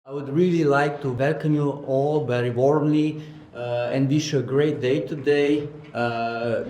I would really like to welcome you all very warmly and wish you a great day today.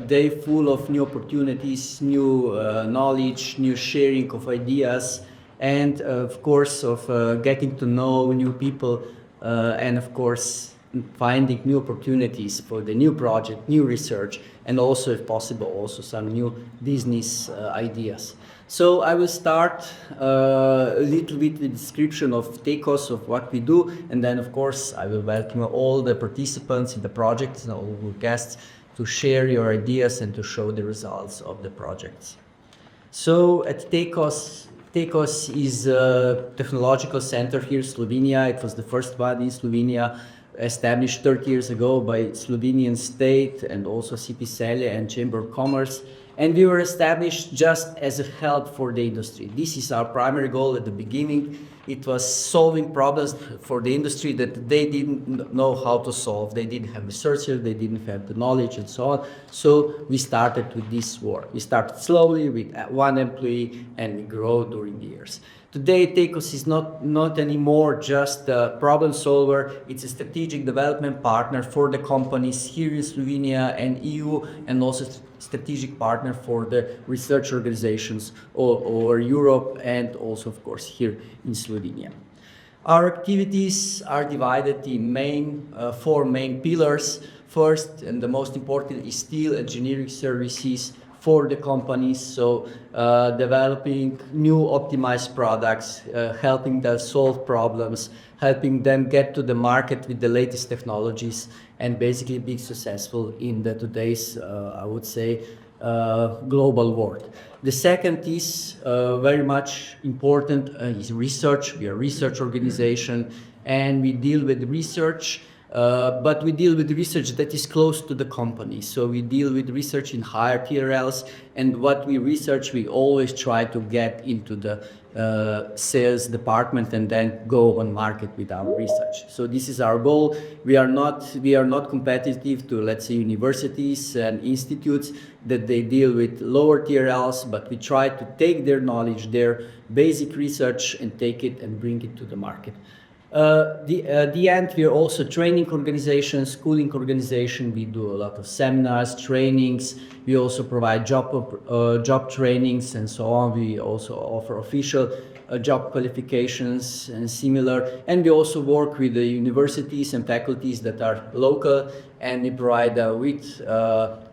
Day full of new opportunities, new knowledge, new sharing of ideas, and of course of getting to know new people, and of course finding new opportunities for the new project, new research, and also, if possible, also some new business ideas. So I will start a little bit with the description of TECOS, of what we do, and then of course I will welcome all the participants in the project and all the guests to share your ideas and to show the results of the projects. So at TECOS is a technological center here in Slovenia. It was the first one in Slovenia, established 30 years ago by Slovenian state and also CPSELE and Chamber of Commerce. And we were established just as a help for the industry. This is our primary goal at the beginning. It was solving problems for the industry that they didn't know how to solve. They didn't have researchers, they didn't have the knowledge and so on. So we started with this work. We started slowly with one employee and we grow during the years. Today, TECOS is not anymore just a problem solver. It's a strategic development partner for the companies here in Slovenia and EU, and also strategic partner for the research organizations all over Europe and also, of course, here in Slovenia. Our activities are divided in four main pillars. First, and the most important, is steel engineering services for the companies, so developing new optimized products, helping them solve problems, helping them get to the market with the latest technologies, and basically be successful in today's, I would say, global world. The second is very much important, is research. We are a research organization and we deal with research. But we deal with research that is close to the company. So we deal with research in higher TRLs, and what we research, we always try to get into the sales department and then go on market with our research. So this is our goal. We are not competitive to, let's say, universities and institutes that they deal with lower TRLs, but we try to take their knowledge, their basic research, and take it and bring it to the market. The end, we are also training organization, schooling organization. We do a lot of seminars, trainings. We also provide job trainings and so on. We also offer official job qualifications and similar. And we also work with the universities and faculties that are local, and we provide with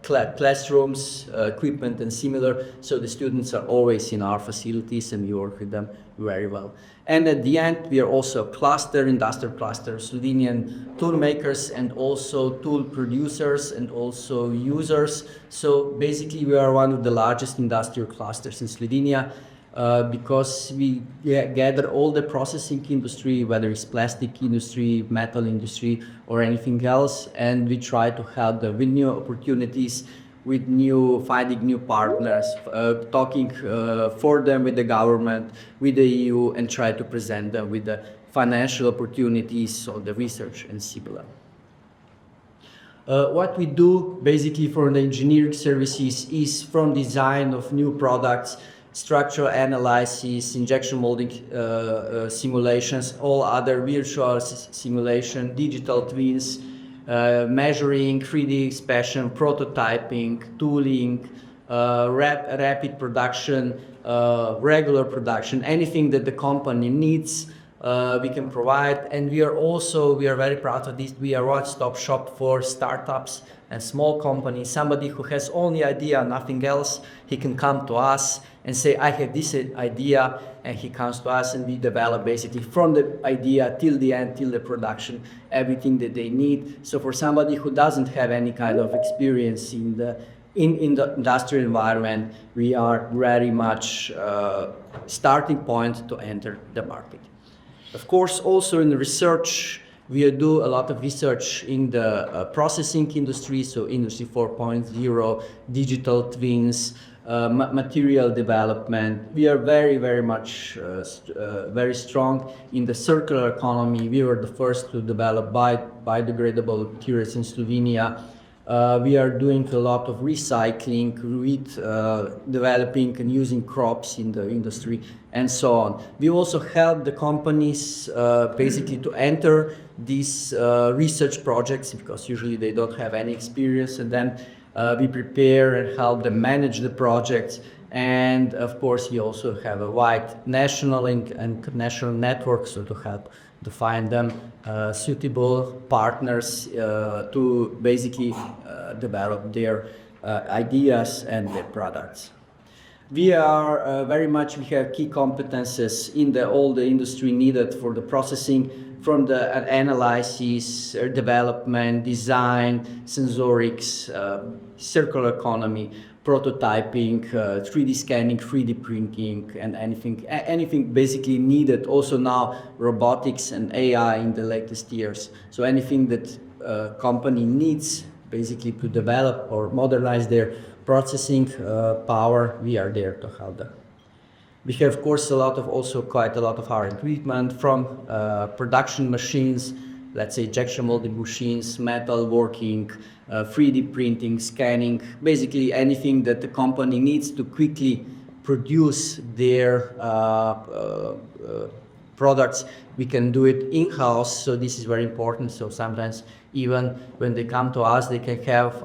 classrooms, equipment and similar. So the students are always in our facilities and we work with them very well. And at the end, we are also a cluster, industrial cluster, Slovenian tool makers and also tool producers and also users. So basically we are one of the largest industrial clusters in Slovenia because we gather all the processing industry, whether it's plastic industry, metal industry or anything else, and we try to help them with new opportunities, with finding new partners, talking for them with the government, with the EU, and try to present them with the financial opportunities of the research and similar. What we do basically for the engineering services is from design of new products, structural analysis, injection molding simulations, all other virtual simulation, digital twins, measuring, 3D expression, prototyping, tooling, rapid production, regular production, anything that the company needs, we can provide. And we are very proud of this. We are a one-stop shop for startups and small companies. Somebody who has only idea, nothing else, he can come to us and say, I have this idea, and he comes to us and we develop basically from the idea till the end, till the production, everything that they need. So for somebody who doesn't have any kind of experience in the industrial environment, we are very much starting point to enter the market. Of course, also in research, we do a lot of research in the processing industry, so Industry 4.0, digital twins, material development. We are very much very strong in the circular economy. We were the first to develop biodegradable materials in Slovenia. We are doing a lot of recycling, developing and using crops in the industry, and so on. We also help the companies basically to enter these research projects, because usually they don't have any experience, and then we prepare and help them manage the projects. And of course, we also have a wide national and international network, so to help to find them suitable partners to basically develop their ideas and their products. We are we have key competences in all the industry needed for the processing, from the analysis, development, design, sensorics, circular economy, prototyping, 3D scanning, 3D printing, and anything basically needed. Also now robotics and AI in the latest years. So anything that company needs basically to develop or modernize their processing power, we are there to help them. We have, of course, quite a lot of our equipment, from production machines, let's say injection molding machines, metal working, 3D printing, scanning, basically anything that the company needs to quickly produce their products. We can do it in-house, so this is very important. So sometimes even when they come to us, they can have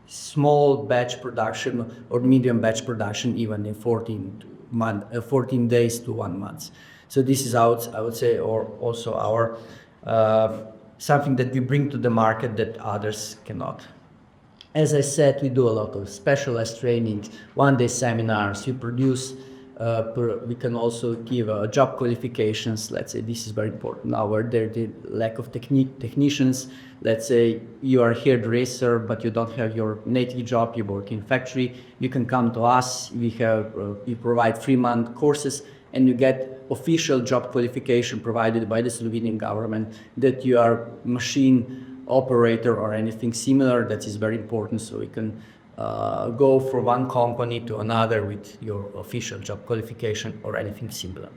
small batch production or medium batch production even in 14 days to 1 month. So this is I would say, or also our something that we bring to the market that others cannot. As I said, we do a lot of specialized trainings, one-day seminars. We can also give job qualifications. Let's say this is very important now, where there's the lack of technicians. Let's say you are a hairdresser, but you don't have your native job, you work in factory. You can come to us. We provide 3-month courses, and you get official job qualification provided by the Slovenian government that you are machine operator or anything similar. That is very important, so we can go from one company to another with your official job qualification or anything similar.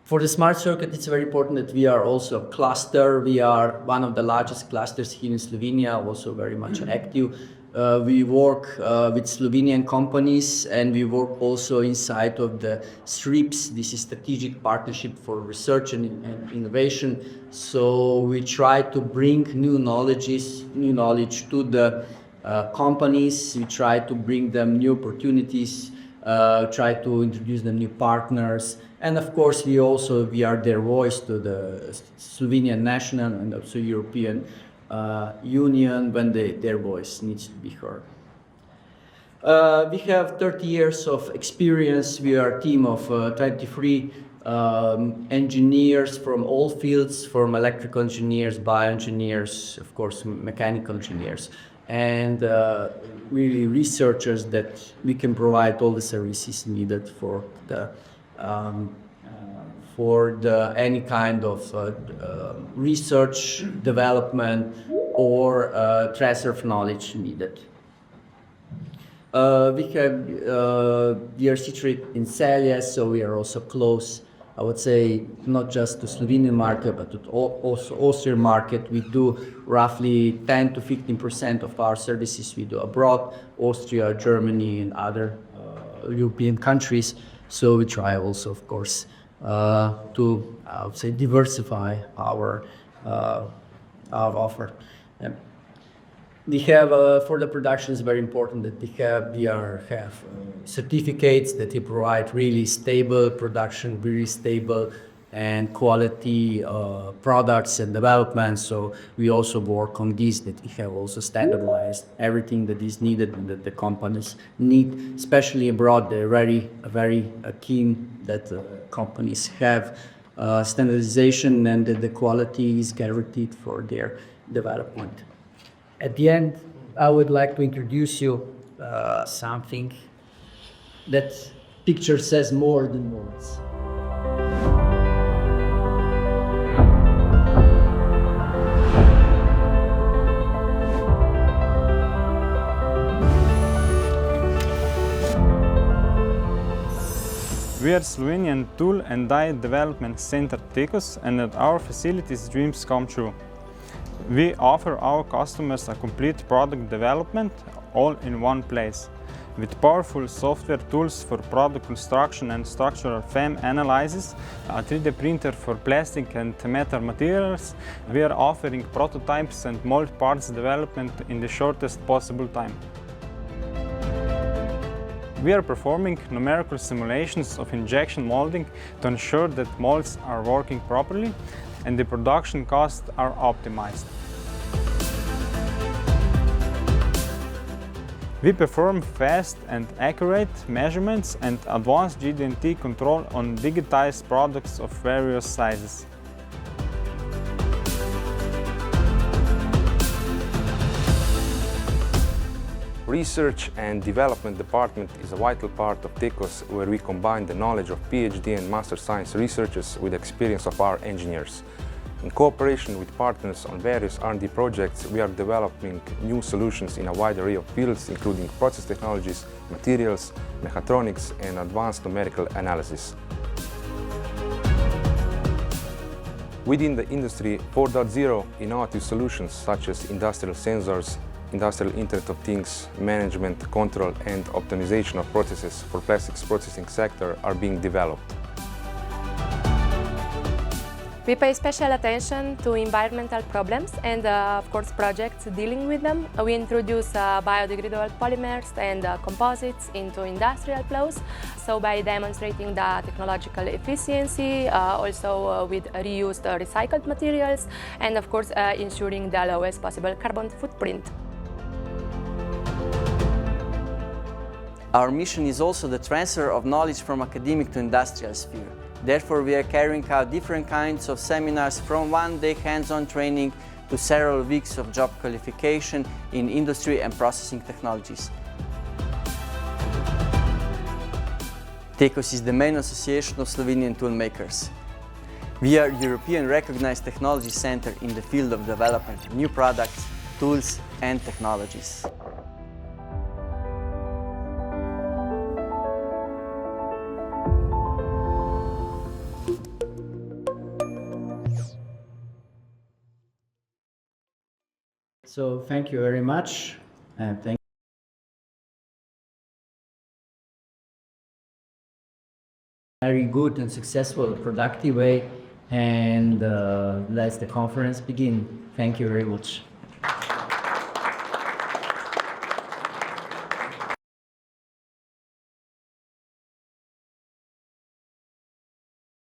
For the smart circuit, it's very important that we are also a cluster. We are one of the largest clusters here in Slovenia, also very much active. We work with Slovenian companies, and we work also inside of the STRIPS. This is Strategic Partnership for Research and Innovation. So we try to bring new knowledge to the companies. We try to bring them new opportunities, try to introduce them new partners. And of course, we are their voice to the Slovenian national and also European Union when their voice needs to be heard. We have 30 years of experience. We are a team of 23 engineers from all fields, from electrical engineers, bioengineers, of course, mechanical engineers, and really researchers that we can provide all the services needed for any kind of research, development, or transfer of knowledge needed. We are situated in Celje, so we are also close, I would say, not just to Slovenian market, but to also Austrian market. We do roughly 10 to 15% of our services we do abroad, Austria, Germany, and other European countries. So we try also, of course, to, I would say, diversify our offer. We have, for the production, it's very important that we have certificates that they provide really stable production, really stable and quality products and development. So we also work on this, that we have also standardized everything that is needed and that the companies need, especially abroad. They're very keen that companies have standardization and that the quality is guaranteed for their development. At the end, I would like to introduce you something that picture says more than words. We are Slovenian Tool and Die Development Center TEKOS, and at our facilities dreams come true. We offer our customers a complete product development all in one place. With powerful software tools for product construction and structural frame analysis, a 3D printer for plastic and metal materials, we are offering prototypes and mold parts development in the shortest possible time. We are performing numerical simulations of injection molding to ensure that molds are working properly and the production costs are optimized. We perform fast and accurate measurements and advanced GD&T control on digitized products of various sizes. Research and Development Department is a vital part of TECOS, where we combine the knowledge of PhD and Master Science researchers with the experience of our engineers. In cooperation with partners on various R&D projects, we are developing new solutions in a wide array of fields, including process technologies, materials, mechatronics, and advanced numerical analysis. Within the Industry 4.0, innovative solutions such as industrial sensors, industrial Internet of Things, management, control, and optimization of processes for plastics processing sector are being developed. We pay special attention to environmental problems and, of course, projects dealing with them. We introduce biodegradable polymers and composites into industrial flows, so by demonstrating the technological efficiency, also with reused recycled materials, and, of course, ensuring the lowest possible carbon footprint. Our mission is also the transfer of knowledge from academic to industrial sphere. Therefore, we are carrying out different kinds of seminars, from one-day hands-on training to several weeks of job qualification in industry and processing technologies. TECOS is the main association of Slovenian toolmakers. We are a European recognized technology center in the field of development of new products, tools and technologies. So thank you very much, and thank very good and successful, productive way, and let the conference begin. Thank you very much.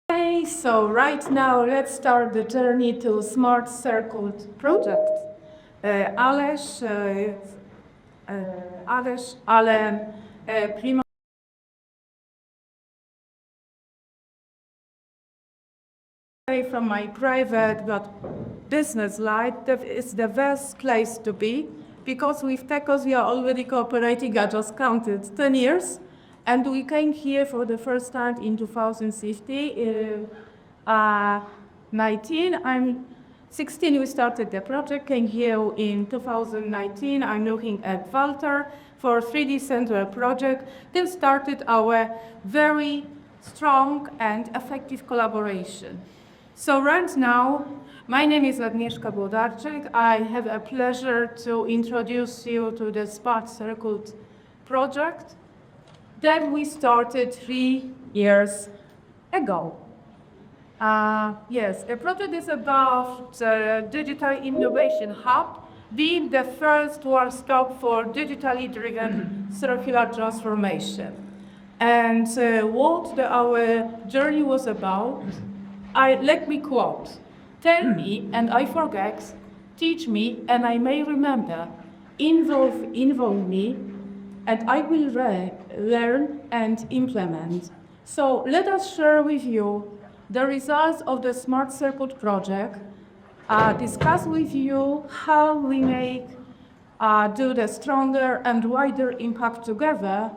Okay, so right now let's start the journey to Smart Circuit project. Ależ, ale prima from my private but business life, that is the best place to be, because with TECOS we are already cooperating, I just counted 10 years, and we came here for the first time in 2015. 19, I'm 16, we started the project, came here in 2019. I'm looking at Walter for 3D Central project. Then started our very strong and effective collaboration. So right now, my name is Agnieszka Włodarczyk. I have a pleasure to introduce you to the Smart Circuit project that we started 3 years ago. Yes, the project is about Digital Innovation Hub, being the first one-stop for digitally driven circular transformation. And what our journey was about, let me quote, "Tell me and I forget, teach me and I may remember, involve me and I will learn and implement." So let us share with you the results of the Smart Circuit project, discuss with you how we make do the stronger and wider impact together,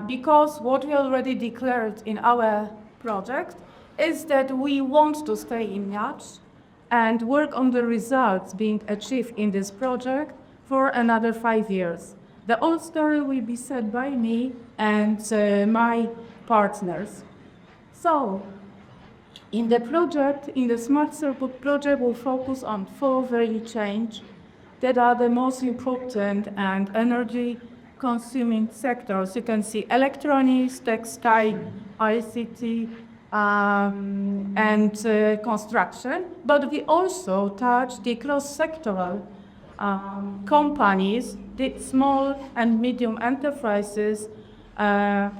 because what we already declared in our project is that we want to stay in touch and work on the results being achieved in this project for another 5 years. The whole story will be said by me and my partners. So, In the project, in the Smart Circuit project, we focus on 4 value chains that are the most important and energy-consuming sectors. You can see electronics, textile, ICT, and construction. But we also touch the cross-sectoral companies, the small and medium enterprises that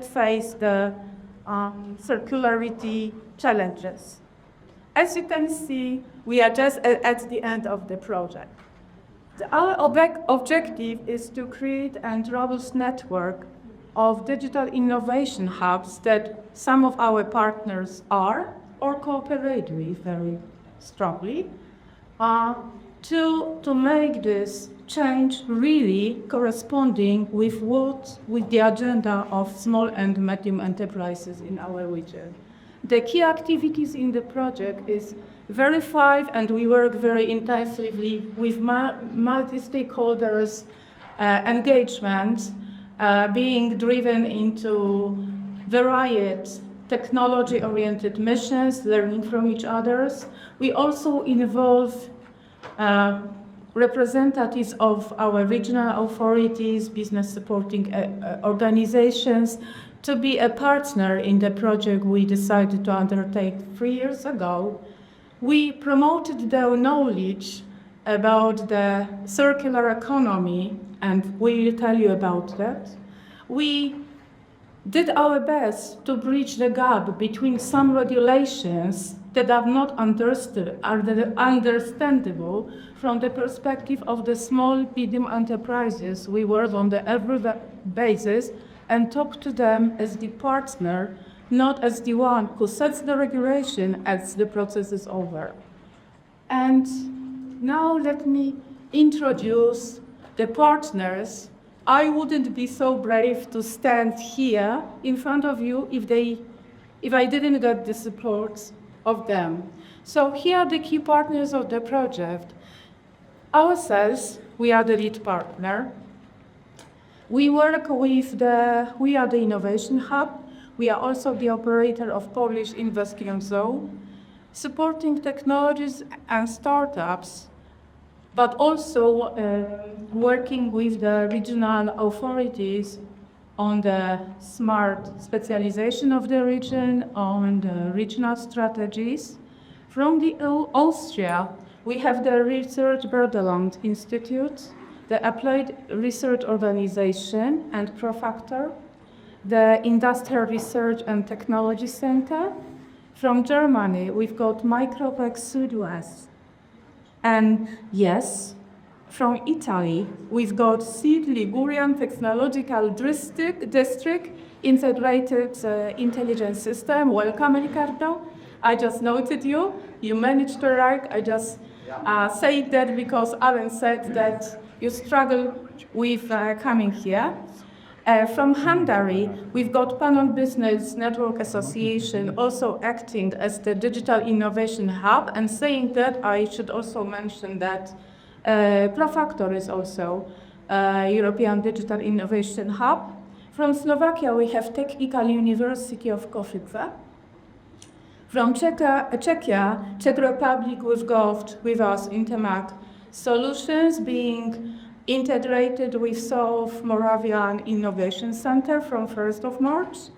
face the circularity challenges. As you can see, we are just at the end of the project. Our objective is to create a robust network of digital innovation hubs that some of our partners are or cooperate with very strongly to make this change really corresponding with the agenda of small and medium enterprises in our region. The key activities in the project is verify, and we work very intensively with multi-stakeholders engagement being driven into varied technology-oriented missions, learning from each other. We also involve representatives of our regional authorities, business supporting organizations, to be a partner in the project we decided to undertake 3 years ago. We promoted the knowledge about the circular economy, and we will tell you about that. We did our best to bridge the gap between some regulations that are not understandable from the perspective of the small, medium enterprises. We work on the everyday basis and talk to them as the partner, not as the one who sets the regulation as the process is over. And now let me introduce the partners. I wouldn't be so brave to stand here in front of you if I didn't get the support of them. So here are the key partners of the project. Ourselves, we are the lead partner. We work with we are the innovation hub. We are also the operator of Polish Innovation Zone, supporting technologies and startups, but also working with the regional authorities on the smart specialization of the region, on the regional strategies. From Austria, we have the Research Berdeland Institute, the Applied Research Organization and Profactor, the Industrial Research and Technology Center. From Germany, we've got Micropex Südwest. And yes, from Italy, we've got SID Ligurian Technological District Integrated Intelligence System. Welcome, Ricardo. I just noted you. You managed to write. I just said that because Alan said that you struggle with coming here. From Hungary, we've got Pannon Business Network Association also acting as the digital innovation hub, and saying that, I should also mention that Profactor is also European Digital Innovation Hub. From Slovakia, we have Technical University of Košice. From Czechia, Czech Republic, we've got with us Intermac Solutions being integrated with South Moravian Innovation Center from 1st of March.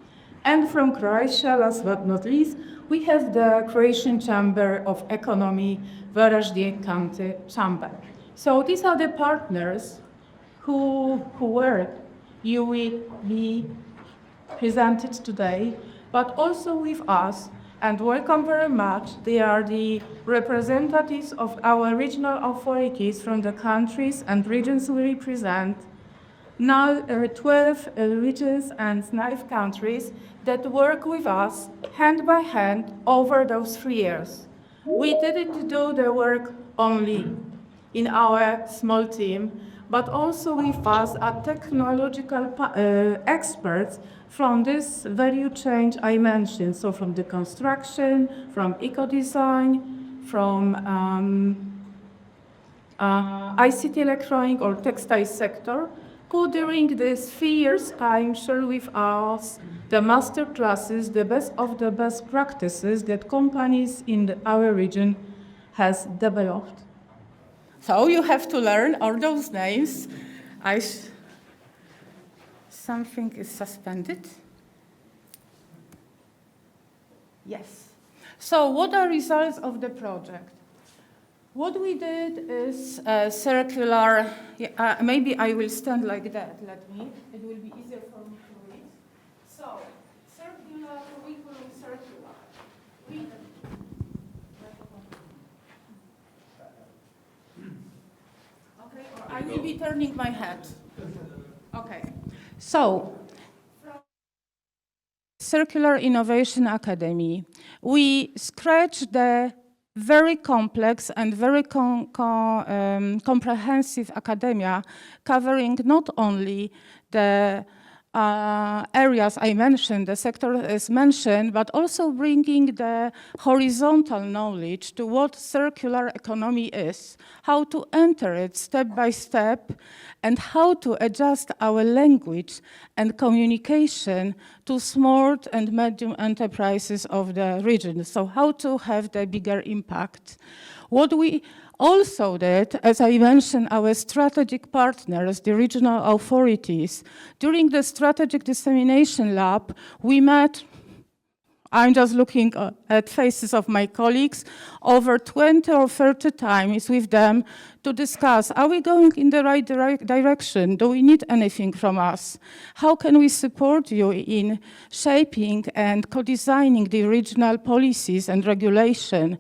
And from Croatia, last but not least, we have the Croatian Chamber of Economy, Varaždin Chamber. So these are the partners who you will be presented today, but also with us. And welcome very much. They are the representatives of our regional authorities from the countries and regions we represent. Now 12 regions and 9 countries that work with us hand by hand over those 3 years. We didn't do the work only in our small team, but also with us are technological experts from this value chain I mentioned. So from the construction, from eco-design, from ICT electronic or textile sector, who during this 3 years time share with us the master classes, the best of the best practices that companies in our region has developed. So you have to learn all those names. Something is suspended. Yes. So what are results of the project? What we did is circular, maybe I will stand like that, it will be easier for me to read. So, circular curriculum, circular. Okay, or I will be turning my head. Okay, so, Circular Innovation Academy, we scratched the very complex and very comprehensive academia, covering not only the areas I mentioned, the sector is mentioned, but also bringing the horizontal knowledge to what circular economy is, how to enter it step by step, and how to adjust our language and communication to small and medium enterprises of the region. So how to have the bigger impact. What we also did, as I mentioned, our strategic partners, the regional authorities, during the strategic dissemination lab, we met, I'm just looking at faces of my colleagues, over 20 or 30 times with them to discuss, are we going in the right direction? Do we need anything from us? How can we support you in shaping and co-designing the regional policies and regulation?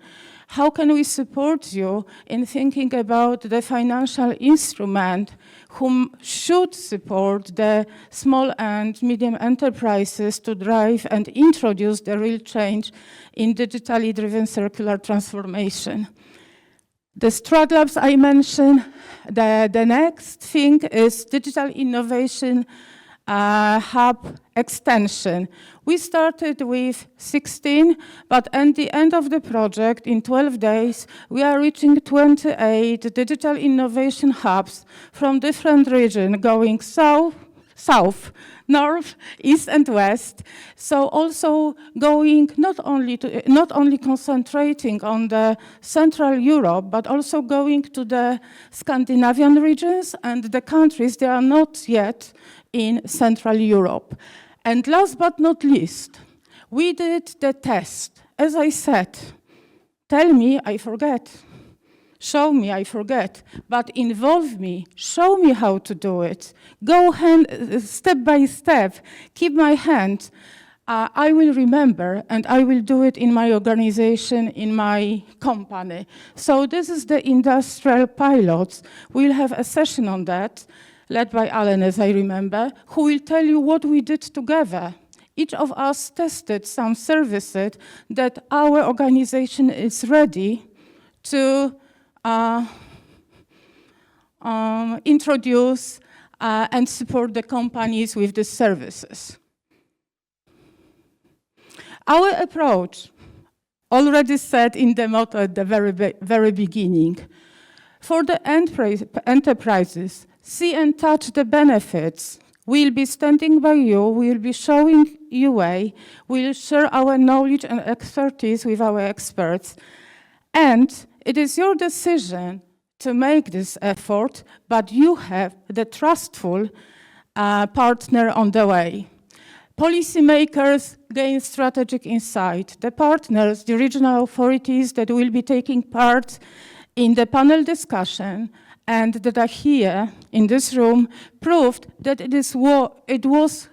How can we support you in thinking about the financial instrument whom should support the small and medium enterprises to drive and introduce the real change in digitally driven circular transformation? The Strat Labs I mentioned, the next thing is Digital Innovation Hub extension. We started with 16, but at the end of the project, in 12 days, we are reaching 28 digital innovation hubs from different regions, going south, north, east, and west. So also going not only concentrating on the Central Europe, but also going to the Scandinavian regions and the countries that are not yet in Central Europe. And last but not least, we did the test. As I said, tell me, I forget. Show me, I forget. But involve me, show me how to do it. Go step by step, keep my hand. I will remember and I will do it in my organization, in my company. So this is the industrial pilots. We'll have a session on that, led by Alan, as I remember, who will tell you what we did together. Each of us tested some services that our organization is ready to introduce and support the companies with the services. Our approach, already said in the motto at the very beginning, for the enterprises, see and touch the benefits. We'll be standing by you, we'll be showing you way, we'll share our knowledge and expertise with our experts. And it is your decision to make this effort, but you have the trustful partner on the way. Policymakers gain strategic insight. The partners, the regional authorities that will be taking part in the panel discussion and that are here in this room proved that it was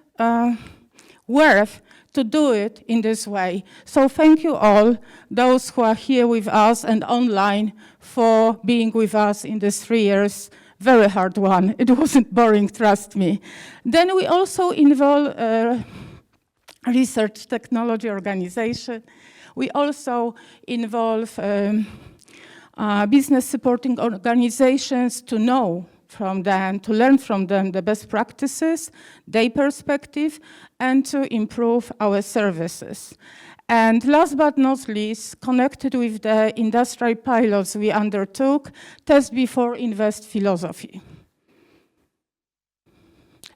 worth to do it in this way. So thank you all, those who are here with us and online, for being with us in these 3 years. Very hard one. It wasn't boring, trust me. Then we also involve research technology organization. We also involve business supporting organizations to know from them, to learn from them the best practices, their perspective, and to improve our services. And last but not least, connected with the industrial pilots we undertook, test before invest philosophy.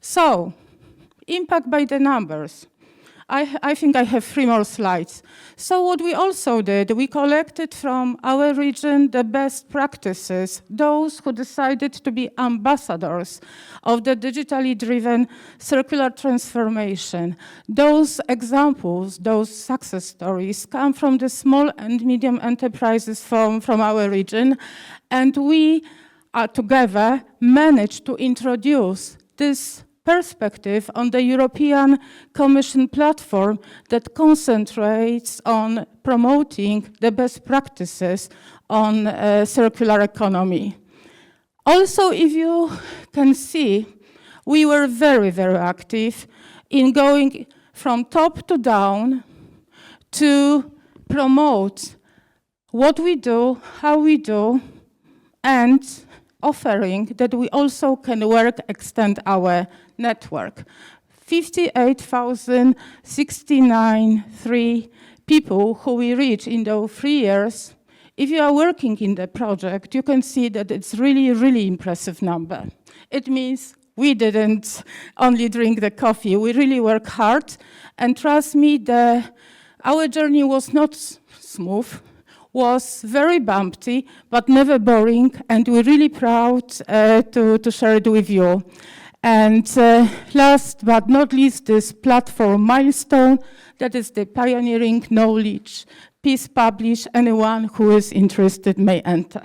So, impact by the numbers. I think I have 3 more slides. So what we also did, we collected from our region the best practices, those who decided to be ambassadors of the digitally driven circular transformation. Those examples, those success stories come from the small and medium enterprises from our region, and we together managed to introduce this perspective on the European Commission platform that concentrates on promoting the best practices on circular economy. Also, if you can see, we were very, very active in going from top to down to promote what we do, how we do, and offering that we also can extend our network. 58,069 people who we reach in those 3 years. If you are working in the project, you can see that it's really, really impressive number. It means we didn't only drink the coffee, we really work hard, and trust me, our journey was not smooth, was very bumpy, but never boring, and we're really proud to share it with you. And last but not least, this platform milestone, that is the pioneering knowledge piece published. Anyone who is interested may enter.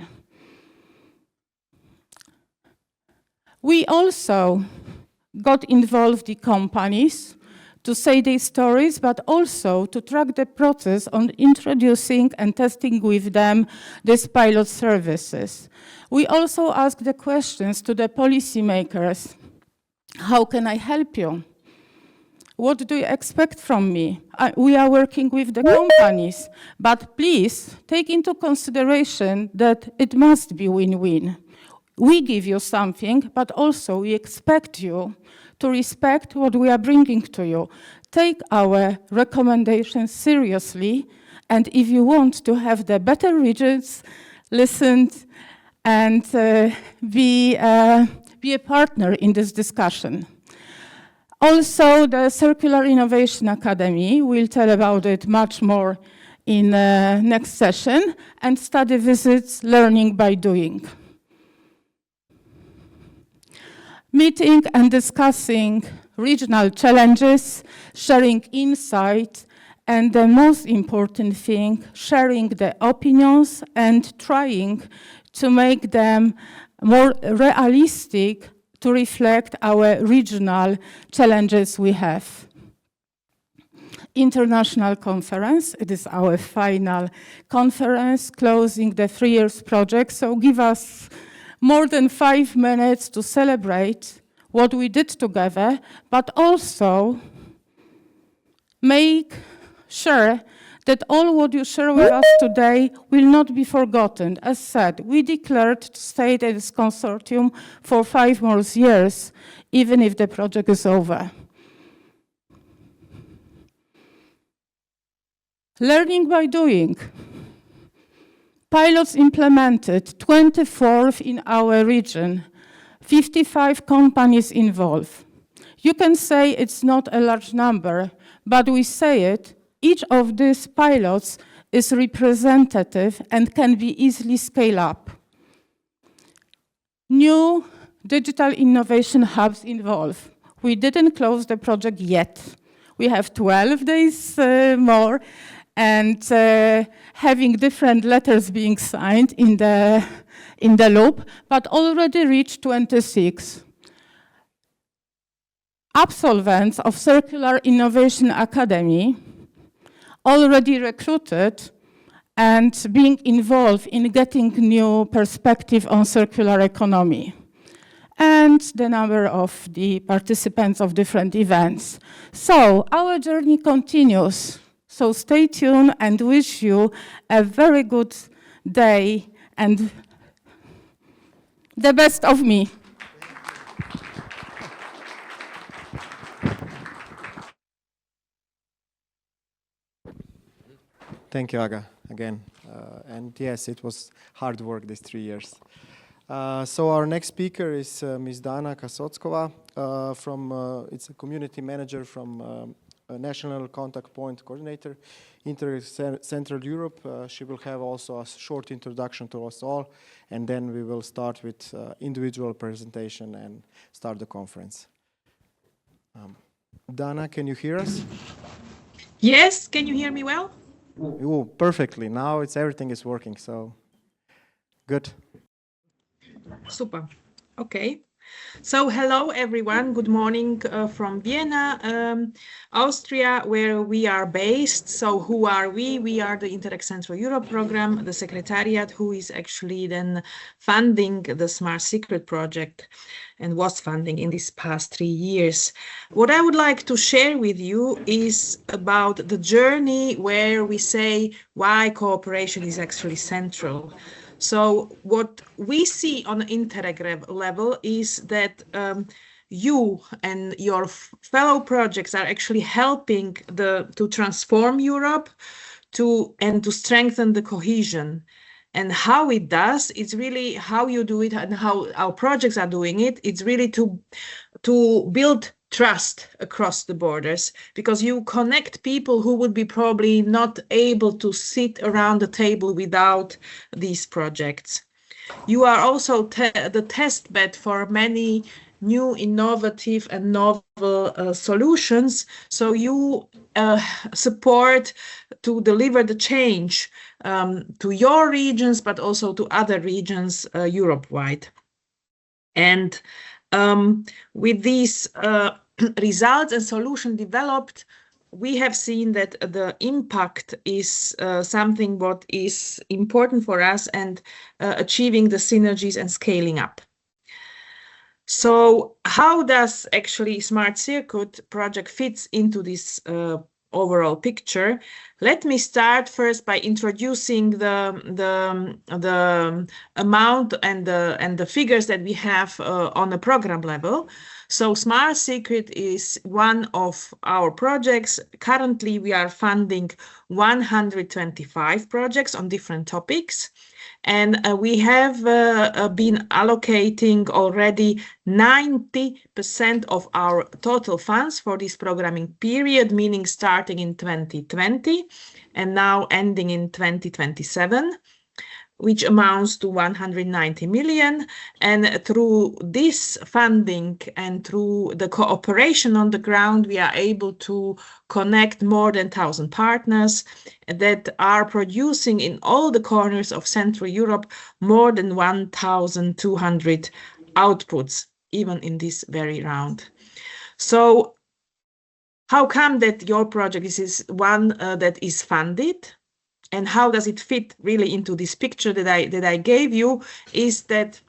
We also got involved in companies to say their stories, but also to track the process on introducing and testing with them these pilot services. We also asked the questions to the policymakers. How can I help you? What do you expect from me? We are working with the companies, but please take into consideration that it must be win-win. We give you something, but also we expect you to respect what we are bringing to you. Take our recommendations seriously, and if you want to have the better regions, listen and be a partner in this discussion. Also, the Circular Innovation Academy, we'll tell about it much more in next session, and study visits, learning by doing. Meeting and discussing regional challenges, sharing insight, and the most important thing, sharing the opinions and trying to make them more realistic to reflect our regional challenges we have. International conference, it is our final conference closing the 3 years project, so give us more than 5 minutes to celebrate what we did together, but also make sure that all what you share with us today will not be forgotten. As said, we declared to stay at this consortium for 5 more years, even if the project is over. Learning by doing. Pilots implemented, 24th in our region, 55 companies involved. You can say it's not a large number, but we say it, each of these pilots is representative and can be easily scaled up. New digital innovation hubs involved. We didn't close the project yet. We have 12 days more, and having different letters being signed in the loop, but already reached 26. Absolvents of Circular Innovation Academy already recruited and being involved in getting new perspective on circular economy, and the number of the participants of different events. So our journey continues. So stay tuned and wish you a very good day and the best of me. Thank you, Aga, again. And yes, it was hard work these 3 years. So our next speaker is Ms. Dana Kasockova, it's a community manager from national contact point coordinator, Central Europe. She will have also a short introduction to us all, and then we will start with individual presentation and start the conference. Dana, can you hear us? Yes, can you hear me well? Oh, perfectly. Now everything is working, so good. Super. Okay. So hello everyone, good morning from Vienna, Austria, where we are based. So who are we? We are the Interreg Central Europe program, the Secretariat, who is actually then funding the Smart Secret project and was funding in these past 3 years. What I would like to share with you is about the journey where we say why cooperation is actually central. So what we see on the Interreg level is that you and your fellow projects are actually helping to transform Europe and to strengthen the cohesion. And how it does, it's really how you do it and how our projects are doing it. It's really to build trust across the borders, because you connect people who would be probably not able to sit around the table without these projects. You are also the test bed for many new innovative and novel solutions. So you support to deliver the change to your regions, but also to other regions Europe-wide. And with these results and solution developed, we have seen that the impact is something what is important for us, and achieving the synergies and scaling up. So how does actually Smart Circuit project fits into this overall picture? Let me start first by introducing the amount and the figures that we have on the program level. So Smart Secret is one of our projects. Currently, we are funding 125 projects on different topics. And we have been allocating already 90% of our total funds for this programming period, meaning starting in 2020 and now ending in 2027, which amounts to 190 million. And through this funding and through the cooperation on the ground, we are able to connect more than 1,000 partners that are producing in all the corners of Central Europe more than 1,200 outputs, even in this very round. So how come that your project is one that is funded? And how does it fit really into this picture that I gave you? Is that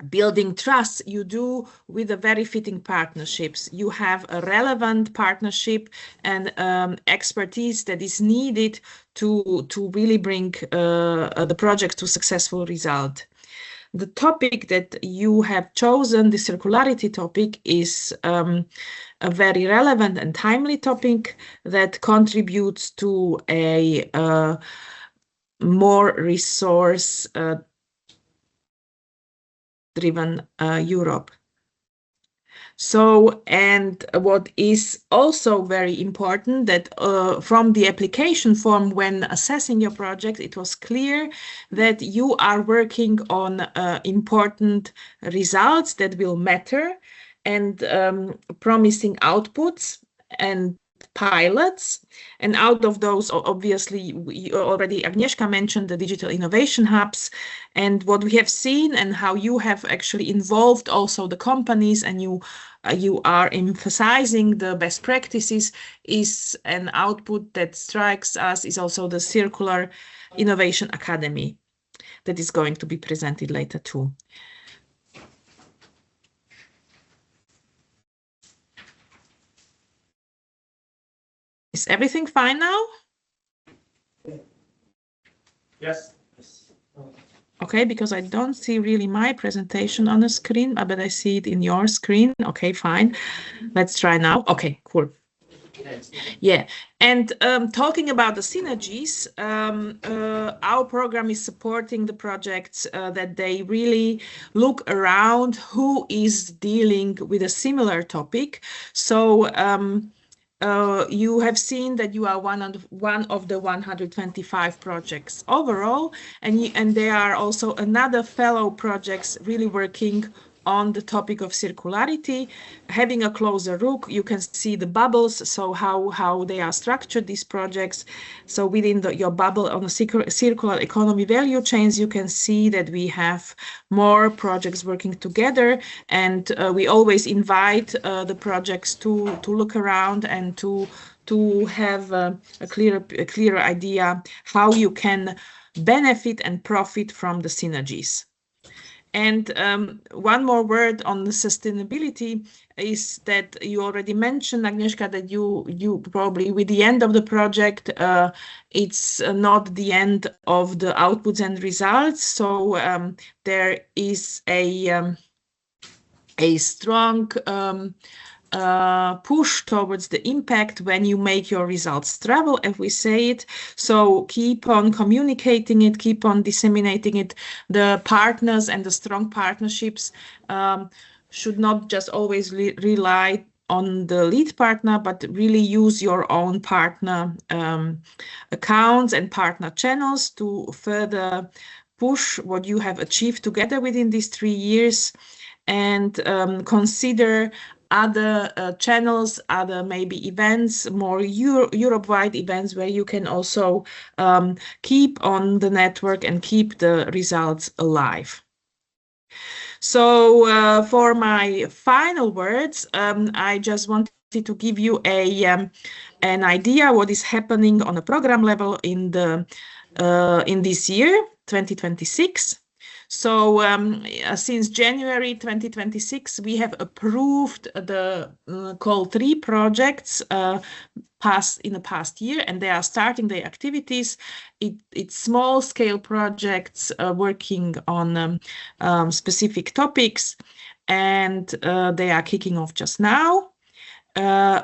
building trust you do with the very fitting partnerships. You have a relevant partnership and expertise that is needed to really bring the project to successful result. The topic that you have chosen, the circularity topic, is a very relevant and timely topic that contributes to a more resource driven Europe. So, and what is also very important that from the application form, when assessing your project, it was clear that you are working on important results that will matter, and promising outputs and pilots. And out of those, obviously, already Agnieszka mentioned the digital innovation hubs. And what we have seen and how you have actually involved also the companies, and you are emphasizing the best practices, is an output that strikes us, is also the Circular Innovation Academy that is going to be presented later too. Is everything fine now? Yes. Okay, because I don't see really my presentation on the screen, but I see it in your screen. Okay, fine. Let's try now. Okay, cool. Yeah, and talking about the synergies, our program is supporting the projects that they really look around who is dealing with a similar topic. So you have seen that you are one of the 125 projects overall, and there are also another fellow projects really working on the topic of circularity. Having a closer look, you can see the bubbles, so how they are structured, these projects. So within your bubble on the circular economy value chains, you can see that we have more projects working together, and we always invite the projects to look around and to have a clearer idea how you can benefit and profit from the synergies. And one more word on the sustainability is that you already mentioned, Agnieszka, that you probably with the end of the project, it's not the end of the outputs and results. So there is a strong push towards the impact when you make your results travel, as we say it. So keep on communicating it, keep on disseminating it. The partners and the strong partnerships should not just always rely on the lead partner, but really use your own partner accounts and partner channels to further push what you have achieved together within these 3 years, and consider other channels, other maybe events, more Europe-wide events where you can also keep on the network and keep the results alive. So for my final words, I just wanted to give you an idea what is happening on a program level in this year, 2026. So since January 2026, we have approved the call 3 projects in the past year, and they are starting their activities. It's small scale projects working on specific topics, and they are kicking off just now.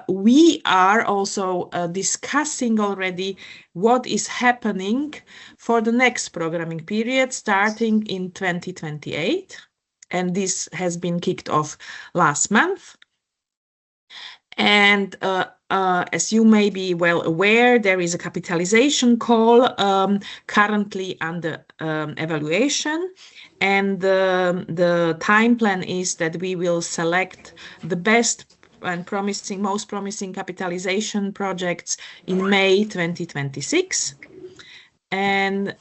We are also discussing already what is happening for the next programming period starting in 2028. And this has been kicked off last month. And as you may be well aware, there is a capitalization call currently under evaluation. And the time plan is that we will select the best and most promising capitalization projects in May 2026. And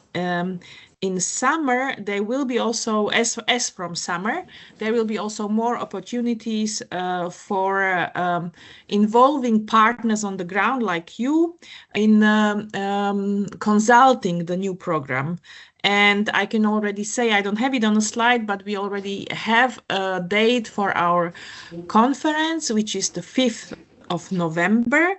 in summer, there will be also, as from summer, there will be also more opportunities for involving partners on the ground like you in consulting the new program. And I can already say, I don't have it on a slide, but we already have a date for our conference, which is the 5th of November,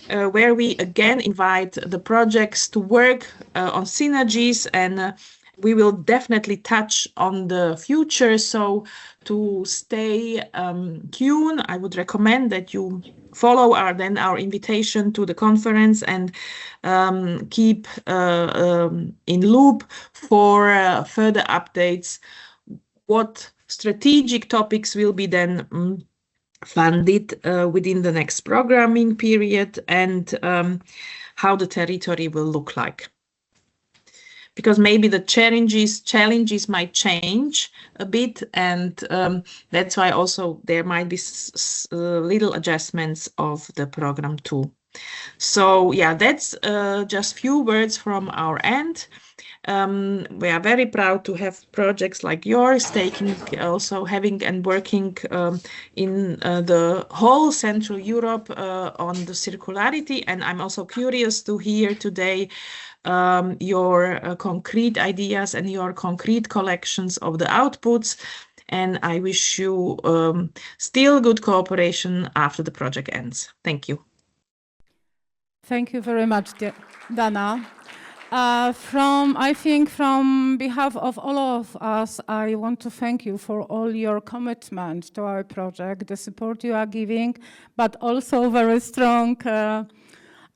where we again invite the projects to work on synergies, and we will definitely touch on the future. So to stay tuned, I would recommend that you follow our invitation to the conference and keep in loop for further updates. What strategic topics will be then funded within the next programming period, and how the territory will look like. Because maybe the challenges might change a bit, and that's why also there might be little adjustments of the program too. So yeah, that's just few words from our end. We are very proud to have projects like yours having and working in the whole Central Europe on the circularity. And I'm also curious to hear today your concrete ideas and your concrete collections of the outputs. And I wish you still good cooperation after the project ends. Thank you. Thank you very much, Dana. I think from behalf of all of us, I want to thank you for all your commitment to our project, the support you are giving, but also very strong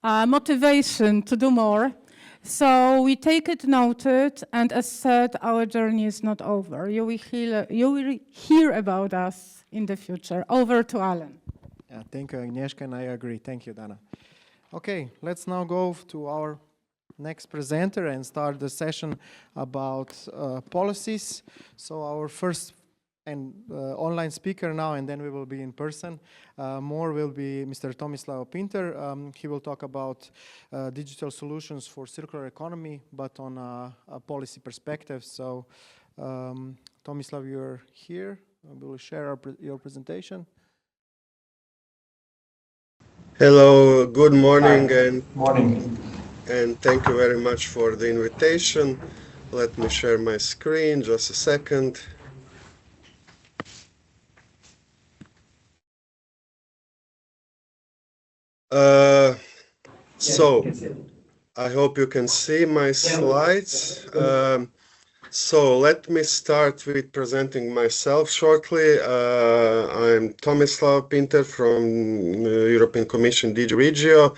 motivation to do more. So we take it noted, and as said, our journey is not over. You will hear about us in the future. Over to Alan. Yeah, thank you, Agnieszka, and I agree. Thank you, Dana. Okay, let's now go to our next presenter and start the session about policies. So our first and online speaker now, and then we will be in person. More will be Mr. Tomislav Pinter. He will talk about digital solutions for circular economy, but on a policy perspective. So Tomislav, you're here. We will share your presentation. Hello, good morning. And thank you very much for the invitation. Let me share my screen, just a second. So I hope you can see my slides. So let me start with presenting myself shortly. I'm Tomislav Pinter from European Commission DG Regio,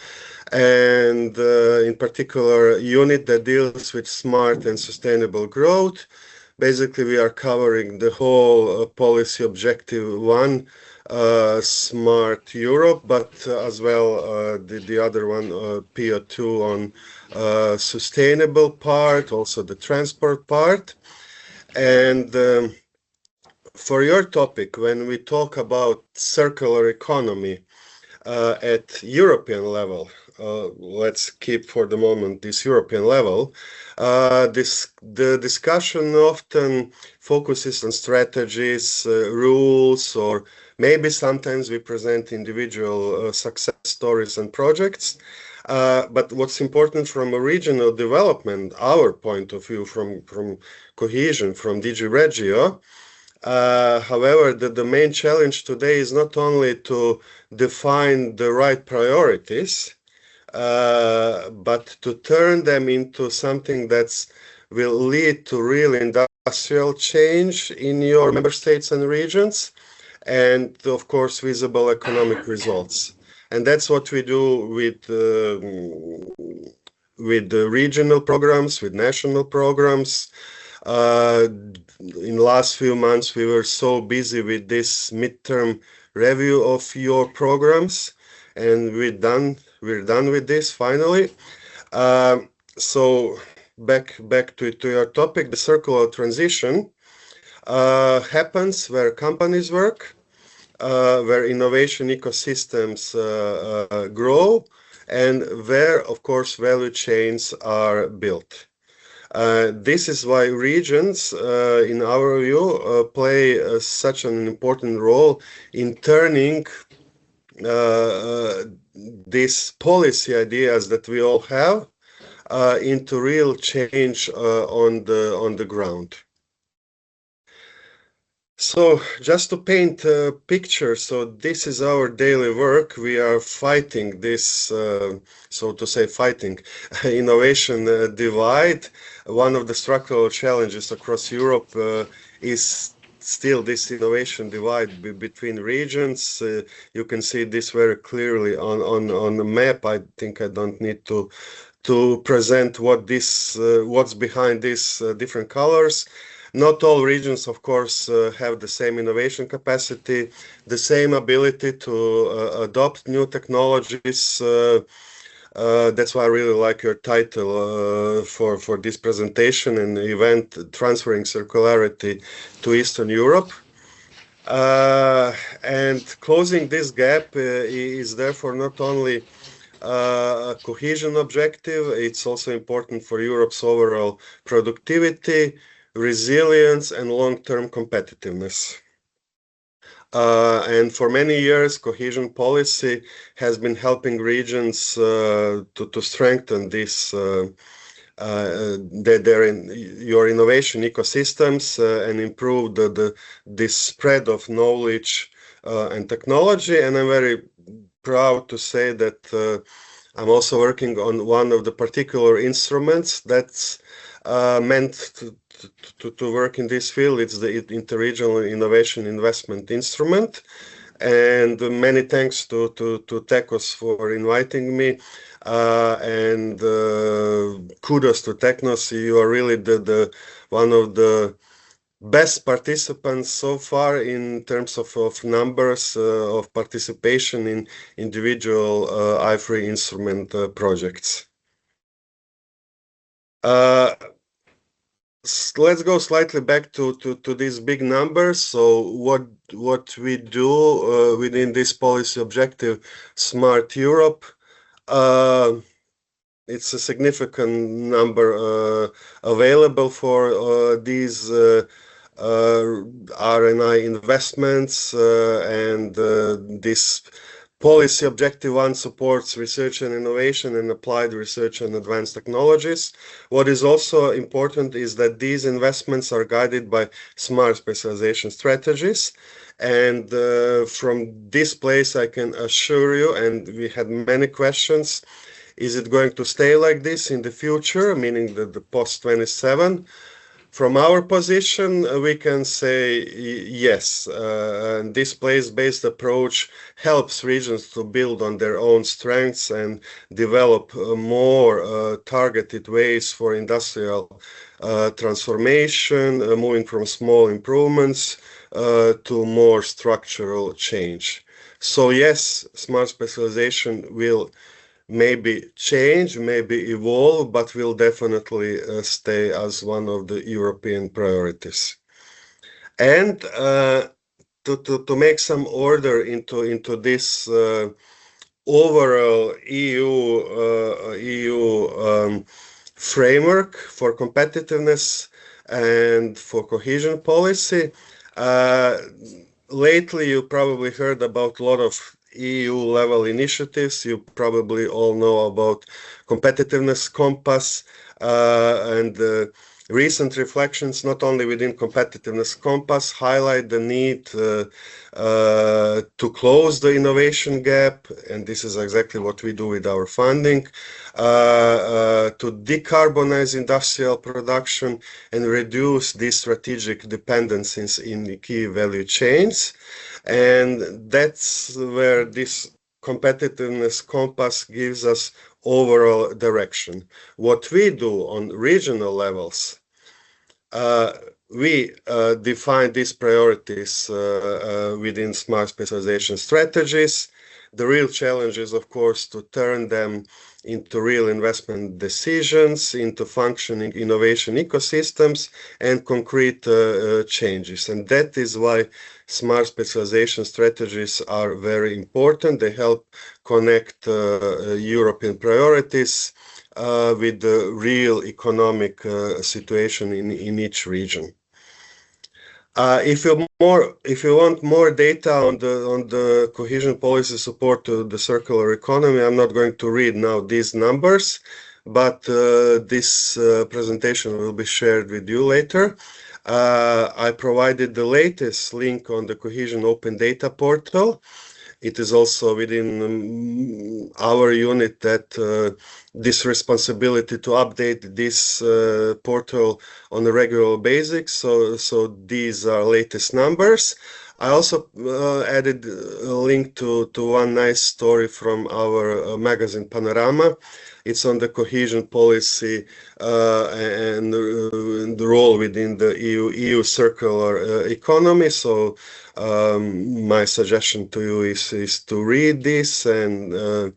and in particular unit that deals with smart and sustainable growth. Basically, we are covering the whole policy objective one, smart Europe, but as well the other one, PO2 on sustainable part, also the transport part. And for your topic, when we talk about circular economy at European level, let's keep for the moment this European level, the discussion often focuses on strategies, rules, or maybe sometimes we present individual success stories and projects. But what's important from a regional development, our point of view from cohesion, from DG Regio, however, the main challenge today is not only to define the right priorities, but to turn them into something that will lead to real industrial change in your member states and regions, and of course visible economic results. And that's what we do with the regional programs, with national programs. In the last few months, we were so busy with this midterm review of your programs, and we're done with this finally. So back to your topic, the circular transition happens where companies work, where innovation ecosystems grow, and where, of course, value chains are built. This is why regions, in our view, play such an important role in turning these policy ideas that we all have into real change on the ground. So just to paint a picture, so this is our daily work. We are fighting this, so to say, fighting innovation divide. One of the structural challenges across Europe is still this innovation divide between regions. You can see this very clearly on the map. I think I don't need to present what's behind these different colors. Not all regions, of course, have the same innovation capacity, the same ability to adopt new technologies. That's why I really like your title for this presentation and event, Transferring Circularity to Eastern Europe. And closing this gap is therefore not only a cohesion objective, it's also important for Europe's overall productivity, resilience, and long-term competitiveness. And for many years, cohesion policy has been helping regions to strengthen this your innovation ecosystems and improve this spread of knowledge and technology. And I'm very proud to say that I'm also working on one of the particular instruments that's meant to work in this field. It's the Interregional Innovation Investment Instrument. And many thanks to Tekos for inviting me. And kudos to Teknos. You are really one of the best participants so far in terms of numbers of participation in individual I3 instrument projects. Let's go slightly back to these big numbers. So what we do within this policy objective, Smart Europe, it's a significant number available for these R&I investments, and this policy objective one supports research and innovation and applied research and advanced technologies. What is also important is that these investments are guided by smart specialization strategies. And from this place, I can assure you, and we had many questions, is it going to stay like this in the future, meaning that the post-27? From our position, we can say yes. And this place-based approach helps regions to build on their own strengths and develop more targeted ways for industrial transformation, moving from small improvements to more structural change. So yes, smart specialization will maybe change, maybe evolve, but will definitely stay as one of the European priorities. And to make some order into this overall EU framework for competitiveness and for cohesion policy, lately you probably heard about a lot of EU level initiatives. You probably all know about competitiveness compass, and recent reflections, not only within competitiveness compass, highlight the need to close the innovation gap, and this is exactly what we do with our funding, to decarbonize industrial production and reduce these strategic dependencies in the key value chains. And that's where this competitiveness compass gives us overall direction. What we do on regional levels, we define these priorities within smart specialization strategies. The real challenge is, of course, to turn them into real investment decisions, into functioning innovation ecosystems, and concrete changes. And that is why smart specialization strategies are very important. They help connect European priorities with the real economic situation in each region. If you want more data on the cohesion policy support to the circular economy, I'm not going to read now these numbers, but this presentation will be shared with you later. I provided the latest link on the Cohesion Open Data Portal. It is also within our unit that this responsibility to update this portal on a regular basis. So these are latest numbers. I also added a link to one nice story from our magazine Panorama. It's on the cohesion policy and the role within the EU circular economy. So my suggestion to you is to read this and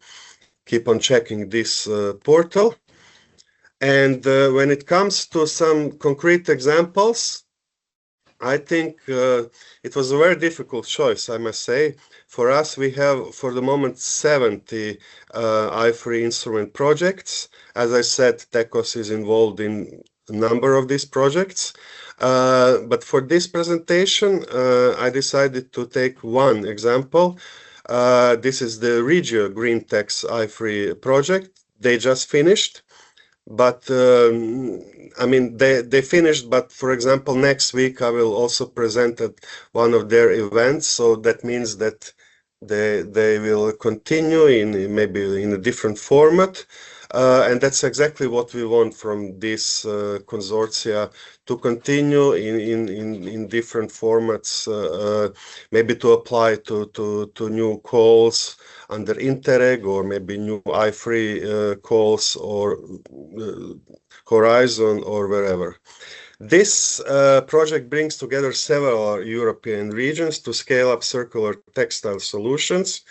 keep on checking this portal. And when it comes to some concrete examples, I think it was a very difficult choice, I must say. For us, we have, for the moment, 70 I3 instrument projects. As I said, TECOS is involved in a number of these projects. But for this presentation, I decided to take one example. This is the Regio Green Tech's I3 project. They just finished. But I mean, they finished, but for example, next week I will also present at one of their events. So that means that they will continue in maybe in a different format. And that's exactly what we want from this consortia, to continue in different formats, maybe to apply to new calls under Interreg, or maybe new I3 calls, or Horizon, or wherever. This project brings together several European regions to scale up circular textile solutions,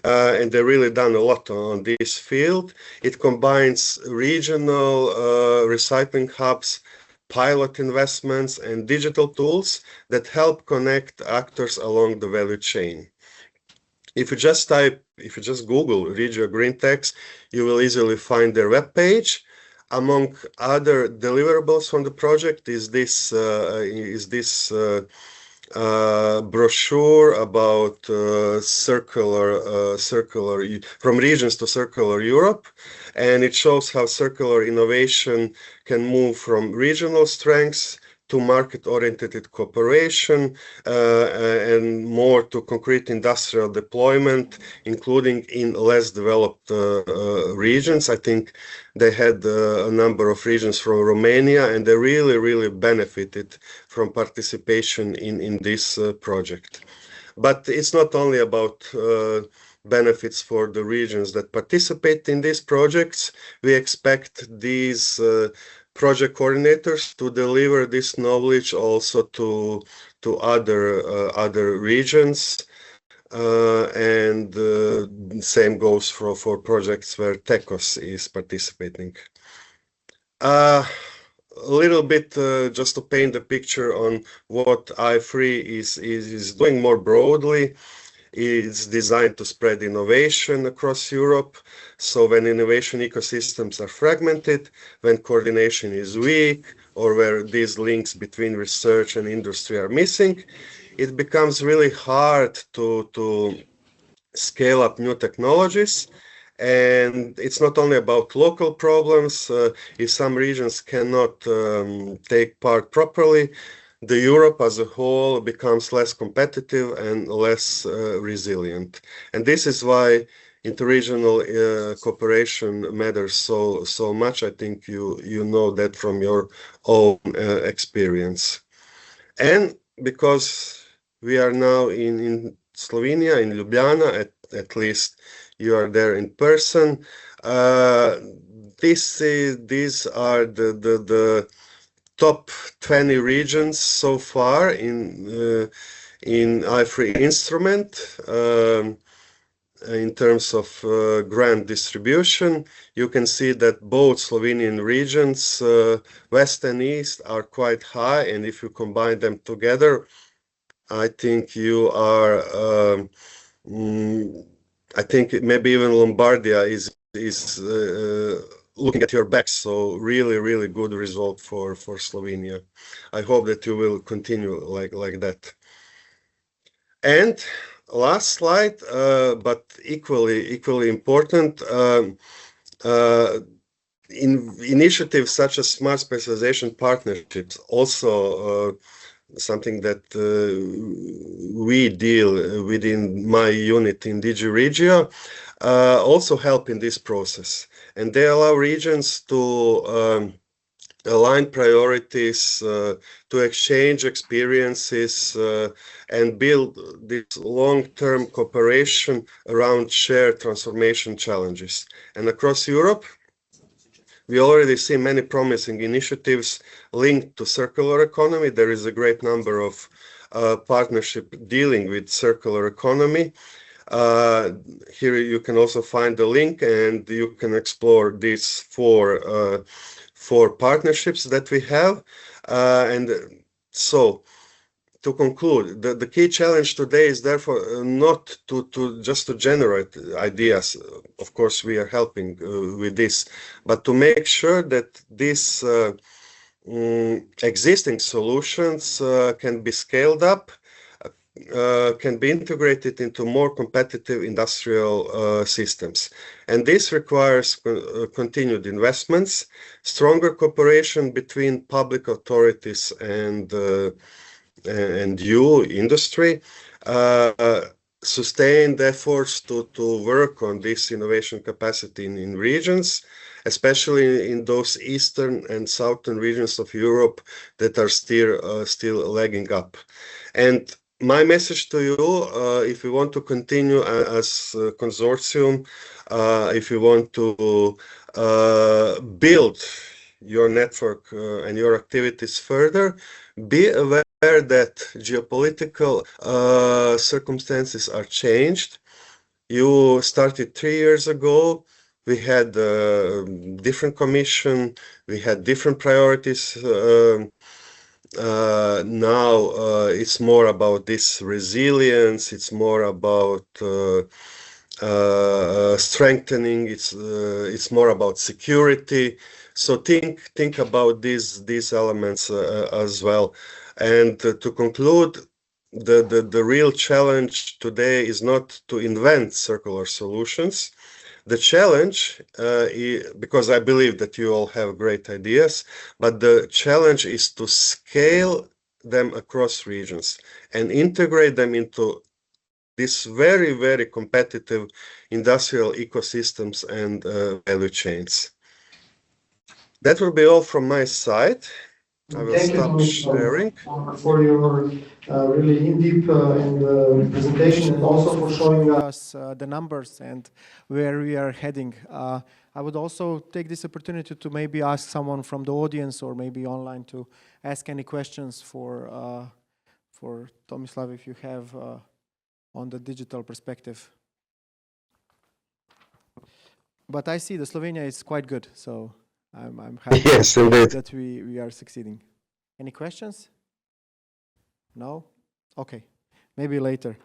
and they've really done a lot on this field. It combines regional recycling hubs, pilot investments, and digital tools that help connect actors along the value chain. If you just Google Regio Green Techs, you will easily find their webpage. Among other deliverables from the project is this brochure about from regions to circular Europe, and it shows how circular innovation can move from regional strengths to market-oriented cooperation and more to concrete industrial deployment, including in less developed regions. I think they had a number of regions from Romania, and they really benefited from participation in this project. But it's not only about benefits for the regions that participate in these projects. We expect these project coordinators to deliver this knowledge also to other regions, and same goes for projects where TECOS is participating. A little bit just to paint the picture on what i3 is doing more broadly. It's designed to spread innovation across Europe. So when innovation ecosystems are fragmented, when coordination is weak, or where these links between research and industry are missing, it becomes really hard to scale up new technologies. And it's not only about local problems. If some regions cannot take part properly, the Europe as a whole becomes less competitive and less resilient. And this is why interregional cooperation matters so much. I think you know that from your own experience. And because we are now in Slovenia, in Ljubljana, at least you are there in person, these are the top 20 regions so far in i3 instrument. In terms of grant distribution, you can see that both Slovenian regions, west and east, are quite high, and if you combine them together, I think you are. I think maybe even Lombardia is looking at your back. So really good result for Slovenia. I hope that you will continue like that. And last slide, but equally important, in initiatives such as smart specialization partnerships, also something that we deal within my unit in DG Regio, also help in this process. And they allow regions to align priorities, to exchange experiences, and build this long-term cooperation around shared transformation challenges. And across Europe, we already see many promising initiatives linked to circular economy. There is a great number of partnership dealing with circular economy. Here you can also find the link, and you can explore these four partnerships that we have. And so, to conclude, the key challenge today is therefore not just to generate ideas. Of course, we are helping with this, but to make sure that these existing solutions can be scaled up, can be integrated into more competitive industrial systems. And this requires continued investments, stronger cooperation between public authorities and you, industry, sustained efforts to work on this innovation capacity in regions, especially in those eastern and southern regions of Europe that are still lagging up. And my message to you, if you want to continue as a consortium, if you want to build your network and your activities further, be aware that geopolitical circumstances are changed. You started 3 years ago. We had a different commission. We had different priorities. Now it's more about this resilience. It's more about strengthening. It's more about security. So think about these elements as well. And to conclude, the real challenge today is not to invent circular solutions. The challenge, because I believe that you all have great ideas, but the challenge is to scale them across regions and integrate them into these very, very competitive industrial ecosystems and value chains. That will be all from my side. I will stop sharing. For your really in-deep presentation and also for showing us the numbers and where we are heading. I would also take this opportunity to maybe ask someone from the audience or maybe online to ask any questions for Tomislav, if you have on the digital perspective. But I see the Slovenia is quite good, so I'm happy that we are succeeding. Any questions? No? Okay, maybe later.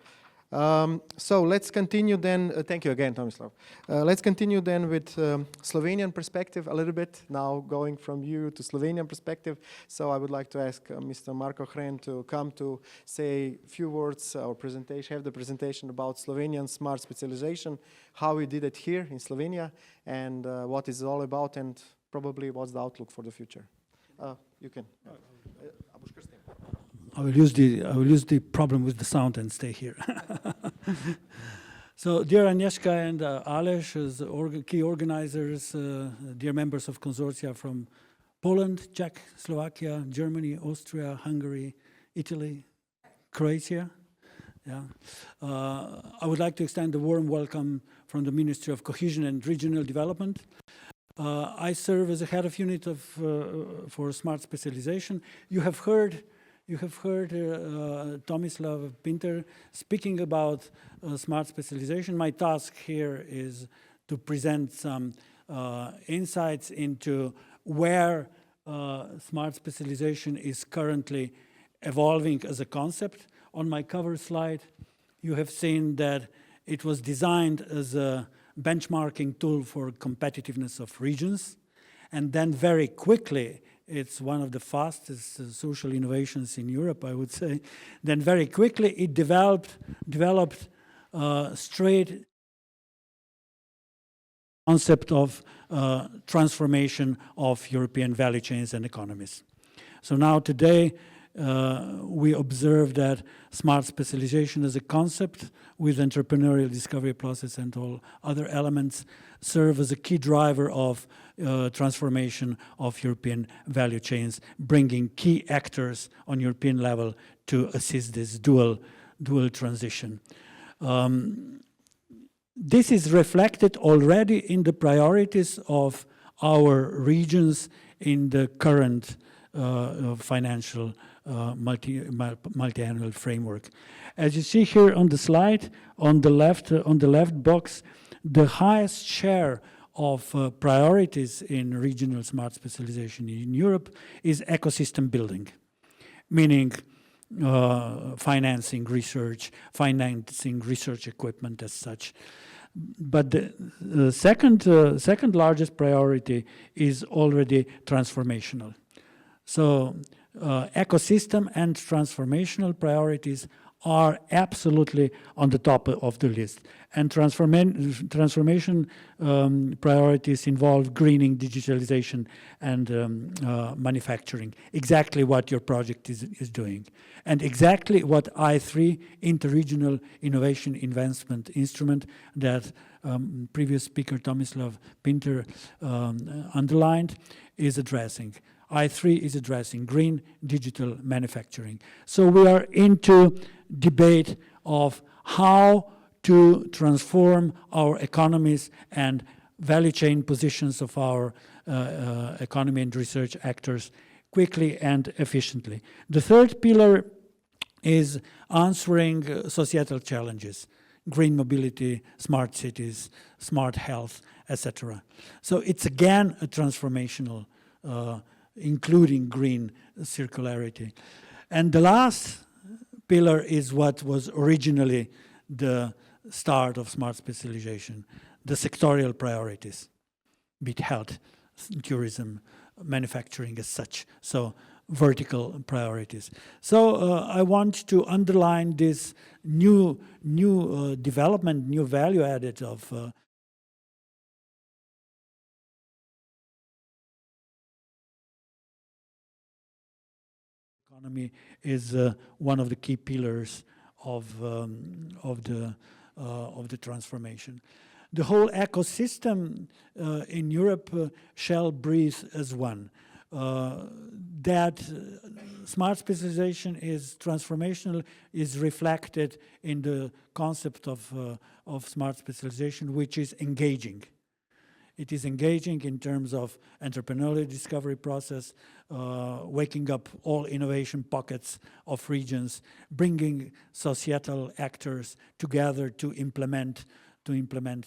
So let's continue then. Thank you again, Tomislav. Let's continue then with Slovenian perspective a little bit, now going from you to Slovenian perspective. So I would like to ask Mr. Marko Hren to come to say a few words or have the presentation about Slovenian smart specialization, how we did it here in Slovenia, and what it's all about, and probably what's the outlook for the future. You can. I will use the problem with the sound and stay here. So, dear Agnieszka and Aleš, as key organizers, dear members of consortia from Poland, Czech, Slovakia, Germany, Austria, Hungary, Italy, Croatia. Yeah. I would like to extend a warm welcome from the Ministry of Cohesion and Regional Development. I serve as a head of unit for smart specialization. You have heard Tomislav Pinter speaking about smart specialization. My task here is to present some insights into where smart specialization is currently evolving as a concept. On my cover slide, you have seen that it was designed as a benchmarking tool for competitiveness of regions. And then very quickly, it's one of the fastest social innovations in Europe, I would say. Then very quickly, it developed straight concept of transformation of European value chains and economies. So now today, we observe that smart specialization as a concept with entrepreneurial discovery process and all other elements serve as a key driver of transformation of European value chains, bringing key actors on European level to assist this dual transition. This is reflected already in the priorities of our regions in the current financial multi-annual framework. As you see here on the slide, on the left box, the highest share of priorities in regional smart specialization in Europe is ecosystem building, meaning financing research equipment as such. But the second largest priority is already transformational. So ecosystem and transformational priorities are absolutely on the top of the list. And transformation priorities involve greening, digitalization, and manufacturing. Exactly what your project is doing. And exactly what I3, Interregional Innovation Investment Instrument, that previous speaker Tomislav Pinter underlined, is addressing. I3 is addressing green digital manufacturing. So we are into debate of how to transform our economies and value chain positions of our economy and research actors quickly and efficiently. The third pillar is answering societal challenges, green mobility, smart cities, smart health, etc. So it's again a transformational, including green circularity. And the last pillar is what was originally the start of smart specialization, the sectorial priorities, be it health, tourism, manufacturing as such. So vertical priorities. So I want to underline this new development, new value added of economy is one of the key pillars of the transformation. The whole ecosystem in Europe shall breathe as one. That smart specialization is transformational is reflected in the concept of smart specialization, which is engaging. It is engaging in terms of entrepreneurial discovery process, waking up all innovation pockets of regions, bringing societal actors together to implement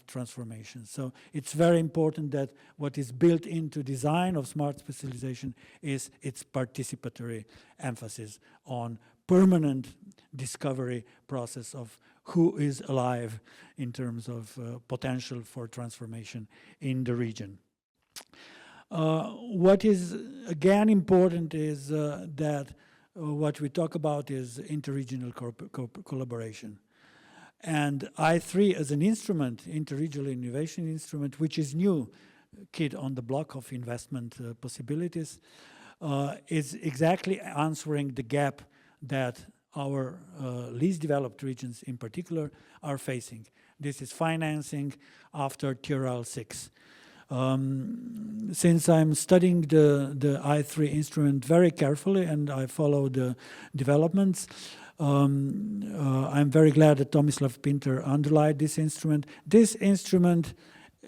transformation. So it's very important that what is built into design of smart specialization is its participatory emphasis on permanent discovery process of who is alive in terms of potential for transformation in the region. What is again important is that what we talk about is interregional collaboration. And I3 as an instrument, interregional innovation instrument, which is new kid on the block of investment possibilities, is exactly answering the gap that our least developed regions in particular are facing. This is financing after TRL 6. Since I'm studying the I3 instrument very carefully and I follow the developments, I'm very glad that Tomislav Pinter underlined this instrument. This instrument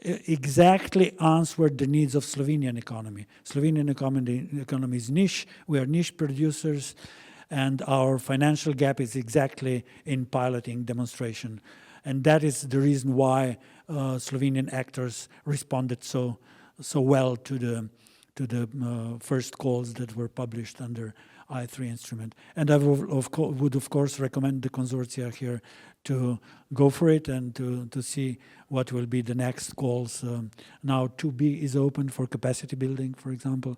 exactly answered the needs of Slovenian economy. Slovenian economy is niche. We are niche producers, and our financial gap is exactly in piloting demonstration. And that is the reason why Slovenian actors responded so well to the first calls that were published under I3 instrument. And I would of course recommend the consortia here to go for it and to see what will be the next calls. Now 2B is open for capacity building, for example.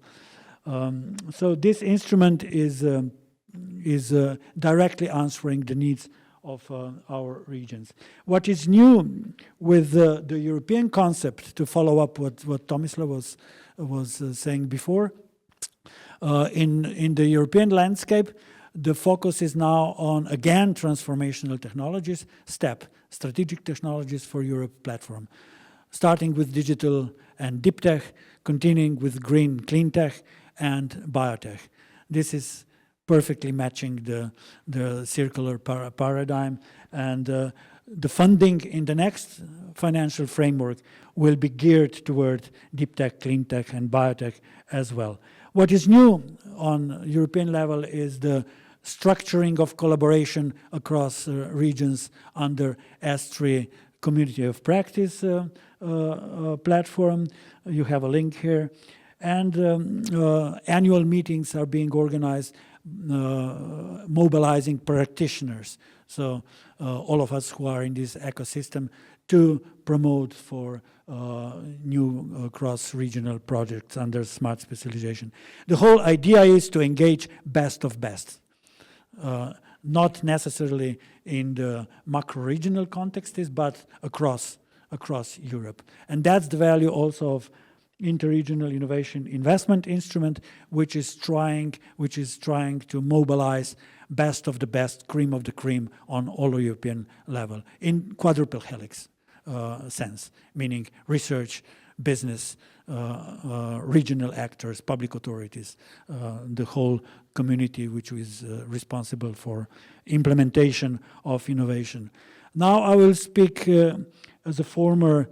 So this instrument is directly answering the needs of our regions. What is new with the European concept, to follow up what Tomislav was saying before, in the European landscape, the focus is now on, again, transformational technologies, STEP, Strategic Technologies for Europe platform, starting with digital and deep tech, continuing with green, clean tech, and biotech. This is perfectly matching the circular paradigm, and the funding in the next financial framework will be geared toward deep tech, clean tech, and biotech as well. What is new on European level is the structuring of collaboration across regions under S3 Community of Practice platform. You have a link here. And annual meetings are being organized, mobilizing practitioners. So all of us who are in this ecosystem to promote for new cross-regional projects under smart specialization. The whole idea is to engage best of best, not necessarily in the macro-regional contexts, but across Europe. And that's the value also of interregional innovation investment instrument, which is trying to mobilize best of the best, cream of the cream on all European level in quadruple helix sense, meaning research, business, regional actors, public authorities, the whole community which is responsible for implementation of innovation. Now I will speak as a former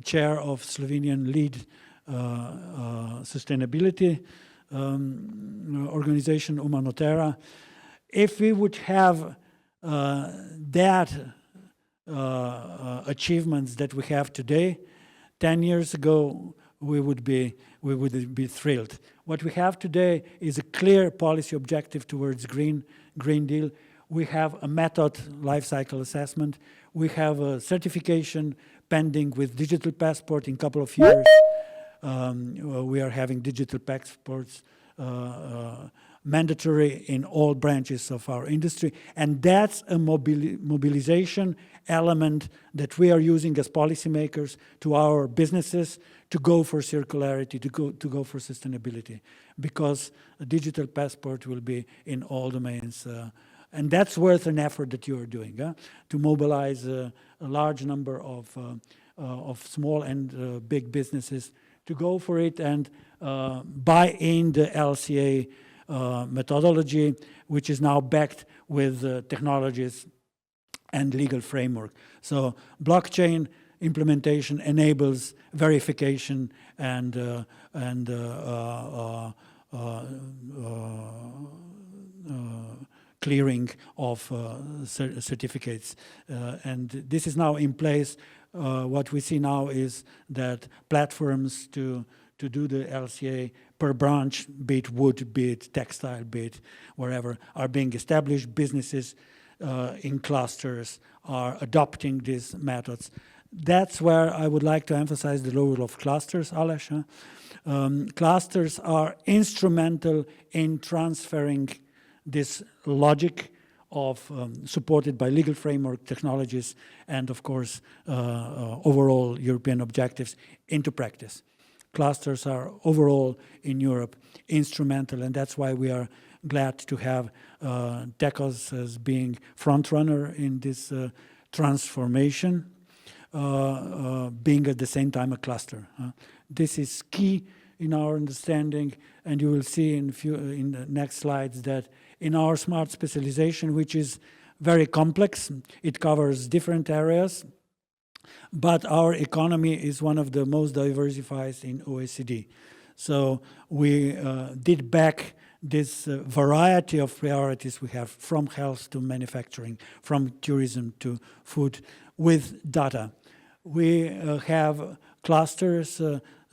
chair of Slovenian lead sustainability organization, Humanotera. If we would have that achievements that we have today, 10 years ago, we would be thrilled. What we have today is a clear policy objective towards Green Deal. We have a method life cycle assessment. We have a certification pending with digital passport in a couple of years. We are having digital passports mandatory in all branches of our industry. And that's a mobilization element that we are using as policymakers to our businesses to go for circularity, to go for sustainability, because a digital passport will be in all domains. And that's worth an effort that you are doing, to mobilize a large number of small and big businesses to go for it and buy in the LCA methodology, which is now backed with technologies and legal framework. So blockchain implementation enables verification and clearing of certificates. And this is now in place. What we see now is that platforms to do the LCA per branch, be it wood, be it textile, be it wherever, are being established. Businesses in clusters are adopting these methods. That's where I would like to emphasize the role of clusters, Aleš. Clusters are instrumental in transferring this logic of supported by legal framework, technologies, and of course, overall European objectives into practice. Clusters are overall in Europe instrumental, and that's why we are glad to have TECOS as being front runner in this transformation, being at the same time a cluster. This is key in our understanding, and you will see in the next slides that in our smart specialization, which is very complex, it covers different areas, but our economy is one of the most diversified in OECD. So we did back this variety of priorities we have, from health to manufacturing, from tourism to food, with data. We have clusters,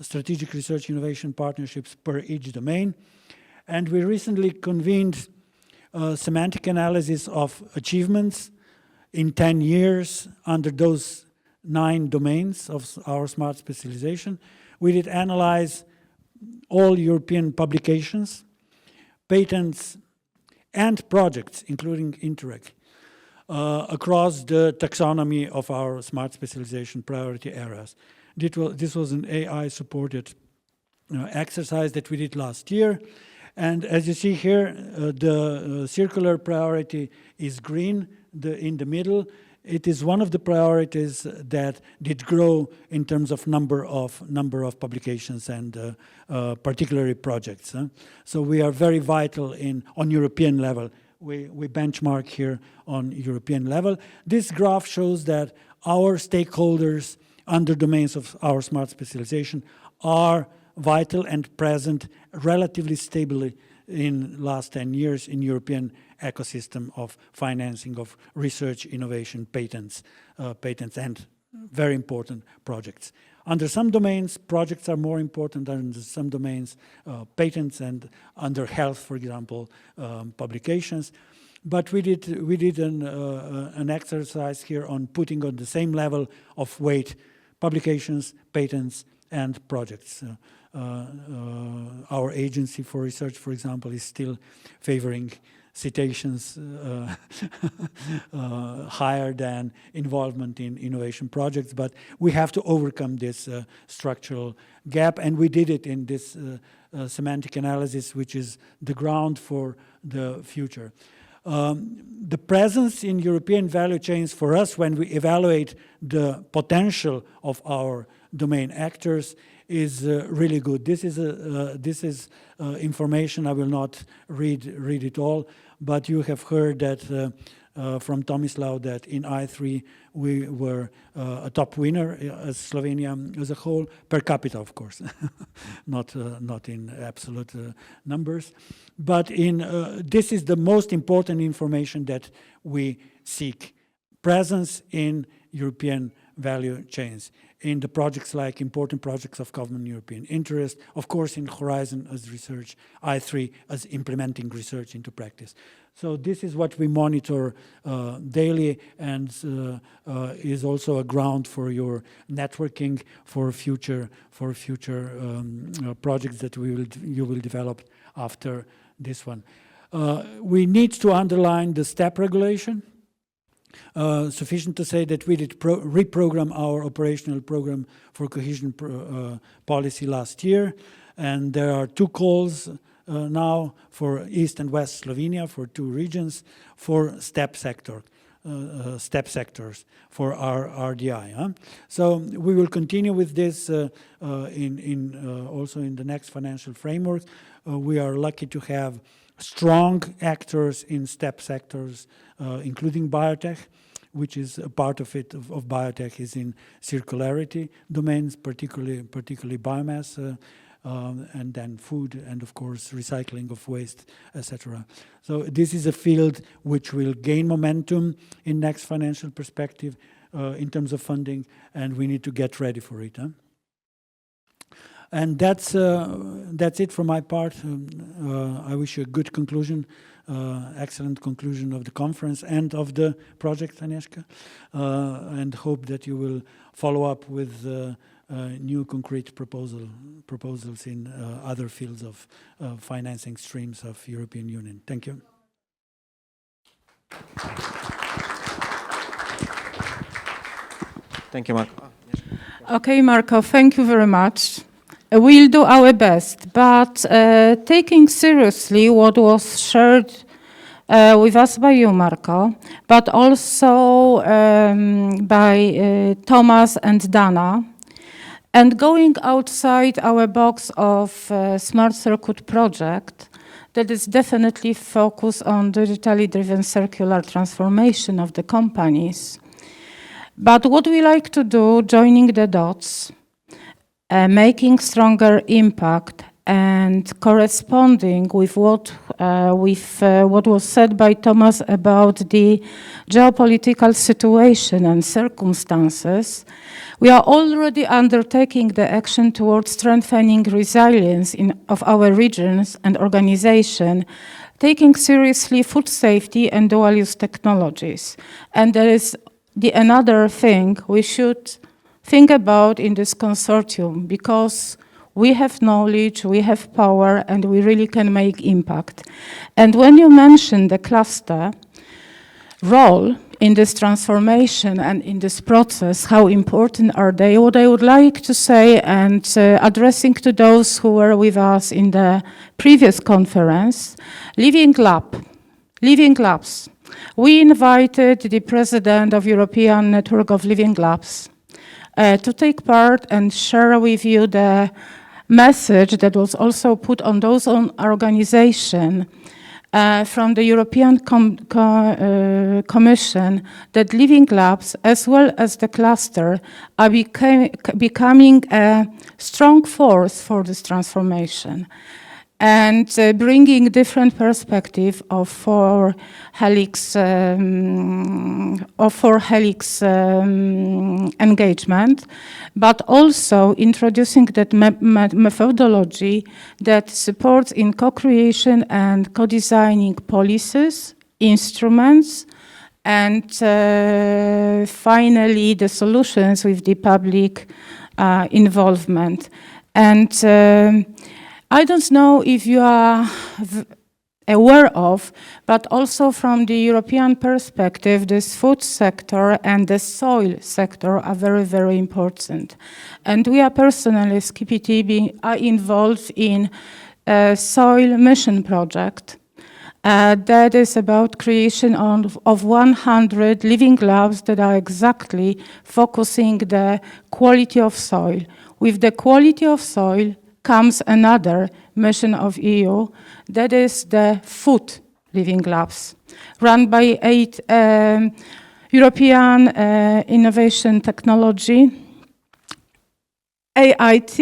strategic research innovation partnerships per each domain, and we recently convened semantic analysis of achievements in 10 years under those 9 domains of our smart specialization. We did analyze all European publications, patents, and projects, including Interreg, across the taxonomy of our smart specialization priority areas. This was an AI-supported exercise that we did last year. And as you see here, the circular priority is green, in the middle. It is one of the priorities that did grow in terms of number of publications and particularly projects. So we are very vital on European level. We benchmark here on European level. This graph shows that our stakeholders under domains of our smart specialization are vital and present relatively stably in last 10 years in European ecosystem of financing of research, innovation, patents, and very important projects. Under some domains, projects are more important. Under some domains, patents, and under health, for example, publications. But we did an exercise here on putting on the same level of weight publications, patents, and projects. Our agency for research, for example, is still favoring citations higher than involvement in innovation projects, but we have to overcome this structural gap, and we did it in this semantic analysis, which is the ground for the future. The presence in European value chains for us, when we evaluate the potential of our domain actors, is really good. This is information. I will not read it all, but you have heard that from Tomislav that in I3 we were a top winner as Slovenia as a whole, per capita, of course, not in absolute numbers. But this is the most important information that we seek. Presence in European value chains, in the projects like important projects of common European interest, of course in Horizon as research, I3 as implementing research into practice. So this is what we monitor daily, and is also a ground for your networking for future projects that you will develop after this one. We need to underline the STEP regulation. Sufficient to say that we did reprogram our operational program for cohesion policy last year, and there are 2 calls now for East and West Slovenia, for 2 regions, for step sectors for our RDI. So we will continue with this also in the next financial framework. We are lucky to have strong actors in step sectors, including biotech, which is a part of it, of biotech is in circularity domains, particularly biomass, and then food, and of course recycling of waste, etc. So this is a field which will gain momentum in next financial perspective in terms of funding, and we need to get ready for it. And that's it from my part. I wish you a good conclusion, excellent conclusion of the conference and of the project, Agnieszka, and hope that you will follow up with new concrete proposals in other fields of financing streams of European Union. Thank you. Thank you, Marko. Okay, Marko, thank you very much. We'll do our best, but taking seriously what was shared with us by you, Marko, but also by Thomas and Dana, and going outside our box of Smart Circuit project, that is definitely focused on digitally driven circular transformation of the companies. But what we like to do, joining the dots, making stronger impact and corresponding with what was said by Thomas about the geopolitical situation and circumstances, we are already undertaking the action towards strengthening resilience of our regions and organization, taking seriously food safety and dual-use technologies. And there is another thing we should think about in this consortium, because we have knowledge, we have power, and we really can make impact. And when you mention the cluster role in this transformation and in this process, how important are they? What I would like to say, and addressing to those who were with us in the previous conference, Living Labs. We invited the president of European Network of Living Labs to take part and share with you the message that was also put on those organizations from the European Commission, that Living Labs, as well as the cluster, are becoming a strong force for this transformation, and bringing different perspective of four helix engagement, but also introducing that methodology that supports in co-creation and co-designing policies, instruments, and finally the solutions with the public involvement. And I don't know if you are aware of, but also from the European perspective, this food sector and the soil sector are very, very important. And we are personally, as KPTB, are involved in a soil mission project that is about creation of 100 living labs that are exactly focusing the quality of soil. With the quality of soil comes another mission of EU, that is the food living labs, run by 8 European Innovation Technology, AIT,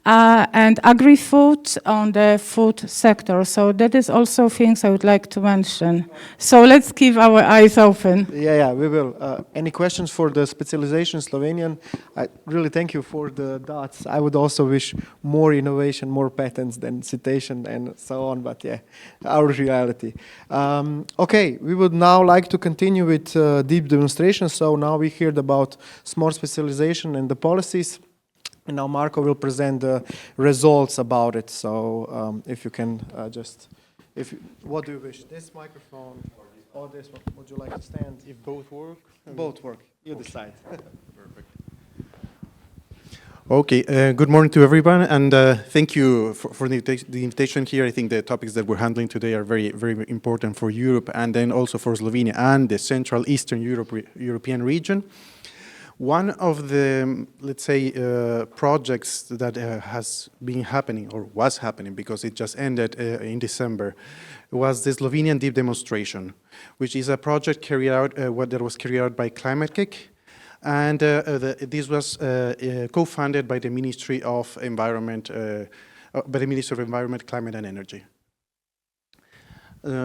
and agri-food on the food sector. So that is also things I would like to mention. So let's keep our eyes open. Yeah, we will. Any questions for the specialization Slovenian? I really thank you for the dots. I would also wish more innovation, more patents than citation and so on, but yeah, our reality. Okay, we would now like to continue with deep demonstration. So now we heard about smart specialization and the policies. And now Marco will present the results about it. So if you can what do you wish? This microphone or this one? Would you like to stand? If both work? Both work. You decide. Perfect. Okay, good morning to everyone, and thank you for the invitation here. I think the topics that we're handling today are very, very important for Europe and then also for Slovenia and the Central Eastern European region. One of the, let's say, projects that has been happening or was happening because it just ended in December was the Slovenian Deep Demonstration, which is a project that was carried out by Climate Kick. And this was co-funded by the Ministry of Environment, Climate and Energy.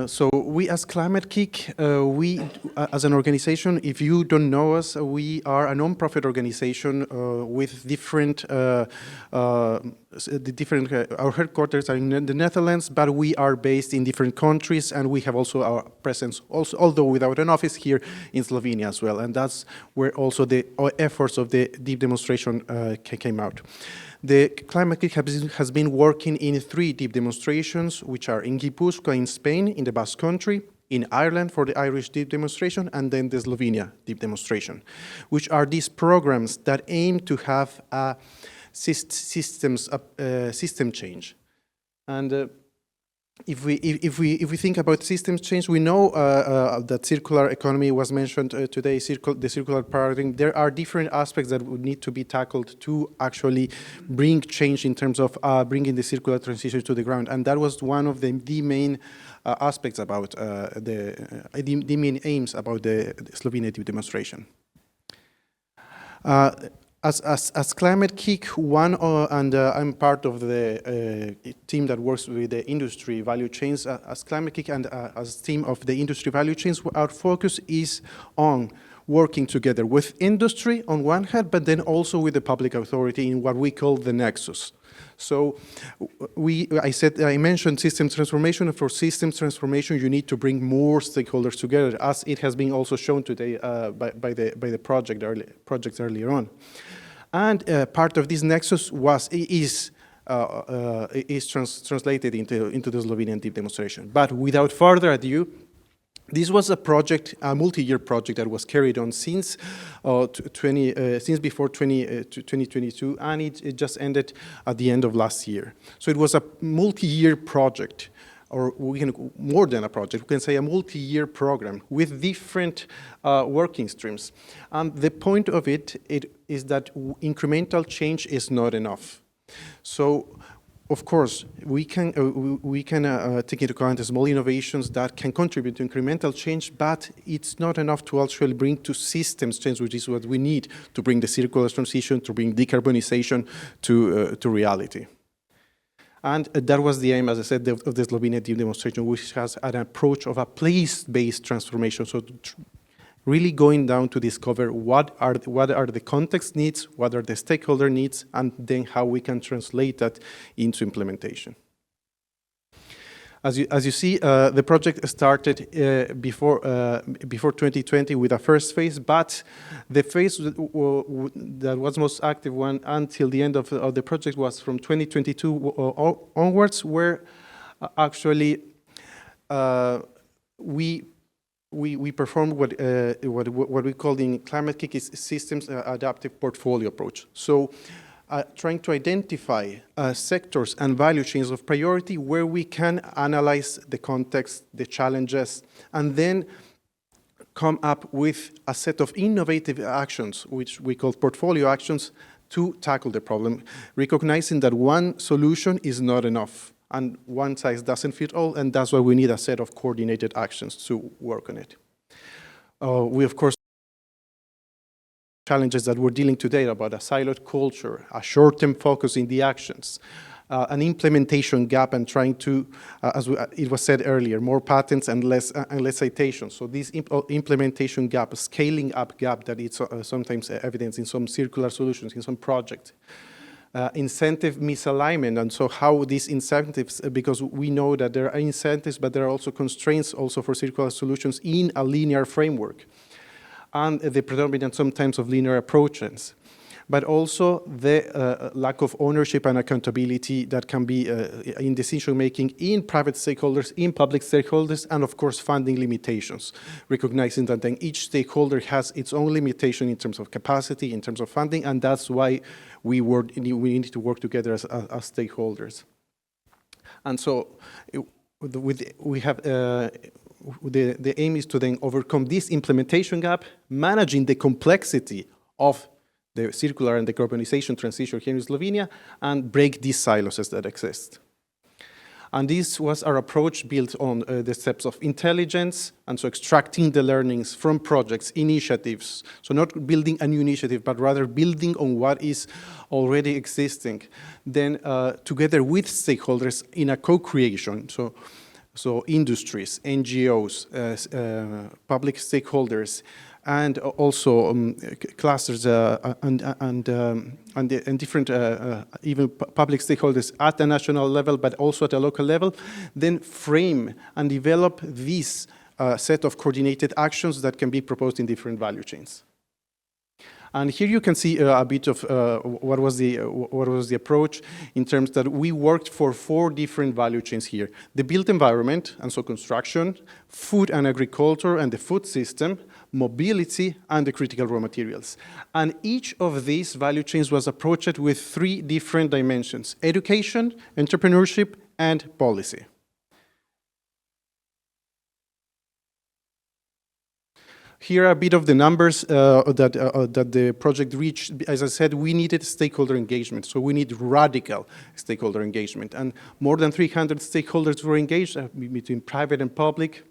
So we as Climate Kick, we as an organization, if you don't know us, we are a non-profit organization with our headquarters are in the Netherlands, but we are based in different countries, and we have also our presence, also, although without an office, here in Slovenia as well. And that's where also the efforts of the deep demonstration came out. The Climate Kick has been working in 3 deep demonstrations, which are in Gipuzkoa in Spain, in the Basque Country, in Ireland for the Irish deep demonstration, and then the Slovenia deep demonstration, which are these programs that aim to have a system change. And if we think about systems change, we know that circular economy was mentioned today, the circular paradigm. There are different aspects that would need to be tackled to actually bring change in terms of bringing the circular transition to the ground. And that was one of the main aspects about the main aims about the Slovenia deep demonstration. As Climate Kick, and I'm part of the team that works with the industry value chains. As Climate Kick and as team of the industry value chains, our focus is on working together with industry on one hand, but then also with the public authority in what we call the nexus. So I mentioned systems transformation, and for systems transformation, you need to bring more stakeholders together, as it has been also shown today by the projects earlier on. And part of this nexus is translated into the Slovenian deep demonstration. But without further ado, this was a multi-year project that was carried on since before 2022, and it just ended at the end of last year. So it was a multi-year project, or more than a project, we can say a multi-year program with different working streams. And the point of it is that incremental change is not enough. So, of course, we can take into account small innovations that can contribute to incremental change, but it's not enough to actually bring to systems change, which is what we need to bring the circular transition, to bring decarbonization to reality. And that was the aim, as I said, of the Slovenia deep demonstration, which has an approach of a place-based transformation. So really going down to discover what are the context needs, what are the stakeholder needs, and then how we can translate that into implementation. As you see, the project started before 2020 with a first phase, but the phase that was most active one until the end of the project was from 2022 onwards, where actually we performed what we call in Climate Kick is systems adaptive portfolio approach. So trying to identify sectors and value chains of priority where we can analyze the context, the challenges, and then come up with a set of innovative actions, which we call portfolio actions, to tackle the problem, recognizing that one solution is not enough. And one size doesn't fit all, and that's why we need a set of coordinated actions to work on it. We, of course, challenges that we're dealing today about a siloed culture, a short-term focus in the actions, an implementation gap, and trying to, it was said earlier, more patents and less citations. So this implementation gap, scaling up gap that is sometimes evident in some circular solutions, in some projects. Incentive misalignment, and so how these incentives, because we know that there are incentives, but there are also constraints also for circular solutions in a linear framework, and the predominance sometimes of linear approaches, but also the lack of ownership and accountability that can be in decision-making in private stakeholders, in public stakeholders, and of course funding limitations, recognizing that then each stakeholder has its own limitation in terms of capacity, in terms of funding, and that's why we need to work together as stakeholders. And so the aim is to then overcome this implementation gap, managing the complexity of the circular and decarbonization transition here in Slovenia, and break these silos that exist. And this was our approach built on the steps of intelligence, and so extracting the learnings from projects, initiatives. So not building a new initiative, but rather building on what is already existing. Then together with stakeholders in a co-creation, so industries, NGOs, public stakeholders, and also clusters and different even public stakeholders at the national level, but also at a local level, then frame and develop this set of coordinated actions that can be proposed in different value chains. And here you can see a bit of what was the approach in terms that we worked for 4 different value chains here. The built environment, and so construction, food and agriculture and the food system, mobility, and the critical raw materials. And each of these value chains was approached with 3 different dimensions: education, entrepreneurship, and policy. Here are a bit of the numbers that the project reached. As I said, we needed stakeholder engagement, so we need radical stakeholder engagement. And more than 300 stakeholders were engaged between private and public.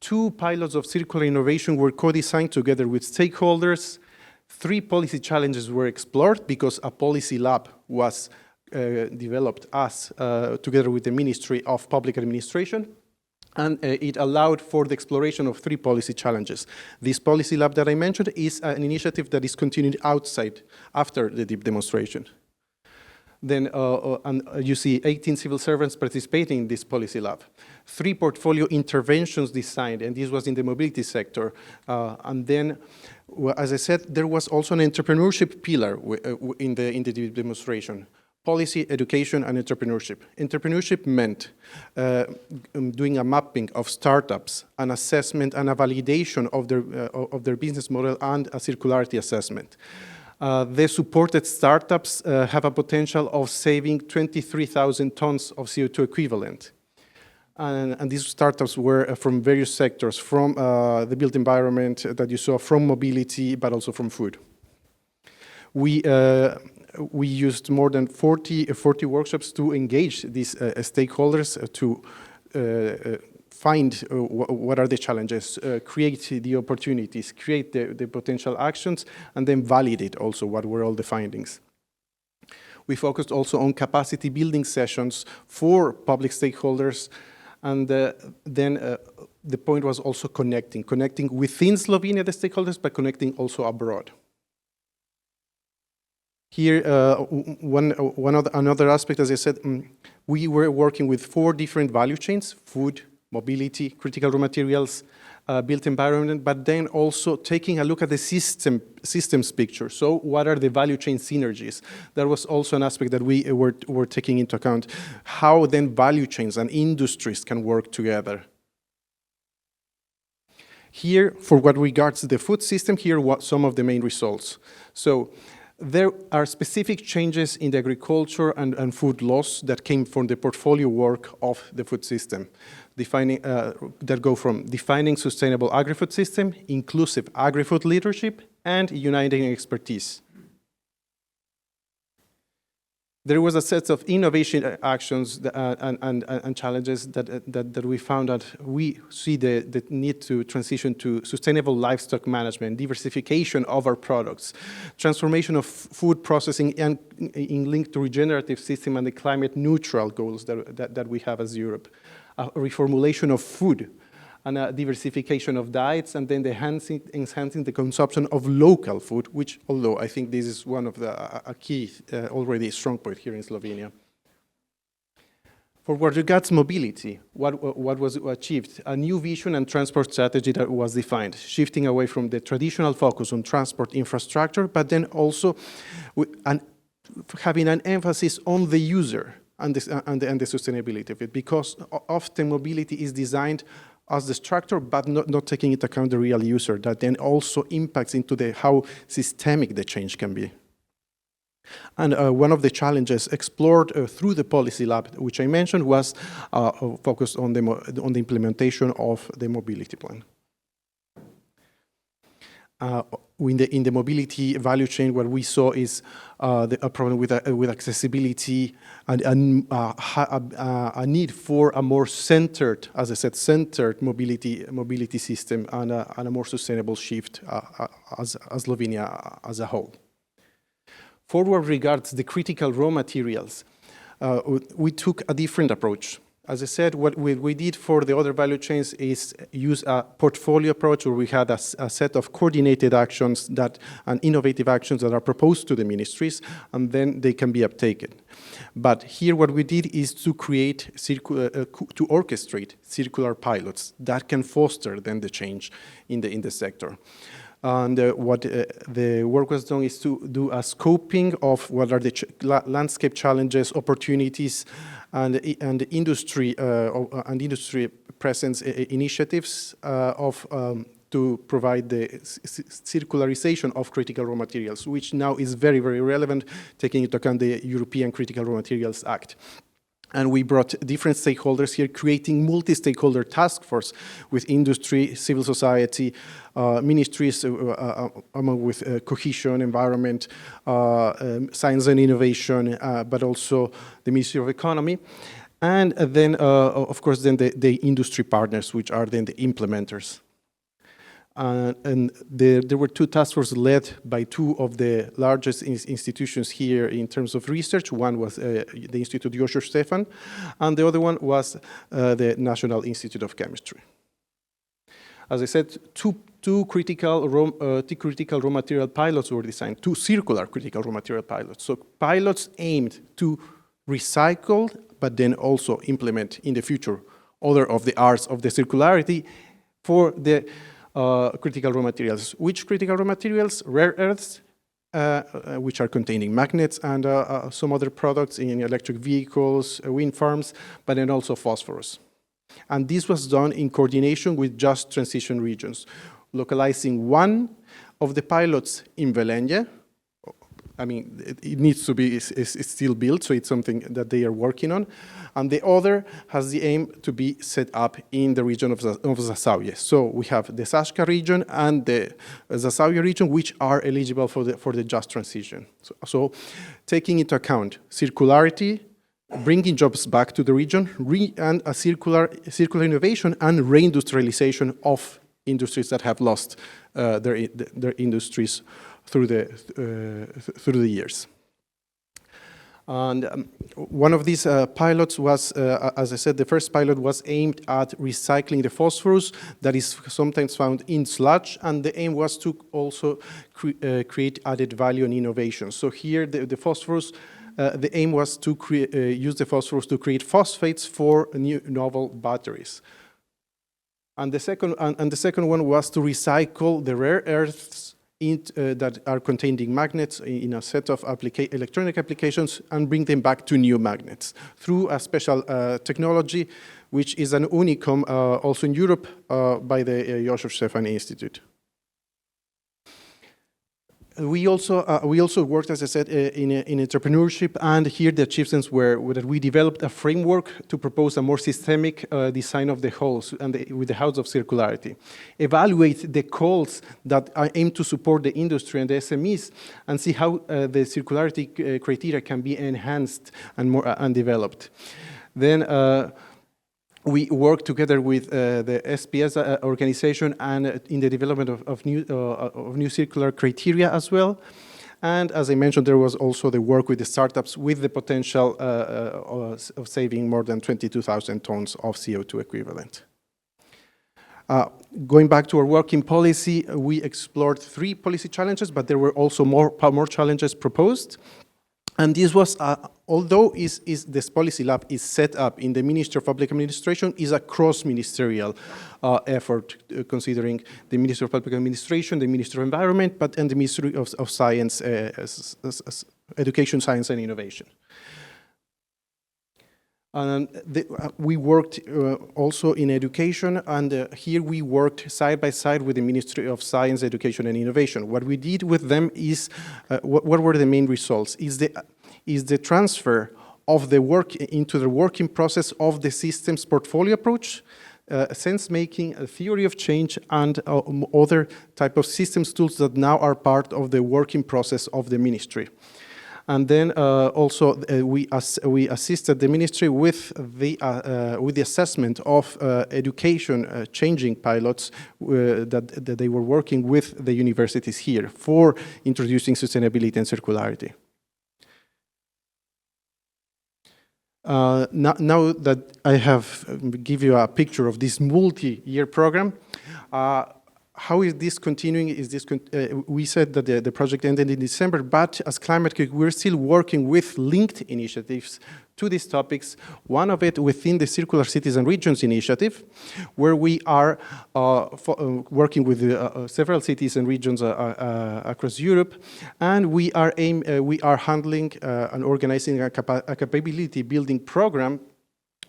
2 pilots of circular innovation were co-designed together with stakeholders. 3 policy challenges were explored because a policy lab was developed together with the Ministry of Public Administration. And it allowed for the exploration of 3 policy challenges. This policy lab that I mentioned is an initiative that is continued outside after the deep demonstration. Then you see 18 civil servants participating in this policy lab. 3 portfolio interventions designed, and this was in the mobility sector. And then, as I said, there was also an entrepreneurship pillar in the deep demonstration. Policy, education, and entrepreneurship. Entrepreneurship meant doing a mapping of startups, an assessment and a validation of their business model, and a circularity assessment. The supported startups have a potential of saving 23,000 tons of CO2 equivalent. And these startups were from various sectors, from the built environment that you saw, from mobility, but also from food. We used more than 40 workshops to engage these stakeholders to find what are the challenges, create the opportunities, create the potential actions, and then validate also what were all the findings. We focused also on capacity building sessions for public stakeholders, and then the point was also connecting within Slovenia, the stakeholders, but connecting also abroad. Here, another aspect, as I said, we were working with 4 different value chains: food, mobility, critical raw materials, built environment, but then also taking a look at the systems picture. So what are the value chain synergies? That was also an aspect that we were taking into account. How then value chains and industries can work together. Here, for what regards the food system, here are some of the main results. So there are specific changes in the agriculture and food laws that came from the portfolio work of the food system, that go from defining sustainable agri-food system, inclusive agri-food leadership, and uniting expertise. There was a set of innovation actions and challenges that we found that we see the need to transition to sustainable livestock management, diversification of our products, transformation of food processing and in link to regenerative system and the climate neutral goals that we have as Europe, a reformulation of food, and a diversification of diets, and then enhancing the consumption of local food, which, although I think this is one of the a key, already strong point here in Slovenia. For what regards mobility, what was achieved? A new vision and transport strategy that was defined, shifting away from the traditional focus on transport infrastructure, but then also having an emphasis on the user and the sustainability of it, because often mobility is designed as the structure, but not taking into account the real user, that then also impacts into how systemic the change can be. And one of the challenges explored through the policy lab, which I mentioned, was focused on the implementation of the mobility plan. In the mobility value chain, what we saw is a problem with accessibility and a need for a more centered, as I said, centered mobility system and a more sustainable shift as Slovenia as a whole. Forward regards the critical raw materials, we took a different approach. As I said, what we did for the other value chains is use a portfolio approach where we had a set of coordinated actions and innovative actions that are proposed to the ministries, and then they can be uptaken. But here what we did is to create, to orchestrate circular pilots that can foster then the change in the sector. And what the work was done is to do a scoping of what are the landscape challenges, opportunities, and industry presence initiatives to provide the circularization of critical raw materials, which now is very, very relevant, taking into account the European Critical Raw Materials Act. And we brought different stakeholders here, creating multi-stakeholder task force with industry, civil society, ministries, among with cohesion, environment, science and innovation, but also the Ministry of Economy. And then, of course, then the industry partners, which are then the implementers. And there were two task forces led by two of the largest institutions here in terms of research. One was the Institute Jožef Stefan, and the other one was the National Institute of Chemistry. As I said, two critical raw material pilots were designed, two circular critical raw material pilots. So pilots aimed to recycle, but then also implement in the future other of the arts of the circularity for the critical raw materials. Which critical raw materials? Rare earths, which are containing magnets and some other products in electric vehicles, wind farms, but then also phosphorus. And this was done in coordination with Just Transition regions, localizing one of the pilots in Velenje. I mean, it needs to be, it's still built, so it's something that they are working on. And the other has the aim to be set up in the region of Zasavje. So we have the Saška region and the Zasavje region, which are eligible for the Just Transition. So taking into account circularity, bringing jobs back to the region, and a circular innovation and reindustrialization of industries that have lost their industries through the years. And one of these pilots was, as I said, the first pilot was aimed at recycling the phosphorus that is sometimes found in sludge, and the aim was to also create added value and innovation. So here the phosphorus, the aim was to use the phosphorus to create phosphates for new novel batteries. And the second one was to recycle the rare earths that are containing magnets in a set of electronic applications and bring them back to new magnets through a special technology, which is an unicum also in Europe by the Jožef Stefan Institute. we also worked, as I said, in entrepreneurship, and here the achievements were that we developed a framework to propose a more systemic design of the halls and with the house of circularity, evaluate the calls that are aimed to support the industry and the SMEs, and see how the circularity criteria can be enhanced and more and developed. Then we work together with the SPS organization and in the development of new circular criteria as well. And as I mentioned, there was also the work with the startups with the potential of saving more than 22,000 tons of CO2 equivalent. Going back to our work in policy, we explored 3 policy challenges, but there were also more challenges proposed. And this was, although this policy lab is set up in the Ministry of Public Administration, is a cross-ministerial effort, considering the Ministry of Public Administration, the Ministry of Environment, and the Ministry of Science, Education, Science and Innovation. We worked also in education, and here we worked side by side with the Ministry of Science, Education and Innovation. What we did with them is, what were the main results? Is the transfer of the work into the working process of the systems portfolio approach, sense-making, a theory of change, and other type of systems tools that now are part of the working process of the ministry. And then also we assisted the ministry with the assessment of education changing pilots that they were working with the universities here for introducing sustainability and circularity. Now that I have give you a picture of this multi-year program, how is this continuing? We said that the project ended in December, but as Climate Creek, we're still working with linked initiatives to these topics. One of it within the Circular Cities and Regions initiative, where we are working with several cities and regions across Europe, and we are handling and organizing a capability building program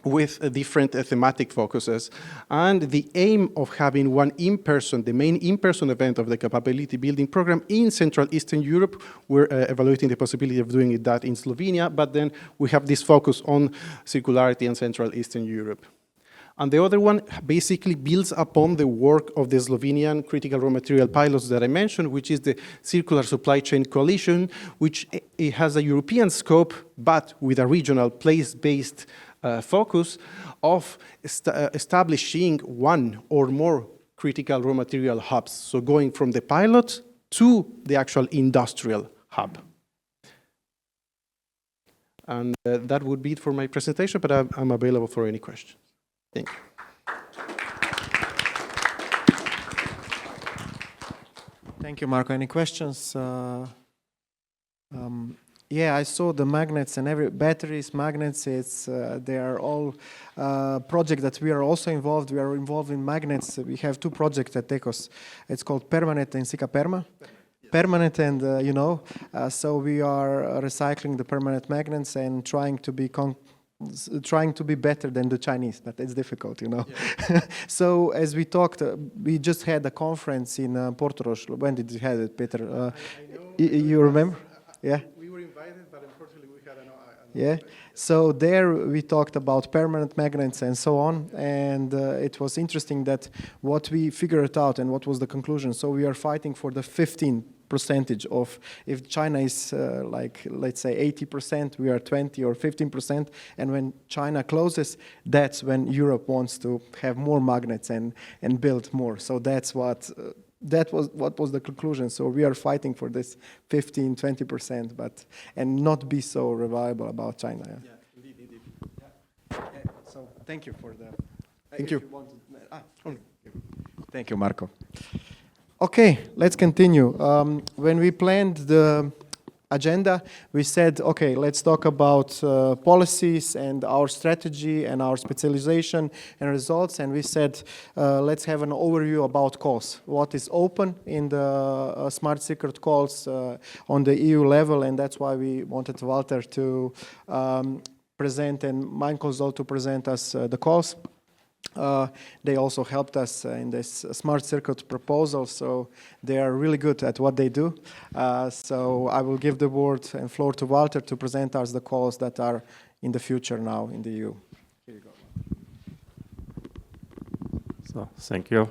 with different thematic focuses, and the aim of having the main in-person event of the capability building program in Central Eastern Europe. We're evaluating the possibility of doing that in Slovenia, but then we have this focus on circularity in Central Eastern Europe. And the other one basically builds upon the work of the Slovenian critical raw material pilots that I mentioned, which is the Circular Supply Chain Coalition, which it has a European scope, but with a regional place-based focus of establishing one or more critical raw material hubs. So going from the pilot to the actual industrial hub. And that would be it for my presentation, but I'm available for any questions. Thank you. Thank you, Marco. Any questions? Yeah, I saw the magnets and batteries, magnets. They are all projects that we are also involved. We are involved in magnets. We have 2 projects at Ecos. It's called Permanent and Sika Perma. Yes. Permanent and so we are recycling the permanent magnets and trying to be better than the Chinese, but it's difficult, Yeah. So as we talked, we just had a conference in Portorož. When did you have it, Peter? You remember? Yeah. Yeah, so there we talked about permanent magnets and so on, and it was interesting that what we figured out and what was the conclusion. So we are fighting for the 15% of, if China is like, let's say 80%, we are 20 or 15%, and when China closes, that's when Europe wants to have more magnets and build more. So that's what what was the conclusion. So we are fighting for this 15, 20%, and not be so reliable about China. Yeah, yeah indeed. Yeah. So thank you for that. Thank you. Thank you, Marco. Okay, let's continue. When we planned the agenda, we said, okay, let's talk about policies and our strategy and our specialization and results. And we said, let's have an overview about calls. What is open in the smart secret calls on the EU level, and that's why we wanted Walter to present and Michael Zoll to present us the calls. They also helped us in this smart circuit proposal, so they are really good at what they do. So I will give the word and floor to Walter to present us the calls that are in the future now in the EU. Here you go. So, thank you.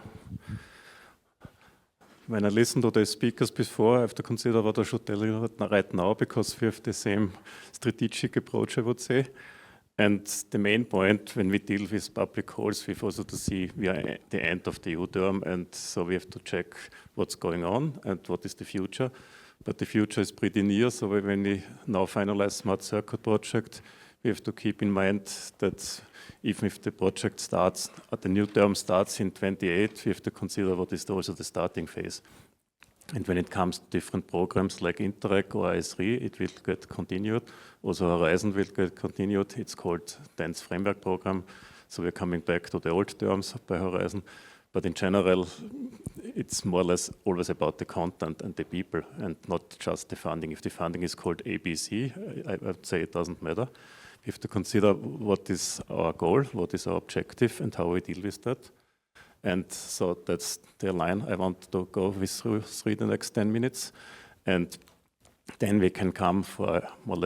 When I listen to the speakers before, I have to consider what I should tell you right now, because we have the same strategic approach, I would say. And the main point when we deal with public calls, we've also to see we are at the end of the EU term, and so we have to check what's going on and what is the future. But the future is pretty near, so when we now finalize Smart Circuit project, we have to keep in mind that even if the project starts, the new term starts in 28, we have to consider what is also the starting phase. And when it comes to different programs like Interreg or IS3, it will get continued. Also Horizon will get continued. It's called Dense Framework Program. So we're coming back to the old terms by Horizon. But in general, it's more or less always about the content and the people and not just the funding. If the funding is called ABC, I would say it doesn't matter. We have to consider what is our goal, what is our objective, and how we deal with that. And so that's the line I want to go with through the next 10 minutes. And then we can come for a more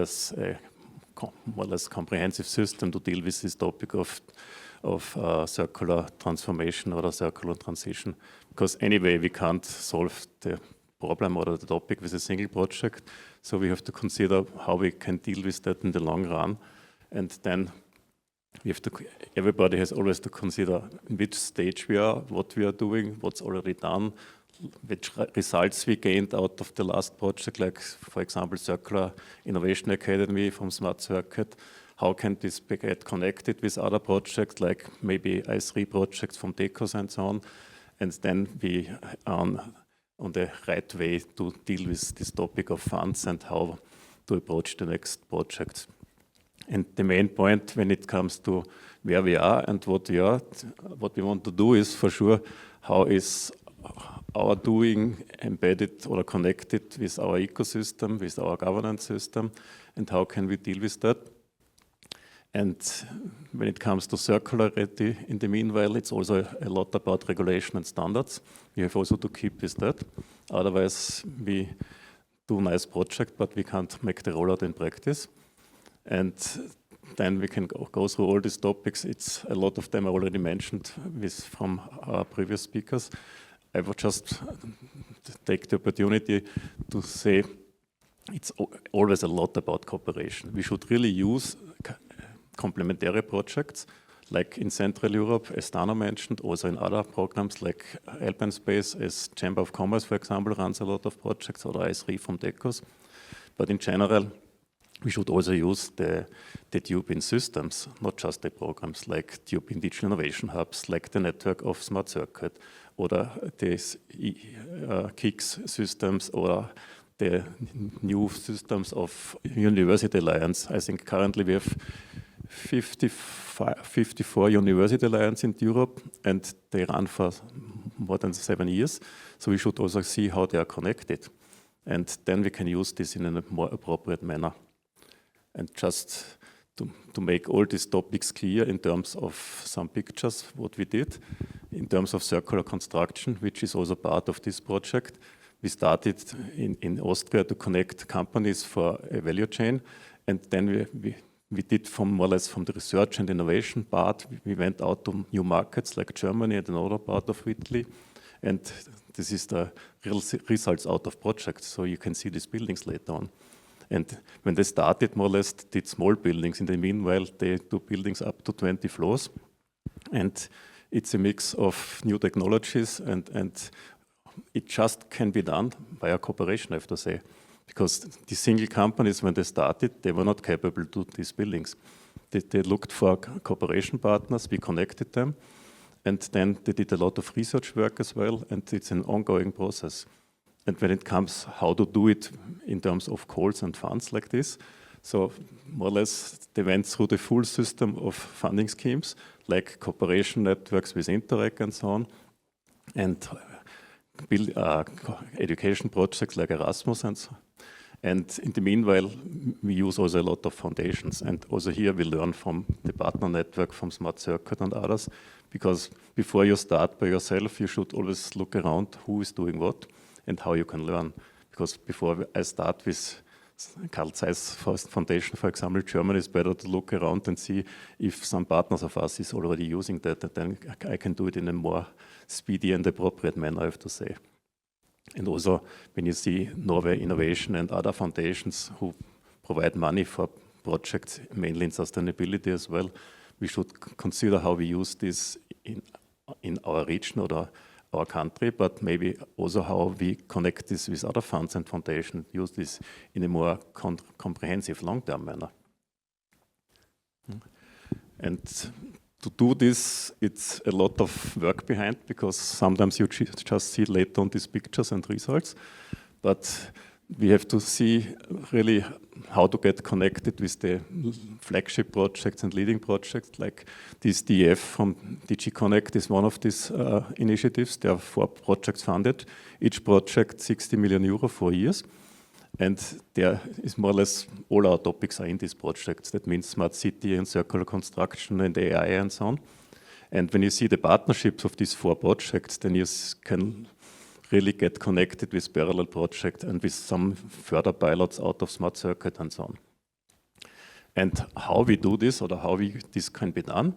or less comprehensive system to deal with this topic of circular transformation or the circular transition. Because anyway, we can't solve the problem or the topic with a single project. So we have to consider how we can deal with that in the long run. And then we have to, everybody has always to consider in which stage we are, what we are doing, what's already done, which results we gained out of the last project, like, for example, Circular Innovation Academy from Smart Circuit. How can this get connected with other projects, like maybe IS3 projects from DECOS and so on, and then be on the right way to deal with this topic of funds and how to approach the next project. And the main point when it comes to where we are and what we want to do is for sure, how is our doing embedded or connected with our ecosystem, with our governance system, and how can we deal with that? And when it comes to circularity, in the meanwhile, it's also a lot about regulation and standards. We have also to keep with that. Otherwise, we do a nice project, but we can't make the rollout in practice. And then we can go through all these topics. It's a lot of them I already mentioned from our previous speakers. I would just take the opportunity to say it's always a lot about cooperation. We should really use complementary projects, like in Central Europe, as Dana mentioned, also in other programs like Alpine Space, as Chamber of Commerce, for example, runs a lot of projects, or IS3 from DECOS. But in general, we should also use the European systems, not just the programs like the European Digital Innovation Hubs, like the network of Smart Circuit, or the KICS systems, or the new systems of University Alliance. I think currently we have 54 University Alliance in Europe, and they run for more than 7 years. So we should also see how they are connected. And then we can use this in a more appropriate manner. And just to make all these topics clear in terms of some pictures, what we did, in terms of circular construction, which is also part of this project. We started in Austria to connect companies for a value chain, and then we did more or less from the research and innovation part, we went out to new markets like Germany and another part of Italy, and this is the real results out of projects, so you can see these buildings later on. And when they started, more or less, did small buildings. In the meanwhile, they do buildings up to 20 floors. And it's a mix of new technologies, and it just can be done via cooperation, I have to say. Because the single companies, when they started, they were not capable to do these buildings. They looked for cooperation partners, we connected them, and then they did a lot of research work as well, and it's an ongoing process. And when it comes how to do it in terms of calls and funds like this, so more or less they went through the full system of funding schemes, like cooperation networks with Interreg and so on, and build education projects like Erasmus and so on. And in the meanwhile, we use also a lot of foundations. And also here we learn from the partner network, from Smart Circuit and others, because before you start by yourself, you should always look around who is doing what and how you can learn. Because before I start with Carl Zeiss Foundation, for example, in Germany, it's better to look around and see if some partners of us is already using that, and then I can do it in a more speedy and appropriate manner, I have to say. And also, when you see Norway Innovation and other foundations who provide money for projects, mainly in sustainability as well, we should consider how we use this in our region or our country, but maybe also how we connect this with other funds and foundations, use this in a more comprehensive long-term manner. And to do this, it's a lot of work behind, because sometimes you just see later on these pictures and results, but we have to see really how to get connected with the flagship projects and leading projects, like this DEF from DG Connect is one of these initiatives. There are 4 projects funded, each project 60 million euro, 4 years. And there is more or less all our topics are in these projects. That means smart city and circular construction and AI and so on. And when you see the partnerships of these 4 projects, then you can really get connected with parallel projects and with some further pilots out of Smart Circuit and so on. And how we do this, or how this can be done,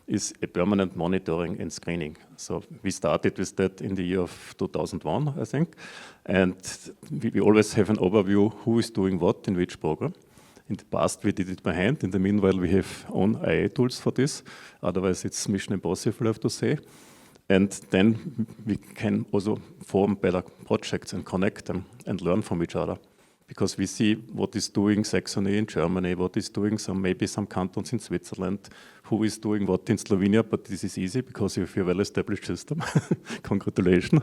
is a permanent monitoring and screening. So we started with that in the year of 2001, I think. And we always have an overview who is doing what in which program. In the past, we did it by hand. In the meanwhile, we have own IA tools for this. Otherwise, it's mission impossible, I have to say. And then we can also form better projects and connect them and learn from each other. Because we see what is doing Saxony in Germany, what is doing maybe some cantons in Switzerland, who is doing what in Slovenia, but this is easy because you have a well-established system. Congratulations.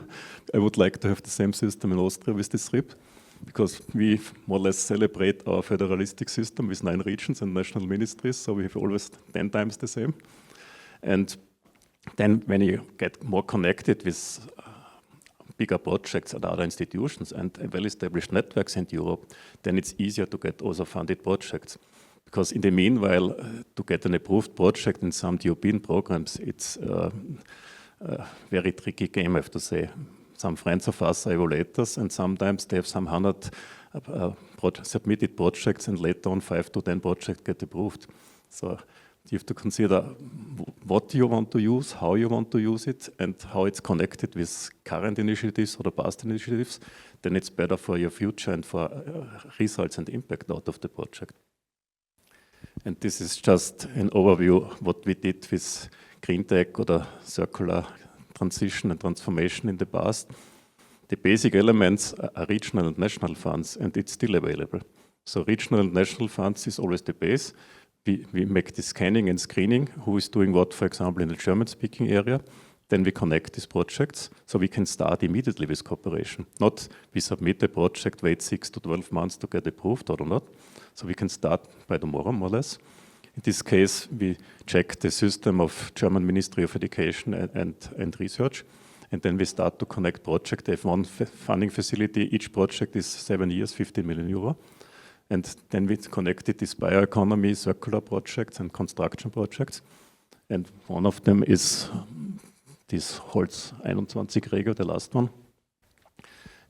I would like to have the same system in Austria with this RIP, because we more or less celebrate our federalistic system with 9 regions and national ministries, so we have always 10 times the same. And then when you get more connected with bigger projects at other institutions and well-established networks in Europe, then it's easier to get also funded projects. Because in the meanwhile, to get an approved project in some European programs, it's a very tricky game, I have to say. Some friends of us are evaluators, and sometimes they have some 100 submitted projects, and later on 5 to 10 projects get approved. So you have to consider what you want to use, how you want to use it, and how it's connected with current initiatives or the past initiatives. Then it's better for your future and for results and impact out of the project. And this is just an overview of what we did with green tech or the circular transition and transformation in the past. The basic elements are regional and national funds, and it's still available. So regional and national funds is always the base. We make the scanning and screening, who is doing what, for example, in the German-speaking area. Then we connect these projects, so we can start immediately with cooperation. Not we submit a project, wait 6 to 12 months to get approved or not. So we can start by tomorrow, more or less. In this case, we check the system of German Ministry of Education and Research, and then we start to connect projects. They have one funding facility. Each project is 7 years, 15 million euro. And then we connected this bioeconomy, circular projects and construction projects. And one of them is this Holz 21 Regio, the last one.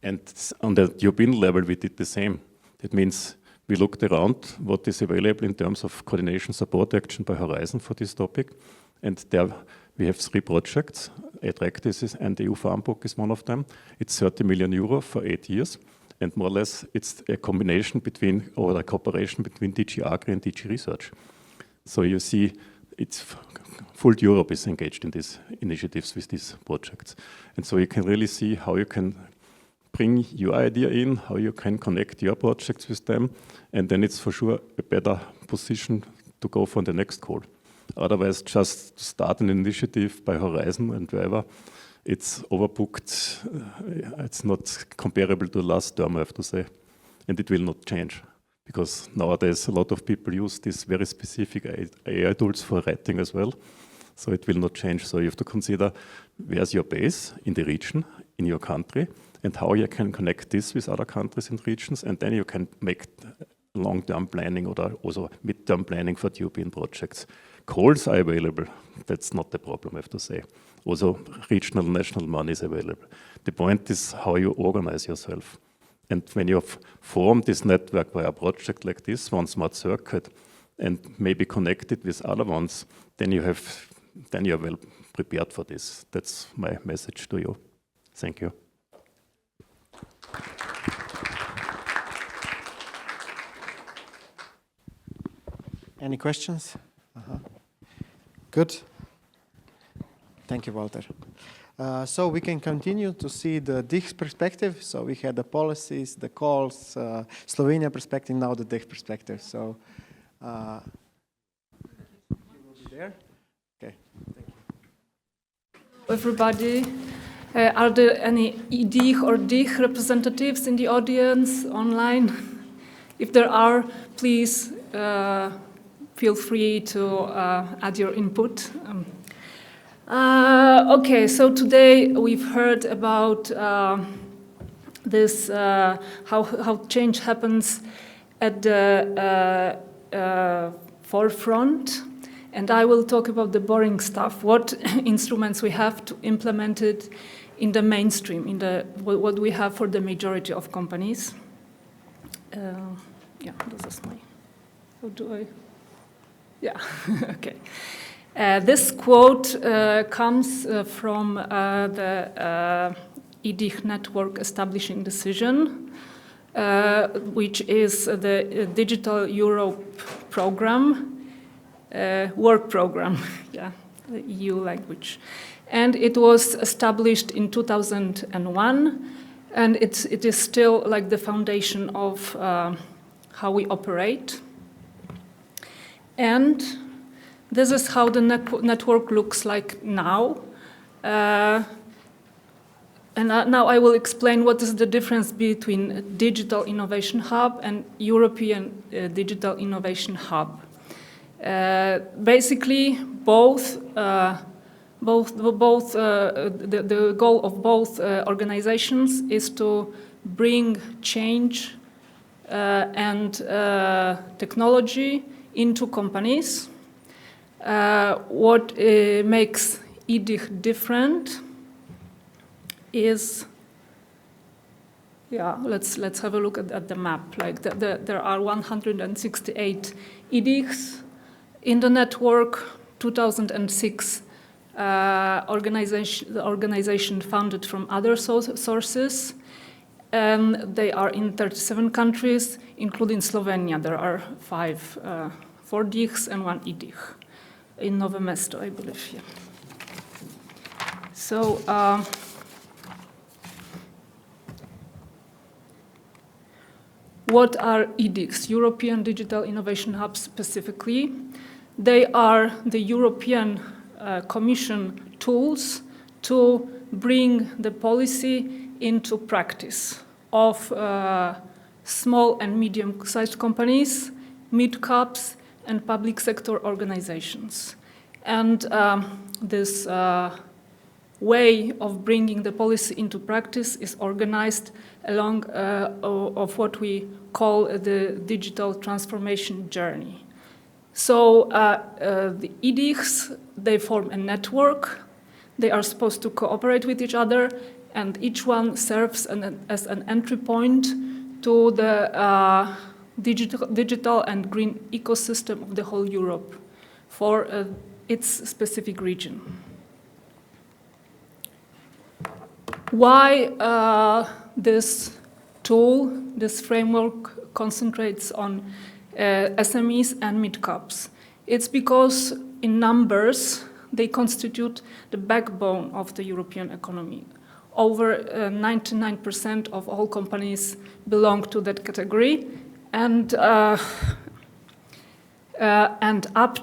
And on the European level, we did the same. That means we looked around what is available in terms of coordination support action by Horizon for this topic. And there we have 3 projects. Attractis and the EU Farm Book is one of them. It's 30 million euro for 8 years. And more or less, it's a combination between, or a cooperation between DG Agri and DG Research. So you see, it's full Europe is engaged in these initiatives with these projects. And so you can really see how you can bring your idea in, how you can connect your projects with them, and then it's for sure a better position to go for the next call. Otherwise, just to start an initiative by Horizon and wherever, it's overbooked. It's not comparable to last term, I have to say. And it will not change. Because nowadays a lot of people use these very specific AI tools for writing as well. So it will not change. So you have to consider where's your base in the region, in your country, and how you can connect this with other countries and regions, and then you can make long-term planning or also mid-term planning for the European projects. Calls are available. That's not the problem, I have to say. Also, regional, national money is available. The point is how you organize yourself. And when you have formed this network by a project like this, one smart circuit, and maybe connected with other ones, then you're well prepared for this. That's my message to you. Thank you. Any questions? Good. Thank you, Walter. So we can continue to see the DICH perspective. So we had the policies, the calls, Slovenia perspective, now the DICH perspective. So you will be there? Okay, thank you. Everybody, are there any DICH or DICH representatives in the audience online? If there are, please feel free to add your input. Okay, so today we've heard about this, how change happens at the forefront, and I will talk about the boring stuff, what instruments we have to implement it in the mainstream, in the what we have for the majority of companies. Yeah, this is my, how do I, yeah, okay. This quote comes from the EDICH network establishing decision, which is the Digital Europe program, work program, yeah, the EU language. And it was established in 2001, and it is still like the foundation of how we operate. And this is how the network looks like now. And now I will explain what is the difference between Digital Innovation Hub and European Digital Innovation Hub. Basically, the goal of both organizations is to bring change and technology into companies. What makes EDICH different is, yeah, let's have a look at the map. Like there are 168 EDICHs in the network. 2006 organization funded from other sources. They are in 37 countries, including Slovenia. There are 4 DICHs and 1 EDICH. In Novo Mesto, I believe. Yeah. So, what are EDICs, European Digital Innovation Hubs specifically? They are the European Commission tools to bring the policy into practice of small and medium-sized companies, mid-caps, and public sector organizations. And this way of bringing the policy into practice is organized along of what we call the digital transformation journey. So the EDICs, they form a network. They are supposed to cooperate with each other, and each one serves as an entry point to the digital and green ecosystem of the whole Europe for its specific region. Why this tool, this framework concentrates on SMEs and mid-caps? It's because in numbers, they constitute the backbone of the European economy. Over 99% of all companies belong to that category, and up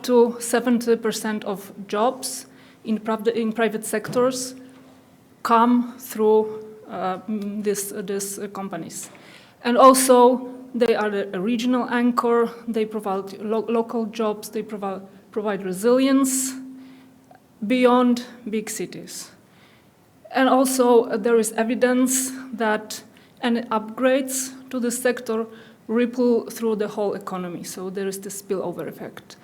to 70% of jobs in private sectors come through these companies. And also, they are a regional anchor. They provide local jobs. They provide resilience beyond big cities. And also there is evidence that any upgrades to the sector ripple through the whole economy. So there is this spillover effect.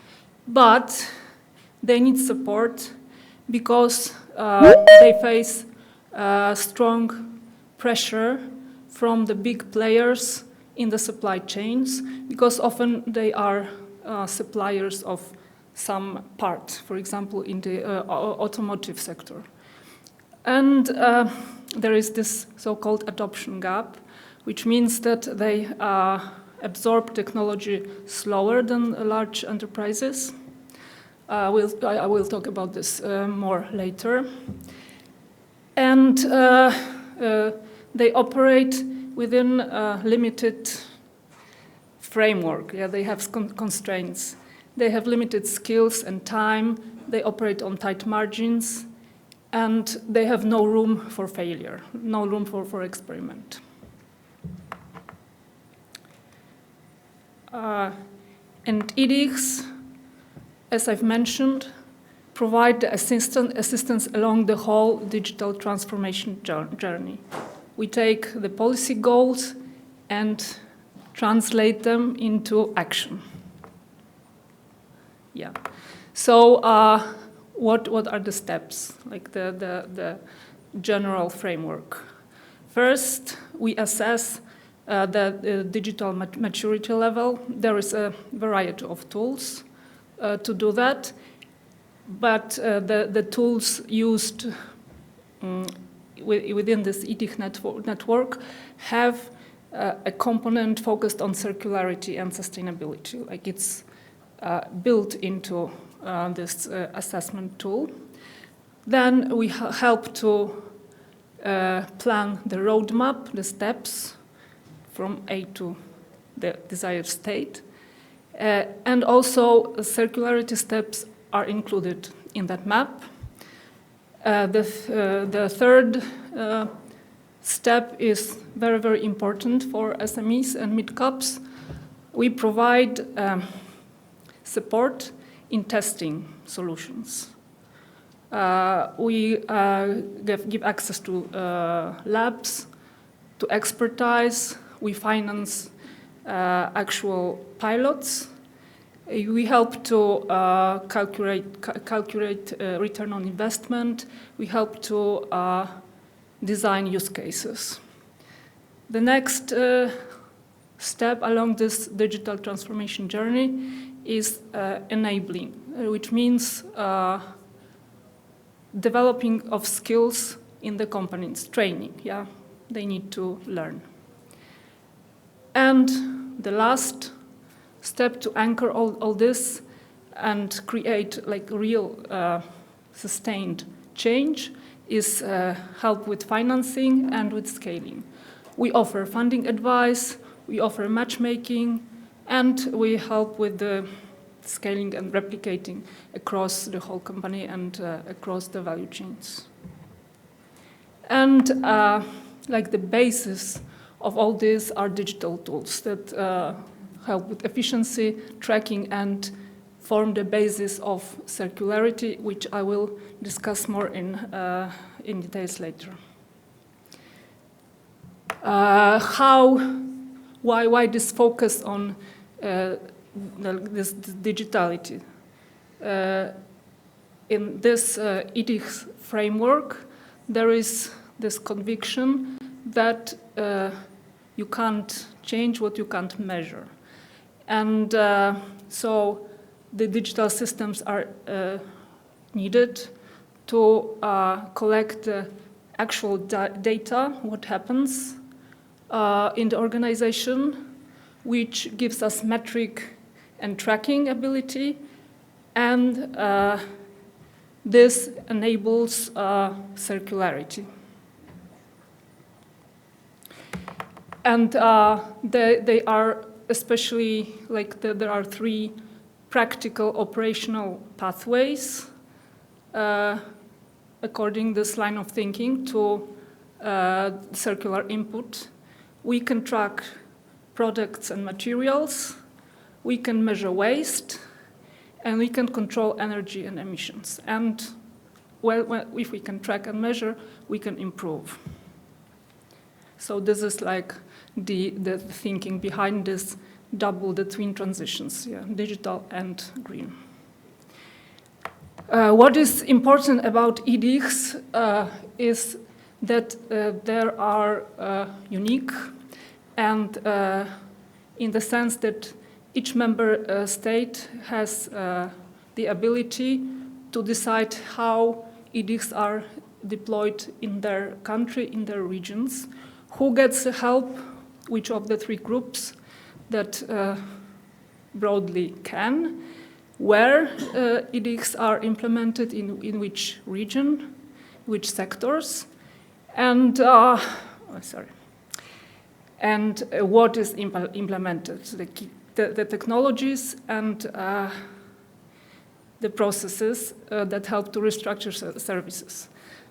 But they need support because they face strong pressure from the big players in the supply chains, because often they are suppliers of some part, for example, in the automotive sector. And there is this so-called adoption gap, which means that they absorb technology slower than large enterprises. I will talk about this more later. And they operate within a limited framework. Yeah, they have constraints. They have limited skills and time. They operate on tight margins. And they have no room for failure, no room for experiment. And EDICs, as I've mentioned, provide the assistance along the whole digital transformation journey. We take the policy goals and translate them into action. Yeah. So what are the steps, like the general framework? First, we assess the digital maturity level. There is a variety of tools to do that, but the tools used within this EDIC network have a component focused on circularity and sustainability, like it's built into this assessment tool. Then we help to plan the roadmap, the steps from A to the desired state. And also circularity steps are included in that map. The third step is very, very important for SMEs and mid-caps. We provide support in testing solutions. We give access to labs, to expertise. We finance actual pilots. We help to calculate return on investment. We help to design use cases. The next step along this digital transformation journey is enabling, which means developing of skills in the companies, training, yeah, they need to learn. And the last step to anchor all this and create like real sustained change is help with financing and with scaling. We offer funding advice, we offer matchmaking, and we help with the scaling and replicating across the whole company and across the value chains. And like the basis of all this are digital tools that help with efficiency, tracking, and form the basis of circularity, which I will discuss more in details later. Why this focus on this digitality? In this EDIC framework, there is this conviction that you can't change what you can't measure. And so the digital systems are needed to collect the actual data, what happens in the organization, which gives us metric and tracking ability, and this enables circularity. And they are especially, like there are three practical operational pathways according this line of thinking to circular input. We can track products and materials, we can measure waste, and we can control energy and emissions. And if we can track and measure, we can improve. So this is like the thinking behind this the twin transitions, digital and green. What is important about EDICs is that there are unique, and in the sense that each member state has the ability to decide how EDICs are deployed in their country, in their regions, who gets help, which of the three groups that broadly can, where EDICs are implemented, in which region, which sectors, and what is implemented, the technologies and the processes that help to restructure services.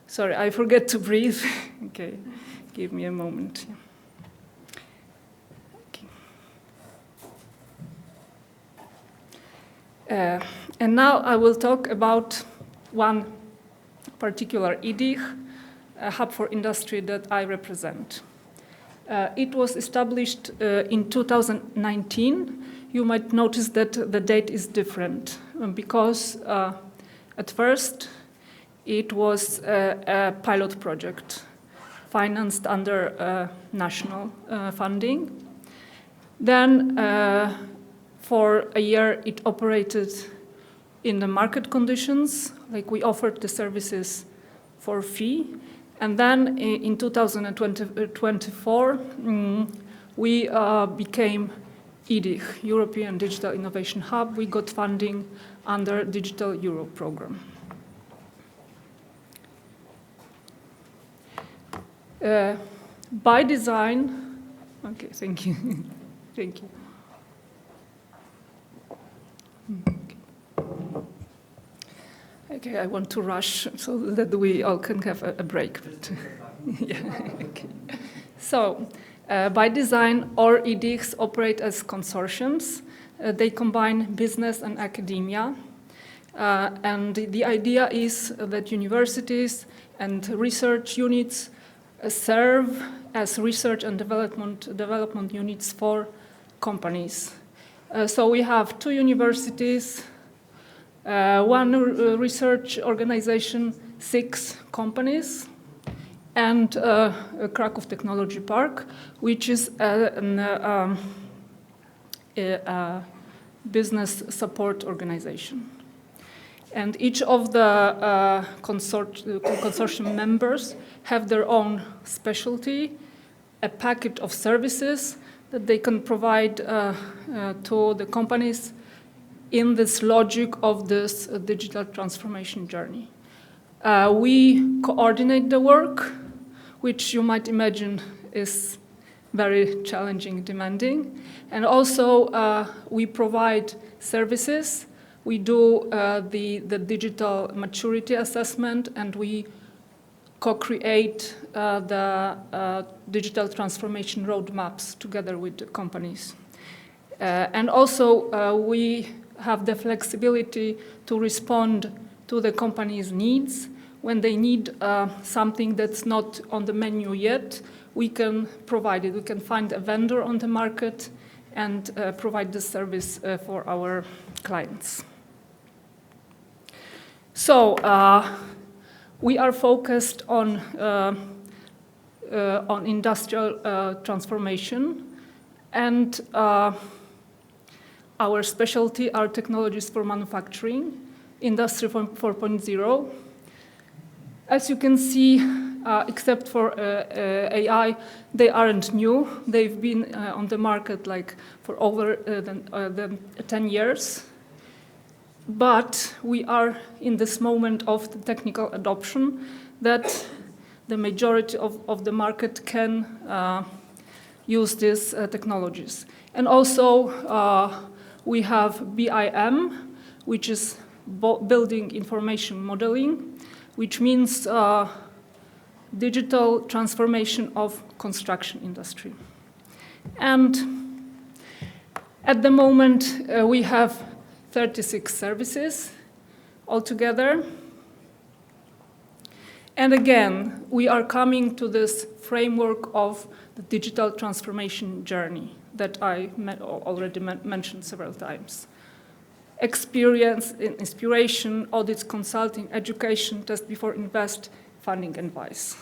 Sorry, I forget to breathe. Okay, give me a moment. And now I will talk about one particular EDIC, a hub for industry that I represent. It was established in 2019. You might notice that the date is different because at first it was a pilot project financed under national funding. Then for a year it operated in the market conditions, like we offered the services for fee. And then in 2024, we became EDIC, European Digital Innovation Hub. We got funding under Digital Europe program. By design, okay, thank you, thank you. Okay, I want to rush so that we all can have a break. But yeah, okay. So, by design, all EDICs operate as consortiums. They combine business and academia. And the idea is that universities and research units serve as research and development units for companies. So we have 2 universities, 1 research organization, 6 companies, and a Krakow Technology Park, which is a business support organization. And each of the consortium members have their own specialty, a package of services that they can provide to the companies in this logic of this digital transformation journey. We coordinate the work, which you might imagine is very challenging, demanding. And also we provide services. We do the digital maturity assessment, and we co-create the digital transformation roadmaps together with the companies. And also we have the flexibility to respond to the company's needs. When they need something that's not on the menu yet, we can provide it. We can find a vendor on the market and provide the service for our clients. So we are focused on industrial transformation, and our specialty are technologies for manufacturing, Industry 4.0. As you can see, except for AI, they aren't new. They've been on the market like for over 10 years. But we are in this moment of the technical adoption that the majority of the market can use these technologies. And also we have BIM, which is building information modeling, which means digital transformation of construction industry. And at the moment we have 36 services altogether. And again, we are coming to this framework of the digital transformation journey that I already mentioned several times. Experience, inspiration, audits, consulting, education, test before invest, funding advice.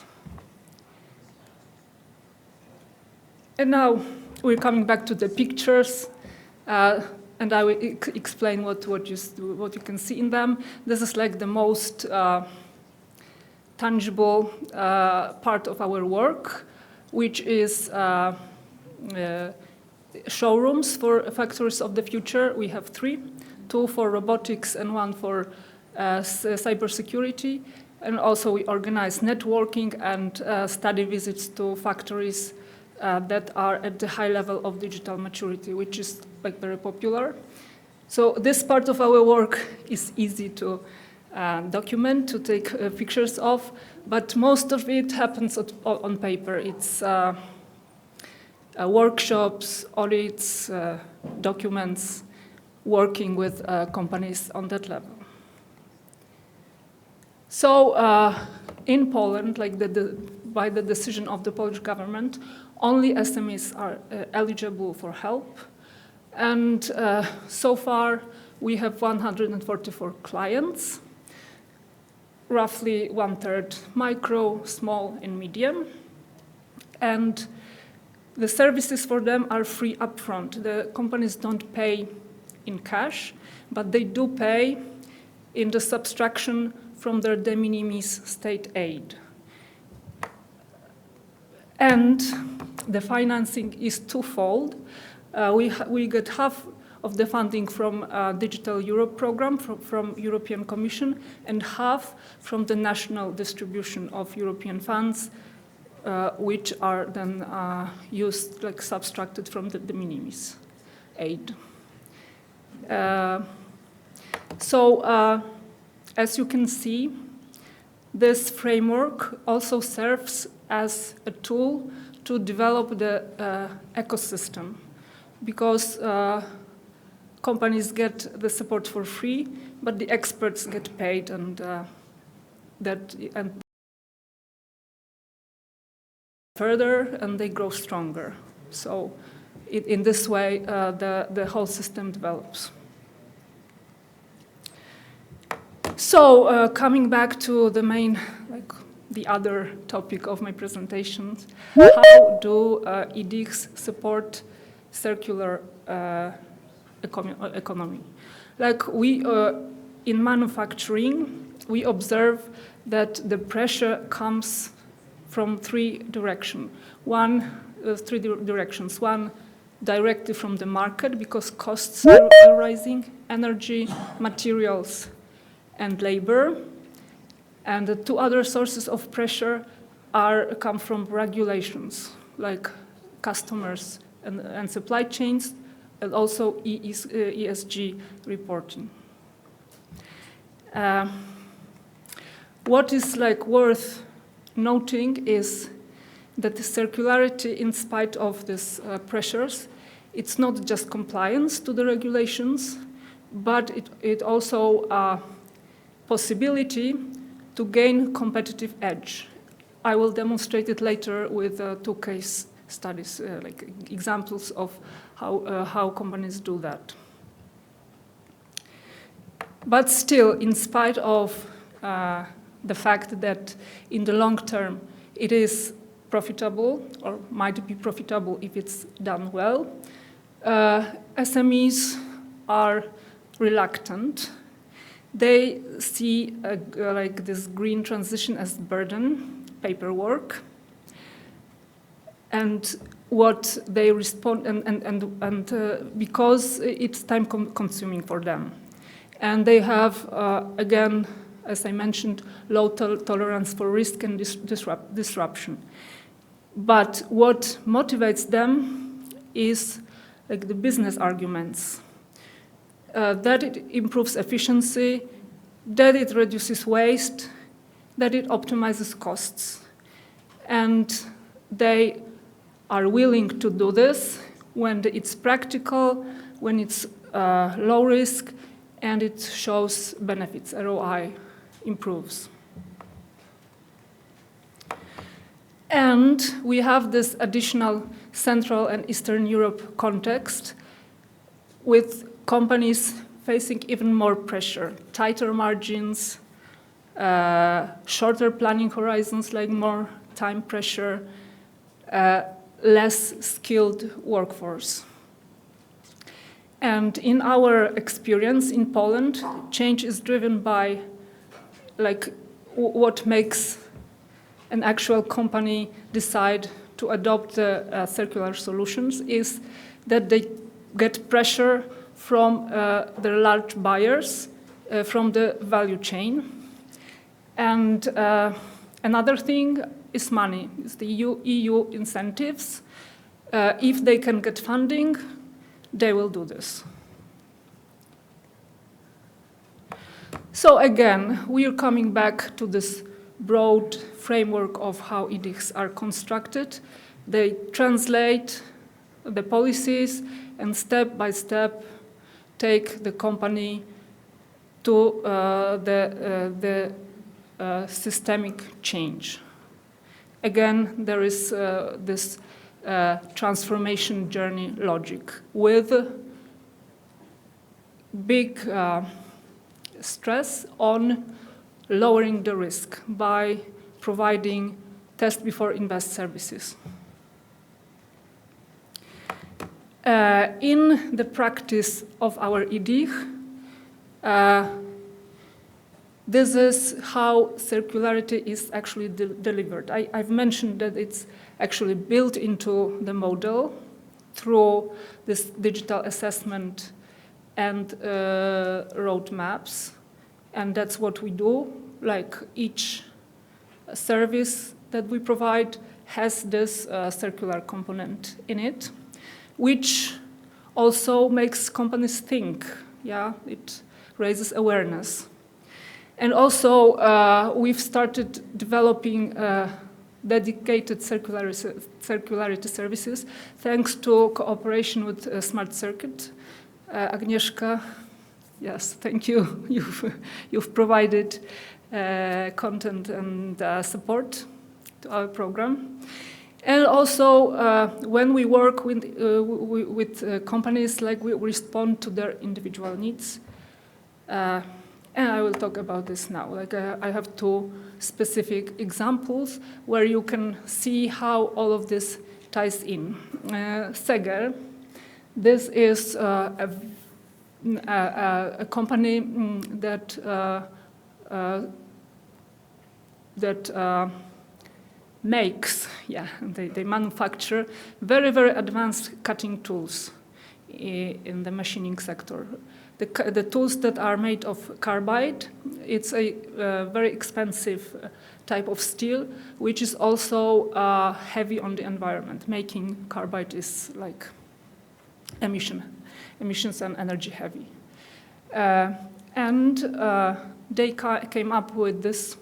And now we're coming back to the pictures, and I will explain what you can see in them. This is like the most tangible part of our work, which is showrooms for factories of the future. We have 3, 2 for robotics and 1 for cybersecurity. And also we organize networking and study visits to factories that are at the high level of digital maturity, which is like very popular. So this part of our work is easy to document, to take pictures of, but most of it happens on paper. It's workshops, audits, documents, working with companies on that level. So in Poland, like by the decision of the Polish government, only SMEs are eligible for help. And so far, we have 144 clients, roughly 1/3 micro, small, and medium. And the services for them are free upfront. The companies don't pay in cash, but they do pay in the subtraction from their de minimis state aid. And the financing is twofold. We get half of the funding from Digital Europe program from European Commission, and half from the national distribution of European funds, which are then used, like subtracted from the de minimis aid. As you can see, this framework also serves as a tool to develop the ecosystem, because companies get the support for free, but the experts get paid, and further, and they grow stronger. So in this way, the whole system develops. So coming back to the main, the other topic of my presentation, how do EDICs support circular economy? Like in manufacturing, we observe that the pressure comes from three directions. One, directly from the market, because costs are rising, energy, materials, and labor. And the 2 other sources of pressure come from regulations, like customers and supply chains, and also ESG reporting. What is worth noting is that the circularity, in spite of these pressures, it's not just compliance to the regulations, but it also possibility to gain competitive edge. I will demonstrate it later with 2 case studies, like examples of how companies do that. But still, in spite of the fact that in the long term it is profitable, or might be profitable if it's done well, SMEs are reluctant. They see this green transition as burden, paperwork, and what they respond, and because it's time consuming for them. And they have, again, as I mentioned, low tolerance for risk and disruption. But what motivates them is the business arguments. That it improves efficiency, that it reduces waste, that it optimizes costs. And they are willing to do this when it's practical, when it's low risk, and it shows benefits, ROI improves. And we have this additional Central and Eastern Europe context with companies facing even more pressure, tighter margins, shorter planning horizons, like more time pressure, less skilled workforce. And in our experience in Poland, change is driven by what makes an actual company decide to adopt the circular solutions is that they get pressure from the large buyers, from the value chain. And another thing is money, it's the EU incentives. If they can get funding, they will do this. So again, we are coming back to this broad framework of how edicts are constructed. They translate the policies and step by step take the company to the systemic change. Again, there is this transformation journey logic with big stress on lowering the risk by providing test before invest services. In the practice of our EDIC, this is how circularity is actually delivered. I've mentioned that it's actually built into the model through this digital assessment and roadmaps. And that's what we do. Like each service that we provide has this circular component in it, which also makes companies think. Yeah, it raises awareness. And also, we've started developing dedicated circularity services thanks to cooperation with Smart Circuit. Agnieszka, yes, thank you. You've provided content and support to our program. And also, when we work with companies, like we respond to their individual needs. And I will talk about this now. Like I have two specific examples where you can see how all of this ties in. Seger, this is a company that makes, they manufacture very, very advanced cutting tools in the machining sector. The tools that are made of carbide, it's a very expensive type of steel, which is also heavy on the environment. Making carbide is like emissions and energy heavy. And they came up with this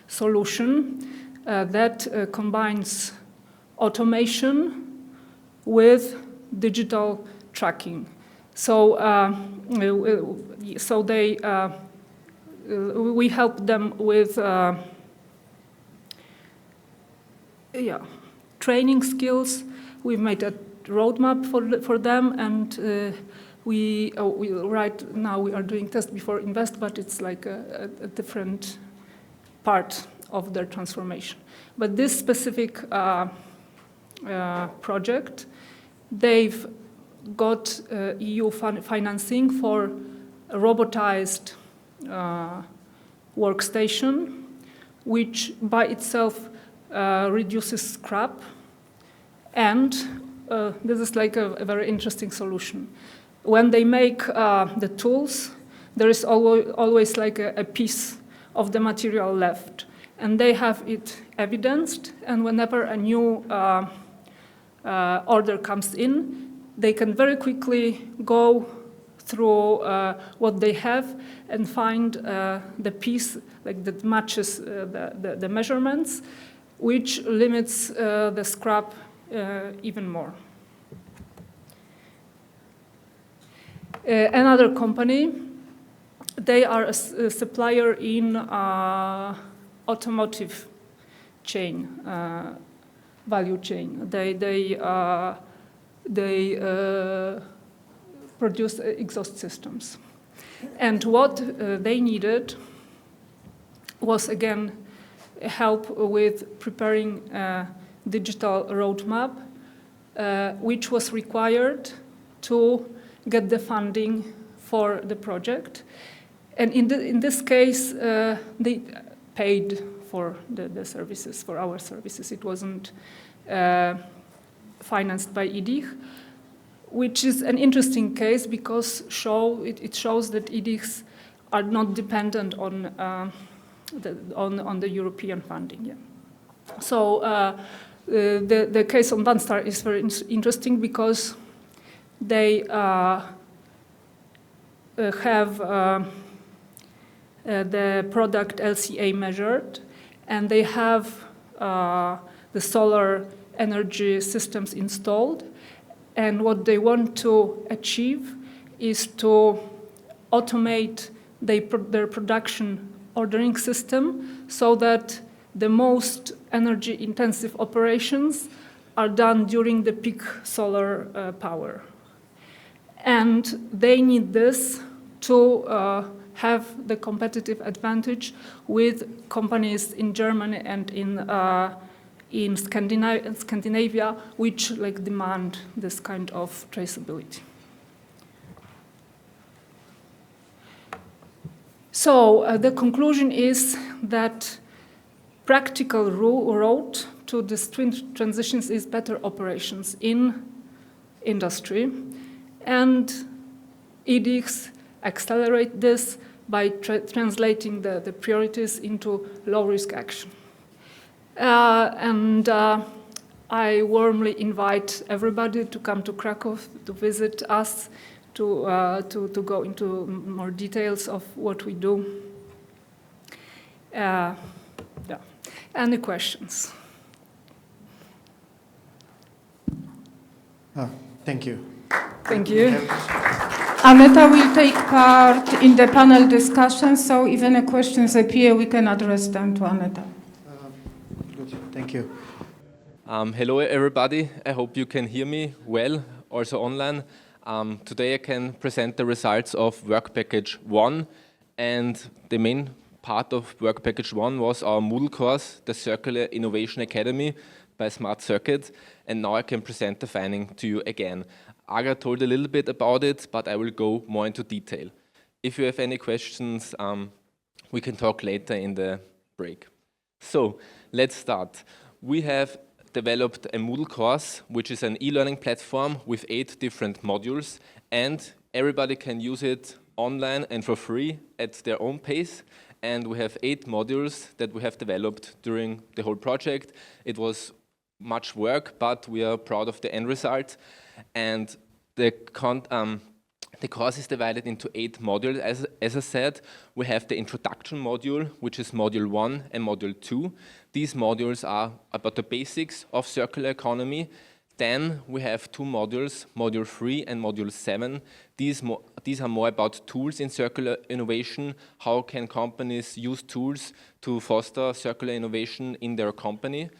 solution that combines automation with digital tracking. So we help them with training skills. We've made a roadmap for them, and right now we are doing test before invest, but it's like a different part of their transformation. But this specific project, they've got EU financing for a robotized workstation, which by itself reduces scrap. And this is like a very interesting solution. When they make the tools, there is always like a piece of the material left. And they have it evidenced, and whenever a new order comes in, they can very quickly go through what they have and find the piece that matches the measurements, which limits the scrap even more. Another company, they are a supplier in automotive chain. value chain. They produce exhaust systems. And what they needed was, again, help with preparing a digital roadmap, which was required to get the funding for the project. And in this case, they paid for the services, for our services. It wasn't financed by EDIH, which is an interesting case because it shows that EDIHs are not dependent on the European funding. Yeah. So the case on Vanstar is very interesting because they have the product LCA measured, and they have the solar energy systems installed. And what they want to achieve is to automate their production ordering system so that the most energy-intensive operations are done during the peak solar power. And they need this to have the competitive advantage with companies in Germany and in Scandinavia, which demand this kind of traceability. So the conclusion is that practical road to this twin transitions is better operations in industry, and EDIHs accelerate this by translating the priorities into low-risk action. And I warmly invite everybody to come to Krakow to visit us, to go into more details of what we do. Yeah. Any questions? Thank you. Thank you. Aneta will take part in the panel discussion, so if any questions appear, we can address them to Aneta. Good, thank you. Hello everybody, I hope you can hear me well, also online. Today I can present the results of Work Package 1, and the main part of Work Package 1 was our Moodle course, the Circular Innovation Academy by Smart Circuit, and now I can present the finding to you again. Aga told a little bit about it, but I will go more into detail. If you have any questions, we can talk later in the break. So, let's start. We have developed a Moodle course, which is an e-learning platform with 8 different modules, and everybody can use it online and for free at their own pace. And we have 8 modules that we have developed during the whole project. It was much work, but we are proud of the end result. And the course is divided into 8 modules. As I said, we have the introduction module, which is module 1 and module 2. These modules are about the basics of circular economy. Then we have 2 modules, module 3 and module 7. These are more about tools in circular innovation. How can companies use tools to foster circular innovation in their company?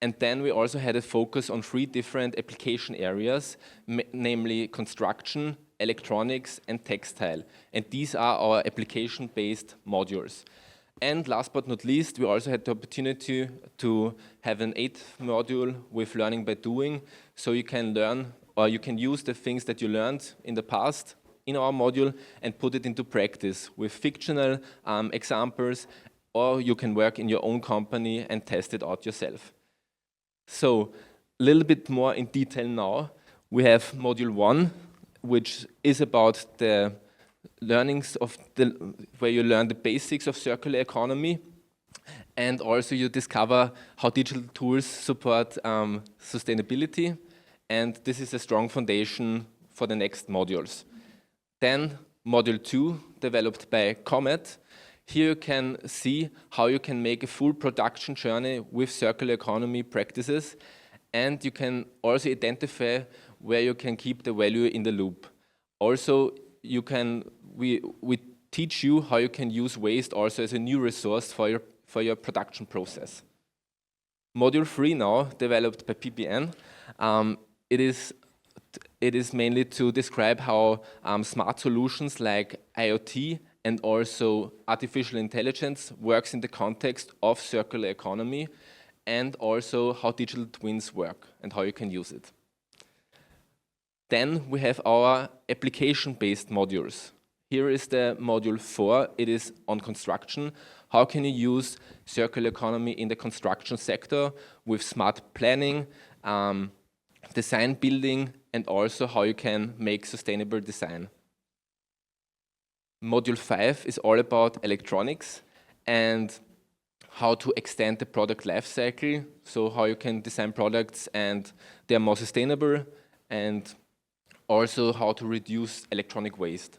And then we also had a focus on 3 different application areas, namely construction, electronics, and textile. And these are our application-based modules. And last but not least, we also had the opportunity to have an 8th module with learning by doing. So you can learn, or you can use the things that you learned in the past in our module and put it into practice with fictional examples, or you can work in your own company and test it out yourself. So, a little bit more in detail now. We have module 1, which is about the learnings of where you learn the basics of circular economy, and also you discover how digital tools support sustainability, and this is a strong foundation for the next modules. Then module 2, developed by Comet. Here you can see how you can make a full production journey with circular economy practices, and you can also identify where you can keep the value in the loop. Also, we teach you how you can use waste also as a new resource for your production process. Module 3 now, developed by PPN. It is mainly to describe how smart solutions like IoT and also artificial intelligence works in the context of circular economy, and also how digital twins work and how you can use it. Then we have our application-based modules. Here is the module 4, it is on construction. How can you use circular economy in the construction sector with smart planning, design building, and also how you can make sustainable design. Module 5 is all about electronics and how to extend the product life cycle, so how you can design products and they are more sustainable, and also how to reduce electronic waste.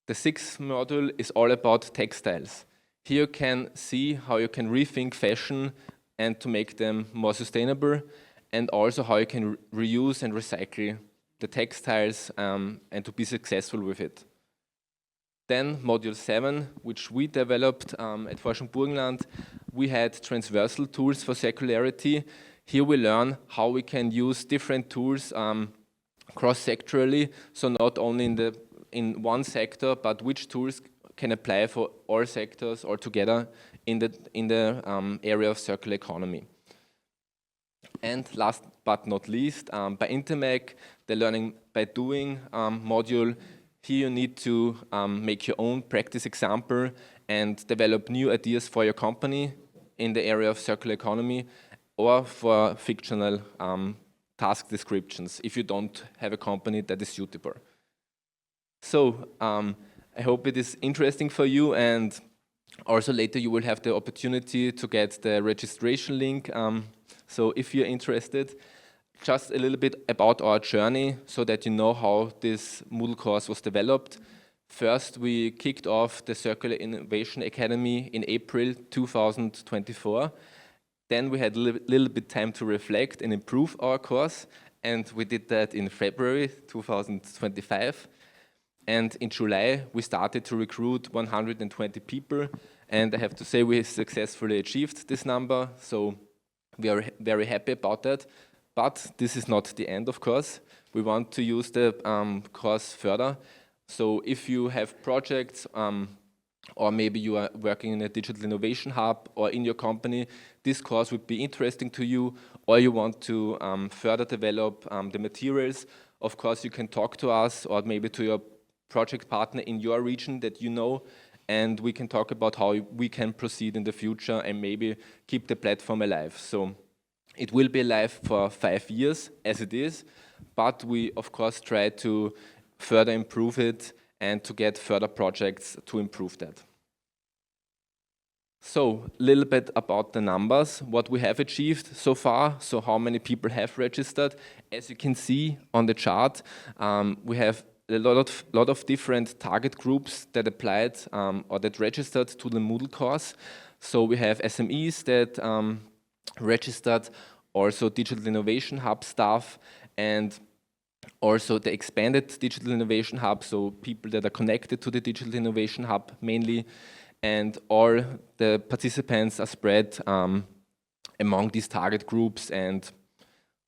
The 6th module is all about textiles. Here you can see how you can rethink fashion and to make them more sustainable, and also how you can reuse and recycle the textiles and to be successful with it. Then module 7, which we developed at Forschung Burgenland, we had transversal tools for circularity. Here we learn how we can use different tools cross-sectorally, so not only in one sector, but which tools can apply for all sectors or together in the area of circular economy. And last but not least, by Intermec, the learning by doing module. Here you need to make your own practice example and develop new ideas for your company in the area of circular economy, or for fictional task descriptions if you don't have a company that is suitable. So I hope it is interesting for you, and also later you will have the opportunity to get the registration link. So if you're interested, just a little bit about our journey so that you know how this Moodle course was developed. First, we kicked off the Circular Innovation Academy in April 2024. Then we had a little bit time to reflect and improve our course, and we did that in February 2025. And in July, we started to recruit 120 people, and I have to say we successfully achieved this number, so we are very happy about that. But this is not the end, of course. We want to use the course further. So if you have projects, or maybe you are working in a digital innovation hub or in your company, this course would be interesting to you, or you want to further develop the materials, of course you can talk to us or maybe to your project partner in your region that you know, and we can talk about how we can proceed in the future and maybe keep the platform alive. So it will be alive for 5 years as it is, but we of course try to further improve it and to get further projects to improve that. So a little bit about the numbers, what we have achieved so far, so how many people have registered. As you can see on the chart, we have a lot of different target groups that applied or that registered to the Moodle course. So we have SMEs that registered, also Digital Innovation Hub staff, and also the expanded Digital Innovation Hub, so people that are connected to the Digital Innovation Hub mainly, and all the participants are spread among these target groups, and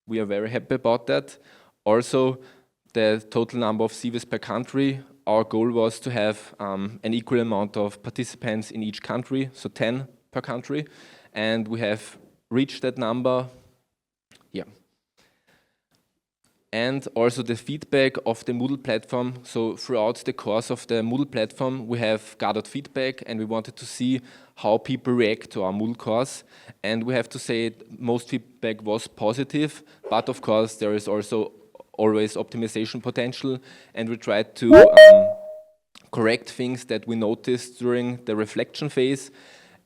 we are very happy about that. Also, the total number of CVs per country, our goal was to have an equal amount of participants in each country, so 10 per country, and we have reached that number. Yeah. And also the feedback of the Moodle platform. So throughout the course of the Moodle platform, we have gathered feedback, and we wanted to see how people react to our Moodle course. And we have to say most feedback was positive, but of course there is also always optimization potential, and we tried to correct things that we noticed during the reflection phase.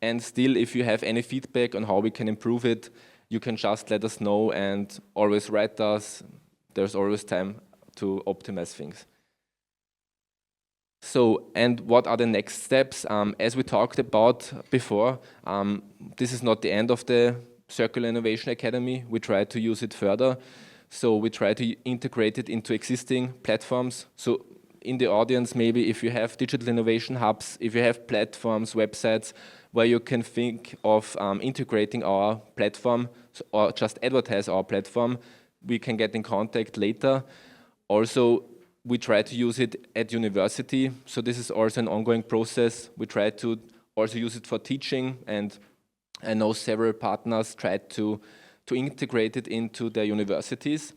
And still, if you have any feedback on how we can improve it, you can just let us know and always write us. There's always time to optimize things. So, and what are the next steps? As we talked about before, this is not the end of the Circular Innovation Academy. We try to use it further. So we try to integrate it into existing platforms. So in the audience, maybe if you have digital innovation hubs, if you have platforms, websites, where you can think of integrating our platform or just advertise our platform, we can get in contact later. Also, we try to use it at university, so this is also an ongoing process. We try to also use it for teaching, and I know several partners tried to integrate it into their universities,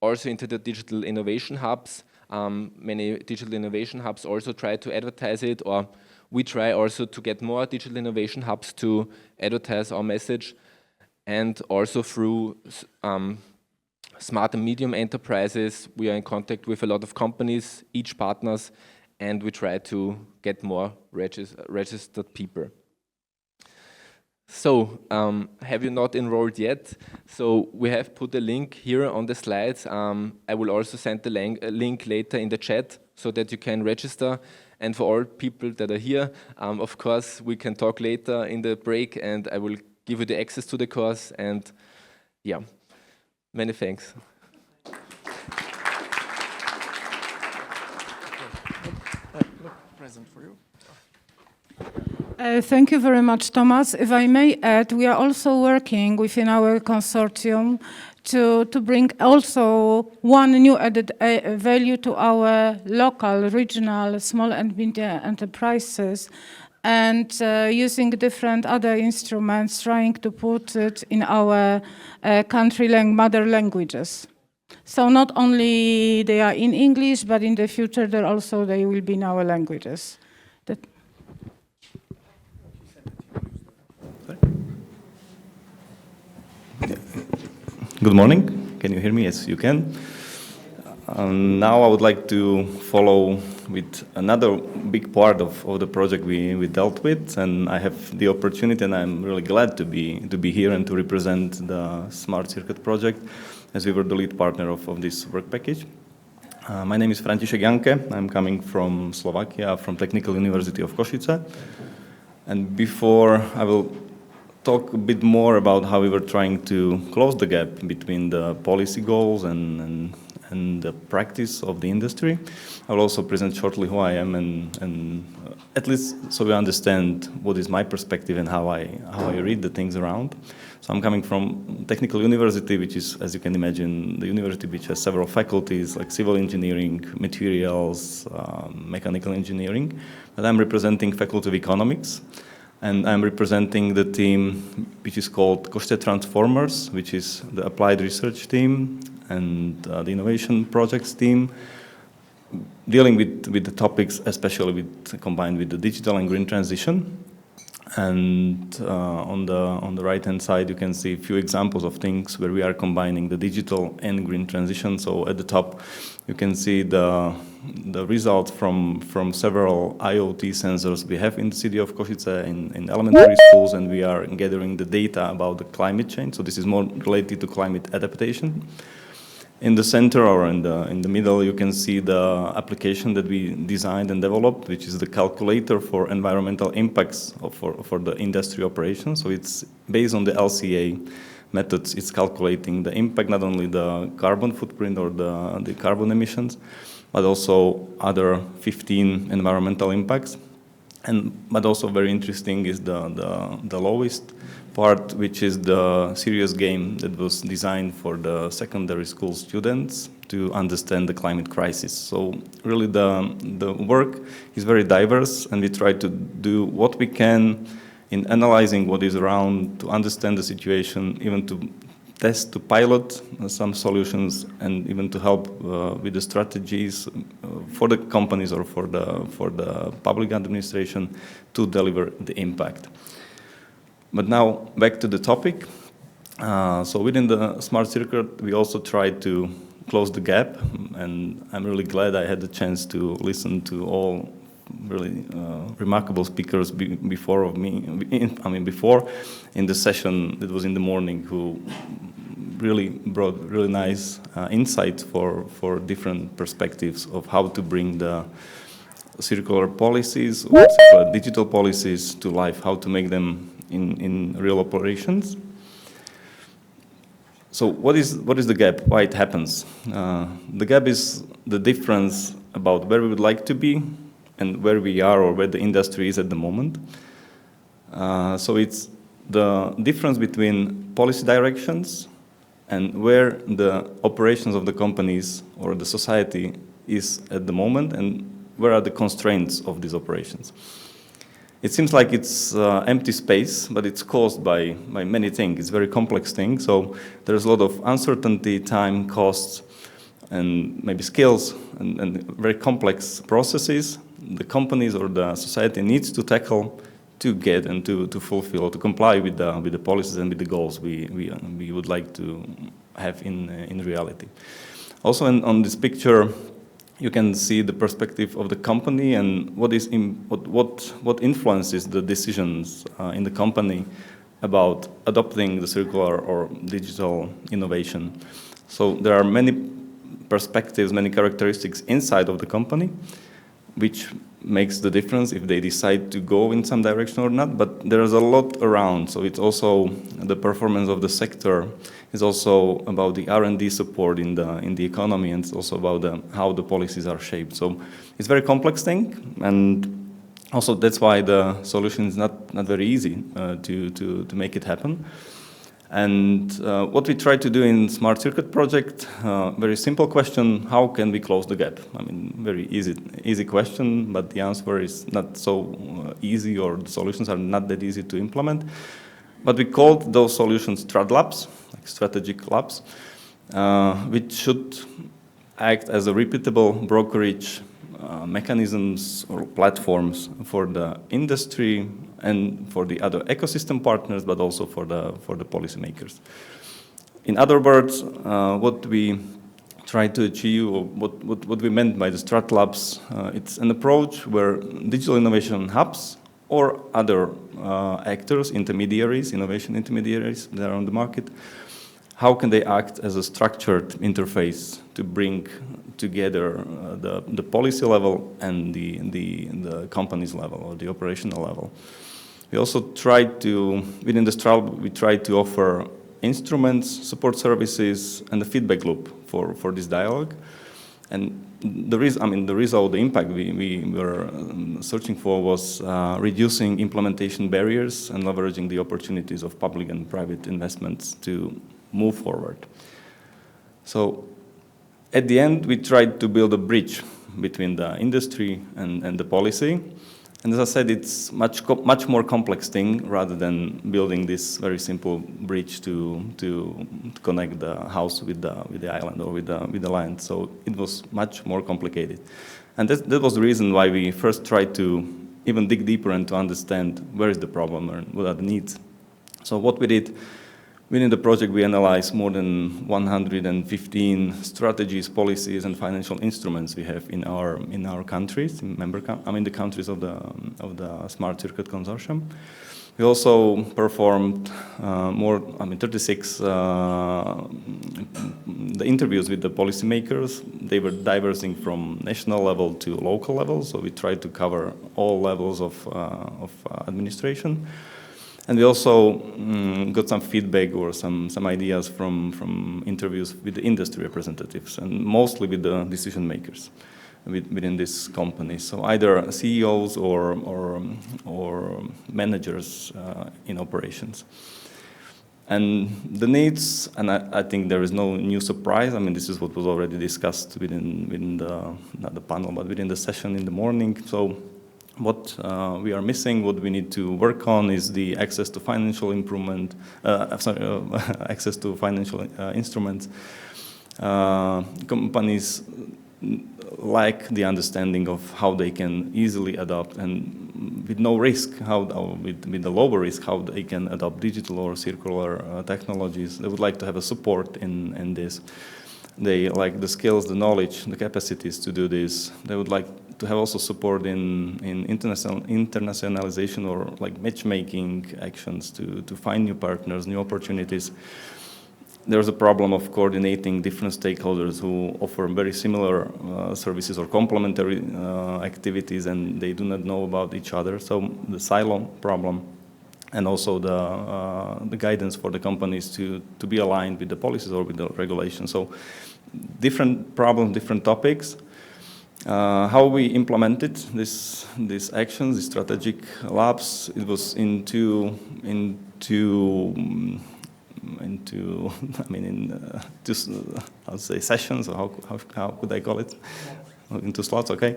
also into the digital innovation hubs. Many digital innovation hubs also try to advertise it, or we try also to get more digital innovation hubs to advertise our message, and also through smart and medium enterprises, we are in contact with a lot of companies, each partners, and we try to get more registered people. So, have you not enrolled yet? So we have put a link here on the slides. I will also send the link later in the chat so that you can register. And for all people that are here, of course, we can talk later in the break, and I will give you the access to the course. And yeah, many thanks. Present for you. Thank you very much, Thomas. If I may add, we are also working within our consortium to bring also one new added value to our local, regional, small and medium enterprises, and using different other instruments, trying to put it in our mother languages. So not only they are in English, but in the future they will be in our languages. Good morning. Can you hear me? Yes, you can. Now I would like to follow with another big part of the project we dealt with, and I have the opportunity, and I'm really glad to be here and to represent the Smart Circuit project, as we were the lead partner of this work package. My name is František Janke. I'm coming from Slovakia, from Technical University of Košice. And before I will talk a bit more about how we were trying to close the gap between the policy goals and the practice of the industry. I will also present shortly who I am, and at least so we understand what is my perspective and how I read the things around. So I'm coming from Technical University, which is, as you can imagine, the university which has several faculties like civil engineering, materials, mechanical engineering. But I'm representing Faculty of Economics. And I'm representing the team which is called Košice Transformers, which is the applied research team and the innovation projects team, dealing with the topics, especially combined with the digital and green transition. And on the right-hand side, you can see a few examples of things where we are combining the digital and green transition. So at the top, you can see the results from several IoT sensors we have in the city of Košice in elementary schools, and we are gathering the data about the climate change. So this is more related to climate adaptation. In the center or in the middle, you can see the application that we designed and developed, which is the calculator for environmental impacts for the industry operations. So it's based on the LCA methods. It's calculating the impact, not only the carbon footprint or the carbon emissions, but also other 15 environmental impacts. But also very interesting is the lowest part, which is the serious game that was designed for the secondary school students to understand the climate crisis. So really the work is very diverse, and we try to do what we can in analyzing what is around to understand the situation, even to test, to pilot some solutions, and even to help with the strategies for the companies or for the public administration to deliver the impact. But now back to the topic. So within the Smart Circuit, we also try to close the gap, and I'm really glad I had the chance to listen to all really remarkable speakers before in the session that was in the morning, who really brought really nice insights for different perspectives of how to bring the circular policies or digital policies to life, how to make them in real operations. So what is the gap? Why it happens? The gap is the difference about where we would like to be and where we are or where the industry is at the moment. So it's the difference between policy directions and where the operations of the companies or the society is at the moment and where are the constraints of these operations. It seems like it's empty space, but it's caused by many things. It's a very complex thing, so there's a lot of uncertainty, time, costs, and maybe skills, and very complex processes the companies or the society needs to tackle to get and to fulfill, to comply with the policies and with the goals we would like to have in reality. Also on this picture, you can see the perspective of the company and what influences the decisions in the company about adopting the circular or digital innovation. So there are many perspectives, many characteristics inside of the company, which makes the difference if they decide to go in some direction or not, but there's a lot around. So it's also the performance of the sector. It's also about the R&D support in the economy, and it's also about how the policies are shaped. So it's a very complex thing, and also that's why the solution is not very easy to make it happen. And what we try to do in Smart Circuit project, very simple question: how can we close the gap? I mean, very easy question, but the answer is not so easy, or the solutions are not that easy to implement. But we called those solutions Strat Labs, like strategic labs, which should act as a repeatable brokerage mechanisms or platforms for the industry and for the other ecosystem partners, but also for the policymakers. In other words, what we try to achieve, or what we meant by the Strat Labs, it's an approach where digital innovation hubs or other actors, intermediaries, innovation intermediaries that are on the market, how can they act as a structured interface to bring together the policy level and the company's level or the operational level. We also tried to, within the Strat, we tried to offer instruments, support services, and a feedback loop for this dialogue. And the result, the impact we were searching for was reducing implementation barriers and leveraging the opportunities of public and private investments to move forward. So at the end, we tried to build a bridge between the industry and the policy. And as I said, it's much more complex thing rather than building this very simple bridge to connect the house with the island or with the land. So it was much more complicated. And that was the reason why we first tried to even dig deeper and to understand where is the problem and what are the needs. So what we did, within the project, we analyzed more than 115 strategies, policies, and financial instruments we have in our countries, the countries of the Smart Circuit Consortium. We also performed 36 the interviews with the policymakers. They were diverging from national level to local level, so we tried to cover all levels of administration. And we also got some feedback or some ideas from interviews with the industry representatives, and mostly with the decision makers within this company. So either CEOs or managers in operations. And the needs, and I think there is no new surprise. I mean, this is what was already discussed within not the panel, but within the session in the morning. So what we are missing, what we need to work on, is the access to financial improvement, access to financial instruments. Companies lack the understanding of how they can easily adopt, and with no risk, with the lower risk, how they can adopt digital or circular technologies. They would like to have a support in this. They like the skills, the knowledge, the capacities to do this. They would like to have also support in internationalization or like matchmaking actions to find new partners, new opportunities. There's a problem of coordinating different stakeholders who offer very similar services or complementary activities, and they do not know about each other. So the silo problem, and also the guidance for the companies to be aligned with the policies or with the regulations. So different problems, different topics. How we implemented these actions, these strategic labs, it was into I'll say sessions, or how could I call it? Into slots, okay.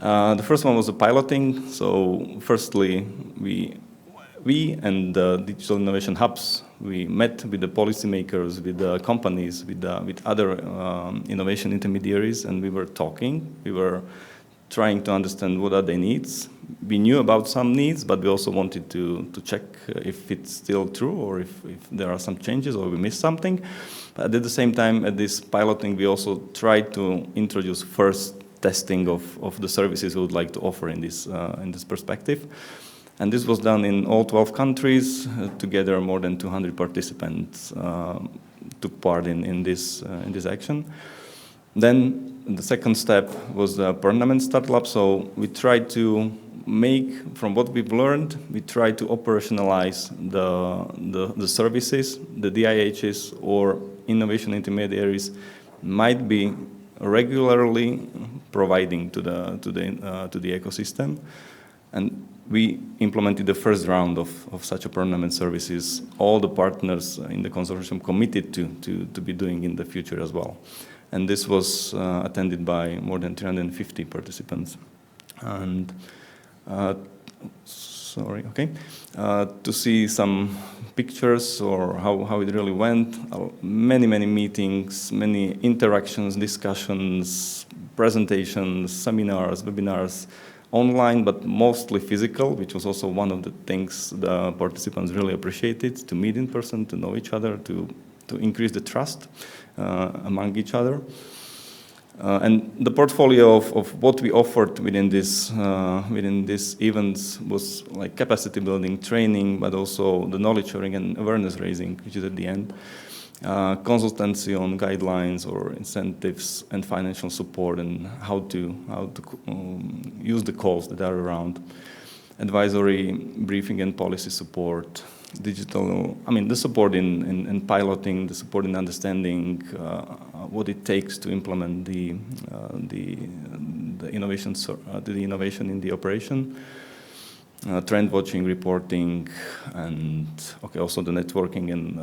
The first one was the piloting. So firstly, we and the digital innovation hubs, we met with the policymakers, with the companies, with other innovation intermediaries, and we were talking. We were trying to understand what are their needs. We knew about some needs, but we also wanted to check if it's still true, or if there are some changes, or we missed something. But at the same time, at this piloting, we also tried to introduce first testing of the services we would like to offer in this perspective. And this was done in all 12 countries. Together, more than 200 participants took part in this action. Then the second step was the permanent start lab. So we tried to make, from what we've learned, we tried to operationalize the services, the DIHs or innovation intermediaries might be regularly providing to the ecosystem. And we implemented the first round of such a permanent services. All the partners in the consortium committed to be doing in the future as well. And this was attended by more than 350 participants. And to see some pictures or how it really went, many meetings, many interactions, discussions, presentations, seminars, webinars, online, but mostly physical, which was also one of the things the participants really appreciated, to meet in person, to know each other, to increase the trust among each other. And the portfolio of what we offered within these events was like capacity building, training, but also the knowledge sharing and awareness raising, which is at the end. Consultancy on guidelines or incentives and financial support and how to use the calls that are around. Advisory, briefing and policy support, digital, the support in piloting, the support in understanding what it takes to implement the innovation in the operation. Trend watching, reporting, and also the networking and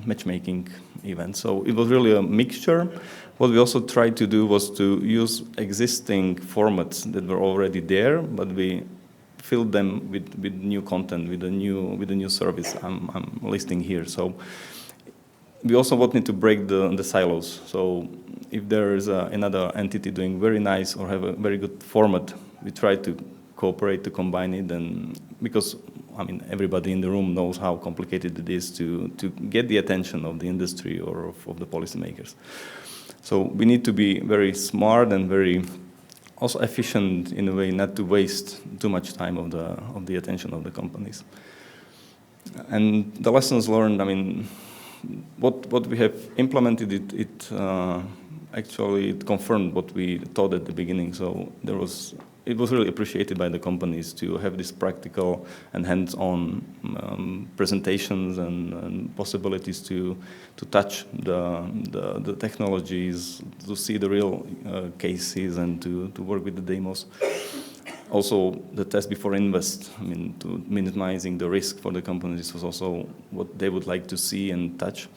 matchmaking events. So it was really a mixture. What we also tried to do was to use existing formats that were already there, but we filled them with new content, with a new service I'm listing here. So we also wanted to break the silos. So if there is another entity doing very nice or have a very good format, we try to cooperate to combine it, and because everybody in the room knows how complicated it is to get the attention of the industry or of the policymakers. So we need to be very smart and very also efficient in a way, not to waste too much time of the attention of the companies. And the lessons learned, what we have implemented, it actually confirmed what we thought at the beginning. So it was really appreciated by the companies to have this practical and hands-on presentations and possibilities to touch the technologies, to see the real cases and to work with the demos. Also, the test before invest, to minimizing the risk for the companies was also what they would like to see and touch.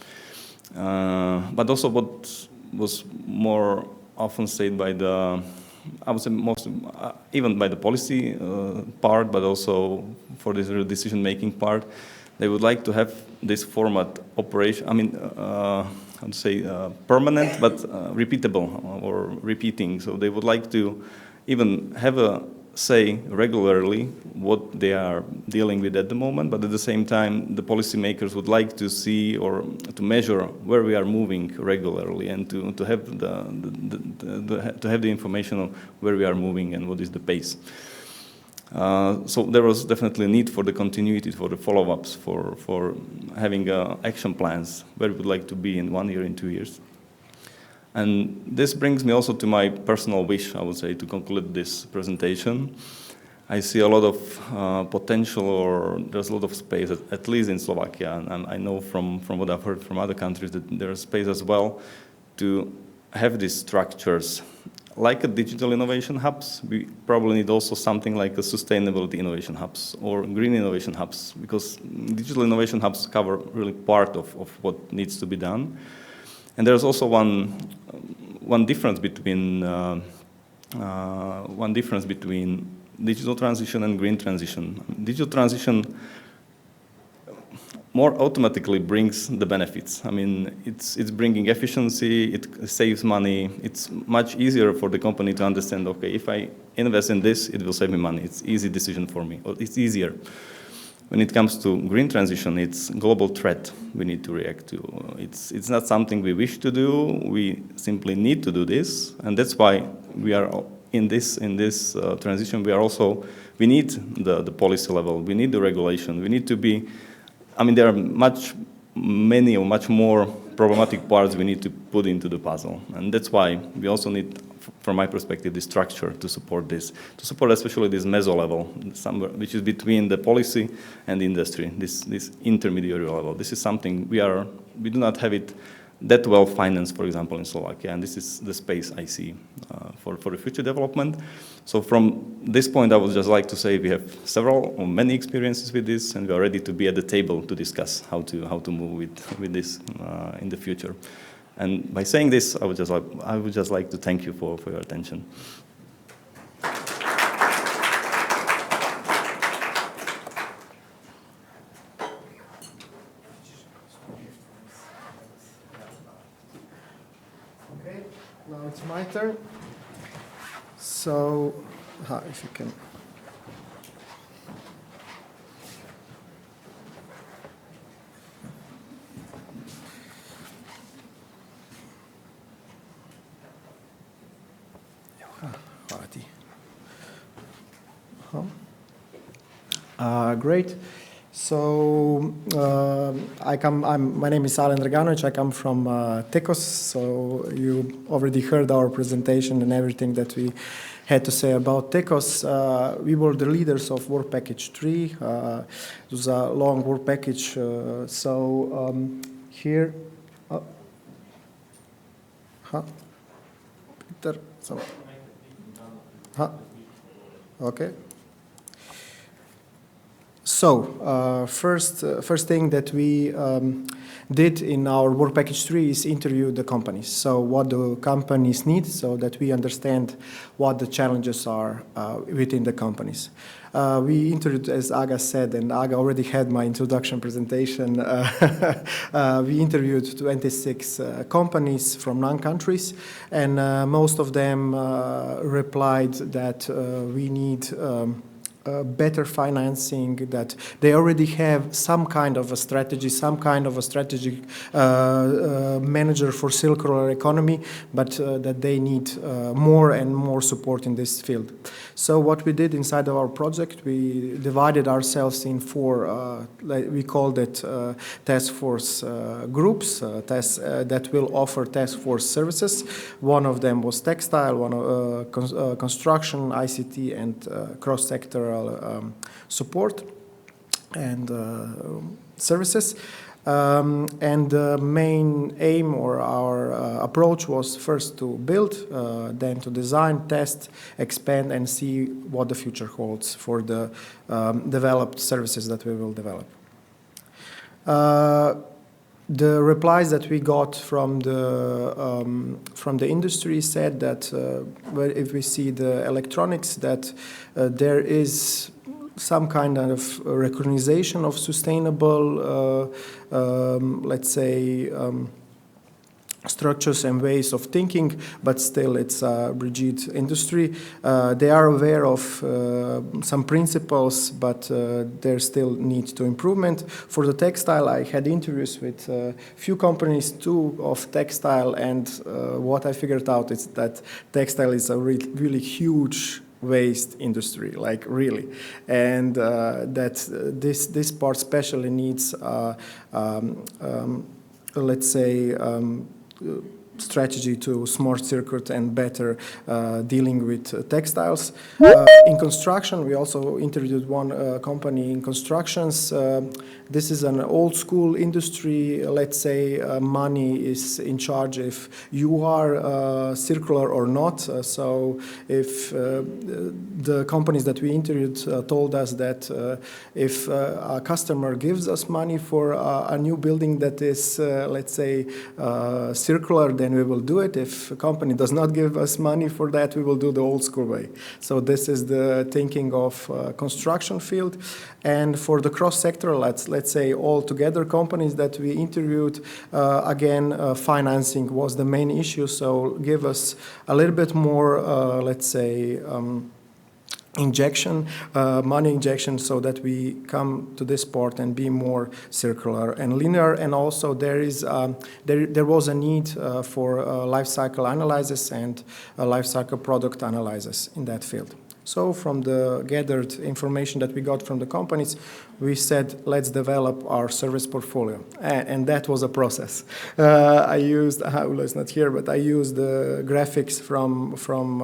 But also what was more often said by I would say most, even by the policy part, but also for this real decision-making part, they would like to have this format operation, permanent, but repeatable or repeating. So they would like to even have a say regularly what they are dealing with at the moment, but at the same time, the policymakers would like to see or to measure where we are moving regularly and to have the information on where we are moving and what is the pace. So there was definitely a need for the continuity, for the follow-ups, for having action plans where we would like to be in 1 year, in 2 years. And this brings me also to my personal wish, I would say, to conclude this presentation. I see a lot of potential, or there's a lot of space, at least in Slovakia, and I know from what I've heard from other countries that there's space as well to have these structures like a digital innovation hubs, we probably need also something like a sustainability innovation hubs or green innovation hubs, because digital innovation hubs cover really part of what needs to be done. And there's also one difference between digital transition and green transition. Digital transition more automatically brings the benefits. I mean, it's bringing efficiency, it saves money. It's much easier for the company to understand, okay, if I invest in this, it will save me money. It's easy decision for me, or it's easier. When it comes to green transition, it's global threat we need to react to. It's not something we wish to do, we simply need to do this, and that's why we are in this transition. We need the policy level, we need the regulation, we need to be, I mean, there are much more problematic parts we need to put into the puzzle. And that's why we also need, from my perspective, the structure to support this, to support especially this meso level, somewhere, which is between the policy and the industry, this intermediary level. This is something we do not have it that well financed, for example, in Slovakia, and this is the space I see for the future development. So from this point, I would just like to say we have several or many experiences with this, and we are ready to be at the table to discuss how to move with this in the future. And by saying this, I would just like to thank you for your attention. Okay, now it's my turn. So, if you can. Great. So my name is Alen Draganovic. I come from Tekos. So you already heard our presentation and everything that we had to say about Tekos. We were the leaders of Work Package 3. It was a long work package. Here. Peter. Okay. So, first thing that we did in our Work Package 3 is interview the companies. So what do companies need, so that we understand what the challenges are within the companies. We interviewed, as Aga said, and Aga already had my introduction presentation, we interviewed 26 companies from 9 countries, and most of them replied that we need better financing, that they already have some kind of a strategy, some kind of a strategic manager for circular economy, but that they need more and more support in this field. So what we did inside of our project, we divided ourselves in 4, we called it task force groups, that will offer task force services. One of them was textile, one construction, ICT, and cross-sectoral support and services. And the main aim or our approach was first to build, then to design, test, expand, and see what the future holds for the developed services that we will develop. The replies that we got from the industry said that if we see the electronics, that there is some kind of recognition of sustainable, let's say, structures and ways of thinking, but still it's a rigid industry. They are aware of some principles, but there still needs to improvement. For the textile, I had interviews with a few companies too of textile, and what I figured out is that textile is a really huge waste industry, like really, and that this part especially needs let's say strategy to smart circuit and better dealing with textiles. In construction, we also introduced one company in constructions. This is an old school industry. Let's say money is in charge if you are circular or not. So if the companies that we interviewed told us that if a customer gives us money for a new building that is, let's say, circular, then we will do it. If a company does not give us money for that, we will do the old school way. So this is the thinking of construction field. And for the cross-sector, let's say all together companies that we interviewed, again, financing was the main issue. So give us a little bit more, let's say, money injection, so that we come to this part and be more circular and linear. And also there was a need for life cycle analysis and life cycle product analysis in that field. So from the gathered information that we got from the companies, we said, let's develop our service portfolio. And that was a process. I used, Ulla is not here, but I used the graphics from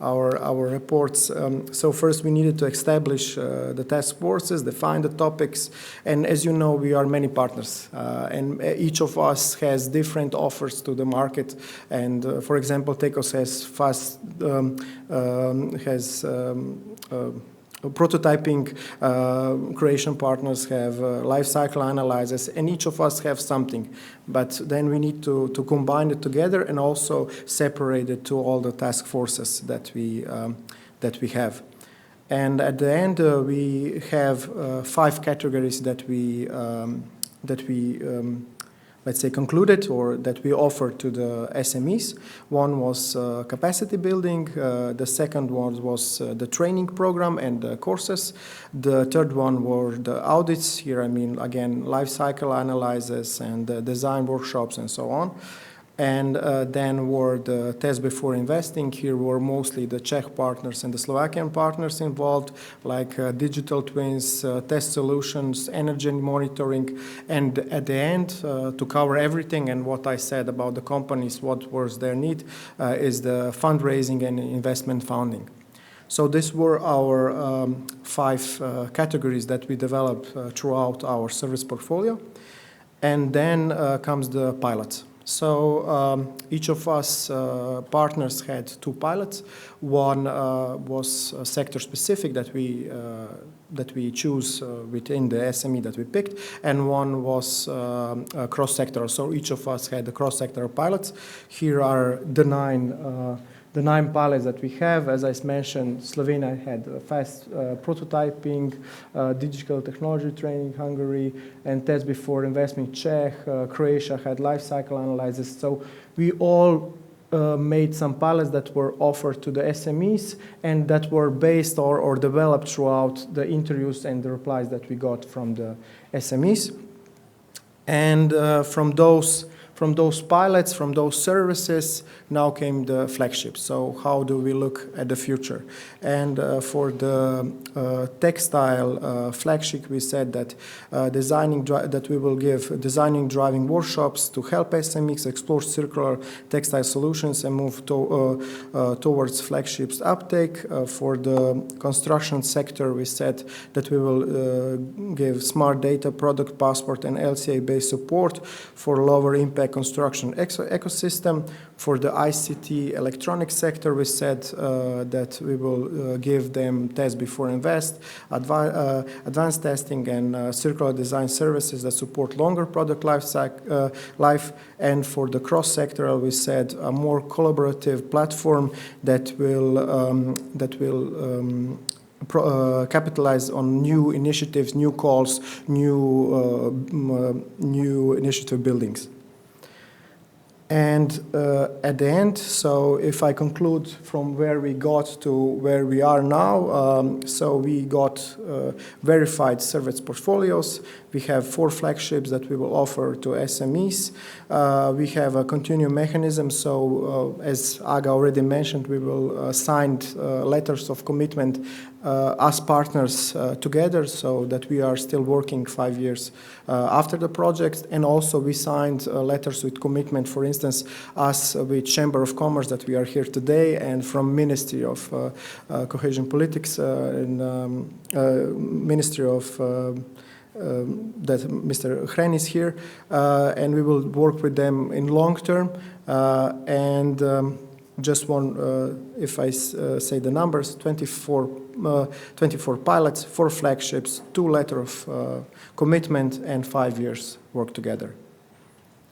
our reports. So first we needed to establish the task forces, define the topics. And as you know, we are many partners. And each of us has different offers to the market. And for example, Tekos has prototyping, creation partners have life cycle analysis, and each of us have something. But then we need to combine it together and also separate it to all the task forces that we have. And at the end, we have 5 categories that we let's say, concluded or that we offered to the SMEs. One was capacity building. The second one was the training program and the courses. The third one were the audits. Here, I mean, again, life cycle analysis and design workshops and so on. And then were the tests before investing. Here were mostly the Czech partners and the Slovakian partners involved, like digital twins, test solutions, energy monitoring. And at the end, to cover everything and what I said about the companies, what was their need, is the fundraising and investment funding. So these were our 5 categories that we developed throughout our service portfolio. And then comes the pilots. So each of us partners had 2 pilots. One was sector-specific that we choose within the SME that we picked, and one was cross-sector. So each of us had the cross-sector pilots. Here are the 9 pilots that we have. As I mentioned, Slovenia had fast prototyping, digital technology training, Hungary, and test before investment, Czech. Croatia had life cycle analysis. So we all made some pilots that were offered to the SMEs and that were based or developed throughout the interviews and the replies that we got from the SMEs. And from those pilots, from those services, now came the flagship. So how do we look at the future? And for the textile flagship, we said that that we will give designing driving workshops to help SMEs explore circular textile solutions and move towards flagships uptake. For the construction sector, we said that we will give smart data, product passport, and LCA-based support for lower impact construction ecosystem. For the ICT electronic sector, we said that we will give them test before invest, advanced testing, and circular design services that support longer product life. And for the cross sector, we said a more collaborative platform that will capitalize on new initiatives, new calls, new initiative buildings. And at the end, so if I conclude from where we got to where we are now, so we got verified service portfolios. We have 4 flagships that we will offer to SMEs. We have a continuum mechanism. So as Aga already mentioned, we will sign letters of commitment as partners together, so that we are still working 5 years after the project. And also we signed letters with commitment, for instance, instance, us with Chamber of Commerce that we are here today, and from Ministry of Cohesion Politics and Ministry of that Mr. Hren is here, and we will work with them in long term. Just one, if I say the numbers, 24 pilots, 4 flagships, 2 letters of commitment, and 5 years work together.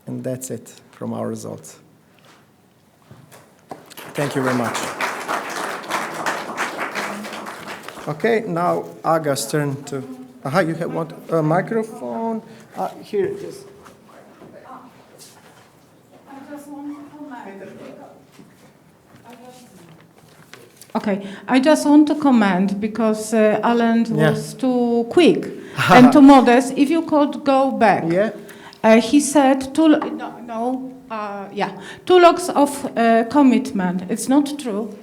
And that's it from our results. Thank you very much. Okay, now Aga's turn to. You have want a microphone? Here it is. Okay, I just want to comment because Alan was too quick and too modest. If you could go back, he said two logs of commitment. It's not true.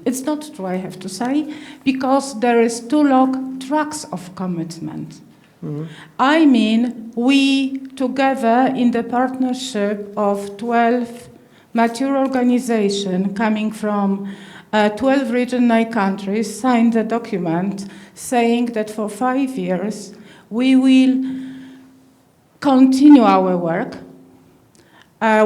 It's not true, I have to say, because there is 2 log tracks of commitment. Mm-hmm. I mean, we together in the partnership of 12 mature organizations coming from 12 regional countries signed the document saying that for 5 years we will continue our work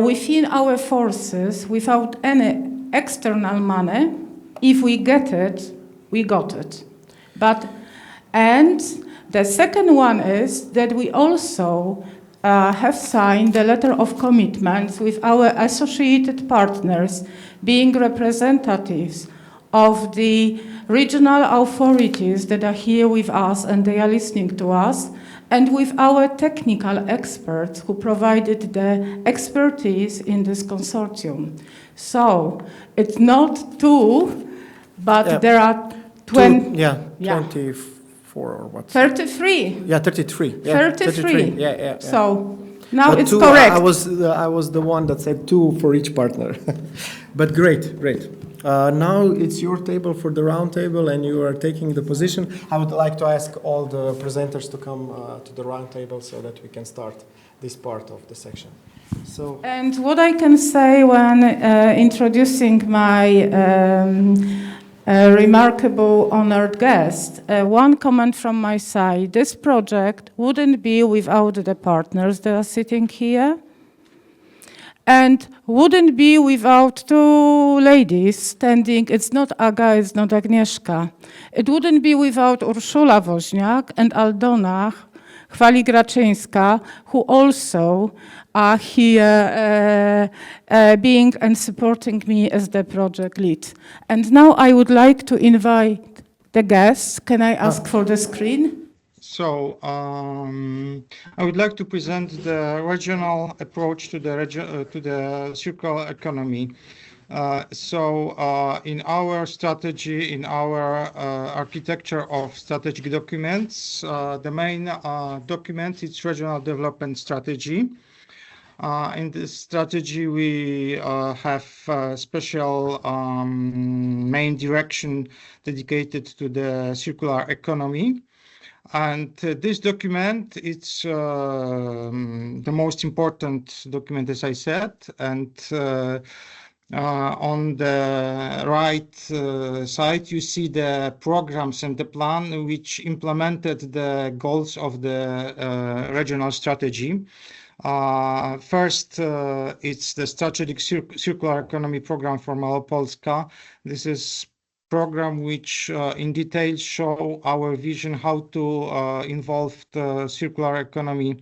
within our forces without any external money. If we get it, we got it. And the second one is that we also have signed the letter of commitments with our associated partners, being representatives of the regional authorities that are here with us and they are listening to us, and with our technical experts who provided the expertise in this consortium. So it's not 2, but there are 20. 24 or what? 33. Yeah, 33. 33. Yeah. So now but it's 2, correct. I was the one that said 2 for each partner. But great. Now it's your table for the round table, and you are taking the position. I would like to ask all the presenters to come to the round table so that we can start this part of the section. And what I can say when introducing my remarkable honored guest, one comment from my side: this project wouldn't be without the partners that are sitting here, and wouldn't be without 2 ladies standing. It's not Aga, it's not Agnieszka. It wouldn't be without Urszula Woźniak and Aldona Chwali-Graczyńska, who also are here being and supporting me as the project lead. And now I would like to invite the guests. Can I ask for the screen? So I would like to present the regional approach to the circular economy. In our strategy, in our architecture of strategic documents, the main document is regional development strategy. In this strategy, we have a special main direction dedicated to the circular economy. And this document, it's the most important document, as I said. And on the right side, you see the programs and the plan which implemented the goals of the regional strategy. First, it's the strategic circular economy program for Małopolska. This is program which in detail show our vision how to involve the circular economy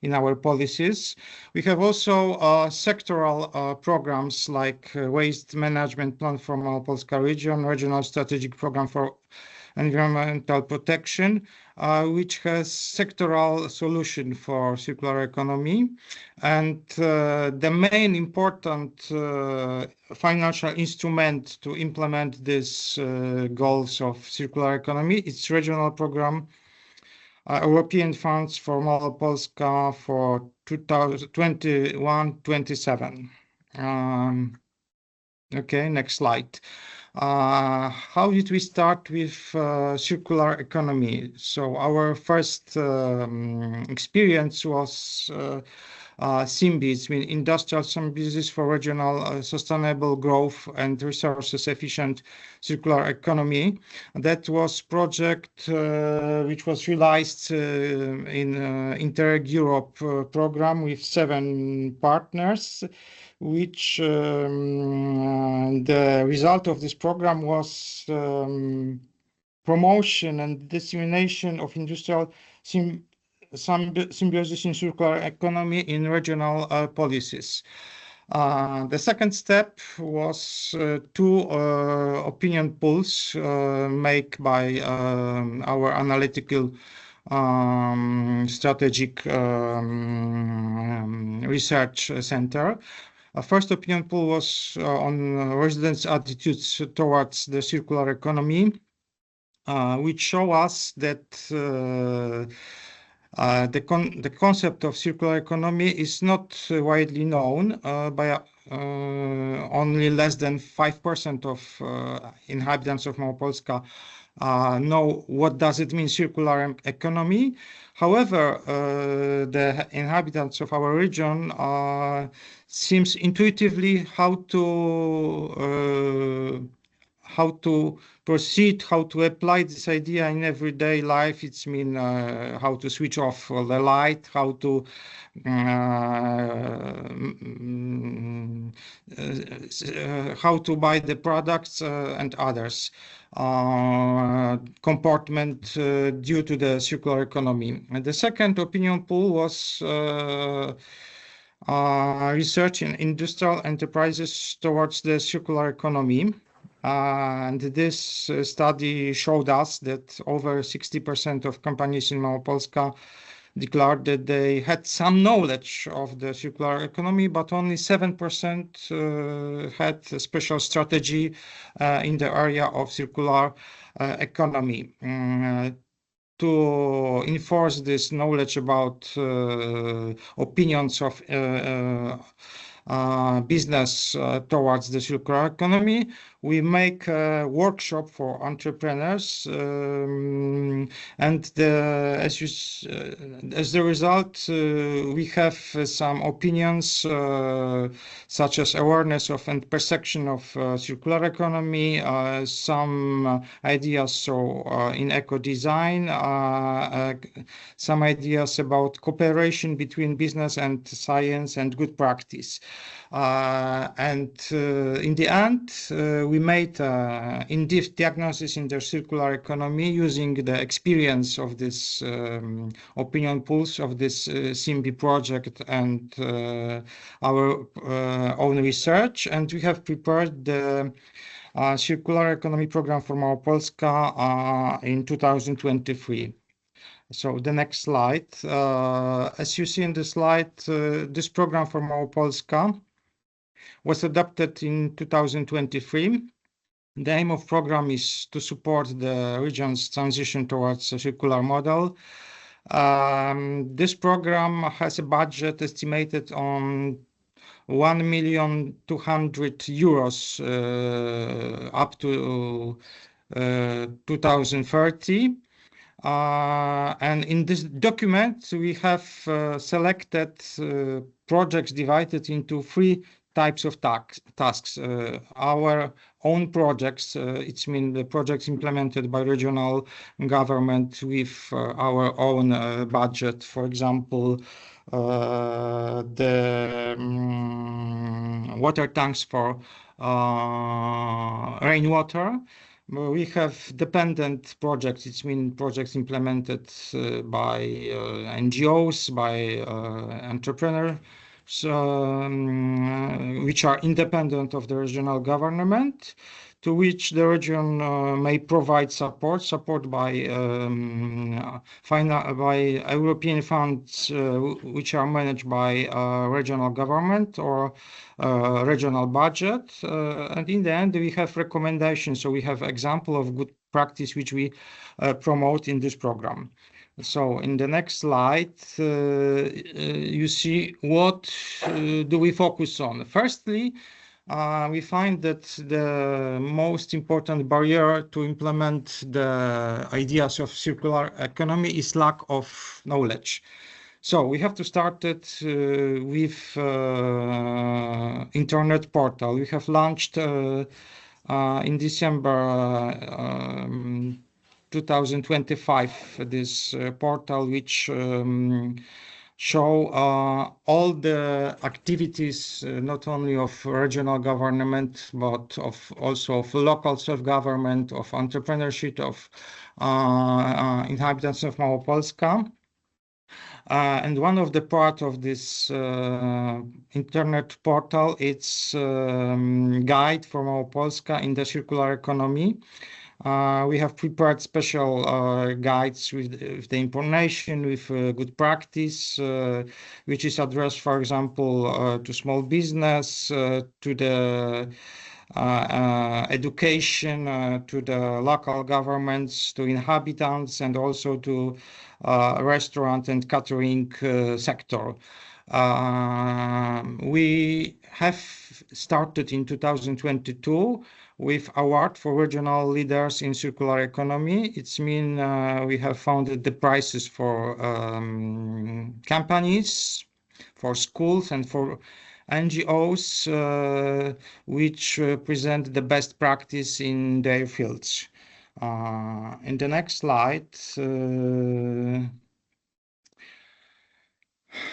in our policies. We have also sectoral programs like waste management plan for Małopolska region, regional strategic program for environmental protection, which has sectoral solution for circular economy. And the main important financial instrument to implement these goals of circular economy is regional program, European funds for Małopolska for 2021-27. Okay, next slide. How did we start with circular economy? So our first experience was SIMBIs, mean industrial symbiosis for regional sustainable growth and resources efficient circular economy. That was project which was realized in Interreg Europe program with 7 partners, which the result of this program was promotion and dissemination of industrial symbiosis in circular economy in regional policies. The second step was 2 opinion polls made by our analytical strategic research center. First opinion poll was on residents' attitudes towards the circular economy, which show us that the concept of circular economy is not widely known by only less than 5% of inhabitants of Małopolska know what does it mean circular economy. However, the inhabitants of our region seems intuitively how to proceed, how to apply this idea in everyday life. It's mean how to switch off the light, how to buy the products and others comportment due to the circular economy. And the second opinion poll was research in industrial enterprises towards the circular economy. And this study showed us that over 60% of companies in Małopolska declared that they had some knowledge of the circular economy, but only 7% had a special strategy in the area of circular economy. To enforce this knowledge about opinions of business towards the circular economy, we make a workshop for entrepreneurs, and as the result, we have some opinions such as awareness of and perception of circular economy, some ideas in eco-design, some ideas about cooperation between business and science and good practice. And in the end, we made in-depth diagnosis in the circular economy using the experience of this opinion polls of this SIMBI project and our own research. And we have prepared the circular economy program for Małopolska in 2023. So the next slide. As you see in the slide, this program for Małopolska was adopted in 2023. The aim of program is to support the region's transition towards a circular model. This program has a budget estimated on 1,200,000 euros up to 2030. And in this document, we have selected projects divided into 3 types of tasks. Our own projects, it's mean the projects implemented by regional government with our own budget. For example, the water tanks for rainwater. We have dependent projects, it's mean projects implemented by NGOs, by entrepreneurs, which are independent of the regional government, to which the region may provide support by European funds, which are managed by regional government or regional budget. And in the end, we have recommendations. So we have example of good practice which we promote in this program. So in the next slide, you see what do we focus on. Firstly, we find that the most important barrier to implement the ideas of circular economy is lack of knowledge. So we have to start it with internet portal. We have launched in December 2025 this portal, which show all the activities not only of regional government but also of local self-government, of entrepreneurship, of inhabitants of Małopolska. And one of the part of this internet portal, it's guide for Małopolska in the circular economy. We have prepared special guides with the information, with good practice, which is addressed, for example, to small business, to the education, to the local governments, to inhabitants, and also to restaurant and catering sector. We have started in 2022 with award for regional leaders in circular economy. It's mean we have founded the prizes for companies, for schools, and for NGOs which present the best practice in their fields. In the next slide,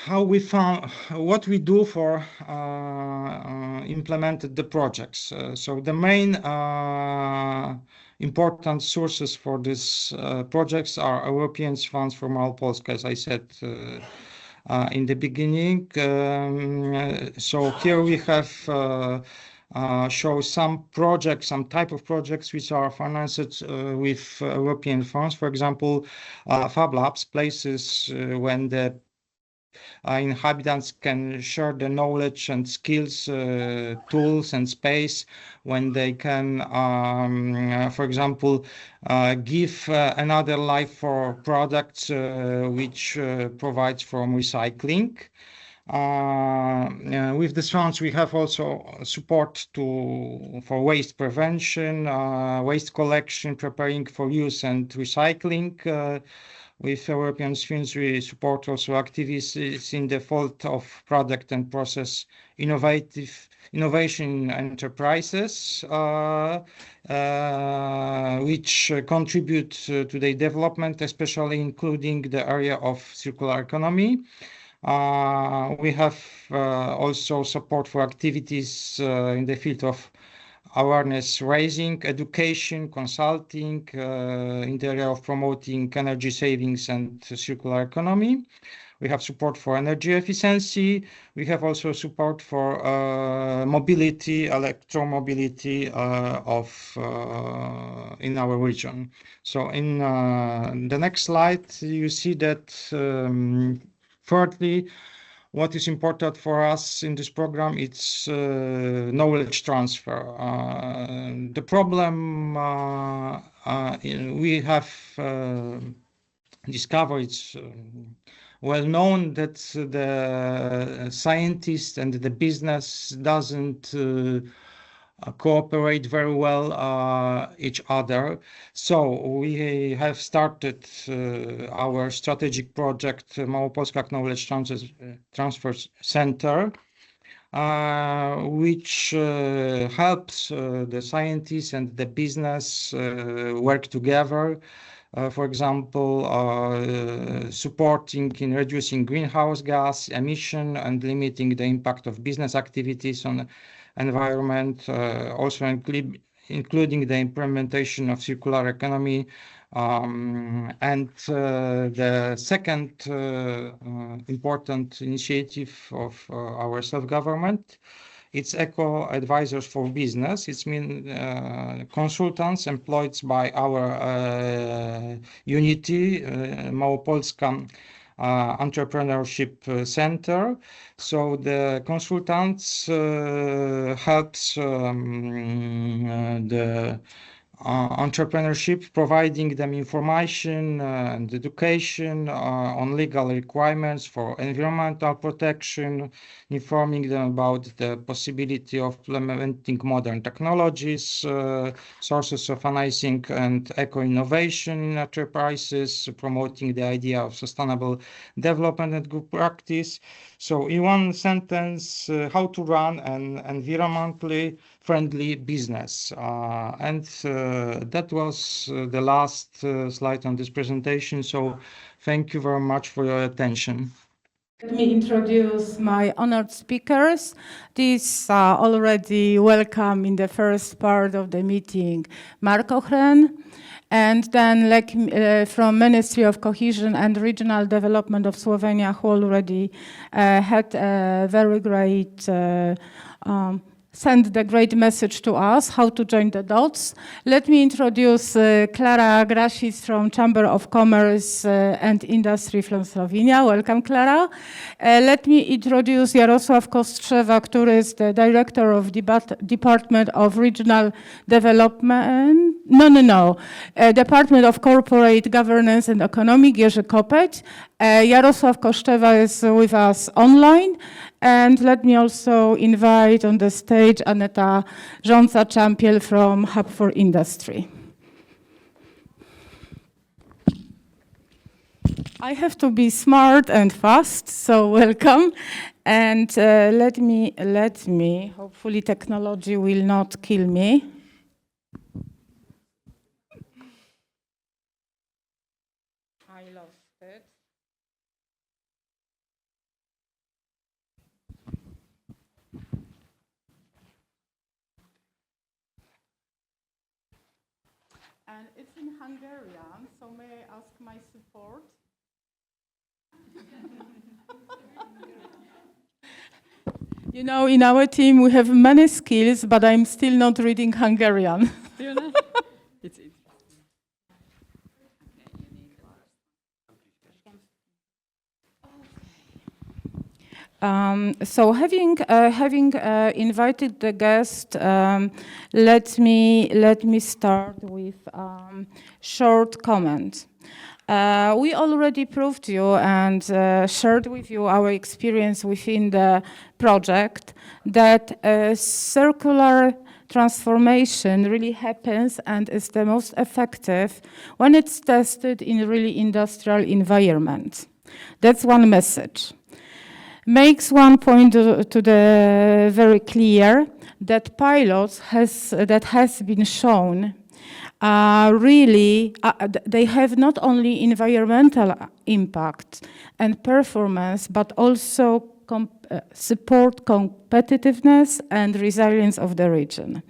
how we found what we do for implemented the projects. So the main important sources for these projects are European funds from Małopolska, as I said in the beginning. So here we have show some projects, some type of projects which are financed with European funds. For example, Fab Labs, places when the inhabitants can share the knowledge and skills, tools and space, when they can, for example, give another life for products which provides from recycling. With the funds, we have also support for waste prevention, waste collection, preparing for use and recycling. With European funds, we support also activities in the field of product and process innovation enterprises, which contribute to the development, especially including the area of circular economy. We have also support for activities in the field of awareness raising, education, consulting, in the area of promoting energy savings and circular economy. We have support for energy efficiency. We have also support for mobility, electromobility in our region. So in the next slide, you see that thirdly, what is important for us in this program, it's knowledge transfer. The problem we have discovered, it's well known that the scientists and the business doesn't cooperate very well each other. So we have started our strategic project, Małopolska Knowledge Transfer Center, which helps the scientists and the business work together. For example, supporting in reducing greenhouse gas emission and limiting the impact of business activities on environment, also including the implementation of circular economy. And the second important initiative of our self-government, it's Eco Advisors for Business. It's consultants employed by our unity, Małopolska Entrepreneurship Center. So the consultants helps the entrepreneurship, providing them information and education on legal requirements for environmental protection, informing them about the possibility of implementing modern technologies, sources of financing and eco-innovation in enterprises, promoting the idea of sustainable development and good practice. So in one sentence, how to run an environmentally friendly business. That was the last slide on this presentation. So thank you very much for your attention. Let me introduce my honored speakers. These are already welcome in the first part of the meeting, Mark Ochren, and then from Ministry of Cohesion and Regional Development of Slovenia, who already had a very great send the great message to us, how to join the dots. Let me introduce Klara Grasic from Chamber of Commerce and Industry from Slovenia. Welcome, Klara. Let me introduce Jarosław Kostrzewa, who is the Director of Department of Regional Development. Department of Corporate Governance and Economic, Jerzy Kopeć. Jarosław Kostrzewa is with us online. And let me also invite on the stage Aneta Rządza-Czampiel from Hub for Industry. I have to be smart and fast, so welcome. And let me, hopefully technology will not kill me. I lost it. And it's in Hungarian, so may I ask my support? You know, in our team we have many skills, but I'm still not reading Hungarian. Do you know? So having invited the guest, let me start with short comment. We already proved to you and shared with you our experience within the project that circular transformation really happens and is the most effective when it's tested in really industrial environment. That's one message. Makes one point to the very clear that pilots that has been shown really they have not only environmental impact and performance, but also support competitiveness and resilience of the region.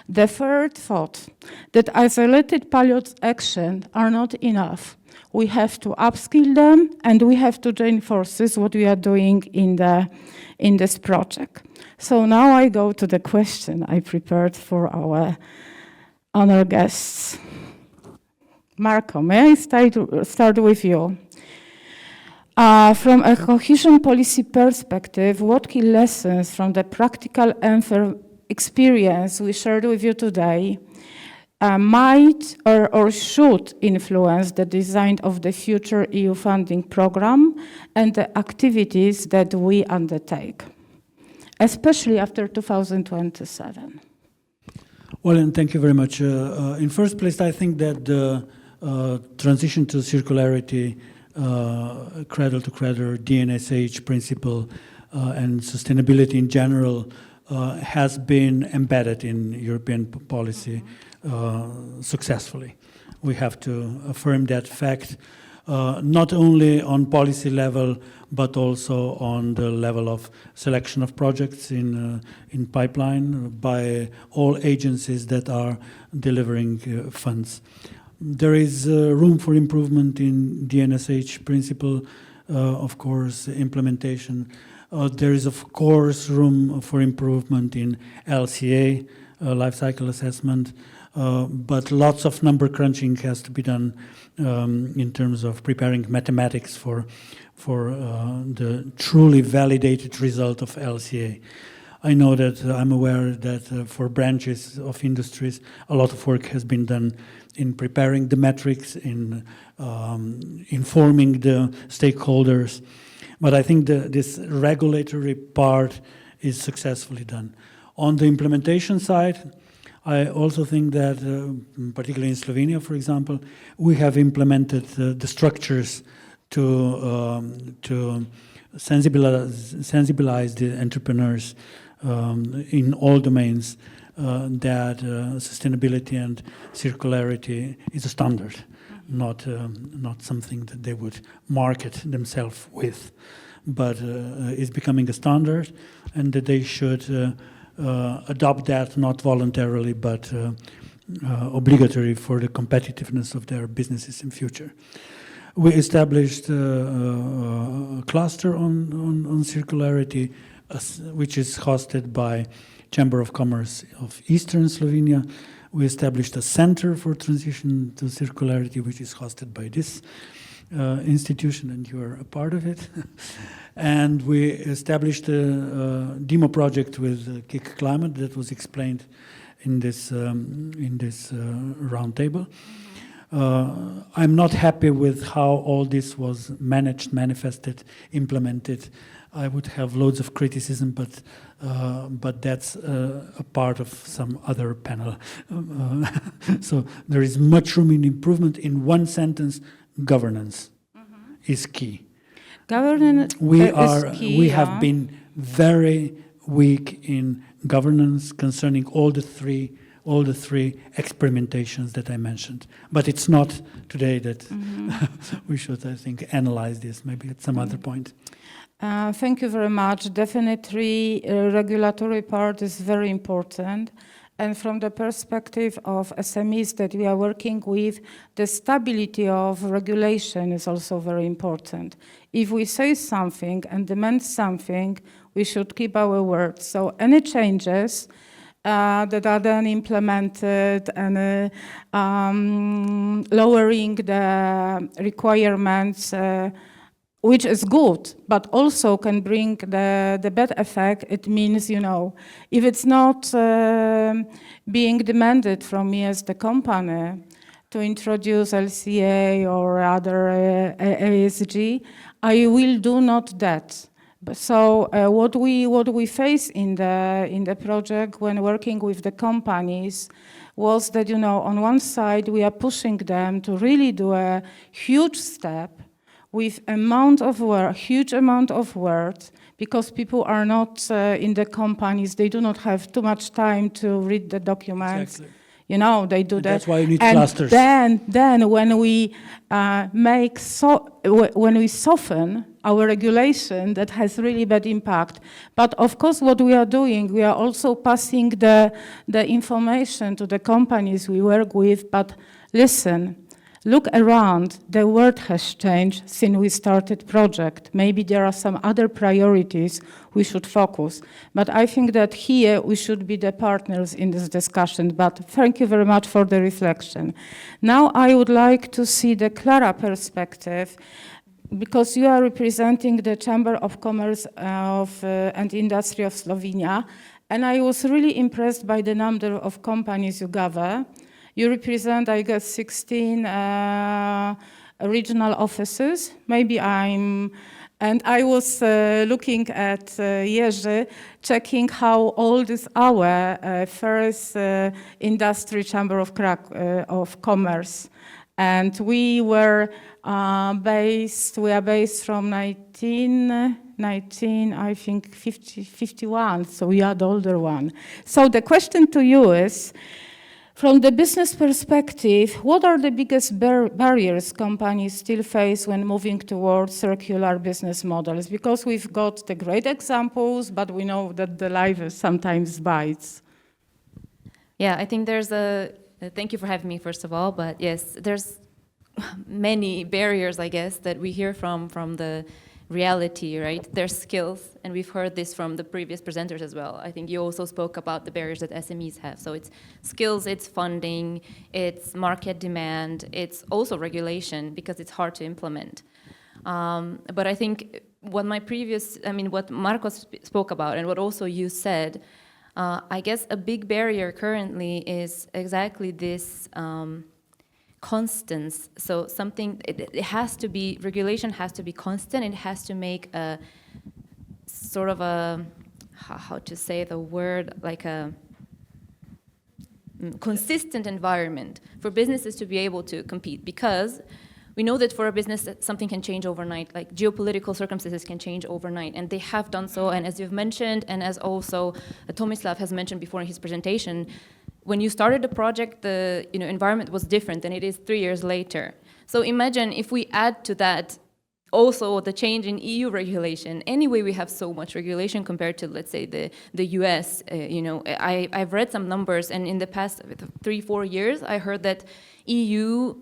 The third thought, that isolated pilot actions are not enough. We have to upskill them and we have to join forces, what we are doing in this project. So now I go to the question I prepared for our honored guests. Marco, may I start with you? From a cohesion policy perspective, what key lessons from the practical experience we shared with you today might or should influence the design of the future EU funding program and the activities that we undertake, especially after 2027? Well, and thank you very much. In first place, I think that the transition to circularity, cradle-to-cradle, DNSH principle, and sustainability in general has been embedded in European policy successfully. We have to affirm that fact, not only on policy level, but also on the level of selection of projects in pipeline by all agencies that are delivering funds. There is room for improvement in DNSH principle, of course, implementation. There is, of course, room for improvement in LCA, life cycle assessment, but lots of number crunching has to be done in terms of preparing mathematics for the truly validated result of LCA. I know that I'm aware that for branches of industries, a lot of work has been done in preparing the metrics, in informing the stakeholders. But I think this regulatory part is successfully done. On the implementation side, I also think that, particularly in Slovenia, for example, we have implemented the structures to sensibilize the entrepreneurs in all domains that sustainability and circularity is a standard, not something that they would market themselves with, but is becoming a standard, and that they should adopt that not voluntarily but obligatory for the competitiveness of their businesses in future. We established a cluster on circularity, which is hosted by Chamber of Commerce of Eastern Slovenia. We established a center for transition to circularity, which is hosted by this institution, and you are a part of it. And we established a demo project with KIC Climate that was explained in this roundtable. I'm not happy with how all this was managed, manifested, implemented. I would have loads of criticism, but that's a part of some other panel. So there is much room in improvement. In one sentence, governance is key. Governance we is key. We have been very weak in governance concerning all the three experimentations that I mentioned. But it's not today that we should, I think, analyze this, maybe at some other point. Thank you very much. Definitely, regulatory part is very important. And from the perspective of SMEs that we are working with, the stability of regulation is also very important. If we say something and demand something, we should keep our word. So any changes that are then implemented and lowering the requirements, which is good, but also can bring the bad effect. It means, you know, if it's not being demanded from me as the company to introduce LCA or other ASG, I will do not that. So what we face in the project when working with the companies was that, you know, on one side we are pushing them to really do a huge step with huge amount of words, because people are not in the companies, they do not have too much time to read the documents. Exactly. You know, they do that. That's why you need and clusters. Then when we when we soften our regulation, that has really bad impact. But of course, what we are doing, we are also passing the information to the companies we work with. But listen, look around, the world has changed since we started project. Maybe there are some other priorities we should focus. But I think that here we should be the partners in this discussion. But thank you very much for the reflection. Now I would like to see the Clara perspective, because you are representing the Chamber of Commerce and Industry of Slovenia. And I was really impressed by the number of companies you gather. You represent, I guess, 16 regional offices. And I was looking at Jerzy, checking how old is our first industry chamber of commerce. And we are based from 19, I think, 51, so we are the older one. So the question to you is, from the business perspective, what are the biggest barriers companies still face when moving towards circular business models? Because we've got the great examples, but we know that the life sometimes bites. Yeah, I think there's thank you for having me, first of all, but yes, there's many barriers, I guess, that we hear from the reality, right? There's skills, and we've heard this from the previous presenters as well. I think you also spoke about the barriers that SMEs have. So it's skills, it's funding, it's market demand, it's also regulation, because it's hard to implement. But I think what what Marcos spoke about and what also you said, I guess a big barrier currently is exactly this constance. So something, it has to be, regulation has to be constant, it has to make a sort of a, how to say the word, like a consistent environment for businesses to be able to compete, because we know that for a business something can change overnight, like geopolitical circumstances can change overnight, and they have done so. And as you've mentioned, and as also Tomislav has mentioned before in his presentation, when you started the project, the environment was different than it is 3 years later. So imagine if we add to that also the change in EU regulation. Anyway, we have so much regulation compared to, let's say, the US. I've read some numbers, and in the past 3-4 years, I heard that EU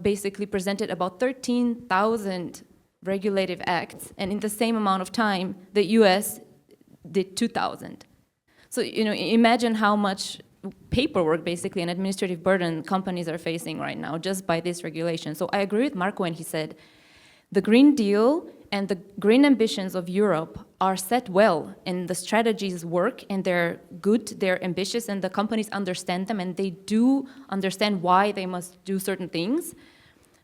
basically presented about 13,000 regulative acts, and in the same amount of time, the US did 2,000. So, imagine how much paperwork, basically, and administrative burden companies are facing right now just by this regulation. So I agree with Marco when he said, the Green Deal and the green ambitions of Europe are set well, and the strategies work, and they're good, they're ambitious, and the companies understand them, and they do understand why they must do certain things.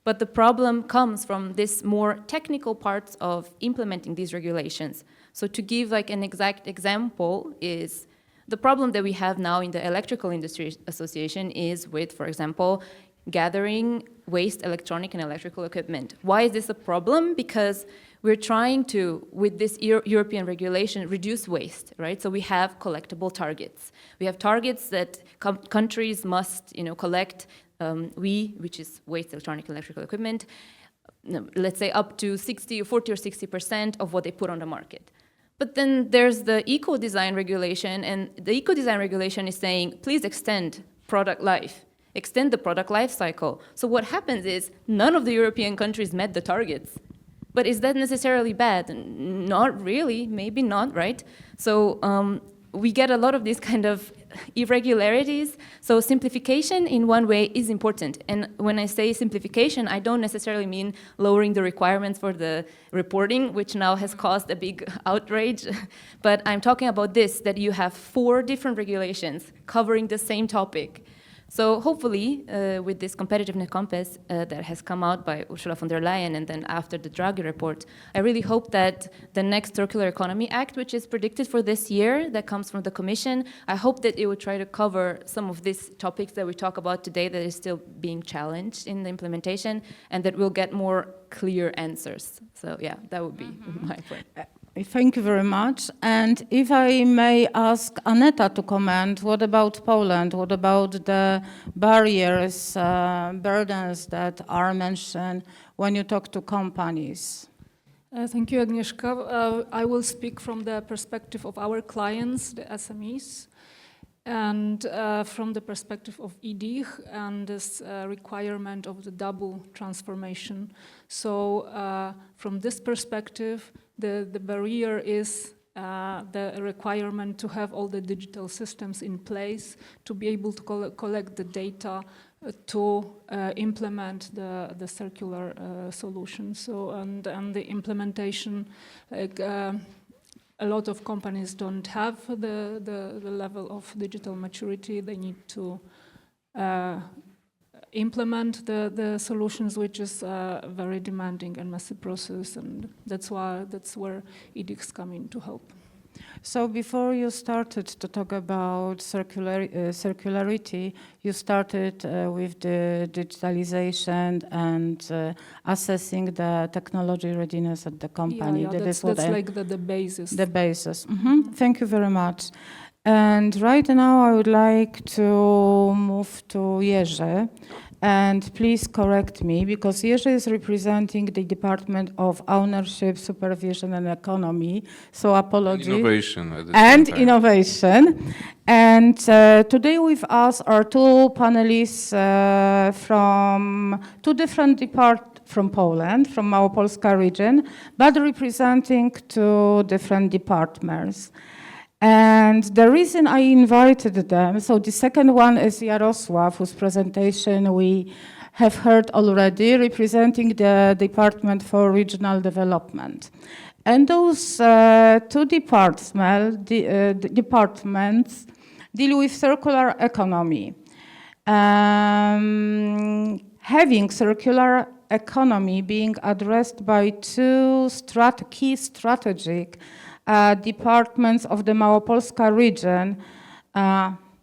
But the problem comes from this more technical parts of implementing these regulations. So to give like an exact example is, the problem that we have now in the Electrical Industry Association is with, for example, gathering waste electronic and electrical equipment. Why is this a problem? Because we're trying to, with this European regulation, reduce waste, right? So we have collectible targets. We have targets that countries must, collect, which is waste electronic and electrical equipment, let's say up to 40 or 60% of what they put on the market. But then there's the eco-design regulation, and the eco-design regulation is saying, please extend product life. Extend the product life cycle. So what happens is none of the European countries met the targets. But is that necessarily bad? Not really, maybe not, right? So we get a lot of these kind of irregularities. So simplification in one way is important. And when I say simplification, I don't necessarily mean lowering the requirements for the reporting, which now has caused a big outrage. But I'm talking about this, that you have 4 different regulations covering the same topic. So hopefully, with this competitiveness compass that has come out by Ursula von der Leyen and then after the Draghi report, I really hope that the next Circular Economy Act, which is predicted for this year, that comes from the Commission, I hope that it will try to cover some of these topics that we talk about today that is still being challenged in the implementation, and that we'll get more clear answers. So yeah, that would be my point. Thank you very much. And if I may ask Aneta to comment, what about Poland? What about the barriers, burdens that are mentioned when you talk to companies? Thank you, Agnieszka. I will speak from the perspective of our clients, the SMEs, and from the perspective of EDIH and this requirement of the double transformation. So from this perspective, the barrier is the requirement to have all the digital systems in place to be able to collect the data to implement the circular solution. So and the implementation, like a lot of companies don't have the level of digital maturity. They need to implement the solutions, which is a very demanding and messy process, and that's where EDICs come in to help. So before you started to talk about circularity, you started with the digitalization and assessing the technology readiness at the company. Yeah, that's like the basis. The basis. Mm-hmm. Thank you very much. And right now I would like to move to Jerzy. And please correct me, because Jerzy is representing the Department of Ownership, Supervision and Economy. So apologies. Innovation. Innovation. And today with us are 2 panelists from 2 different departments from Poland, from Małopolska region, but representing 2 different departments. And the reason I invited them, so the second one is Jarosław, whose presentation we have heard already, representing the Department for Regional Development. And those two departments deal with circular economy. Having circular economy being addressed by two key strategic departments of the Małopolska region,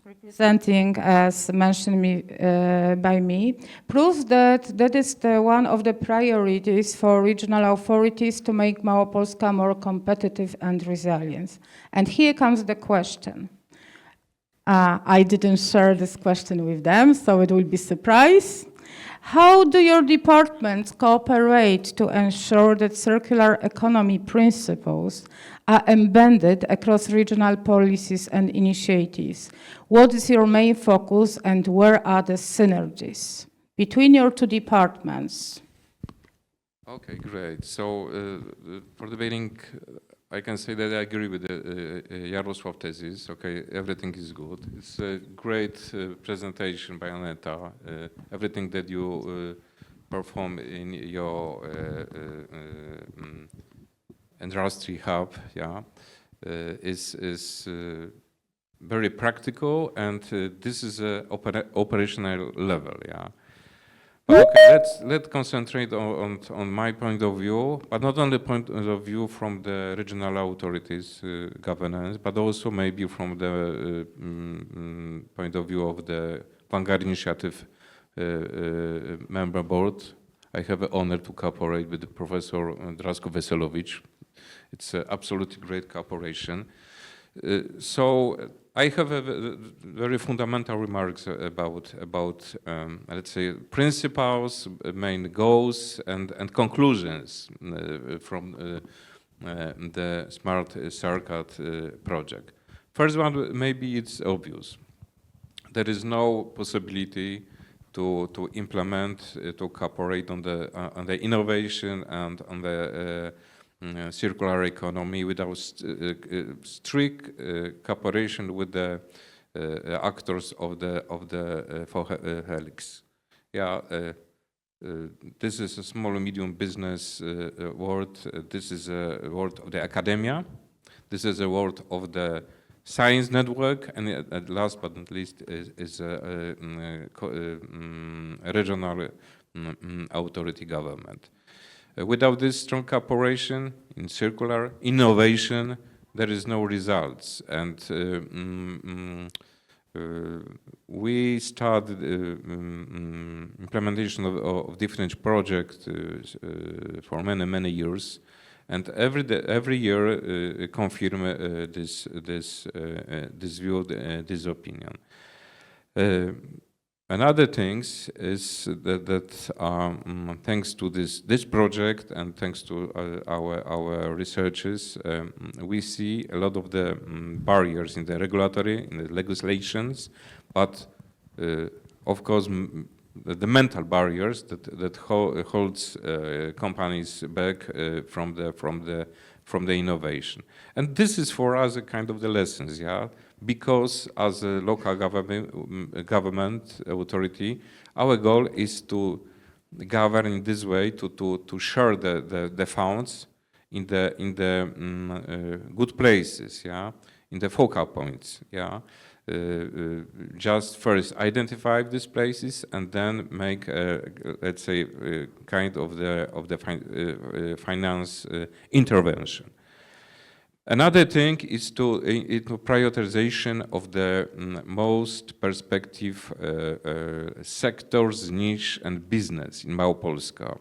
representing, as mentioned by me, proves that that is one of the priorities for regional authorities to make Małopolska more competitive and resilient. And here comes the question. I didn't share this question with them, so it will be a surprise. How do your departments cooperate to ensure that circular economy principles are embedded across regional policies and initiatives? What is your main focus and where are the synergies between your two departments? Okay, great. So for the beginning, I can say that I agree with the Jarosław thesis. Okay, everything is good. It's a great presentation by Aneta. Everything that you perform in your industry hub, yeah, is very practical, and this is a operational level, yeah. Okay, let's concentrate on my point of view, but not only point of view from the regional authorities governance, but also maybe from the point of view of the Vanguard Initiative member board. I have the honor to cooperate with Professor Drasko Veselowicz. It's absolutely great cooperation. So I have a very fundamental remarks about let's say principles, main goals, and conclusions from the Smart Circuit project. First one, maybe it's obvious. There is no possibility to implement, to cooperate on the innovation and on the circular economy without strict cooperation with the actors of the helix. Yeah, this is a small and medium business world. This is a world of the academia. This is a world of the science network, and at last but not least is a regional authority government. Without this strong cooperation in circular innovation, there is no results. And we started implementation of different projects for many years, and every year confirm this view, this opinion. Another thing is that thanks to this project and thanks to our researchers, we see a lot of the barriers in the regulatory, in the legislations, but of course the mental barriers that holds companies back from the innovation. And this is for us a kind of the lessons, yeah. Because as a local government authority, our goal is to govern in this way, to share the funds in the good places, yeah, in the focal points, yeah. Just first identify these places and then make, let's say, kind of the finance intervention. Another thing is to prioritization of the most perspective sectors, niche, and business in Małopolska.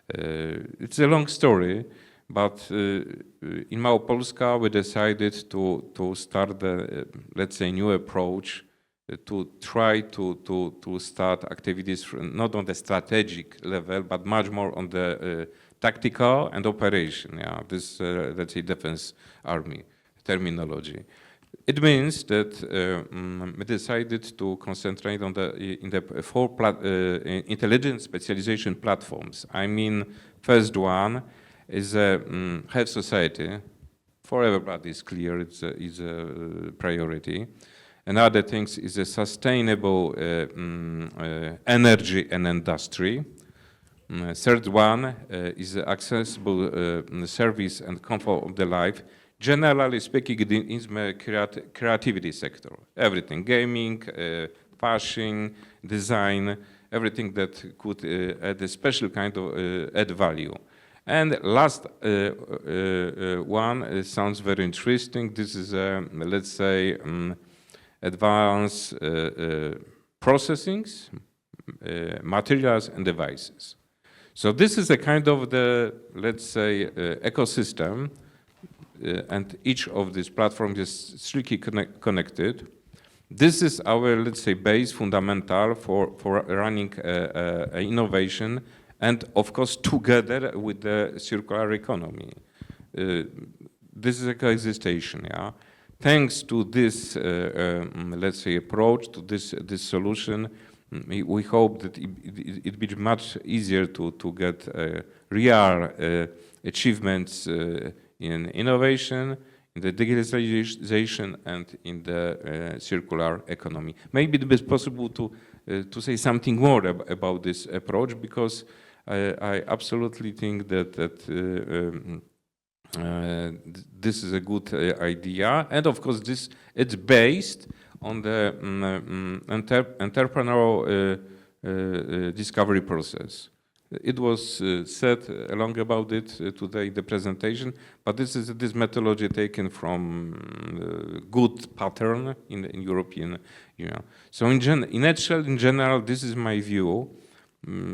It's a long story, but in Małopolska we decided to start the, let's say, new approach to try to start activities not on the strategic level, but much more on the tactical and operation. Yeah, this let's say defense army terminology. It means that we decided to concentrate on the four intelligent specialization platforms. I mean, first one is a health society. For everybody, it's clear it's a priority. Another thing is a sustainable energy and industry. Third one is accessible service and comfort of the life. Generally speaking, in the creativity sector, everything, gaming, fashion, design, everything that could add a special kind of add value. And last one sounds very interesting. This is, let's say, advanced processings, materials and devices. So this is a kind of the, let's say, ecosystem, and each of these platforms is strictly connected. This is our, let's say, base fundamental for running innovation, and of course together with the circular economy. This is a coexistation, yeah. Thanks to this, let's say, approach to this solution, we hope that it be much easier to get real achievements in innovation, in the digitalization, and in the circular economy. Maybe it is possible to say something more about this approach, because I absolutely think that this is a good idea, and of course it's based on the entrepreneurial discovery process. It was said along about it today in the presentation, but this is this methodology taken from good pattern in European Union. So in general, this is my view.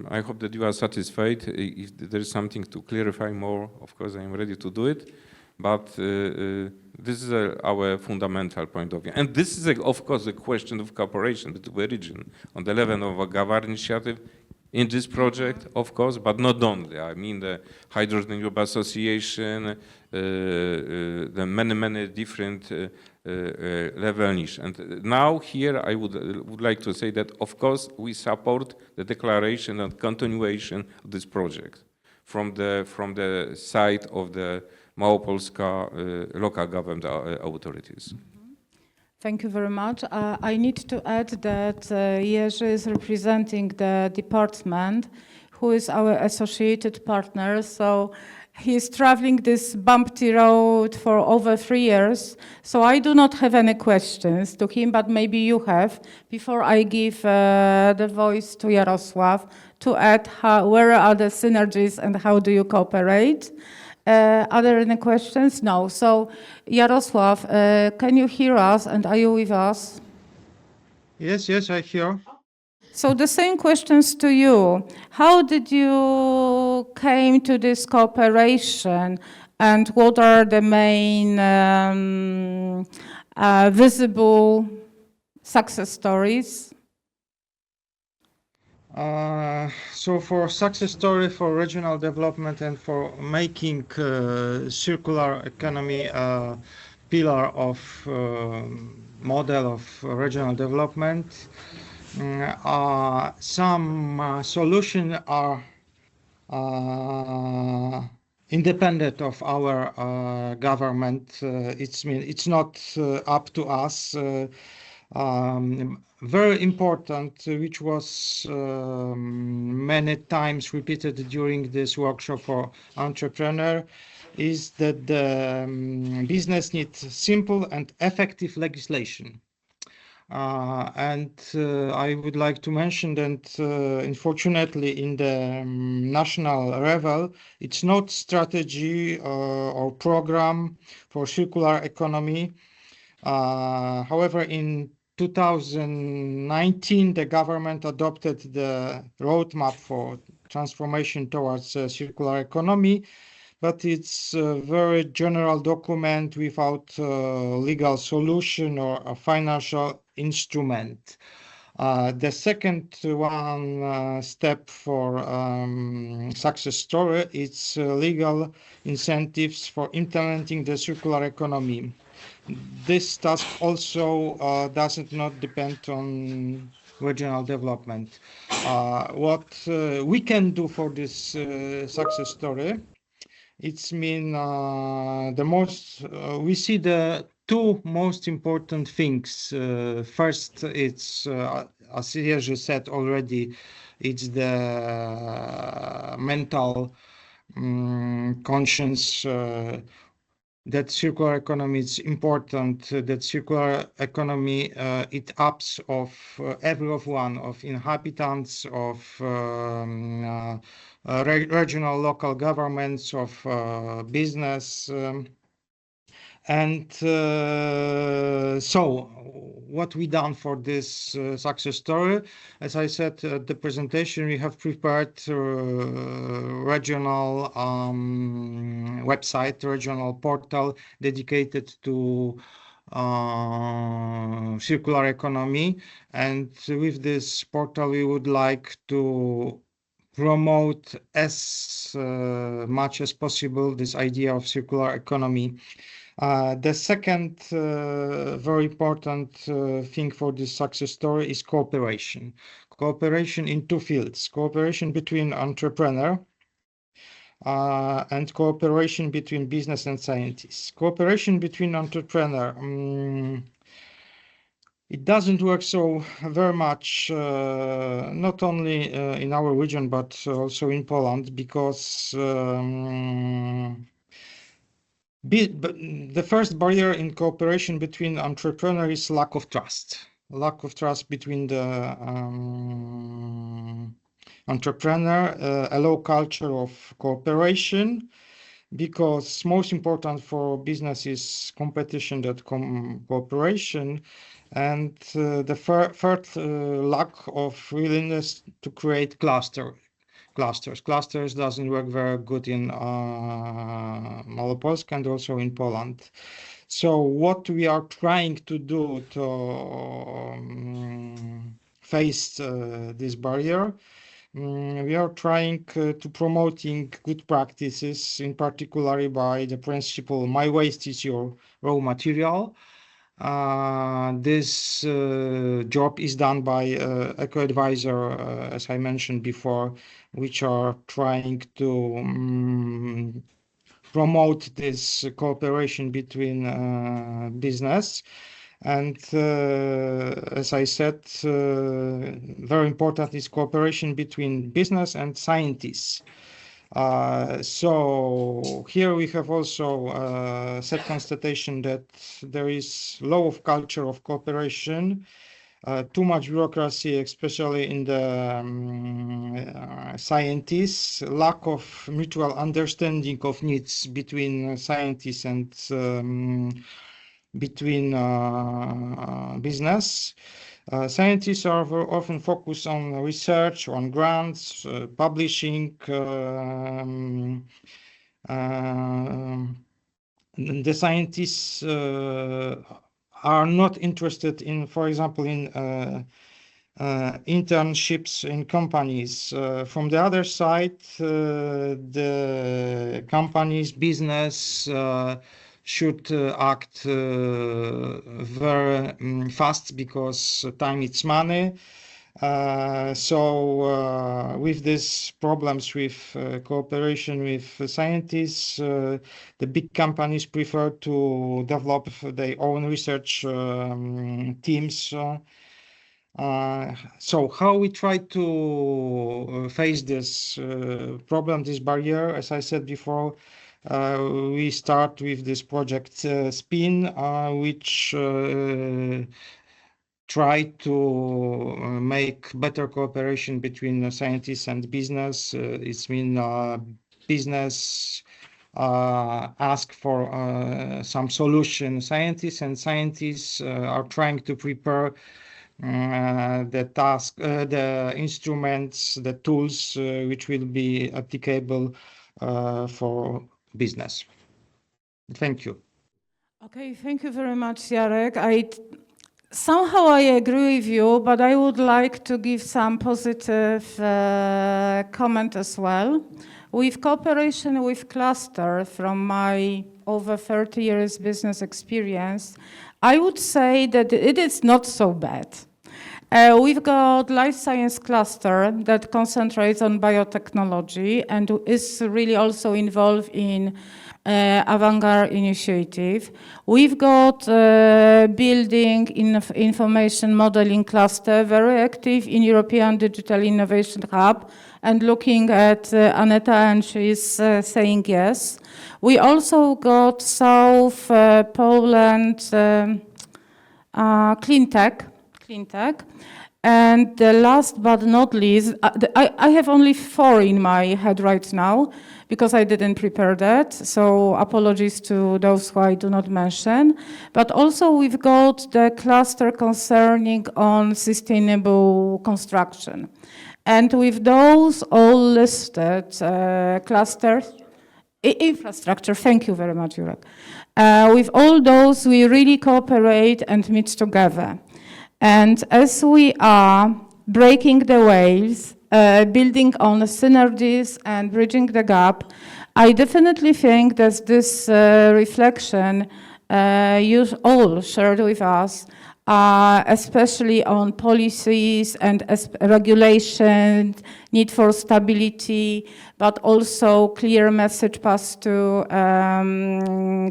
I hope that you are satisfied. If there is something to clarify more, of course, I am ready to do it. But this is our fundamental point of view. And this is, of course, a question of cooperation between the region on the level of a government initiative in this project, of course, but not only. I mean the Hydrogen Europe Association, the many different level niche. And now here I would like to say that, of course, we support the declaration and continuation of this project from the side of the Małopolska local government authorities. Thank you very much. I need to add that Jerzy is representing the department, who is our associated partner. So he's traveling this bumpy road for over 3 years. So I do not have any questions to him, but maybe you have. Before I give the voice to Jarosław to add where are the synergies and how do you cooperate? Are there any questions? No. So, Jarosław, can you hear us and are you with us? Yes, I hear. So the same questions to you. How did you came to this cooperation, and what are the main visible success stories? So for success story for regional development and for making circular economy a pillar of model of regional development, some solutions are independent of our government. It's not up to us. Very important, which was many times repeated during this workshop for entrepreneur, is that the business needs simple and effective legislation. And I would like to mention that unfortunately in the national level, it's not strategy or program for circular economy. However, in 2019, the government adopted the roadmap for transformation towards circular economy, but it's a very general document without legal solution or a financial instrument. The second one step for success story is legal incentives for implementing the circular economy. This task also does not depend on regional development. What we can do for this success story, it's mean we see the two most important things. First, it's as Jerzy said already, it's the mental conscience that circular economy is important, that circular economy it ups of everyone, of inhabitants, of regional local governments, of business. And so what we done for this success story, as I said at the presentation, we have prepared regional website, regional portal dedicated to circular economy. And with this portal, we would like to promote as much as possible this idea of circular economy. The second very important thing for this success story is cooperation. Cooperation in two fields: cooperation between entrepreneur and cooperation between business and scientists. Cooperation between entrepreneur. It doesn't work so very much, not only in our region, but also in Poland, because the first barrier in cooperation between entrepreneurs is lack of trust. Lack of trust between the entrepreneur, a low culture of cooperation, because most important for business is competition than cooperation. And the third lack of willingness to create clusters. Clusters doesn't work very good in Małopolska and also in Poland. So what we are trying to do to face this barrier, we are trying to promoting good practices, in particular by the principle "my waste is your raw material." This job is done by eco-advisor, as I mentioned before, which are trying to promote this cooperation between business. And as I said, very important is cooperation between business and scientists. So here we have also set constatation that there is low of culture of cooperation, too much bureaucracy, especially in the scientists, lack of mutual understanding of needs between scientists and between business. Scientists are often focused on research, on grants, publishing. The scientists are not interested in, for example, in internships in companies. From the other side, the companies, business should act very fast, because time is money. So with these problems with cooperation with scientists, the big companies prefer to develop their own research teams. So how we try to face this problem, this barrier? As I said before, we start with this project SPIN, which try to make better cooperation between scientists and business. It's mean business ask for some solution. Scientists are trying to prepare the task, the instruments, the tools which will be applicable for business. Thank you. Okay, thank you very much, Jarek. Somehow I agree with you, but I would like to give some positive comment as well. With cooperation with cluster, from my over 30 years business experience, I would say that it is not so bad. We've got life science cluster that concentrates on biotechnology and is really also involved in avant-garde initiative. We've got building information modeling cluster, very active in European Digital Innovation Hub, and looking at Aneta, and she's saying yes. We also got South Poland clean tech. And the last but not least, I have only 4 in my head right now, because I didn't prepare that, so apologies to those who I do not mention. But also we've got the cluster concerning on sustainable construction. And with those all listed clusters, infrastructure, thank you very much, Jurek. With all those, we really cooperate and meet together. And as we are breaking the waves, building on the synergies and bridging the gap, I definitely think that this reflection you all shared with us, especially on policies and regulation, need for stability, but also clear message passed to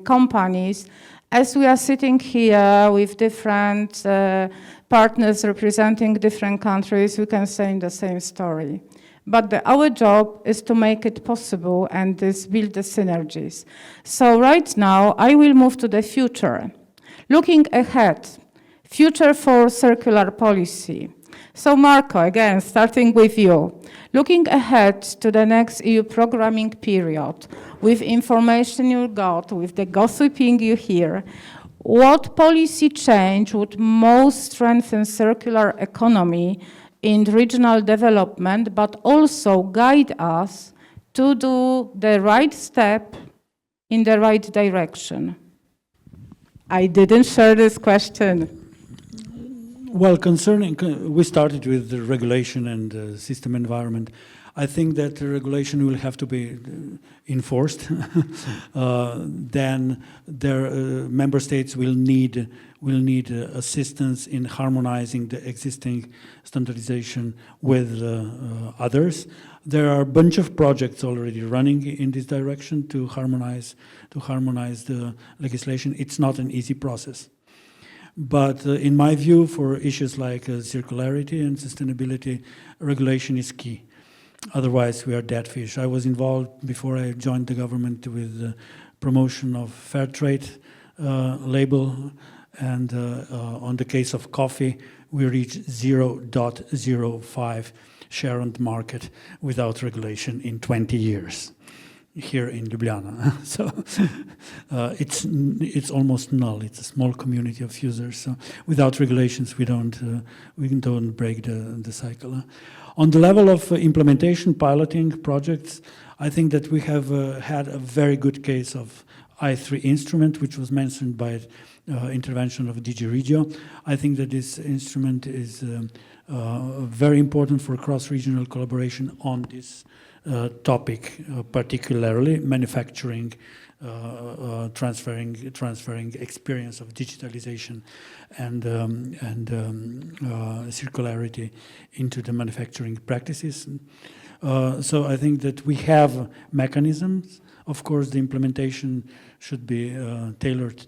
companies. As we are sitting here with different partners representing different countries, we can say the same story. But our job is to make it possible and build the synergies. So right now, I will move to the future. Looking ahead, future for circular policy. So Marco, again, starting with you. Looking ahead to the next EU programming period, with information you got, with the gossiping you hear, what policy change would most strengthen circular economy in regional development, but also guide us to do the right step in the right direction? I didn't share this question. Well, we started with the regulation and system environment. I think that the regulation will have to be enforced. Then member states will need assistance in harmonizing the existing standardization with others. There are a bunch of projects already running in this direction to harmonize the legislation. It's not an easy process. But in my view, for issues like circularity and sustainability, regulation is key. Otherwise, we are dead fish. I was involved, before I joined the government, with the promotion of fair trade label. And on the case of coffee, we reached 0.05 share on the market without regulation in 20 years here in Ljubljana. So it's almost null. It's a small community of users. So without regulations, we don't break the cycle. On the level of implementation, piloting projects, I think that we have had a very good case of I3 instrument, which was mentioned by intervention of DG Regio. I think that this instrument is very important for cross-regional collaboration on this topic, particularly manufacturing, transferring experience of digitalization and circularity into the manufacturing practices. So I think that we have mechanisms. Of course, the implementation should be tailored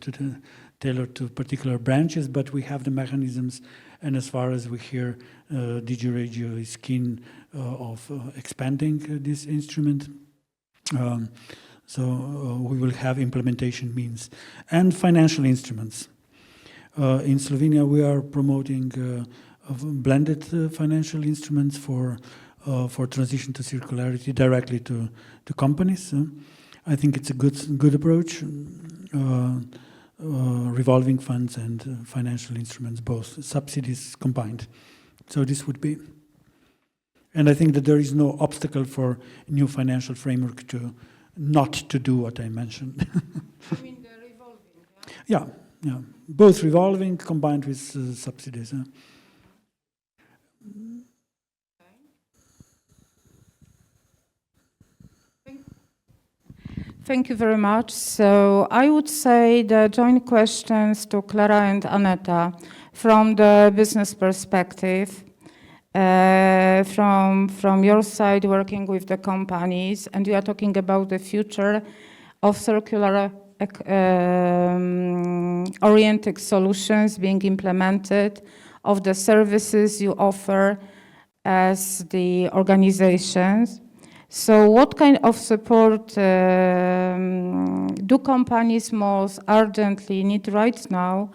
to particular branches, but we have the mechanisms. And as far as we hear, DG Regio is keen of expanding this instrument. So we will have implementation means and financial instruments. In Slovenia, we are promoting blended financial instruments for transition to circularity directly to companies. I think it's a good approach. Revolving funds and financial instruments, both subsidies combined. So this would be. And I think that there is no obstacle for new financial framework not to do what I mentioned. You mean the revolving? Yeah. Both revolving combined with subsidies. Thank you very much. So I would say the joint questions to Clara and Aneta from the business perspective, from your side working with the companies, and we are talking about the future. of circular oriented solutions being implemented, of the services you offer as the organizations. So what kind of support do companies most urgently need right now?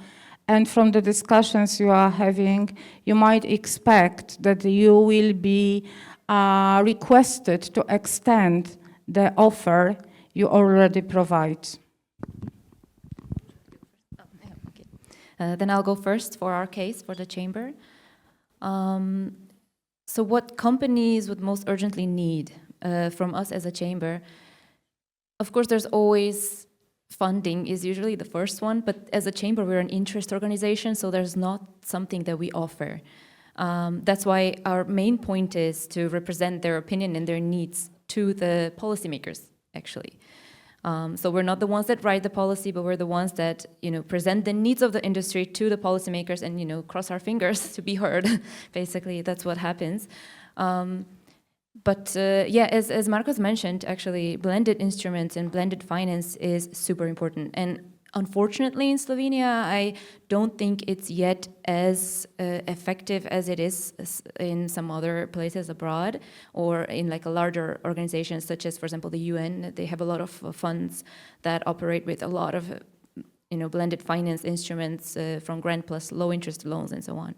And from the discussions you are having, you might expect that you will be requested to extend the offer you already provide. Then I'll go first for our case, for the chamber. So what companies would most urgently need from us as a chamber? Of course, there's always funding is usually the first one, but as a chamber, we're an interest organization, so there's not something that we offer. That's why our main point is to represent their opinion and their needs to the policymakers, actually. So we're not the ones that write the policy, but we're the ones that, present the needs of the industry to the policymakers and, cross our fingers to be heard. Basically, that's what happens. But as Marcos mentioned, actually, blended instruments and blended finance is super important. And unfortunately, in Slovenia, I don't think it's yet as effective as it is in some other places abroad or in like a larger organization, such as, for example, the UN. They have a lot of funds that operate with a lot of, blended finance instruments from grant plus low interest loans and so on.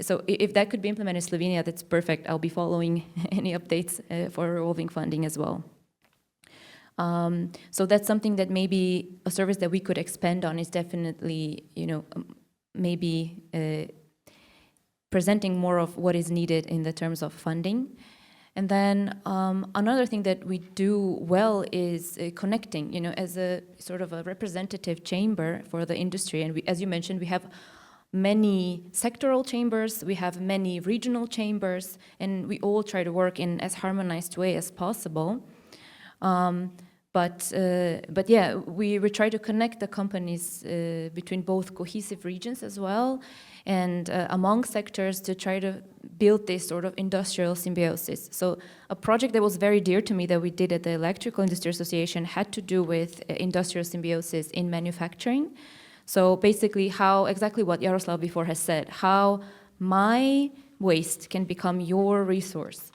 So if that could be implemented in Slovenia, that's perfect. I'll be following any updates for revolving funding as well. So that's something that maybe a service that we could expand on is definitely, maybe presenting more of what is needed in the terms of funding. And then another thing that we do well is connecting, as a sort of a representative chamber for the industry. And as you mentioned, we have many sectoral chambers, we have many regional chambers, and we all try to work in as harmonized way as possible. But yeah, we try to connect the companies between both cohesive regions as well, and among sectors to try to build this sort of industrial symbiosis. So a project that was very dear to me that we did at the Electrical Industry Association had to do with industrial symbiosis in manufacturing. So basically exactly what Jaroslav before has said, how my waste can become your resource.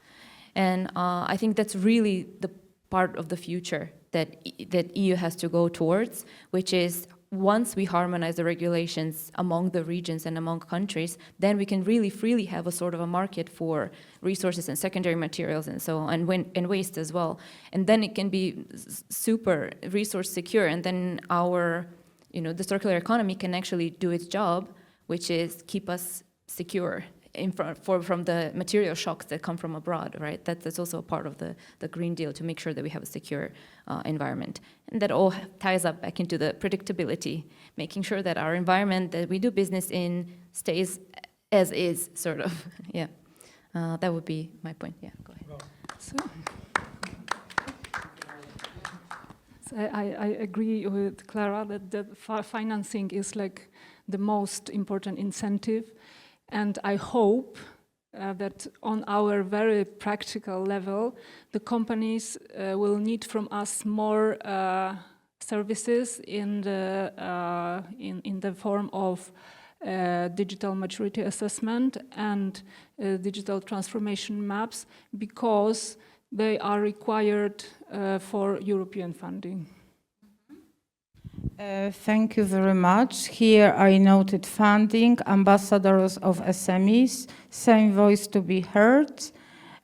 And I think that's really the part of the future that EU has to go towards, which is once we harmonize the regulations among the regions and among countries, then we can really freely have a sort of a market for resources and secondary materials and so on, and waste as well. And then it can be super resource secure, and then our the circular economy can actually do its job, which is keep us secure from the material shocks that come from abroad, right? That's also a part of the Green Deal, to make sure that we have a secure environment. And that all ties up back into the predictability, making sure that our environment that we do business in stays as is, sort of. Yeah, that would be my point. Yeah, go ahead. I agree with Clara that the financing is like the most important incentive, and I hope that on our very practical level, the companies will need from us more services in the form of digital maturity assessment and digital transformation maps, because they are required for European funding. Thank you very much. Here I noted funding, ambassadors of SMEs, same voice to be heard,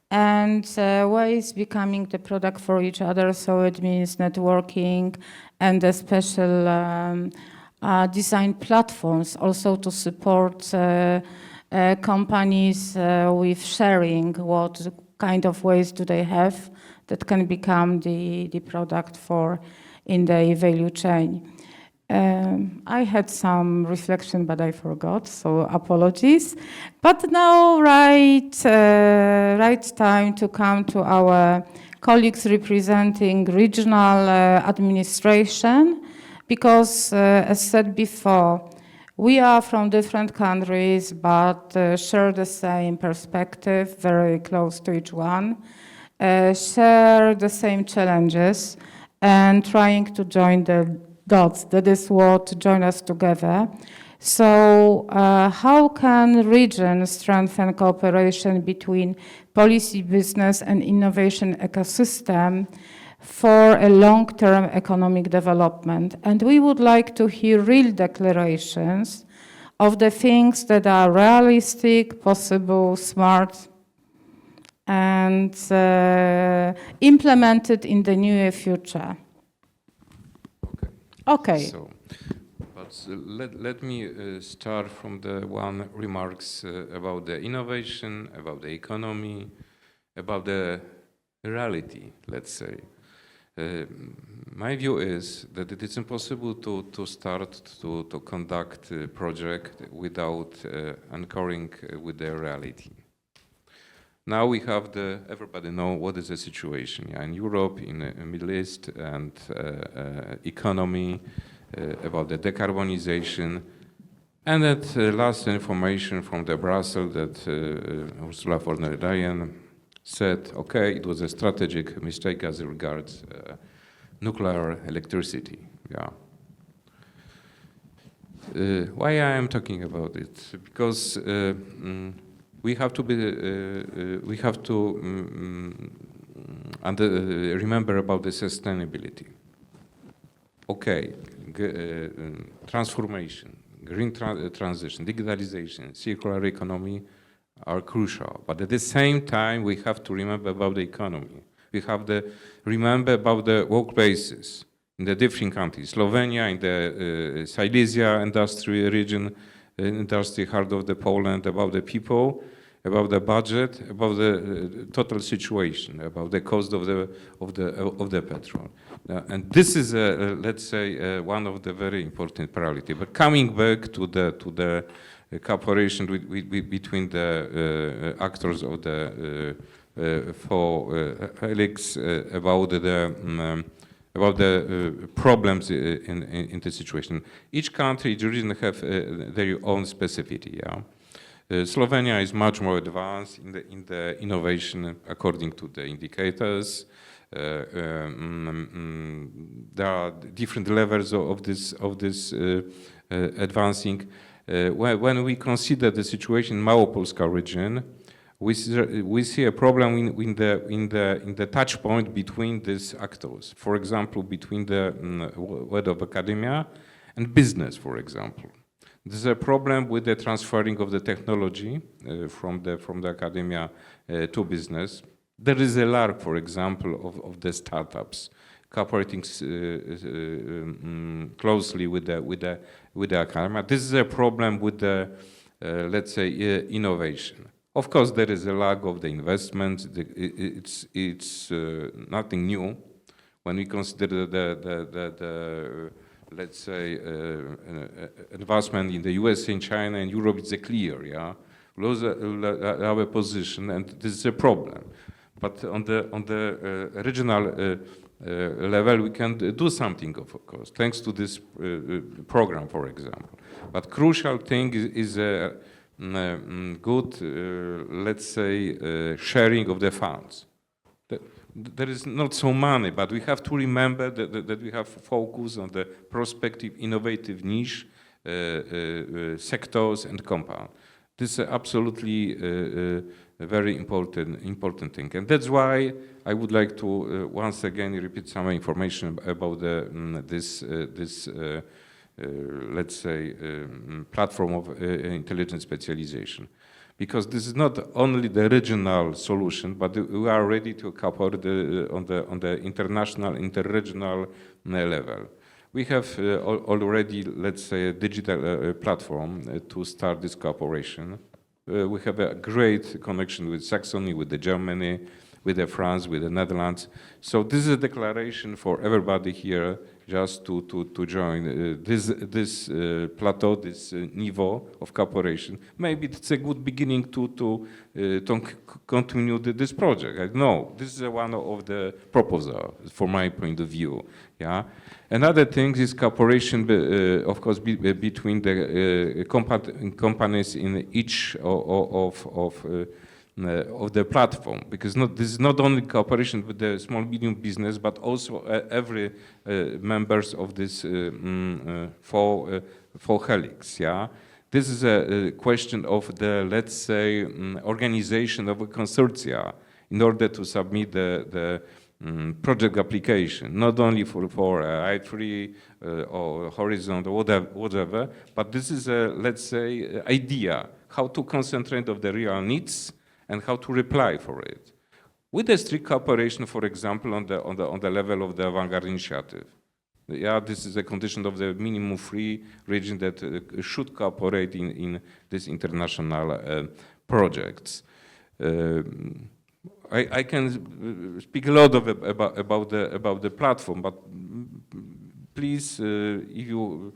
and ways becoming the product for each other. So it means networking and the special design platforms also to support companies with sharing what kind of ways do they have that can become the product for in the value chain. I had some reflection, but I forgot, so apologies. But now, right time to come to our colleagues representing regional administration, because as said before, we are from different countries, but share the same perspective, very close to each one, share the same challenges. and trying to join the dots. That is what join us together. So how can regions strengthen cooperation between policy, business, and innovation ecosystem for a long-term economic development? And we would like to hear real declarations of the things that are realistic, possible, smart, and implemented in the near future. Okay. So, let me start from the one remarks about the innovation, about the economy, about the reality, let's say. My view is that it is impossible to start to conduct a project without anchoring with the reality. Now we have everybody know what is the situation in Europe, in the Middle East, and economy, about the decarbonization. And that last information from the Brussels that Ursula von der Leyen said, okay, it was a strategic mistake as regards nuclear electricity. Yeah. Why I am talking about it? Because we have to remember about the sustainability. Okay, transformation, green transition, digitalization, circular economy are crucial. But at the same time, we have to remember about the economy. We have to remember about the workplaces in the different countries. Slovenia, in the Silesia industry region, industry heart of the Poland, about the people, about the budget, about the total situation, about the cost of the petrol. And this is, let's say, one of the very important priority. But coming back to the cooperation between the actors of the Helix about the problems in the situation. Each country, each region have their own specificity. Yeah? Slovenia is much more advanced in the innovation according to the indicators. There are different levels of this advancing. When we consider the situation in Małopolska region, we see a problem in the touch point between these actors. For example, between the world of academia and business, for example. There's a problem with the transferring of the technology from the academia to business. There is a lack, for example, of the startups cooperating closely with the academia. This is a problem with the, let's say, innovation. Of course, there is a lack of the investment. It's nothing new when we consider the let's say, investment in the US, in China, and Europe. It's clear, yeah. Those are our position, and this is a problem. But on the regional level, we can do something, of course, thanks to this program, for example. But crucial thing is a good, let's say, sharing of the funds. There is not so many, but we have to remember that we have focus on the prospective, innovative niche sectors and compound. This is absolutely a very important thing, and that's why I would like to once again repeat some information about this let's say platform of intelligent specialization. Because this is not only the regional solution, but we are ready to cooperate on the international, interregional level. We have already, let's say, a digital platform to start this cooperation. We have a great connection with Saxony, with the Germany, with the France, with the Netherlands. So this is a declaration for everybody here just to join this plateau, this niveau of cooperation. Maybe it's a good beginning to continue this project. I know this is one of the proposals from my point of view. Yeah. Another thing is cooperation, of course, between the companies in each of of the platform, because this is not only cooperation with the small medium business, but also every members of this for helix. Yeah, this is a question of the, let's say, organization of a consortia in order to submit the project application, not only for I3 or Horizon or whatever, but this is a, let's say, idea how to concentrate on the real needs and how to reply for it. With a strict cooperation, for example, on the level of the Vanguard initiative. Yeah, this is a condition of the minimum 3 region that should cooperate in these international projects. I can speak a lot about the platform, but please, if you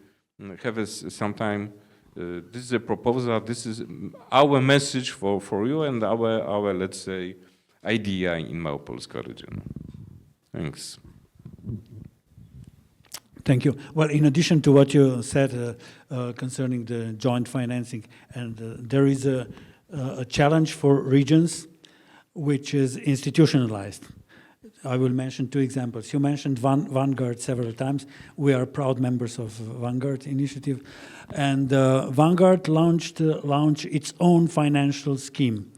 have some time, this is a proposal. This is our message for you and our let's say idea in Małopolska region. Thanks. Thank you. Well, in addition to what you said concerning the joint financing, and there is a challenge for regions which is institutionalized. I will mention 2 examples. You mentioned Vanguard several times. We are proud members of Vanguard initiative. And Vanguard launched its own financial scheme,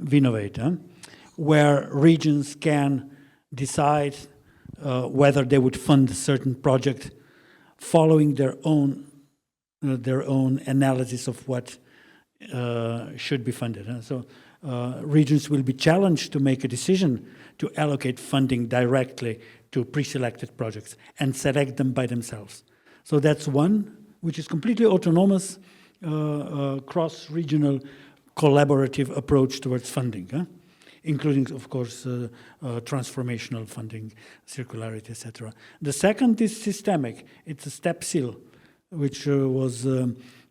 Vinovate, where regions can decide whether they would fund a certain project following their own analysis of what should be funded. So regions will be challenged to make a decision to allocate funding directly to pre-selected projects and select them by themselves. So that's one, which is completely autonomous, cross-regional collaborative approach towards funding, including, of course, transformational funding, circularity, etc. The second is systemic. It's a step seal, which was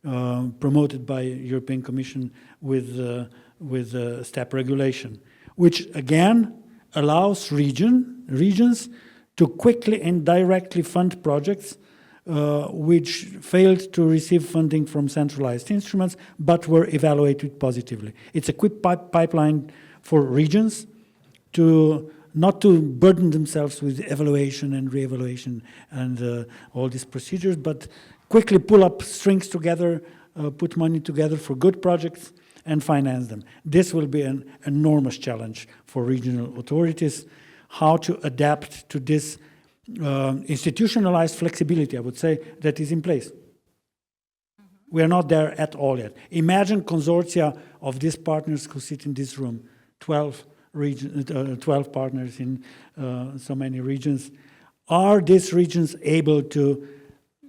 promoted by European Commission with step regulation, which again allows regions to quickly and directly fund projects which failed to receive funding from centralized instruments but were evaluated positively. It's a quick pipeline for regions to not to burden themselves with evaluation and re-evaluation and all these procedures, but quickly pull up strings together, put money together for good projects and finance them. This will be an enormous challenge for regional authorities, how to adapt to this institutionalized flexibility, I would say, that is in place. We are not there at all yet. Imagine consortia of these partners who sit in this room, 12 partners in so many regions. Are these regions able to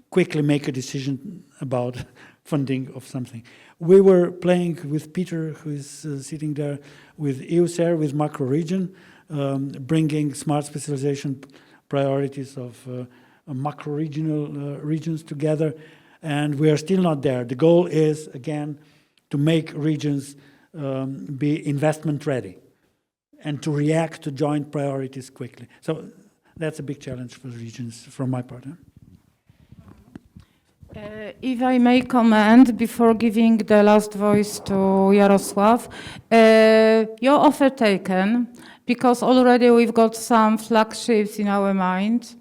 quickly make a decision about funding of something? We were playing with Peter, who is sitting there, with EUSER, with macro region, bringing smart specialization priorities of macro regional regions together, and we are still not there. The goal is, again, to make regions be investment ready and to react to joint priorities quickly. So that's a big challenge for the regions from my part. If I may comment before giving the last voice to Jarosław, your offer taken, because already we've got some flagships in our mind.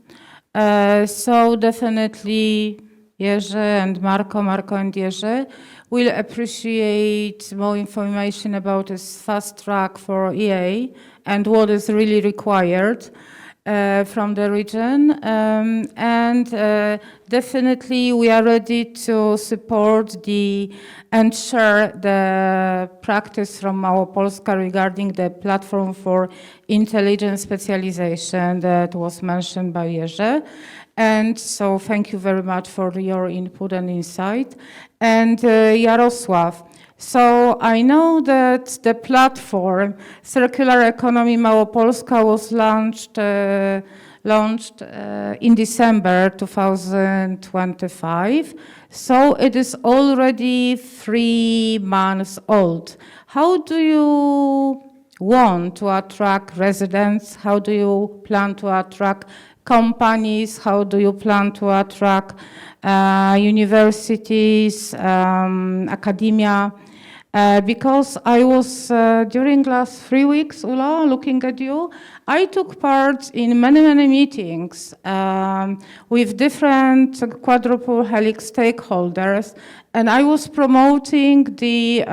So definitely Jerzy and Marco and Jerzy will appreciate more information about this fast track for EA and what is really required from the region. Definitely we are ready to support and share the practice from Małopolska regarding the platform for intelligent specialization that was mentioned by Jerzy. And so thank you very much for your input and insight. And Jarosław, so I know that the platform Circular Economy Małopolska was launched in December 2025. So it is already 3 months old. How do you want to attract residents? How do you plan to attract companies? How do you plan to attract universities, academia? because I was, during last 3 weeks, Ula, looking at you, I took part in many, many meetings with different quadruple helix stakeholders, and I was promoting the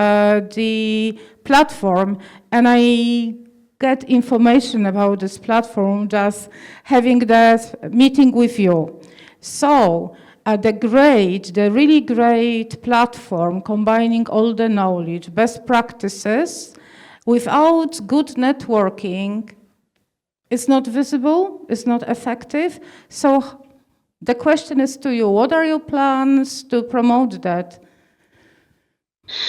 platform, and I get information about this platform just having that meeting with you. So, the really great platform combining all the knowledge, best practices, without good networking, it's not visible, it's not effective. So the question is to you, what are your plans to promote that?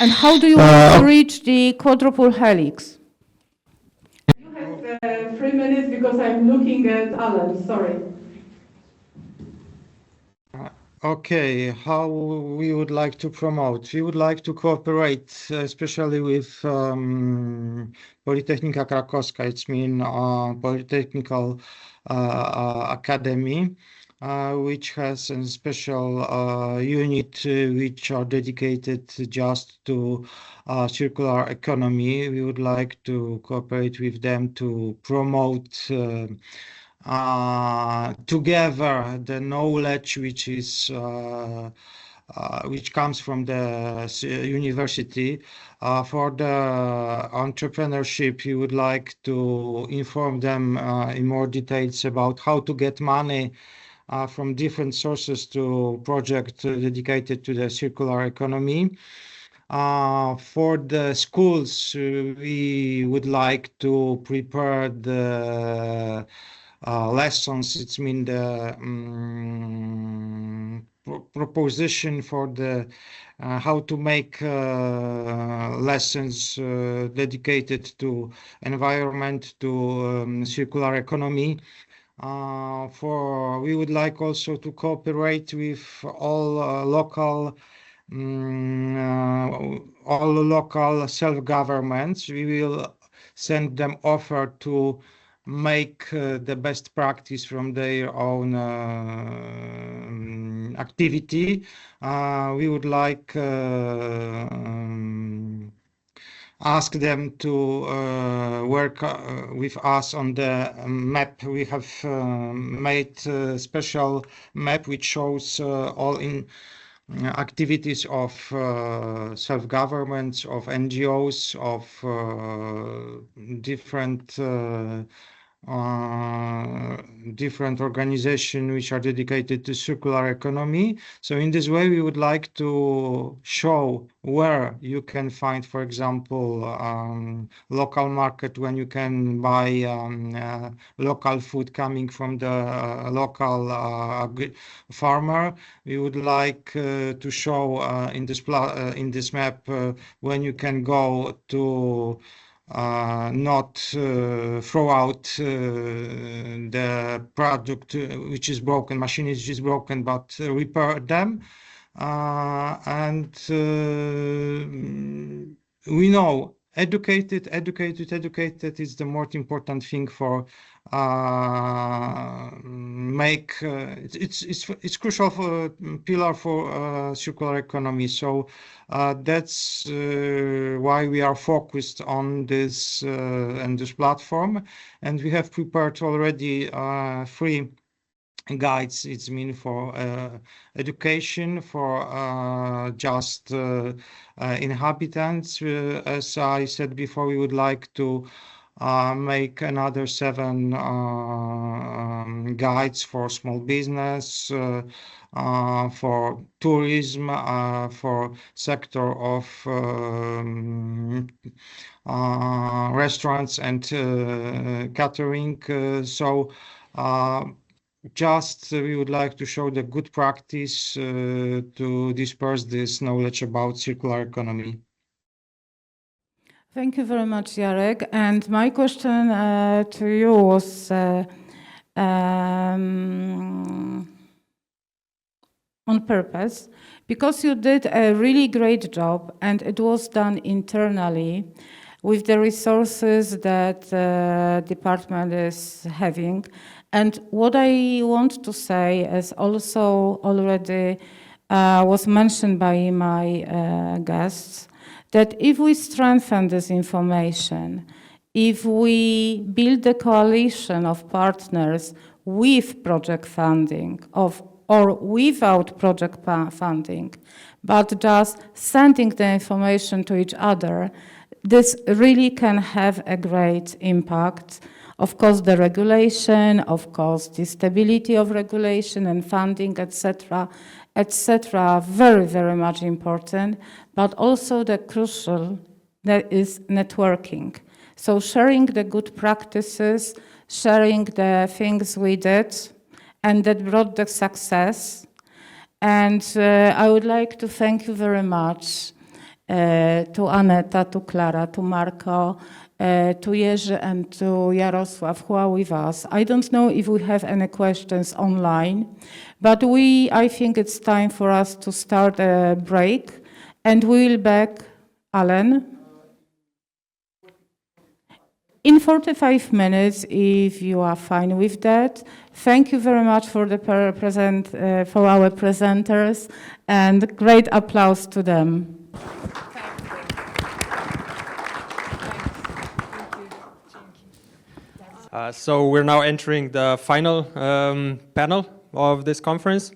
And how do you want to reach the quadruple helix? You have 3 minutes because I'm looking at Alan, sorry. Okay, how we would like to promote? We would like to cooperate, especially with Politechnika Krakowska, it's mean Polytechnical Academy, which has a special unit which are dedicated just to circular economy. We would like to cooperate with them to promote together the knowledge which comes from the university. For the entrepreneurship, we would like to inform them in more details about how to get money from different sources to projects dedicated to the circular economy. For the schools, we would like to prepare the lessons. It's mean the proposition for the how to make lessons dedicated to environment, to circular economy. We would like also to cooperate with all local self-governments. We will send them offer to make the best practice from their own activity. We would like ask them to work with us on the map. We have made a special map which shows all in activities of self-governments, of NGOs, of different organizations which are dedicated to circular economy. So in this way, we would like to show where you can find, for example, local market when you can buy local food coming from the local farmer. We would like to show in this map when you can go to not throw out the product which is broken, machine which is broken, but repair them. And we know educated is the most important thing for it's crucial for pillar for circular economy. So that's why we are focused on this and this platform, and we have prepared already 3 guides. It's mean for education, for just inhabitants. As I said before, we would like to make another 7 guides for small business, for tourism, for sector of restaurants and catering. We would like to show the good practice to disperse this knowledge about circular economy. Thank you very much, Jarek. And my question to you was on purpose, because you did a really great job and it was done internally with the resources that the department is having. And what I want to say is also already was mentioned by my guests, that if we strengthen this information, if we build a coalition of partners with project funding or without project funding, but just sending the information to each other, this really can have a great impact. Of course, the regulation, of course, the stability of regulation and funding, etc., very, very much important, but also the crucial that is networking. So sharing the good practices, sharing the things we did, and that brought the success. And I would like to thank you very much to Aneta, to Clara, to Marco, to Jerzy and to Jarosław, who are with us. I don't know if we have any questions online, but I think it's time for us to start a break, and we will back, Alan, in 45 minutes, if you are fine with that. Thank you very much for for our presenters, and great applause to them. So we're now entering the final panel of this conference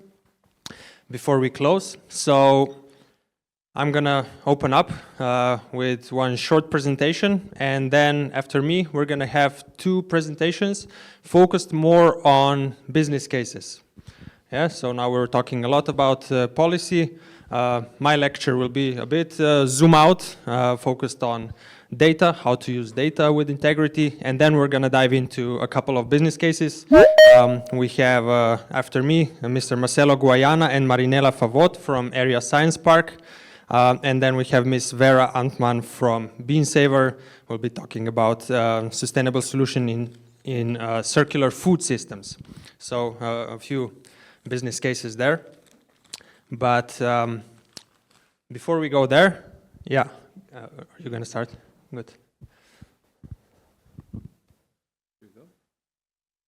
before we close. So I'm going to open up with one short presentation, and then after me, we're going to have two presentations focused more on business cases. Yeah, so now we're talking a lot about policy. My lecture will be a bit zoom out, focused on data, how to use data with integrity, and then we're going to dive into a couple of business cases. We have, after me, Mr. Marcelo Guayana and Marinela Favot from Area Science Park. And then we have Ms. Vera Antman from BeanSaver. We'll be talking about sustainable solution in circular food systems. So a few business cases there. But before we go there, yeah, are you going to start? Good.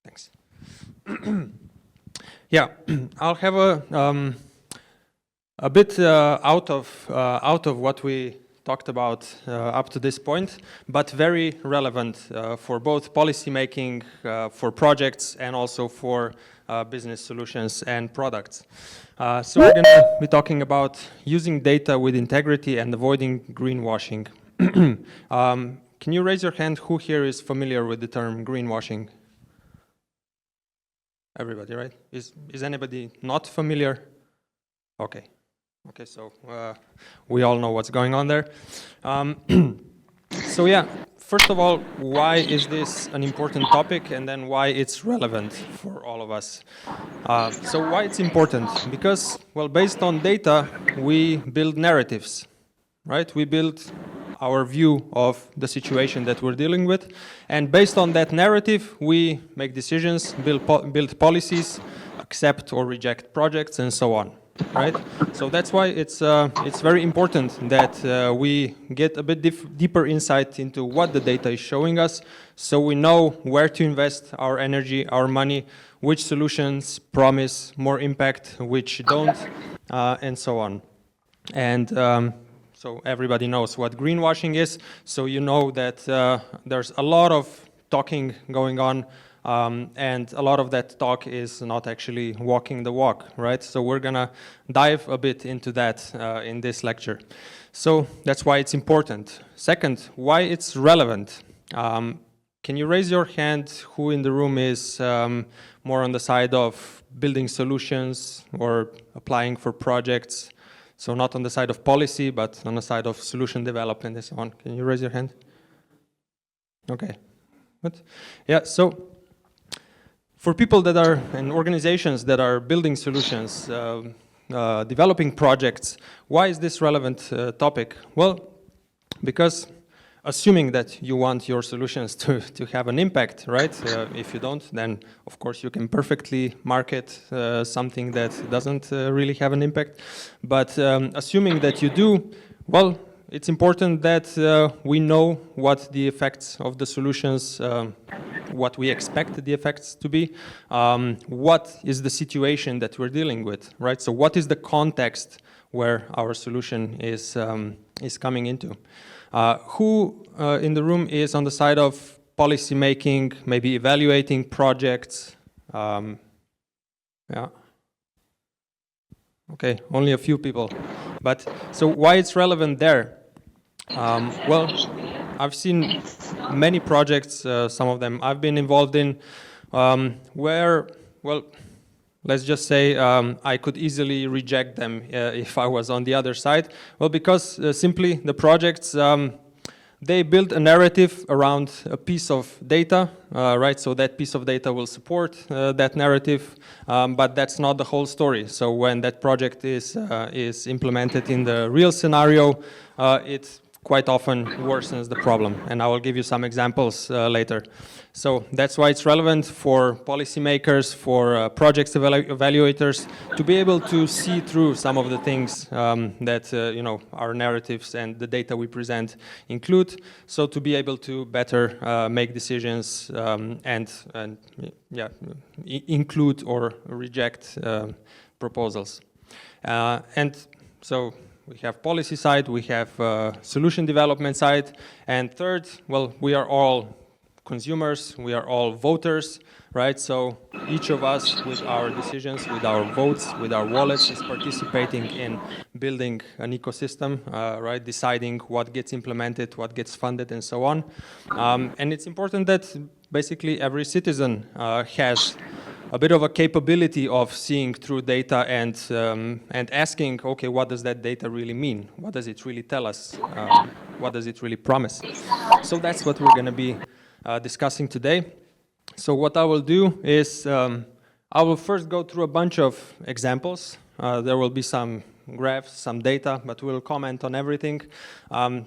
Thanks. Yeah, I'll have a bit out of what we talked about up to this point, but very relevant for both policy making, for projects, and also for business solutions and products. So we're going to be talking about using data with integrity and avoiding greenwashing. Can you raise your hand who here is familiar with the term greenwashing? Everybody, right? Is anybody not familiar? Okay. Okay, so we all know what's going on there. So yeah, first of all, why is this an important topic, and then why it's relevant for all of us? So why it's important? Because, well, based on data, we build narratives, right? We build our view of the situation that we're dealing with, and based on that narrative, we make decisions, build policies, accept or reject projects, and so on. Right, so that's why it's very important that we get a bit deeper insight into what the data is showing us, so we know where to invest our energy, our money, which solutions promise more impact, which don't, and so on. And so everybody knows what greenwashing is. So you know that there's a lot of talking going on. And a lot of that talk is not actually walking the walk, right? So we're gonna dive a bit into that in this lecture. So that's why it's important. Second, why it's relevant. Can you raise your hand who in the room is more on the side of building solutions or applying for projects? So not on the side of policy, but on the side of solution development and so on. Can you raise your hand? Okay, good. Yeah, so for people that are, and organizations that are building solutions, developing projects, why is this relevant topic? Well, because assuming that you want your solutions to have an impact, right? If you don't, then of course you can perfectly market something that doesn't really have an impact. But assuming that you do, well, it's important that we know what the effects of the solutions, what we expect the effects to be, what is the situation that we're dealing with, right? So what is the context where our solution is coming into. Who in the room is on the side of policy making, maybe evaluating projects? Yeah. Okay, only a few people. But so why it's relevant there? Well, I've seen many projects, some of them I've been involved in, where, well, let's just say I could easily reject them if I was on the other side. Well, because simply the projects, they build a narrative around a piece of data, right? So that piece of data will support that narrative, but that's not the whole story. So when that project is implemented in the real scenario, it quite often worsens the problem. And I will give you some examples later. So that's why it's relevant for policymakers, for project evaluators, to be able to see through some of the things that you know, our narratives and the data we present include. So to be able to better make decisions and yeah, include or reject proposals. And so we have policy side, we have solution development side, and third, well, we are all consumers, we are all voters, right? So each of us with our decisions, with our votes, with our wallets is participating in building an ecosystem, right? Deciding what gets implemented, what gets funded, and so on. And it's important that basically every citizen has a bit of a capability of seeing through data and asking, okay, what does that data really mean? What does it really tell us? What does it really promise? So that's what we're going to be discussing today. So what I will do is I will first go through a bunch of examples. There will be some graphs, some data, but we'll comment on everything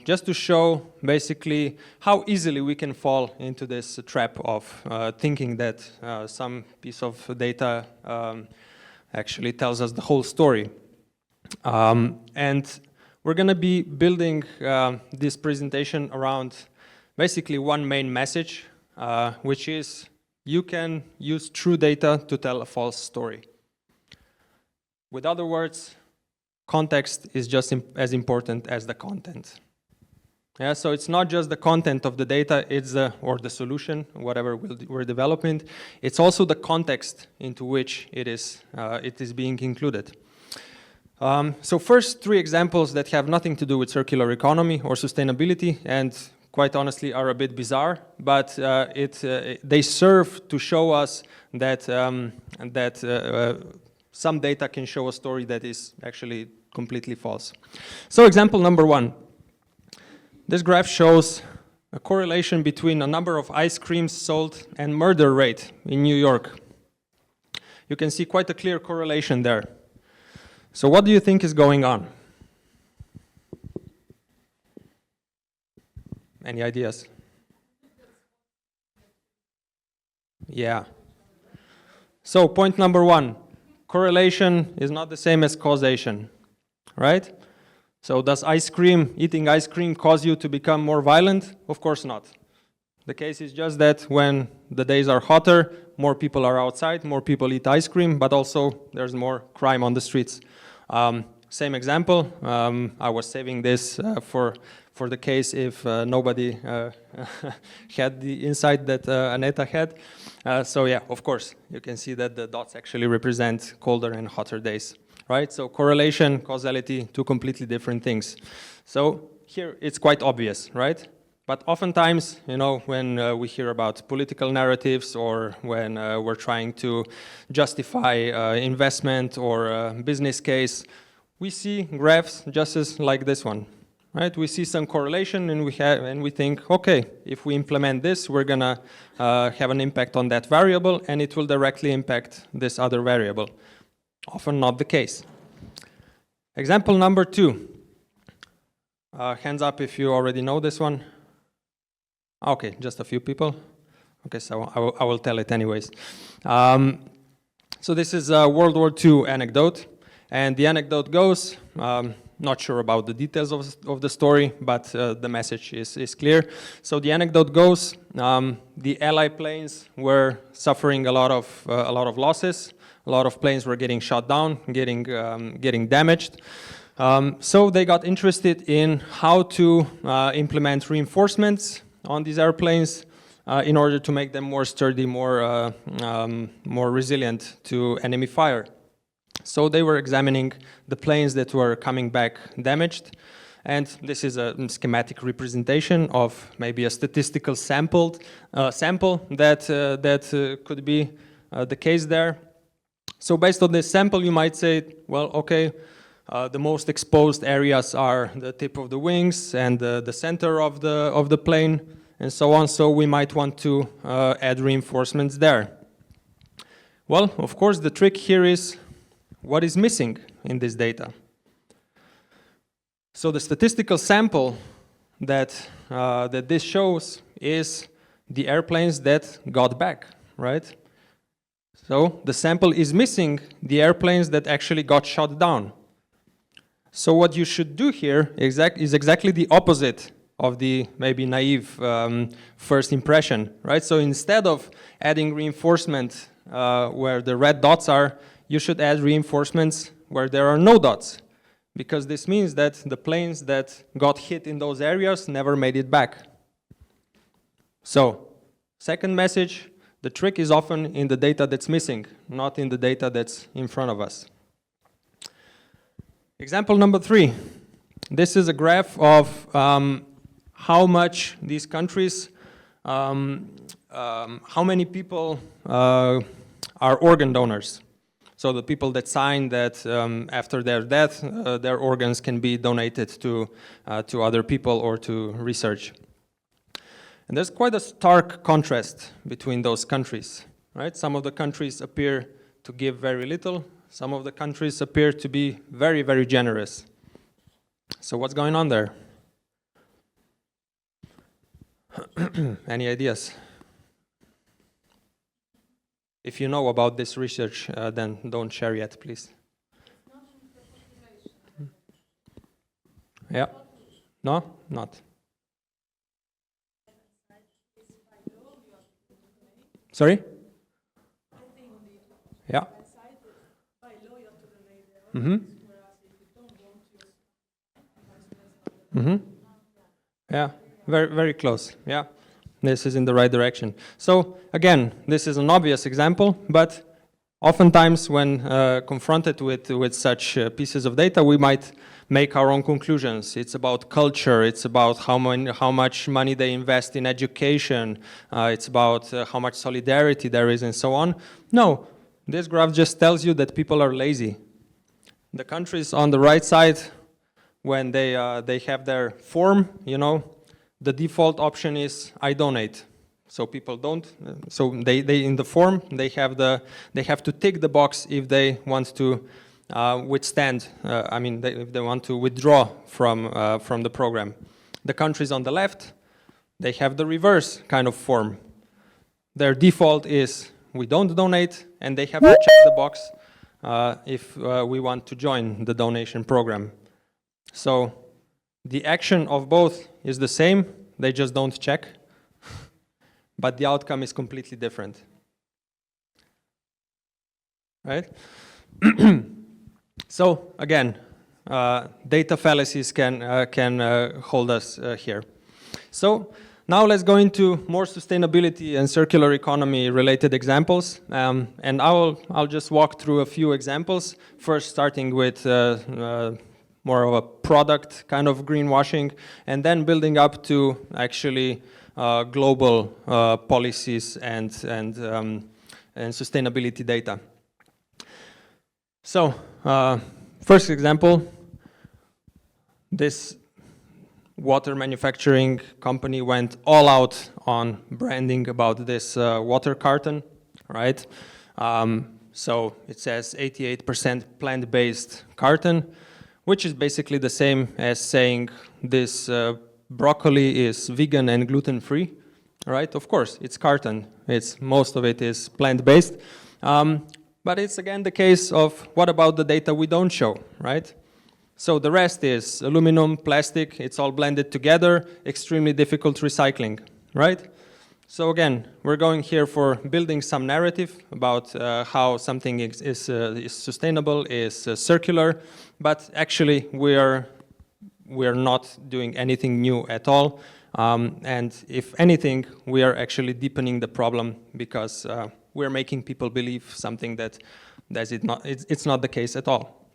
just to show basically how easily we can fall into this trap of thinking that some piece of data actually tells us the whole story. And we're going to be building this presentation around basically one main message, which is you can use true data to tell a false story. With other words, context is just as important as the content. Yeah, so it's not just the content of the data, it's or the solution, whatever we're developing. It's also the context into which it is being included. So first, three examples that have nothing to do with circular economy or sustainability, and quite honestly are a bit bizarre, but they serve to show us that some data can show a story that is actually completely false. So example number one. This graph shows a correlation between a number of ice creams sold and murder rate in New York. You can see quite a clear correlation there. So what do you think is going on? Any ideas? Yeah. So point number one. Correlation is not the same as causation, right? So does eating ice cream cause you to become more violent? Of course not. The case is just that when the days are hotter, more people are outside, more people eat ice cream, but also there's more crime on the streets. Same example, I was saving this for the case if nobody had the insight that Aneta had. So yeah, of course, you can see that the dots actually represent colder and hotter days, right? So correlation, causality, two completely different things. So here it's quite obvious, right? But oftentimes, you know, when we hear about political narratives or when we're trying to justify investment or business case, we see graphs just as like this one. Right? We see some correlation and we think, okay, if we implement this, we're gonna have an impact on that variable and it will directly impact this other variable. Often not the case. Example number two. Hands up if you already know this one. Okay, just a few people. Okay, so I will tell it anyways. So this is a World War II anecdote, and the anecdote goes, not sure about the details of the story, but the message is clear. So the anecdote goes, the Allied planes were suffering a lot of losses. A lot of planes were getting shot down, getting damaged. So they got interested in how to implement reinforcements on these airplanes in order to make them more sturdy, more resilient to enemy fire. So they were examining the planes that were coming back damaged. And this is a schematic representation of maybe a statistical sample that could be the case there. So based on this sample, you might say, well, okay, the most exposed areas are the tip of the wings and the center of the plane, and so on. So we might want to add reinforcements there. Well, of course, the trick here is what is missing in this data. So the statistical sample that this shows is the airplanes that got back, right? So the sample is missing the airplanes that actually got shot down. So what you should do here is exactly the opposite of the maybe naive first impression, right? So instead of adding reinforcement where the red dots are, you should add reinforcements where there are no dots, because this means that the planes that got hit in those areas never made it back. So, second message, the trick is often in the data that's missing, not in the data that's in front of us. Example number 3. This is a graph of how much these countries, how many people are organ donors. So the people that sign that after their death, their organs can be donated to other people or to research. And there's quite a stark contrast between those countries, right? Some of the countries appear to give very little. Some of the countries appear to be very, very generous. So what's going on there? Any ideas? If you know about this research, then don't share yet, please. Yeah? No? Not. Sorry? Yeah. Mm-hmm. Mm-hmm. Yeah, very, very close. Yeah. This is in the right direction. So again, this is an obvious example, but oftentimes when confronted with such pieces of data, we might make our own conclusions. It's about culture, it's about how much money they invest in education, it's about how much solidarity there is and so on. No, this graph just tells you that people are lazy. The countries on the right side, when they have their form, you know, the default option is I donate. So people don't. So they in the form they have to tick the box if they want to withstand. If they want to withdraw from the program. The countries on the left, they have the reverse kind of form. Their default is we don't donate, and they have to check the box if we want to join the donation program. So the action of both is the same, they just don't check, but the outcome is completely different. Right? So again, data fallacies can hold us here. So now let's go into more sustainability and circular economy related examples, and I'll just walk through a few examples. First, starting with more of a product kind of greenwashing, and then building up to actually global policies and sustainability data. So, first example, this water manufacturing company went all out on branding about this water carton, right? So it says 88% plant-based carton, which is basically the same as saying this broccoli is vegan and gluten-free, right? Of course, it's carton. Most of it is plant-based. But it's again the case of what about the data we don't show, right? So the rest is aluminum, plastic, it's all blended together, extremely difficult recycling, right? So again, we're going here for building some narrative about how something is sustainable, is circular, but actually we are not doing anything new at all. And if anything, we are actually deepening the problem because we're making people believe something that it's not the case at all.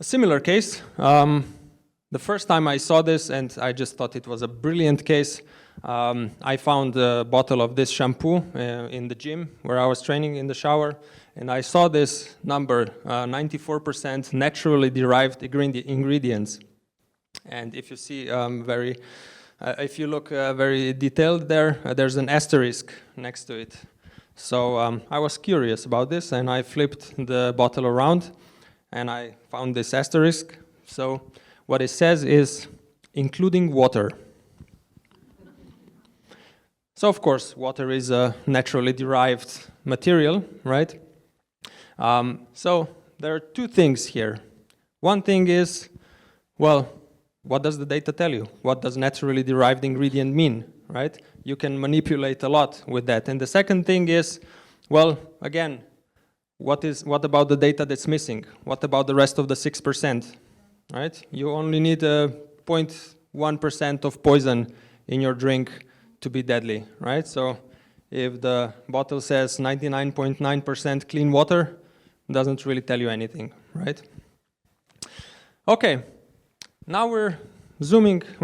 A similar case, the first time I saw this, and I just thought it was a brilliant case, I found a bottle of this shampoo in the gym where I was training in the shower, and I saw this number, 94% naturally derived ingredients. And if you see if you look very detailed there, there's an asterisk next to it. So I was curious about this, and I flipped the bottle around, and I found this asterisk. So what it says is, including water. So of course, water is a naturally derived material, right? So there are two things here. One thing is, well, what does the data tell you? What does naturally derived ingredient mean, right? You can manipulate a lot with that. And the second thing is, well, again, what about the data that's missing? What about the rest of the 6%, right? You only need 0.1% of poison in your drink to be deadly, right? So if the bottle says 99.9% clean water, it doesn't really tell you anything, right? Okay, now we're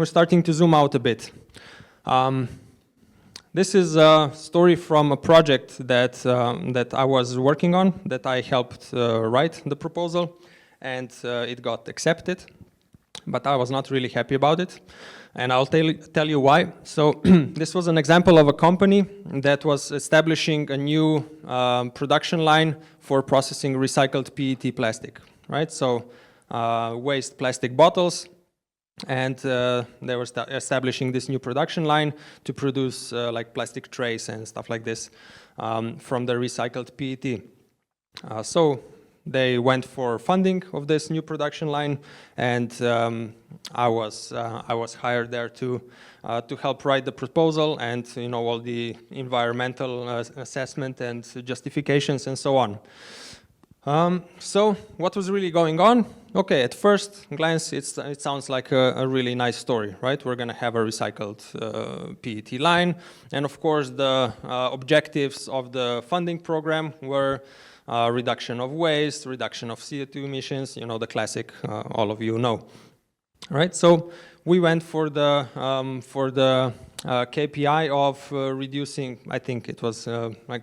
starting to zoom out a bit. This is a story from a project that I was working on, that I helped write the proposal, and it got accepted, but I was not really happy about it. And I'll tell you why. So this was an example of a company that was establishing a new production line for processing recycled PET plastic, right? So waste plastic bottles, and they were establishing this new production line to produce like plastic trays and stuff like this from the recycled PET. So they went for funding of this new production line, and I was hired there to help write the proposal and all the environmental assessment and justifications and so on. So what was really going on? Okay, at first glance, it sounds like a really nice story, right? We're going to have a recycled PET line, and of course the objectives of the funding program were reduction of waste, reduction of CO2 emissions, the classic, all of you know. All right, so we went for the KPI of reducing, I think it was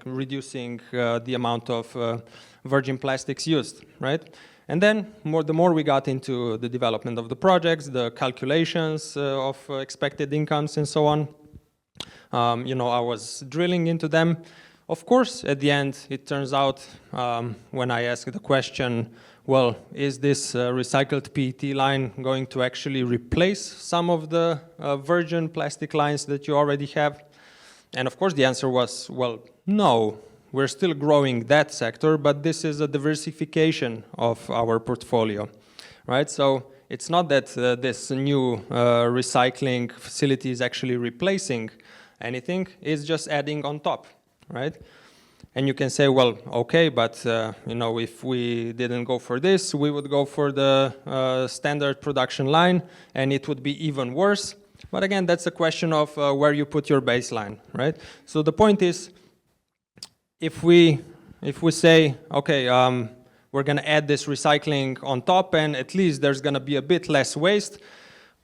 reducing the amount of virgin plastics used, right? And then the more we got into the development of the projects, the calculations of expected incomes and so on, I was drilling into them. Of course, at the end, it turns out when I asked the question, well, is this recycled PET line going to actually replace some of the virgin plastic lines that you already have? And of course, the answer was, well, no. We're still growing that sector, but this is a diversification of our portfolio, right? So it's not that this new recycling facility is actually replacing anything, it's just adding on top, right? And you can say, well, okay, but if we didn't go for this, we would go for the standard production line, and it would be even worse. But again, that's a question of where you put your baseline, right? So the point is, if we say, okay, we're going to add this recycling on top, and at least there's going to be a bit less waste,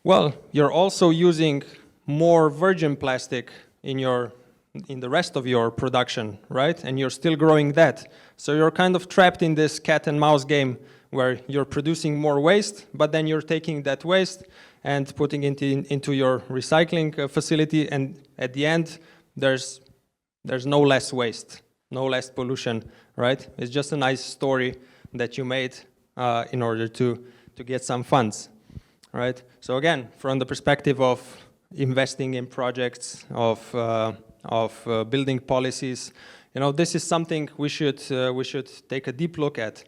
well, you're also using more virgin plastic in the rest of your production, right? And you're still growing that. So you're kind of trapped in this cat and mouse game where you're producing more waste, but then you're taking that waste and putting it into your recycling facility, and at the end, there's no less waste. No less pollution, right? It's just a nice story that you made in order to get some funds, right? So again, from the perspective of investing in projects, of building policies, this is something we should take a deep look at,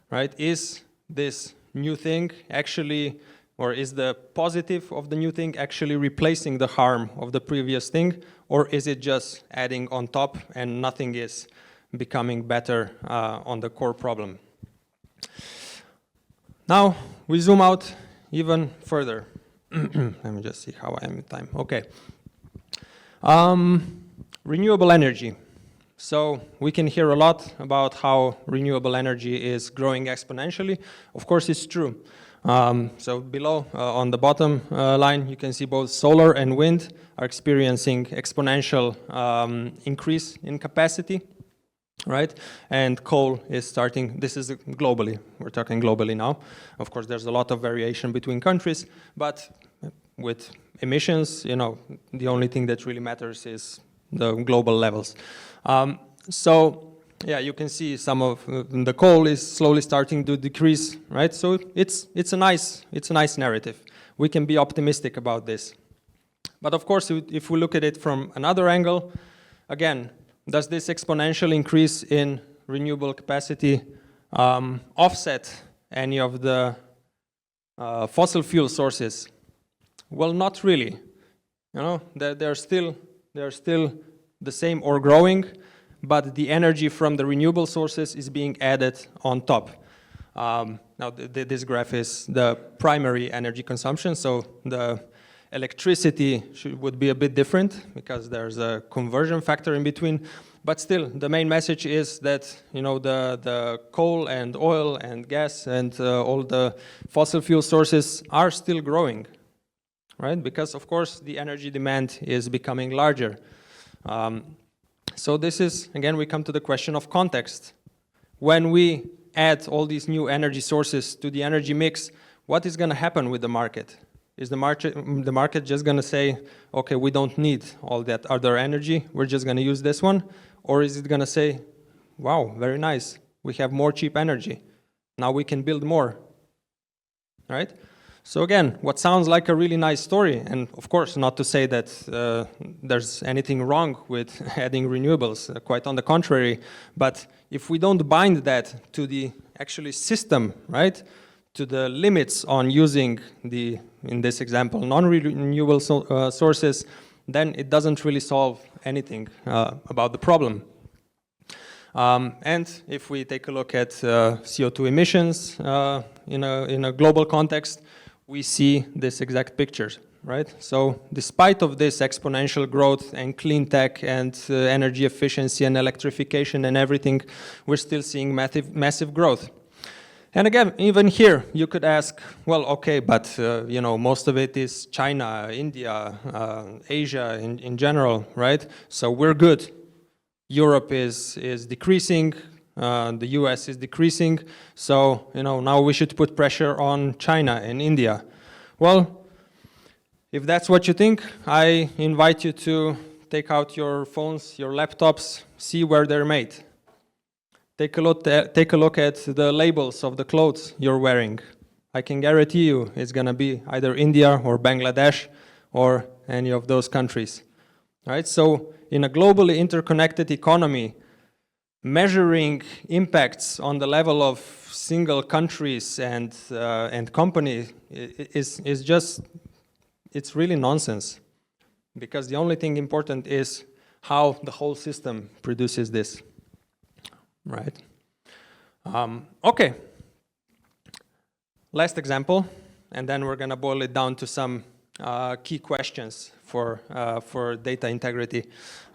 right? Is this new thing actually or is the positive of the new thing actually replacing the harm of the previous thing, or is it just adding on top and nothing is becoming better on the core problem? Now we zoom out even further. Let me just see how I am in time. Okay. Renewable energy. So we can hear a lot about how renewable energy is growing exponentially. Of course, it's true. So below, on the bottom line, you can see both solar and wind are experiencing exponential increase in capacity, right? And coal is starting, this is globally, we're talking globally now. Of course, there's a lot of variation between countries, but with emissions, you know, the only thing that really matters is the global levels. So yeah, you can see some of the coal is slowly starting to decrease, right? So it's a nice narrative. We can be optimistic about this. But of course, if we look at it from another angle, again, does this exponential increase in renewable capacity offset any of the fossil fuel sources? Well, not really. You know, they're still the same or growing, but the energy from the renewable sources is being added on top. Now, this graph is the primary energy consumption, so the electricity would be a bit different because there's a conversion factor in between. But still, the main message is that, you know, the coal and oil and gas and all the fossil fuel sources are still growing, right? Because, of course, the energy demand is becoming larger. So this is, again, we come to the question of context. When we add all these new energy sources to the energy mix, what is going to happen with the market? Is the market just going to say, okay, we don't need all that other energy, we're just going to use this one? Or is it going to say, wow, very nice, we have more cheap energy, now we can build more, right? So again, what sounds like a really nice story, and of course not to say that there's anything wrong with adding renewables, quite on the contrary, but if we don't bind that to the actually system, right, to the limits on using the, in this example, non-renewable sources, then it doesn't really solve anything about the problem. And if we take a look at CO2 emissions in a global context, we see this exact picture, right? So despite of this exponential growth and clean tech and energy efficiency and electrification and everything, we're still seeing massive growth. And again, even here, you could ask, well, okay, but you know, most of it is China, India, Asia in general, right? So we're good. Europe is decreasing, the US is decreasing, so you know, now we should put pressure on China and India. Well, if that's what you think, I invite you to take out your phones, your laptops, see where they're made. Take a look at the labels of the clothes you're wearing. I can guarantee you it's going to be either India or Bangladesh or any of those countries. Right? So in a globally interconnected economy, measuring impacts on the level of single countries and companies is just, it's really nonsense. Because the only thing important is how the whole system produces this. Right. Okay. Last example, and then we're going to boil it down to some key questions for data integrity.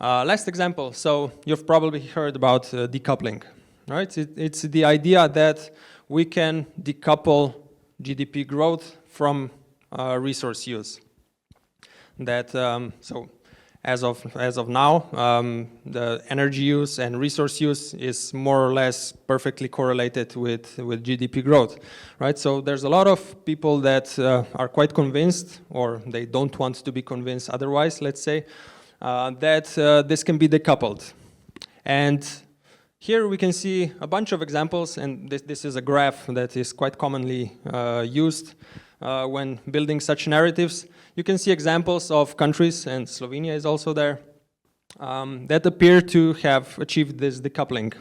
Last example. So you've probably heard about decoupling, right? It's the idea that we can decouple GDP growth from resource use. That so. As of now, the energy use and resource use is more or less perfectly correlated with GDP growth, right? So there's a lot of people that are quite convinced, or they don't want to be convinced otherwise, let's say, that this can be decoupled. And here we can see a bunch of examples, and this is a graph that is quite commonly used when building such narratives. You can see examples of countries, and Slovenia is also there, that appear to have achieved this decoupling,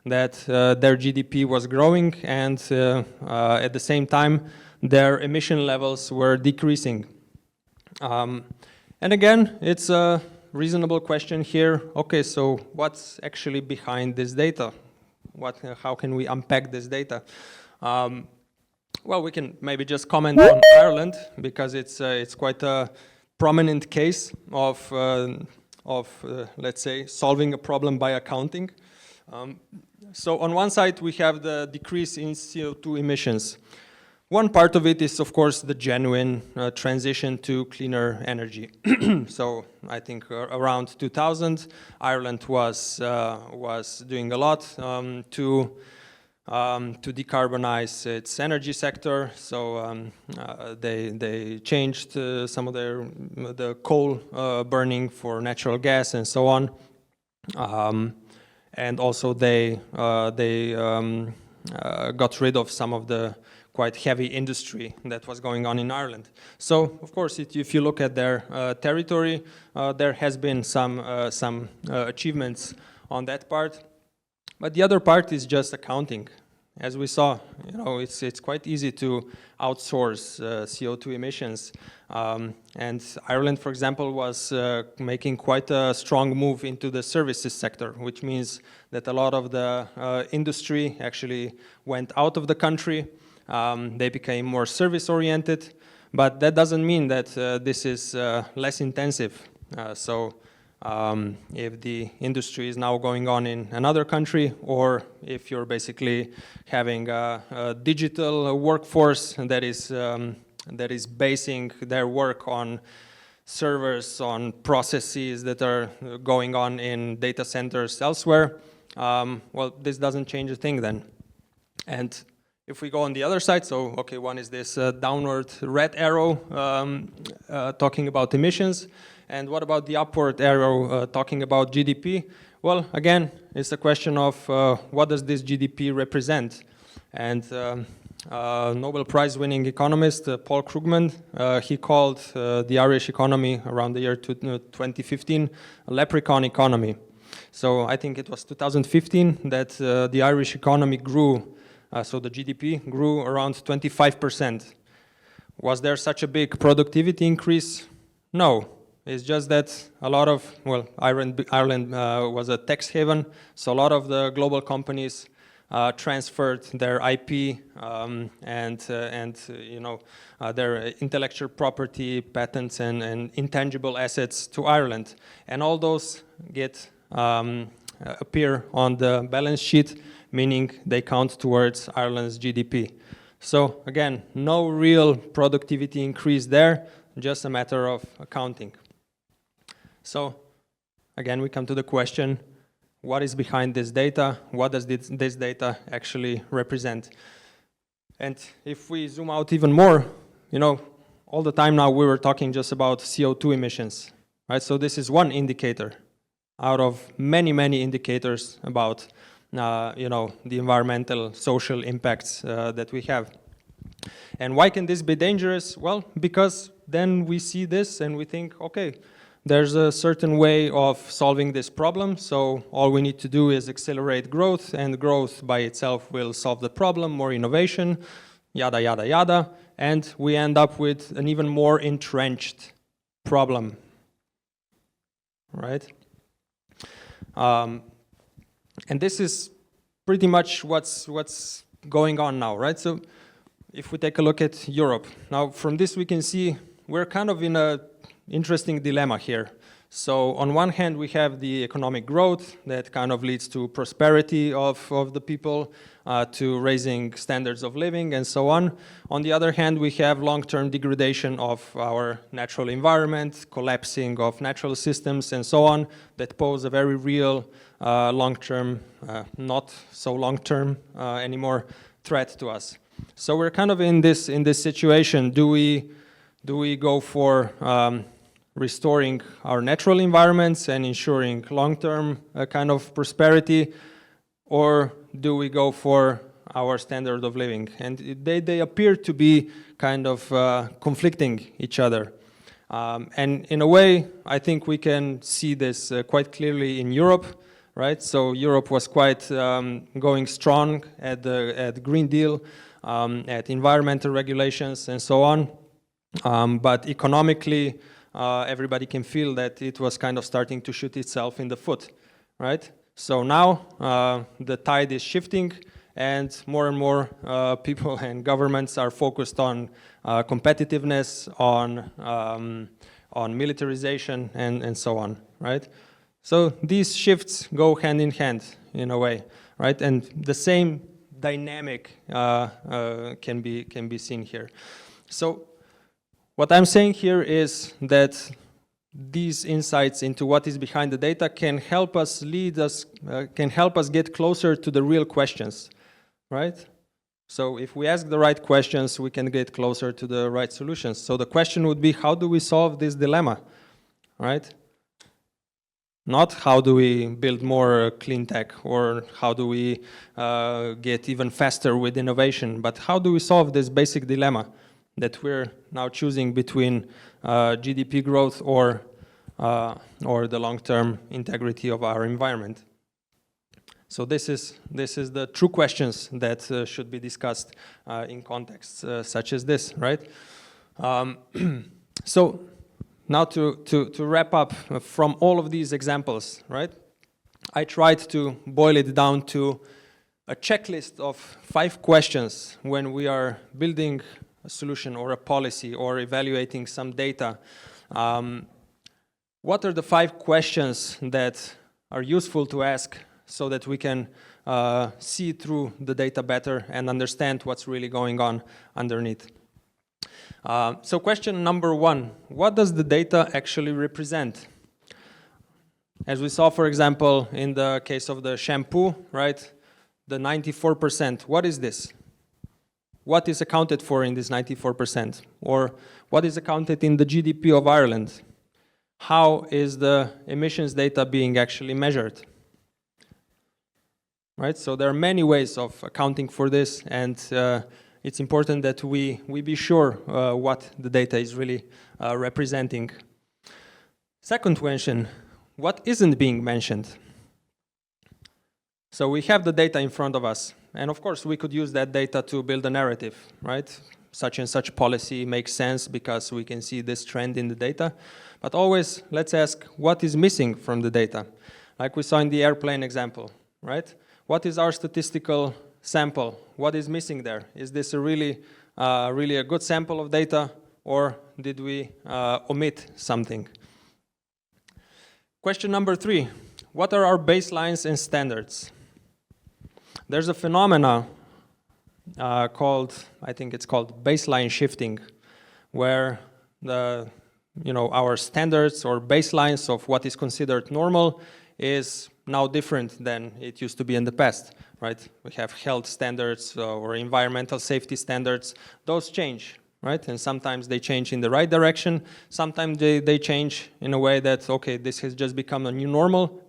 that their GDP was growing, and at the same time, their emission levels were decreasing. And again, it's a reasonable question here. Okay, so what's actually behind this data? How can we unpack this data? Well, we can maybe just comment on Ireland, because it's quite a prominent case of let's say, solving a problem by accounting. So on one side, we have the decrease in CO2 emissions. One part of it is, of course, the genuine transition to cleaner energy. So I think around 2000, Ireland was doing a lot to decarbonize its energy sector. So they changed some of the coal burning for natural gas and so on. And also they got rid of some of the quite heavy industry that was going on in Ireland. So, of course, if you look at their territory, there has been some achievements on that part. But the other part is just accounting. As we saw, it's quite easy to outsource CO2 emissions. And Ireland, for example, was making quite a strong move into the services sector, which means that a lot of the industry actually went out of the country. They became more service-oriented, but that doesn't mean that this is less intensive. So if the industry is now going on in another country, or if you're basically having a digital workforce that is basing their work on servers, on processes that are going on in data centers elsewhere, well, this doesn't change a thing then. And if we go on the other side, so, okay, one is this downward red arrow talking about emissions. And what about the upward arrow talking about GDP? Well, again, it's a question of what does this GDP represent? And Nobel Prize-winning economist Paul Krugman, he called the Irish economy around the year 2015 a leprechaun economy. So I think it was 2015 that the Irish economy grew, so the GDP grew around 25%. Was there such a big productivity increase? No. It's just that a lot of, well, Ireland was a tax haven, so a lot of the global companies transferred their IP and their intellectual property, patents, and intangible assets to Ireland, and all those appear on the balance sheet, meaning they count towards Ireland's GDP. So again, no real productivity increase there, just a matter of accounting. So again, we come to the question, what is behind this data? What does this data actually represent? And if we zoom out even more, all the time now we were talking just about CO2 emissions, right? So this is one indicator out of many, many indicators about, the environmental, social impacts that we have. And why can this be dangerous? Well, because then we see this and we think, okay, there's a certain way of solving this problem, so all we need to do is accelerate growth, and growth by itself will solve the problem, more innovation, yada, yada, yada, and we end up with an even more entrenched problem, right? And this is pretty much what's going on now, right? So if we take a look at Europe, now from this we can see we're kind of in a interesting dilemma here. So on one hand, we have the economic growth that kind of leads to prosperity of the people, to raising standards of living and so on. On the other hand, we have long-term degradation of our natural environment, collapsing of natural systems and so on, that pose a very real long-term, not so long-term anymore, threat to us. So we're kind of in this situation. Do we go for restoring our natural environments and ensuring long-term kind of prosperity, or do we go for our standard of living? And they appear to be kind of conflicting each other. And in a way, I think we can see this quite clearly in Europe, right? So Europe was quite going strong at the Green Deal. at environmental regulations and so on. But economically, everybody can feel that it was kind of starting to shoot itself in the foot, right? So now the tide is shifting, and more people and governments are focused on competitiveness, on militarization, and so on, right? So these shifts go hand in hand in a way, right? And the same dynamic can be seen here. So what I'm saying here is that these insights into what is behind the data can help us can help us get closer to the real questions, right? So if we ask the right questions, we can get closer to the right solutions. So the question would be, how do we solve this dilemma, right? Not how do we build more clean tech, or how do we get even faster with innovation, but how do we solve this basic dilemma that we're now choosing between GDP growth or the long-term integrity of our environment. So this is the true questions that should be discussed in contexts such as this, right? So now to wrap up from all of these examples, right? I tried to boil it down to a checklist of 5 questions when we are building a solution or a policy or evaluating some data. What are the 5 questions that are useful to ask so that we can see through the data better and understand what's really going on underneath? So question number 1, what does the data actually represent? As we saw, for example, in the case of the shampoo, right? The 94%, what is this? What is accounted for in this 94%? Or what is accounted in the GDP of Ireland? How is the emissions data being actually measured? Right, so there are many ways of accounting for this, and it's important that we be sure what the data is really representing. Second question, what isn't being mentioned? So we have the data in front of us, and of course we could use that data to build a narrative, right? Such and such policy makes sense because we can see this trend in the data. But always let's ask what is missing from the data, like we saw in the airplane example, right? What is our statistical sample? What is missing there? Is this a really a good sample of data, or did we omit something? Question number 3, what are our baselines and standards? There's a phenomena called, I think it's called baseline shifting, where our standards or baselines of what is considered normal is now different than it used to be in the past, right? We have health standards or environmental safety standards. Those change, right? And sometimes they change in the right direction. Sometimes they change in a way that, okay, this has just become a new normal,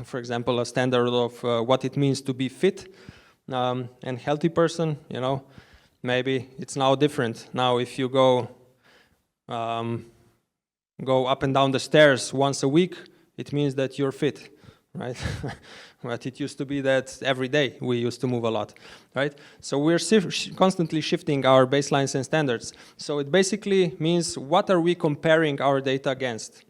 For example, a standard of what it means to be fit and healthy person, maybe it's now different. Now if you go up and down the stairs once a week, it means that you're fit, right? But it used to be that every day we used to move a lot, right? So we're constantly shifting our baselines and standards. So it basically means, what are we comparing our data against?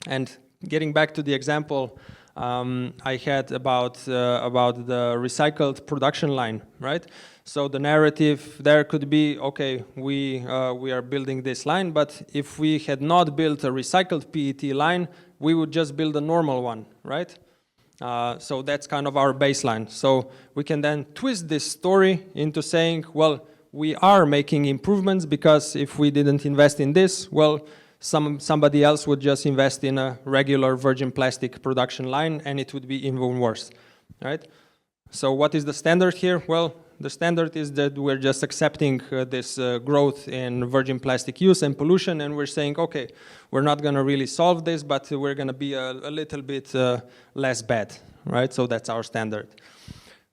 And getting back to the example I had about the recycled production line, right? So the narrative there could be, okay, we are building this line, but if we had not built a recycled PET line, we would just build a normal one, right? So that's kind of our baseline. So we can then twist this story into saying, well, we are making improvements because if we didn't invest in this, well, somebody else would just invest in a regular virgin plastic production line and it would be even worse, right? So what is the standard here? Well, the standard is that we're just accepting this growth in virgin plastic use and pollution, and we're saying, okay, we're not going to really solve this, but we're going to be a little bit less bad, right? So that's our standard.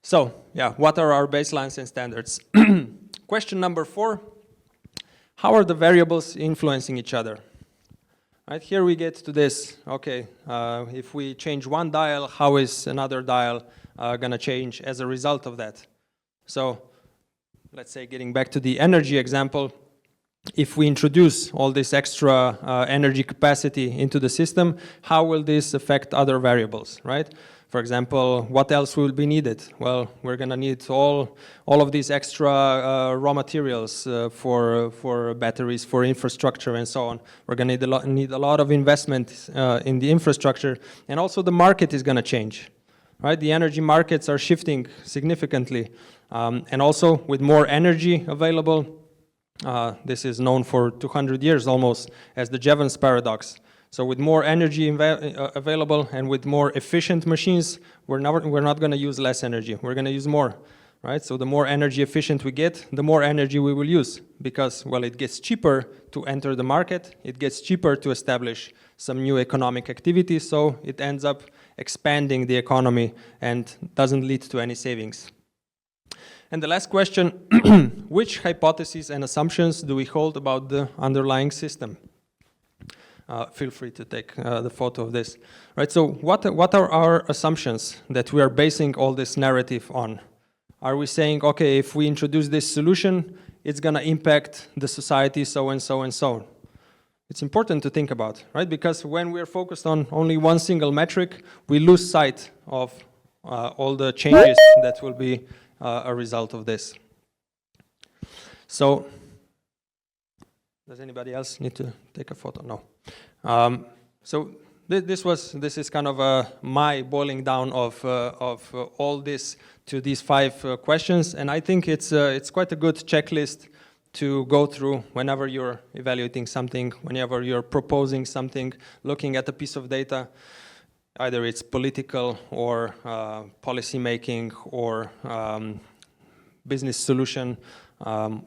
So, yeah, what are our baselines and standards? Question number 4, how are the variables influencing each other? Right, here we get to this, okay, if we change one dial, how is another dial going to change as a result of that? So let's say getting back to the energy example, if we introduce all this extra energy capacity into the system, how will this affect other variables, right? For example, what else will be needed? Well, we're going to need all of these extra raw materials for batteries, for infrastructure, and so on. We're going to need a lot of investment in the infrastructure, and also the market is going to change, right? The energy markets are shifting significantly, and also with more energy available. This is known for 200 years almost as the Jevons paradox. So with more energy available and with more efficient machines, we're not going to use less energy. We're going to use more, right? So the more energy efficient we get, the more energy we will use because, well, it gets cheaper to enter the market. It gets cheaper to establish some new economic activity. So it ends up expanding the economy and doesn't lead to any savings. And the last question, which hypotheses and assumptions do we hold about the underlying system? Feel free to take the photo of this. Right, so what are our assumptions that we are basing all this narrative on? Are we saying, okay, if we introduce this solution, it's going to impact the society so and so and so? It's important to think about, right? Because when we're focused on only one single metric, we lose sight of all the changes that will be a result of this. So, does anybody else need to take a photo? No. So this is kind of my boiling down of all this to these 5 questions, and I think it's quite a good checklist to go through whenever you're evaluating something, whenever you're proposing something, looking at a piece of data, either it's political or policy making or business solution.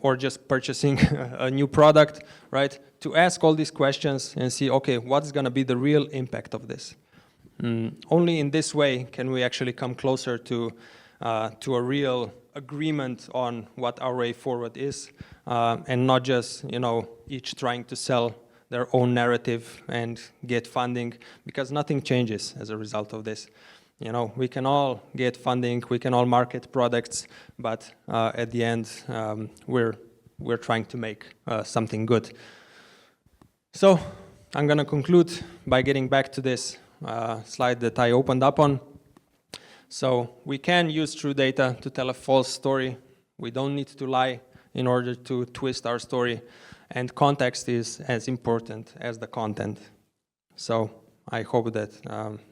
Or just purchasing a new product, right? To ask all these questions and see, okay, what's going to be the real impact of this? Only in this way can we actually come closer to a real agreement on what our way forward is, and not just, each trying to sell their own narrative and get funding, because nothing changes as a result of this. We can all get funding, we can all market products, but at the end, we're trying to make something good. So I'm going to conclude by getting back to this slide that I opened up on. So we can use true data to tell a false story. We don't need to lie in order to twist our story, and context is as important as the content. So I hope that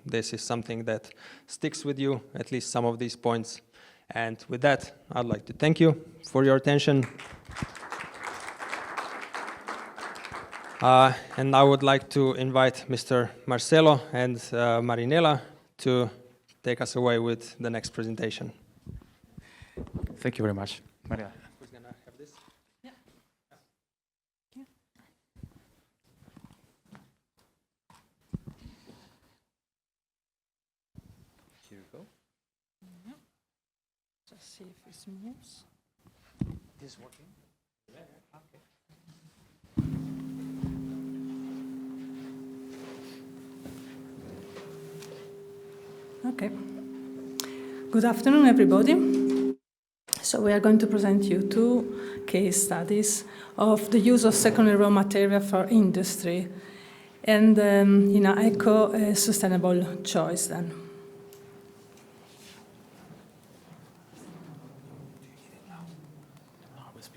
this is something that sticks with you, at least some of these points. And with that, I'd like to thank you for your attention. And I would like to invite Mr. Marcelo and Marinella to take us away with the next presentation. Thank you very much. Maria. Who's going to have this? Yeah. Here you go. Yeah. Just see if it moves. This is working? Yeah. Okay. Okay. Good afternoon, everybody. So we are going to present you 2 case studies of the use of secondary raw material for industry and eco-sustainable choice then.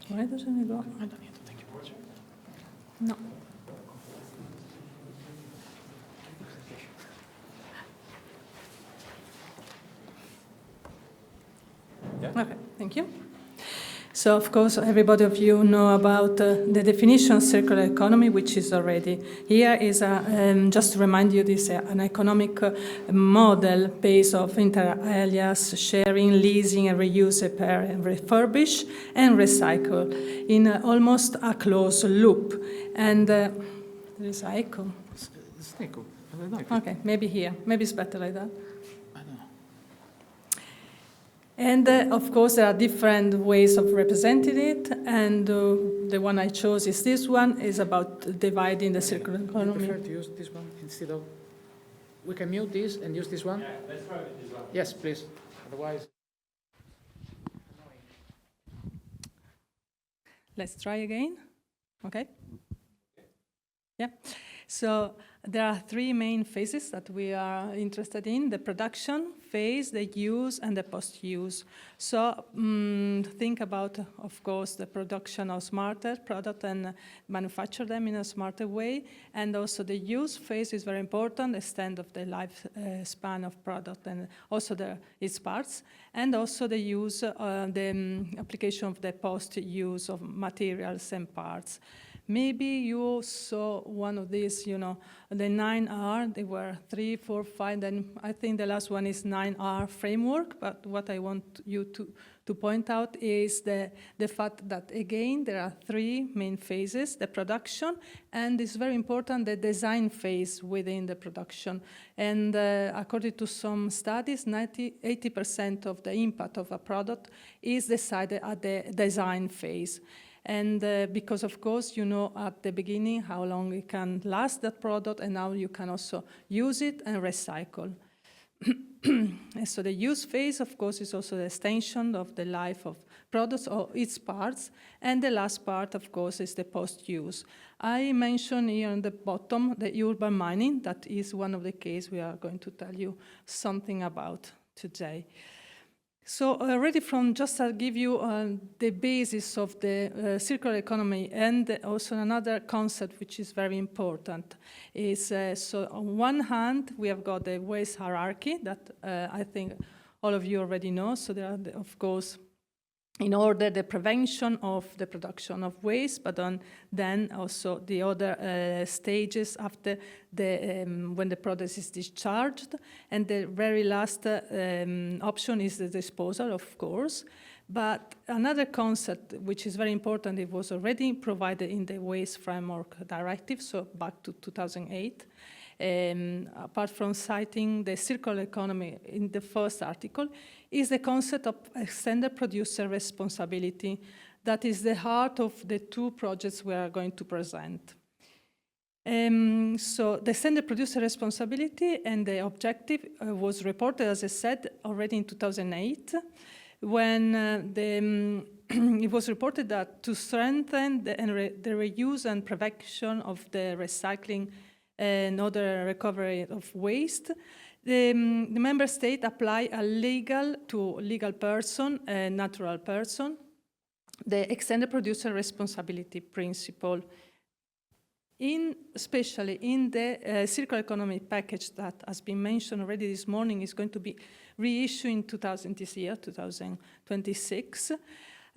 Why doesn't it go? I don't need to take your picture. No. Yeah. Okay, thank you. So, of course, everybody of you know about the definition of circular economy, which is already here. Is just to remind you, this is an economic model based of inter alia, sharing, leasing, and reuse, repair, and refurbish, and recycle in almost a closed loop. And there is echo. It's echo. I don't know. Okay, maybe here. Maybe it's better like that. And of course, there are different ways of representing it, and the one I chose is this one, is about dividing the circular economy. You prefer to use this one instead of... We can mute this and use this one? Yeah, let's try with this one. Yes, please. Otherwise... let's try again. Okay. Yeah. So there are three main phases that we are interested in: the production phase, the use, and the post-use. So think about, of course, the production of smarter product and manufacture them in a smarter way. And also the use phase is very important, the extent of the life span of product and also its parts. And also the use, the application of the post-use of materials and parts. Maybe you saw one of these, you know, the 9R, there were 3, 4, 5, then I think the last one is 9R framework, but what I want you to point out is the fact that, again, there are three main phases: the production, and it's very important, the design phase within the production. And according to some studies, 80% of the impact of a product is decided at the design phase. And because, of course, you know at the beginning how long it can last, that product, and now you can also use it and recycle. And so the use phase, of course, is also the extension of the life of products or its parts. And the last part, of course, is the post-use. I mentioned here on the bottom the urban mining. That is one of the cases we are going to tell you something about today. So already from just I'll give you the basis of the circular economy, and also another concept which is very important is, so on one hand, we have got the waste hierarchy that I think all of you already know. So there are, of course, in order the prevention of the production of waste, but then also the other stages after when the product is discharged. And the very last option is the disposal, of course. But another concept which is very important, it was already provided in the Waste Framework Directive, so back to 2008. Apart from citing the circular economy in the first article, is the concept of extended producer responsibility. That is the heart of the two projects we are going to present. So the extended producer responsibility and the objective was reported, as I said, already in 2008, when it was reported that to strengthen the reuse and prevention of the recycling and other recovery of waste, the member state apply a legal person, a natural person, the extended producer responsibility principle. Especially in the circular economy package that has been mentioned already this morning, is going to be reissued in this year, 2026.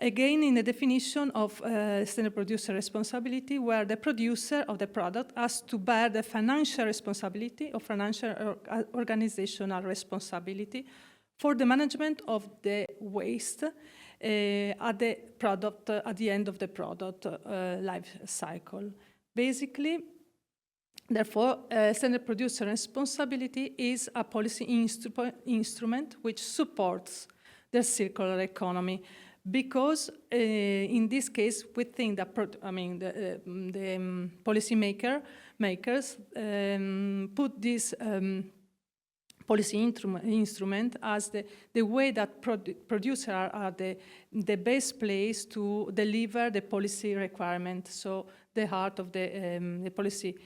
Again, in the definition of extended producer responsibility, where the producer of the product has to bear the financial responsibility or financial or organizational responsibility for the management of the waste at the end of the product life cycle. Basically, therefore, extended producer responsibility is a policy instrument which supports the circular economy. Because in this case, we think that the policy makers put this policy instrument as the way that producers are the best place to deliver the policy requirement. So the heart of the policy,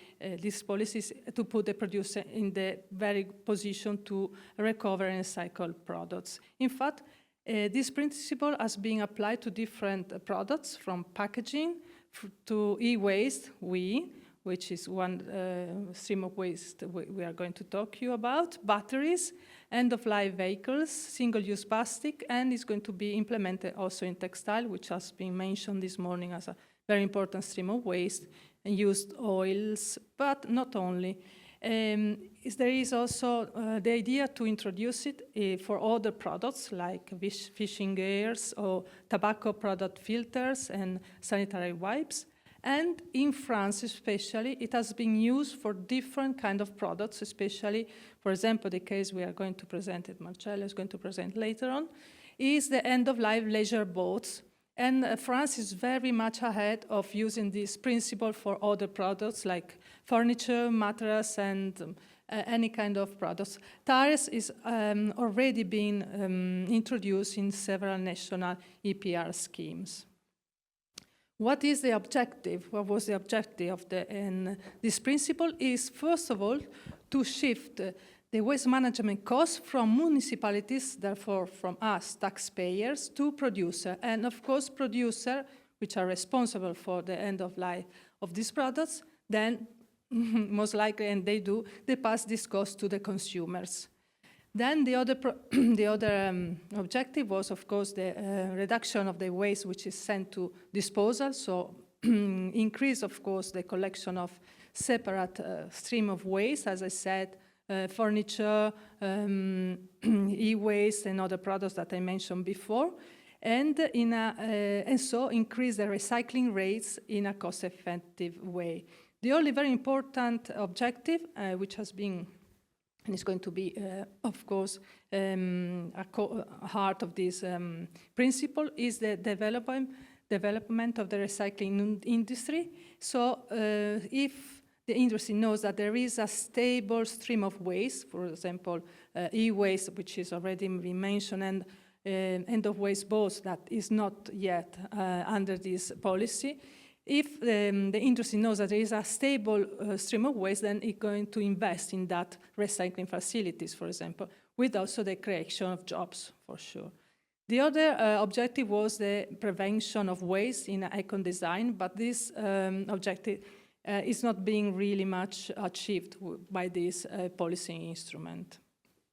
this policy is to put the producer in the very position to recover and recycle products. In fact, this principle has been applied to different products, from packaging to e-waste, which is one stream of waste we are going to talk to you about, batteries, end-of-life vehicles, single-use plastic, and is going to be implemented also in textile, which has been mentioned this morning as a very important stream of waste, and used oils, but not only. There is also the idea to introduce it for other products like fishing gears or tobacco product filters and sanitary wipes. And in France especially, it has been used for different kind of products, especially, for example, the case we are going to present, it Marcello is going to present later on, is the end-of-life leisure boats. And France is very much ahead of using this principle for other products like furniture, mattress, and any kind of products. Tires is already been introduced in several national EPR schemes. What is the objective? What was the objective of this principle? Is first of all to shift the waste management costs from municipalities, therefore from us taxpayers, to producer, and of course producer, which are responsible for the end of life of these products, then most likely, and they do, they pass this cost to the consumers. Then the other objective was, of course, the reduction of the waste which is sent to disposal, so increase, of course, the collection of separate stream of waste, as I said, furniture, e-waste, and other products that I mentioned before, and so increase the recycling rates in a cost-effective way. The only very important objective, which has been and is going to be, of course, heart of this principle, is the development of the recycling industry. So if the industry knows that there is a stable stream of waste, for example, e-waste, which is already been mentioned, and end-of-waste both that is not yet under this policy, if the industry knows that there is a stable stream of waste, then it's going to invest in that recycling facilities, for example, with also the creation of jobs, for sure. The other objective was the prevention of waste in eco-design, but this objective is not being really much achieved by this policy instrument.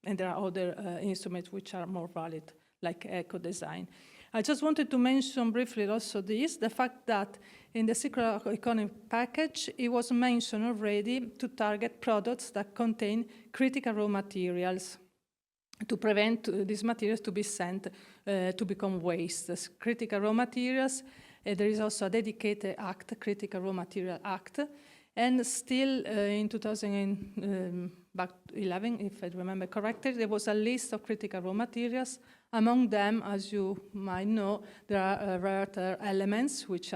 And there are other instruments which are more valid, like eco-design. I just wanted to mention briefly also the fact that in the circular economy package, it was mentioned already to target products that contain critical raw materials to prevent these materials to be sent to become waste. As critical raw materials, there is also a dedicated act, Critical Raw Material Act, and still in 2011, if I remember correctly, there was a list of critical raw materials. Among them, as you might know, there are rare earth elements, which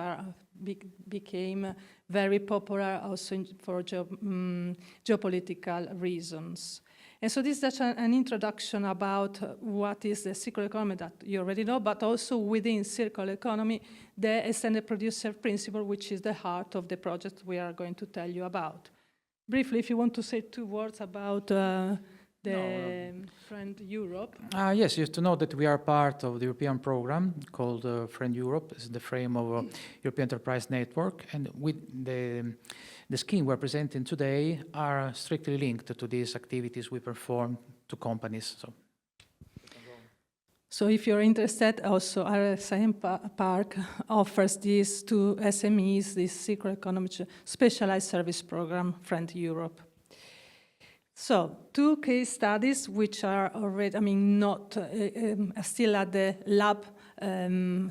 became very popular also for geopolitical reasons. And so this is just an introduction about what is the circular economy that you already know, but also within circular economy, the extended producer principle, which is the heart of the project we are going to tell you about. Briefly, if you want to say 2 words about Friend Europe. Yes, you have to know that we are part of the European program called Friend Europe. It's the frame of European Enterprise Network, and with the scheme we're presenting today are strictly linked to these activities we perform to companies. So if you're interested, also RSM Park offers this to SMEs, this circular economy specialized service program, Friend Europe. So 2 case studies which are already, not still at the lab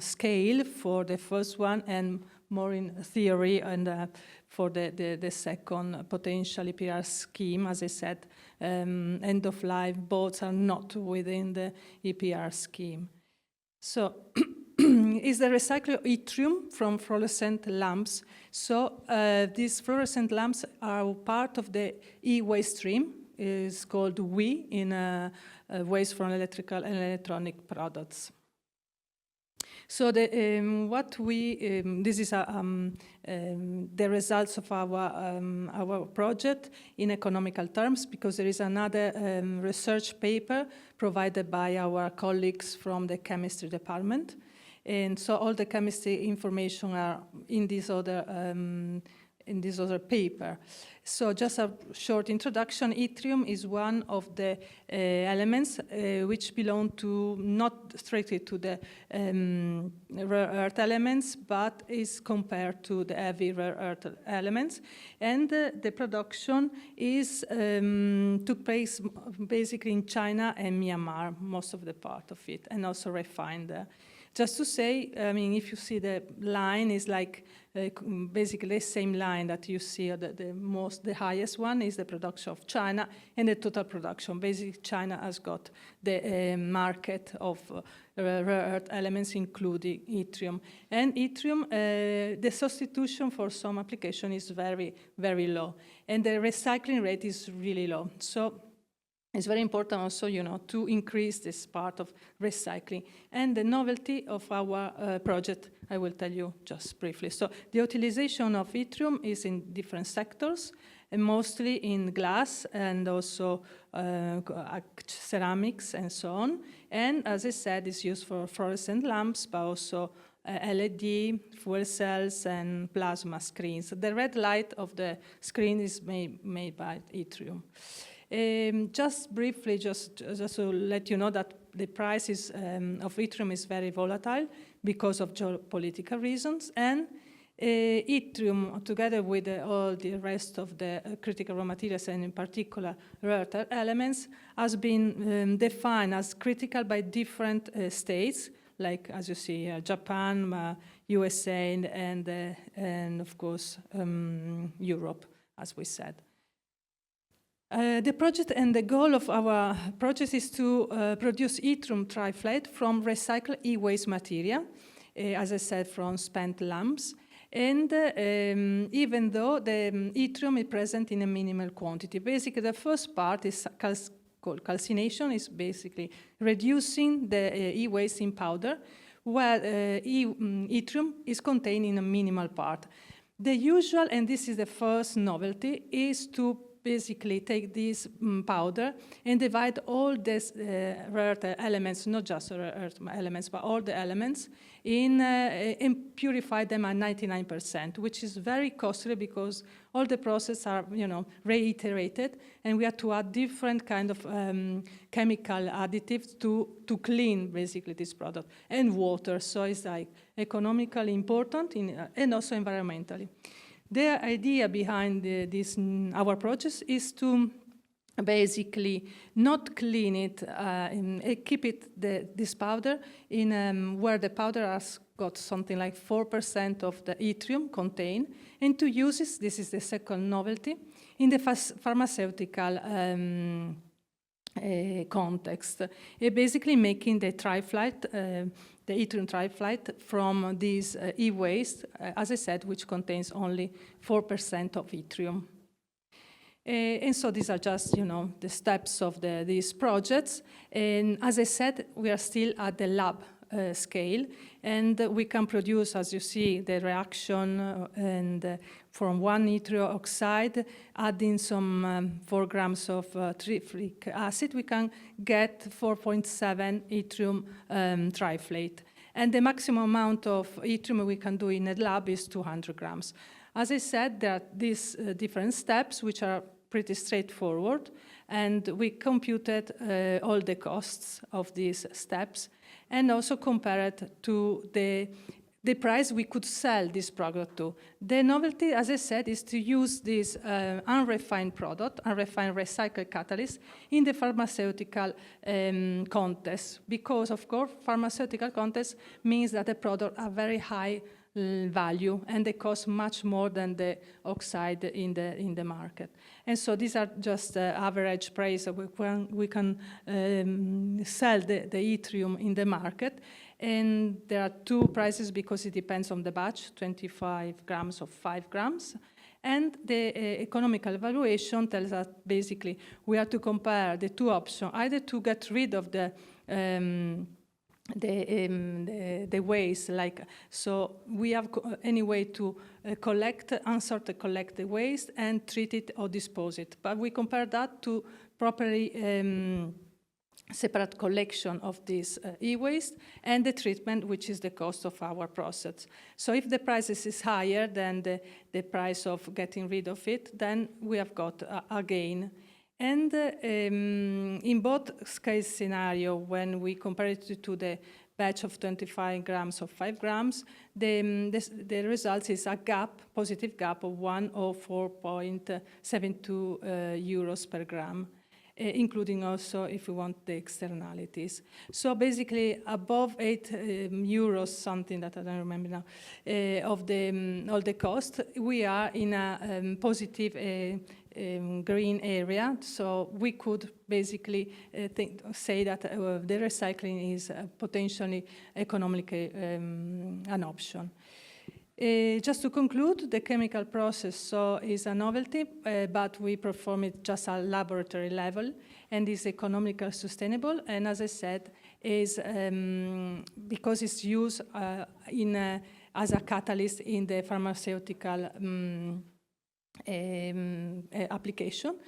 scale for the first one, and more in theory, and for the second potential EPR scheme. As I said, end-of-life boats are not within the EPR scheme. So is the recycling of yttrium from fluorescent lamps. So these fluorescent lamps are part of the e-waste stream. It's called WE in waste from electrical and electronic products. So this is the results of our project in economical terms, because there is another research paper provided by our colleagues from the chemistry department. And so all the chemistry information are in this other paper. So just a short introduction. Yttrium is one of the elements which belong to, not strictly to the rare earth elements, but is compared to the heavy rare earth elements. And the production took place basically in China and Myanmar, most of the part of it, and also refined there. Just to say, if you see the line is like basically the same line that you see, the highest one is the production of China, and the total production. Basically, China has got the market of rare earth elements, including yttrium. And yttrium, the substitution for some application is very, very low, and the recycling rate is really low. So It's very important also, to increase this part of recycling. And the novelty of our project, I will tell you just briefly. So the utilization of yttrium is in different sectors, and mostly in glass and also ceramics and so on. And as I said, it's used for fluorescent lamps, but also LED, fuel cells, and plasma screens. The red light of the screen is made by yttrium. Just briefly, just to let you know that the prices of yttrium is very volatile because of geopolitical reasons, and yttrium, together with all the rest of the critical raw materials, and in particular rare earth elements, has been defined as critical by different states, like, as you see here, Japan, USA, and of course, Europe, as we said. The project and the goal of our project is to produce yttrium triflate from recycled e-waste material, as I said, from spent lamps. And even though the yttrium is present in a minimal quantity, basically the first part is called calcination, is basically reducing the e-waste in powder, while yttrium is contained in a minimal part. The usual, and this is the first novelty, is to basically take this powder and divide all these rare earth elements, not just rare earth elements, but all the elements, and purify them at 99%, which is very costly because all the processes are, reiterated, and we have to add different kind of chemical additives to clean basically this product, and water. So it's like economically important and also environmentally. The idea behind our process is to basically not clean it and keep this powder in where the powder has got something like 4% of the yttrium contained, and to use it, this is the second novelty, in the pharmaceutical context. Basically making the triflate, the yttrium triflate from this e-waste, as I said, which contains only 4% of yttrium. And so these are just, the steps of these projects. And as I said, we are still at the lab scale, and we can produce, as you see, the reaction and from 1 yttrium oxide, adding some 4 grams of triphilic acid, we can get 4.7 yttrium triflate. And the maximum amount of yttrium we can do in a lab is 200 grams. As I said, there are these different steps, which are pretty straightforward, and we computed all the costs of these steps, and also compared to the price we could sell this product to. The novelty, as I said, is to use this unrefined product, unrefined recycled catalyst, in the pharmaceutical context, because, of course, pharmaceutical context means that the product are very high value, and they cost much more than the oxide in the market. And so these are just the average price we can sell the yttrium in the market. And there are two prices because it depends on the batch, 25 grams or 5 grams. And the economical evaluation tells us basically we have to compare the two options, either to get rid of the waste, so we have any way to collect the waste and treat it or dispose it. But we compare that to properly separate collection of this e-waste and the treatment, which is the cost of our process. So if the price is higher than the price of getting rid of it, then we have got a gain. And in both case scenario, when we compare it to the batch of 25 grams or 5 grams, the result is a gap, positive gap of 104.72 euros per gram, including also, if we want, the externalities. So basically, above 8 euros, something that I don't remember now, of all the cost, we are in a positive green area. So we could basically say that the recycling is potentially economically an option. Just to conclude, the chemical process is a novelty, but we perform it just at laboratory level and is economically sustainable. And as I said, is because it's used as a catalyst in the pharmaceutical application.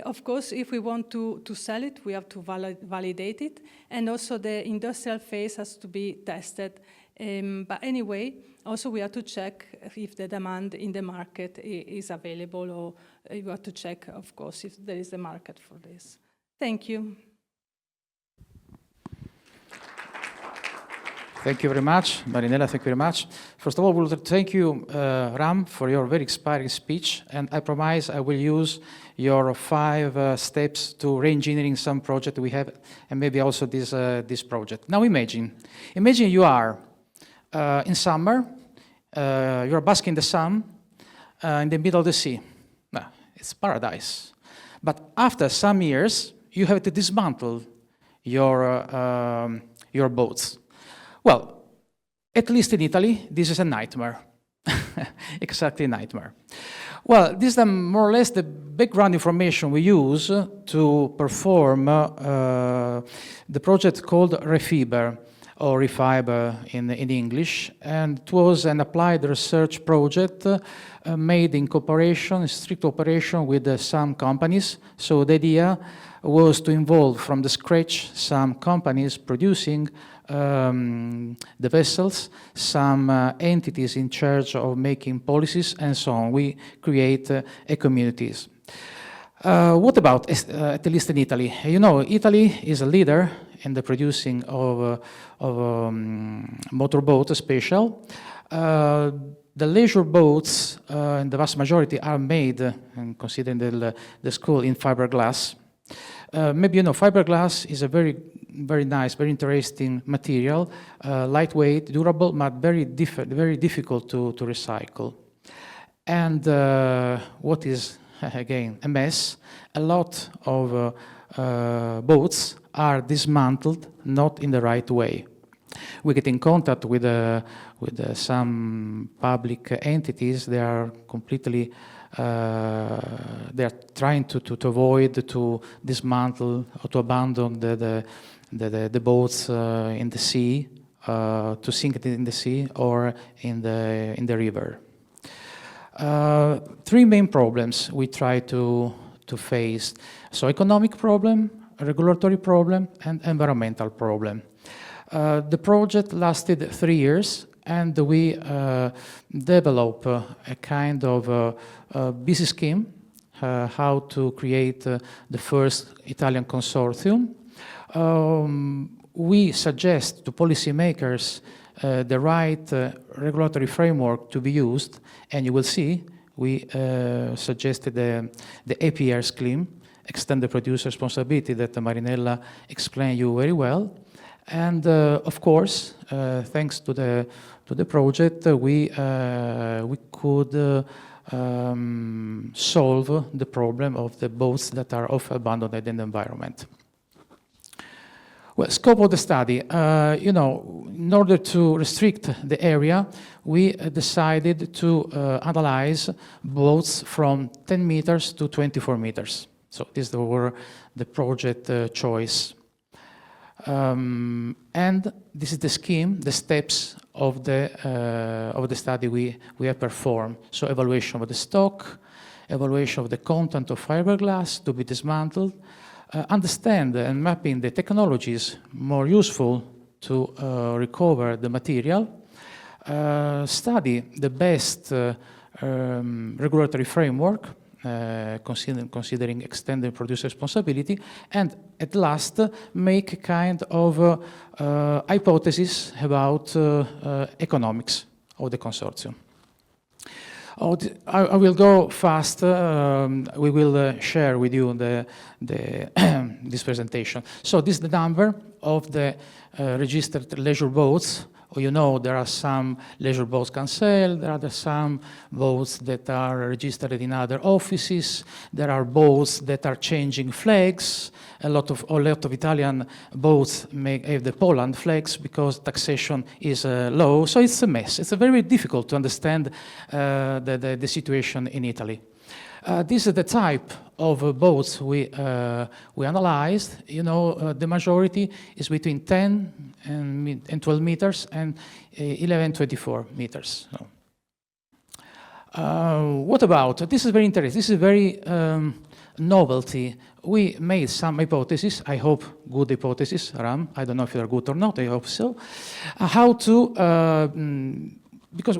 Of course, if we want to sell it, we have to validate it. And also the industrial phase has to be tested. But anyway, also we have to check if the demand in the market is available, or you have to check, of course, if there is a market for this. Thank you. Thank you very much, Marinella, thank you very much. First of all, we'll thank you, Ram, for your very inspiring speech, and I promise I will use your 5 steps to re-engineering some project we have, and maybe also this project. Now imagine you are in summer, you're basking in the sun in the middle of the sea. It's paradise. But after some years, you have to dismantle your boats. Well, at least in Italy, this is a nightmare. Exactly a nightmare. Well, this is more or less the background information we use to perform the project called Refiber, or Refiber in English. And it was an applied research project made in cooperation, strict cooperation with some companies. So the idea was to involve from the scratch some companies producing the vessels, some entities in charge of making policies, and so on. We create communities. What about, at least in Italy? You know, Italy is a leader in the producing of motorboat special. The leisure boats, in the vast majority, are made, considering the school, in fiberglass. Maybe you know, fiberglass is a very nice, very interesting material, lightweight, durable, but very difficult to recycle. And what is, again, a mess, a lot of boats are dismantled not in the right way. We get in contact with some public entities. They are completely they are trying to avoid to dismantle or to abandon the boats in the sea, to sink it in the sea or in the river. 3 main problems we try to face. So economic problem, regulatory problem, and environmental problem. The project lasted 3 years, and we developed a kind of business scheme, how to create the first Italian consortium. We suggest to policymakers the right regulatory framework to be used, and you will see we suggested the APR scheme, extended producer responsibility, that Marinella explained you very well. And of course, thanks to the project, we could solve the problem of the boats that are often abandoned in the environment. Well, scope of the study, you know, in order to restrict the area, we decided to analyze boats from 10 meters to 24 meters. So these were the project choice. And this is the scheme, the steps of the study we have performed. So evaluation of the stock, evaluation of the content of fiberglass to be dismantled, understand and mapping the technologies more useful to recover the material, study the best regulatory framework, considering extended producer responsibility, and at last make a kind of hypothesis about economics of the consortium. I will go fast. We will share with you this presentation. So this is the number of the registered leisure boats You know, there are some leisure boats can sail, there are some boats that are registered in other offices, there are boats that are changing flags. A lot of Italian boats have the Poland flags because taxation is low, so it's a mess. It's very difficult to understand the situation in Italy. This is the type of boats we analyzed. You know, the majority is between 10 and 12 meters and 11, 24 meters. What about, this is very interesting, this is very novelty. We made some hypotheses, I hope good hypotheses, Ram, I don't know if they're good or not, I hope so. How to, because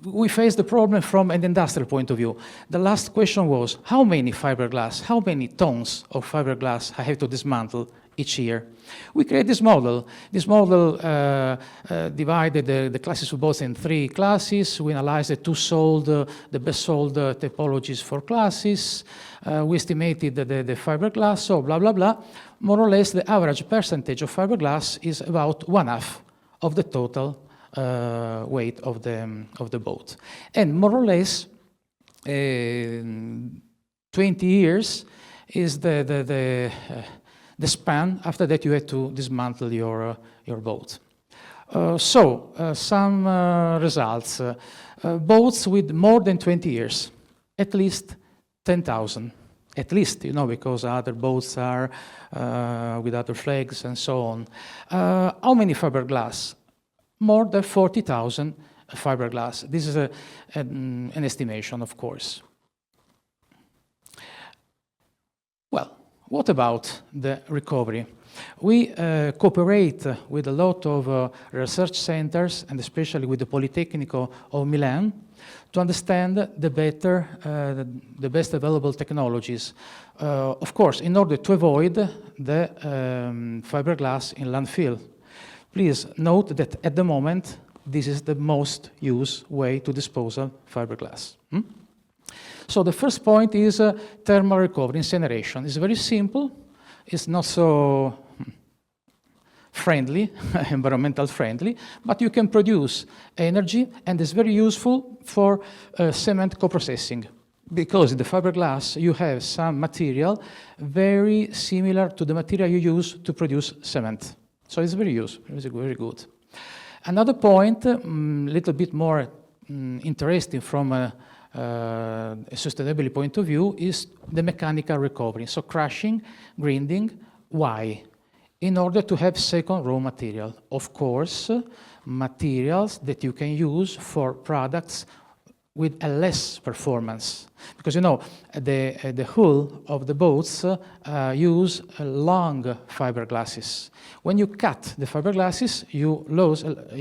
we face the problem from an industrial point of view. The last question was, how many fiberglass, how many tons of fiberglass I have to dismantle each year? We create this model. This model divided the classes of boats in 3 classes. We analyzed the best sold typologies for classes. We estimated the fiberglass, so blah, blah, blah. More or less, the average percentage of fiberglass is about 1/2 of the total weight of the boat. And more or less, 20 years is the span. After that, you have to dismantle your boat. Some results. Boats with more than 20 years, at least 10,000. At least, you know, because other boats are with other flags and so on. How many fiberglass? More than 40,000 fiberglass. This is an estimation, of course. Well, what about the recovery? We cooperate with a lot of research centers, and especially with the Politecnico of Milan, to understand the best available technologies. Of course, in order to avoid the fiberglass in landfill. Please note that at the moment, this is the most used way to dispose of fiberglass. So the first point is thermal recovery, incineration. It's very simple. It's not so friendly, environmental friendly, but you can produce energy, and it's very useful for cement co-processing. Because in the fiberglass, you have some material very similar to the material you use to produce cement. So it's very useful, it's very good. Another point, a little bit more interesting from a sustainability point of view, is the mechanical recovery. So crushing, grinding, why? In order to have second raw material. Of course, materials that you can use for products with a less performance. Because, you know, the hull of the boats use long fiberglasses. When you cut the fiberglasses, you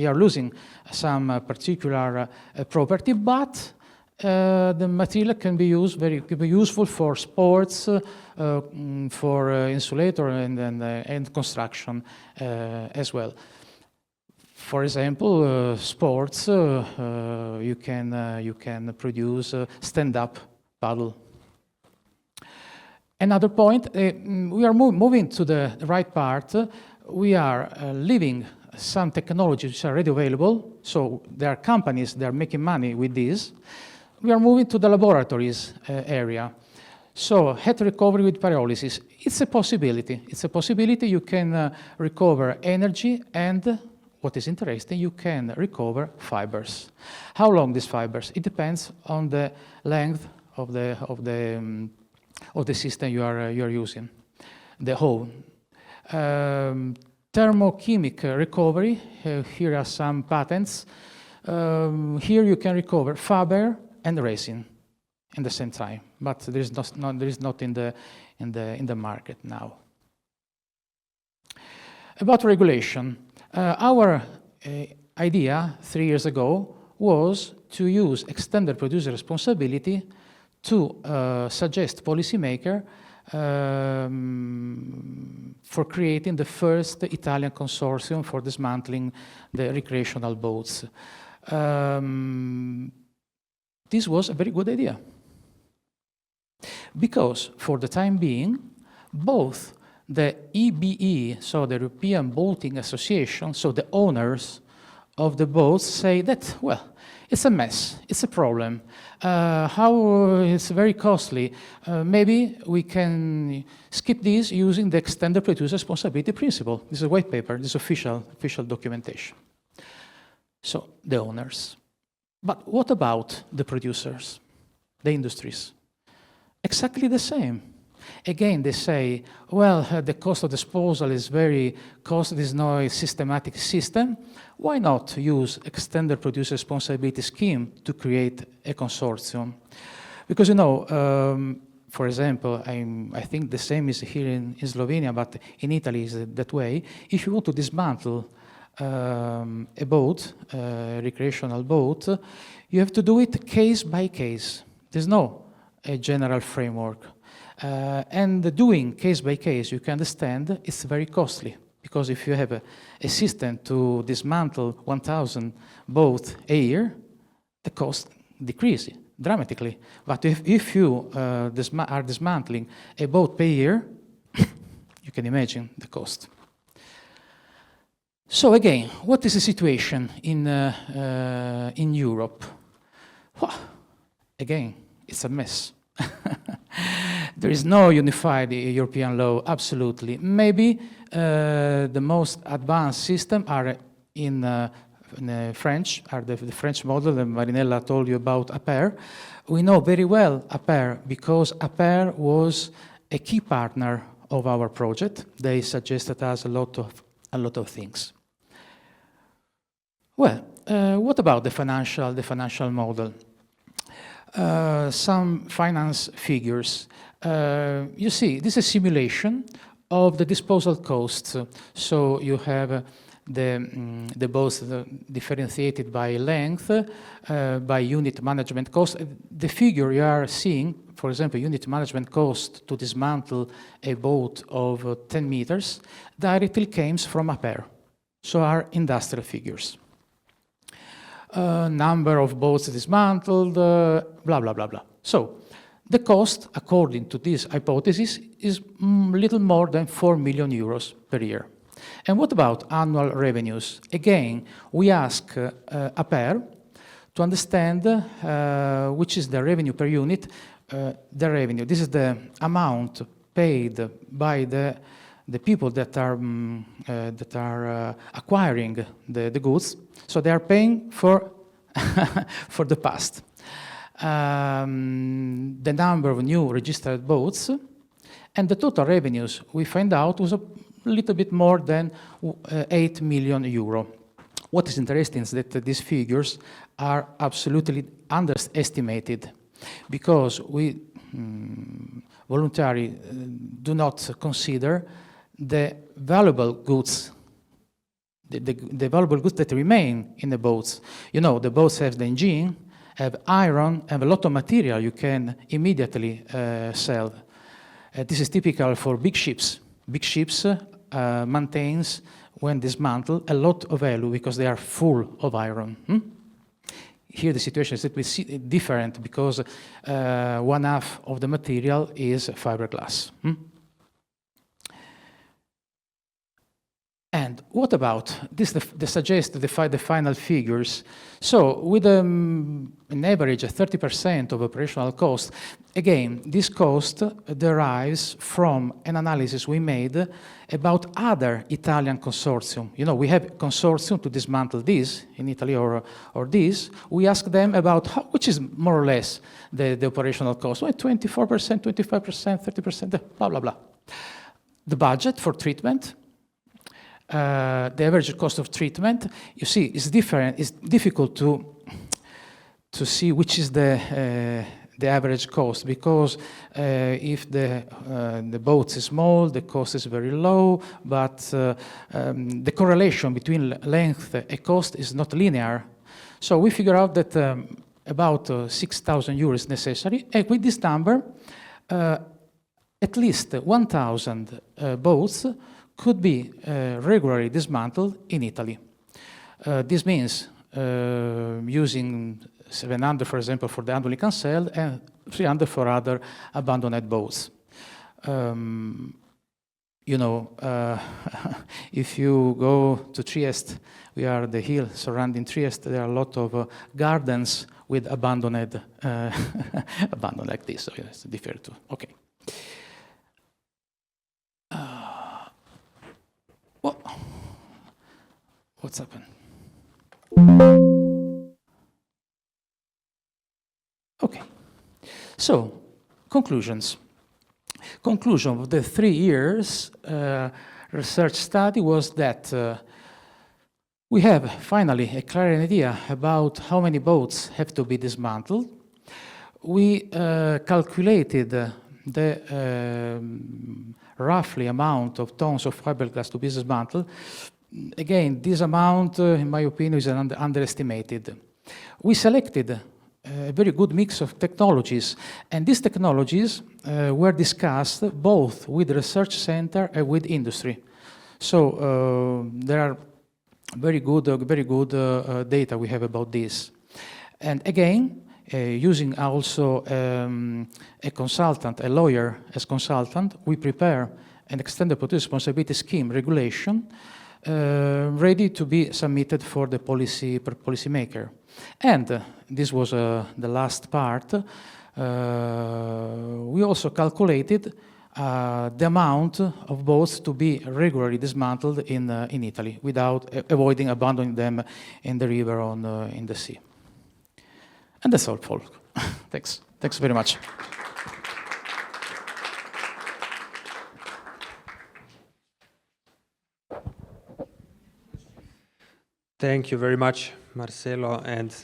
are losing some particular property, but the material can be useful for sports, for insulator and construction as well. For example, sports, you can produce stand-up paddle. Another point, we are moving to the right part. We are leaving some technologies which are already available. So there are companies that are making money with this. We are moving to the laboratories area. So heat recovery with pyrolysis, it's a possibility. It's a possibility. You can recover energy, and what is interesting, you can recover fibers. How long these fibers? It depends on the length of the system you are using, the whole. Thermochemic recovery. Here are some patents. Here you can recover fiber and resin in the same time, but there is not in the market now. About regulation. Our idea 3 years ago was to use extended producer responsibility to suggest policymaker for creating the first Italian consortium for dismantling the recreational boats. This was a very good idea. Because for the time being, both the EBE, so the European Boating Association, so the owners of the boats say that, well, it's a mess, it's a problem. How it's very costly. Maybe we can skip this using the extended producer responsibility principle. This is a white paper, this is official documentation. So, the owners. But what about the producers, the industries? Exactly the same. Again, they say, well, the cost of disposal is very costly, there's no systematic system. Why not use extended producer responsibility scheme to create a consortium? Because, you know, for example, I think the same is here in Slovenia, but in Italy is that way. If you want to dismantle a boat, a recreational boat, you have to do it case by case. There's no a general framework. And doing case by case, you can understand it's very costly, because if you have a system to dismantle 1,000 boats a year, the cost decreases dramatically. But if you are dismantling a boat per year, you can imagine the cost. So again, what is the situation in Europe? Well, again, it's a mess. There is no unified European law, absolutely. Maybe the most advanced system are in French, are the French model that Marinella told you about APER. We know very well APER because APER was a key partner of our project. They suggested us a lot of things. Well, what about the financial model? Some finance figures. You see, this is a simulation of the disposal costs. So you have the boats differentiated by length, by unit management cost. The figure you are seeing, for example, unit management cost to dismantle a boat of 10 meters, directly comes from APER. So are industrial figures. Number of boats dismantled, blah, blah, blah, blah. So the cost, according to this hypothesis, is little more than 4 million euros per year. And what about annual revenues? Again, we ask APER to understand which is the revenue per unit. The revenue, this is the amount paid by the people that are acquiring the goods. So they are paying for for the past. The number of new registered boats and the total revenues we find out was a little bit more than 8 million euro. What is interesting is that these figures are absolutely underestimated because we voluntarily do not consider the valuable goods, the valuable goods that remain in the boats. You know, the boats have the engine, have iron, have a lot of material you can immediately sell. This is typical for big ships. Big ships maintains, when dismantled, a lot of value because they are full of iron. Here the situation is a bit different because 1/2 of the material is fiberglass. And what about this? They suggest the final figures. So with an average of 30% of operational cost, again, this cost derives from an analysis we made about other Italian consortium. You know, we have consortium to dismantle this in Italy or this. We ask them about which is more or less the operational cost. Well, 24%, 25%, 30%, blah, blah, blah. The budget for treatment. The average cost of treatment, you see, is different. It's difficult to see which is the average cost because if the boat is small, the cost is very low. But the correlation between length and cost is not linear. So we figure out that about 6,000 euros necessary, and with this number, at least 1,000 boats could be regularly dismantled in Italy. This means using 700, for example, for the annually cancelled and 300 for other abandoned boats. you know, if you go to Trieste, we are the hill surrounding Trieste. There are a lot of gardens with abandoned, abandoned like this. So it's different too. Okay. What's happened? Okay. So, conclusions. Conclusion of the 3 years research study was that we have finally a clear idea about how many boats have to be dismantled. We calculated the roughly amount of tons of fiberglass to be dismantled. Again, this amount, in my opinion, is underestimated. We selected a very good mix of technologies, and these technologies were discussed both with the research center and with industry. So there are very good data we have about this. And again, using also a consultant, a lawyer as consultant, we prepare an extended producer responsibility scheme regulation ready to be submitted for the policymaker. And this was the last part. We also calculated the amount of boats to be regularly dismantled in Italy without avoiding abandoning them in the river or in the sea. And that's all, folks. Thanks. Thanks very much. Thank you very much, Marcelo and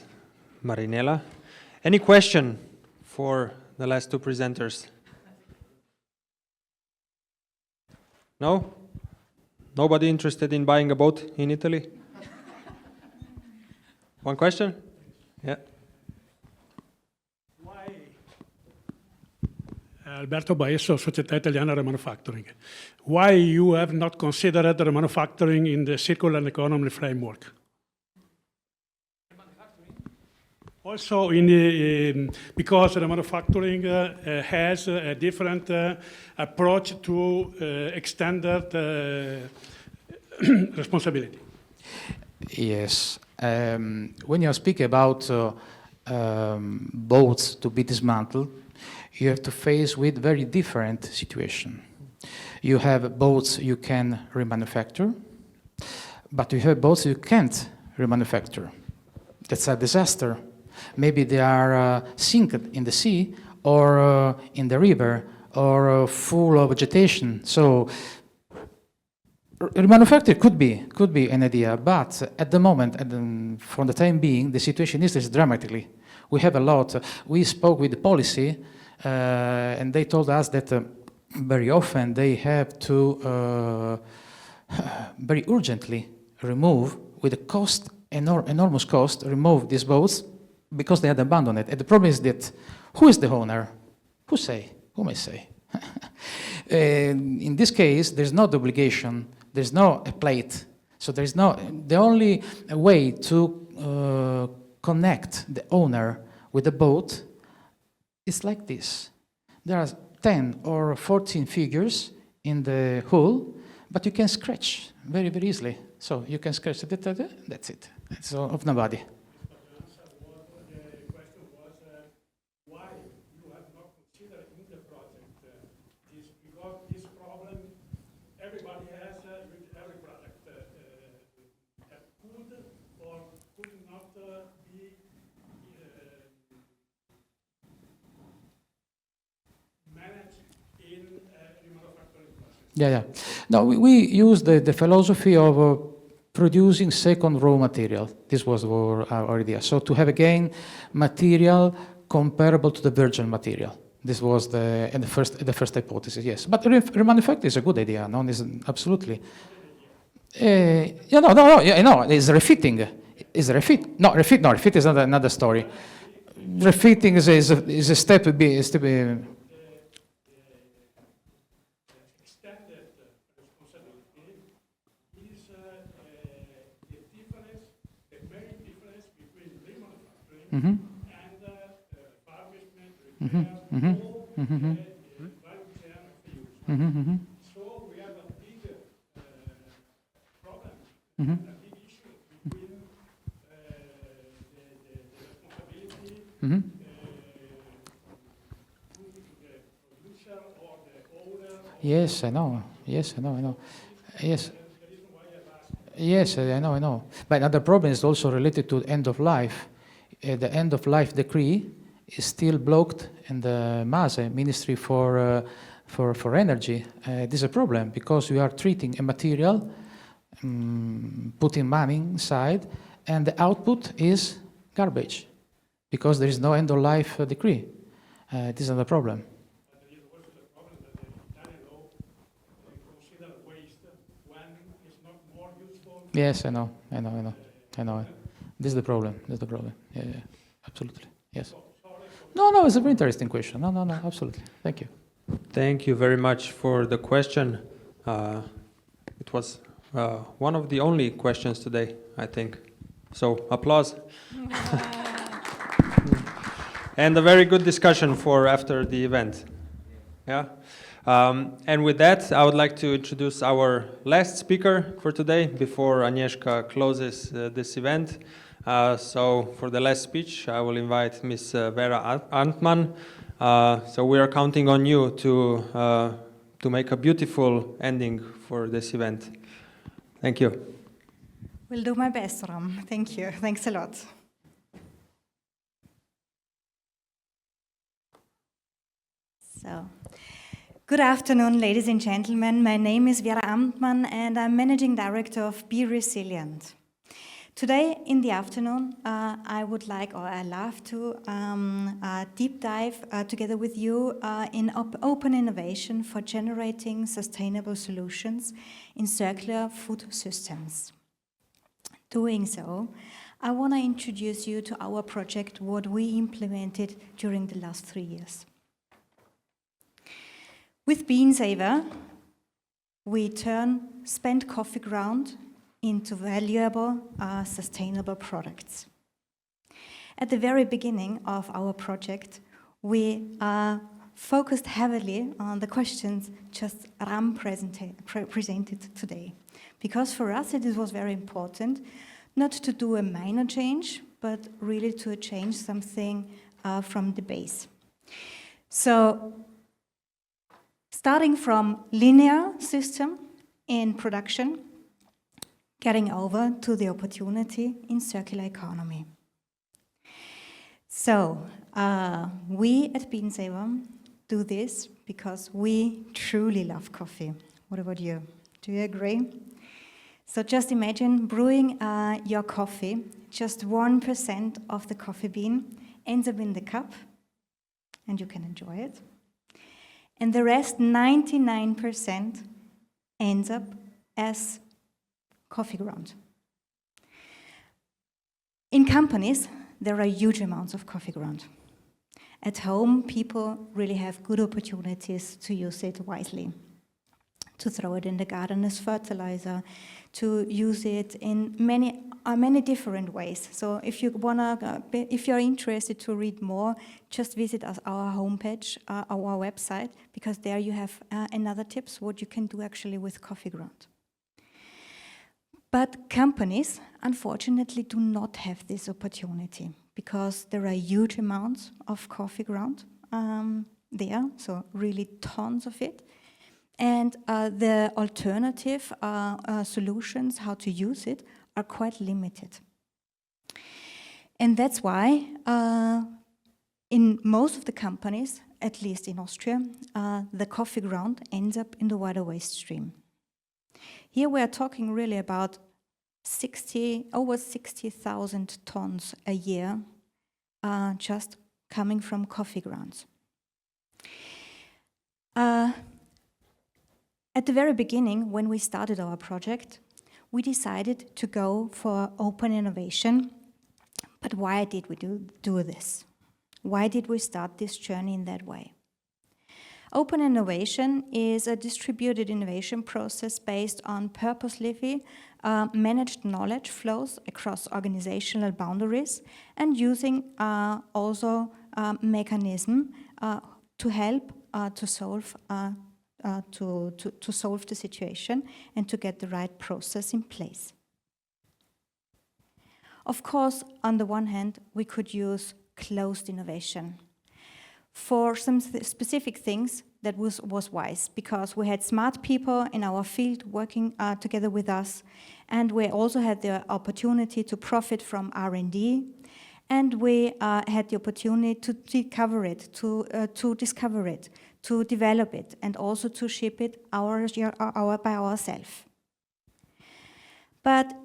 Marinella. Any question for the last two presenters? No? Nobody interested in buying a boat in Italy? One question? Yeah. Alberto Baesso, Società Italiana Remanufacturing. Why you have not considered remanufacturing in the circular economy framework? Also, because remanufacturing has a different approach to extended responsibility. Yes. When you speak about boats to be dismantled, you have to face with very different situation. You have boats you can remanufacture, but you have boats you can't remanufacture. That's a disaster. Maybe they are sunk in the sea or in the river or full of vegetation. So remanufacture could be an idea, but at the moment, for the time being, the situation is dramatically. We have a lot. We spoke with the policy, and they told us that very often they have to very urgently remove, with a cost, enormous cost, remove these boats because they had abandoned it. And the problem is that who is the owner? Who may say? In this case, there's no obligation, there's no plate. So there's no, the only way to connect the owner with the boat is like this. There are 10 or 14 figures in the hull, but you can scratch very, very easily. So you can scratch it, that's it. It's of nobody. Yeah. No, we use the philosophy of producing second raw material. This was our idea. So to have again material comparable to the virgin material. This was the first hypothesis. Yes, but remanufacture is a good idea. No, it's absolutely. No. It's refitting. Is refit? No, refit. No, refit is another story. Refitting is a step. Mm-hmm. Mhm. Mhm. Yes, I know. Yes, I know. I know. Yes. Yes, I know. I know. But another problem is also related to end of life. The end of life decree is still blocked in the MASE Ministry for Energy. This is a problem because we are treating a material, putting money inside, and the output is garbage because there is no end of life decree. This is another problem. Yes, I know. This is the problem. Yeah, yeah, absolutely. Yes. No, it's a very interesting question. No, absolutely. Thank you. Thank you very much for the question. It was one of the only questions today, I think. So, applause. And a very good discussion for after the event. Yeah. And with that, I would like to introduce our last speaker for today before Agnieszka closes this event. So for the last speech, I will invite Ms. Vera Antman. So we are counting on you to make a beautiful ending for this event. Thank you. Will do my best, Ram. Thank you. Thanks a lot. So, good afternoon, ladies and gentlemen. My name is Vera Amtmann, and I'm Managing Director of Be Resilient. Today in the afternoon, I love to deep dive together with you in open innovation for generating sustainable solutions in circular food systems. Doing so, I want to introduce you to our project, what we implemented during the last 3 years. With Bean Saver, we turn spent coffee ground into valuable, sustainable products. At the very beginning of our project, we focused heavily on the questions just Ram presented today. Because for us it was very important not to do a minor change, but really to change something from the base. So, starting from linear system in production, getting over to the opportunity in circular economy. So, we at Bean Saver do this because we truly love coffee. What about you? Do you agree? So just imagine brewing your coffee, just 1% of the coffee bean ends up in the cup, and you can enjoy it. And the rest, 99%, ends up as coffee ground. In companies, there are huge amounts of coffee ground. At home, people really have good opportunities to use it wisely, to throw it in the garden as fertilizer, to use it in many different ways. So if you're interested to read more, just visit our homepage, our website, because there you have another tips what you can do actually with coffee ground. But companies, unfortunately, do not have this opportunity because there are huge amounts of coffee ground there, so really tons of it. And the alternative solutions, how to use it, are quite limited. And that's why in most of the companies, at least in Austria, the coffee ground ends up in the water waste stream. Here we are talking really about over 60,000 tons a year just coming from coffee grounds. At the very beginning, when we started our project, we decided to go for open innovation. But why did we do this? Why did we start this journey in that way? Open innovation is a distributed innovation process based on purposely managed knowledge flows across organizational boundaries and using also mechanism to help to solve the situation and to get the right process in place. Of course, on the one hand, we could use closed innovation. For some specific things, that was wise, because we had smart people in our field working together with us, and we also had the opportunity to profit from R&D, and we had the opportunity to discover it, to develop it, and also to ship it by ourselves. But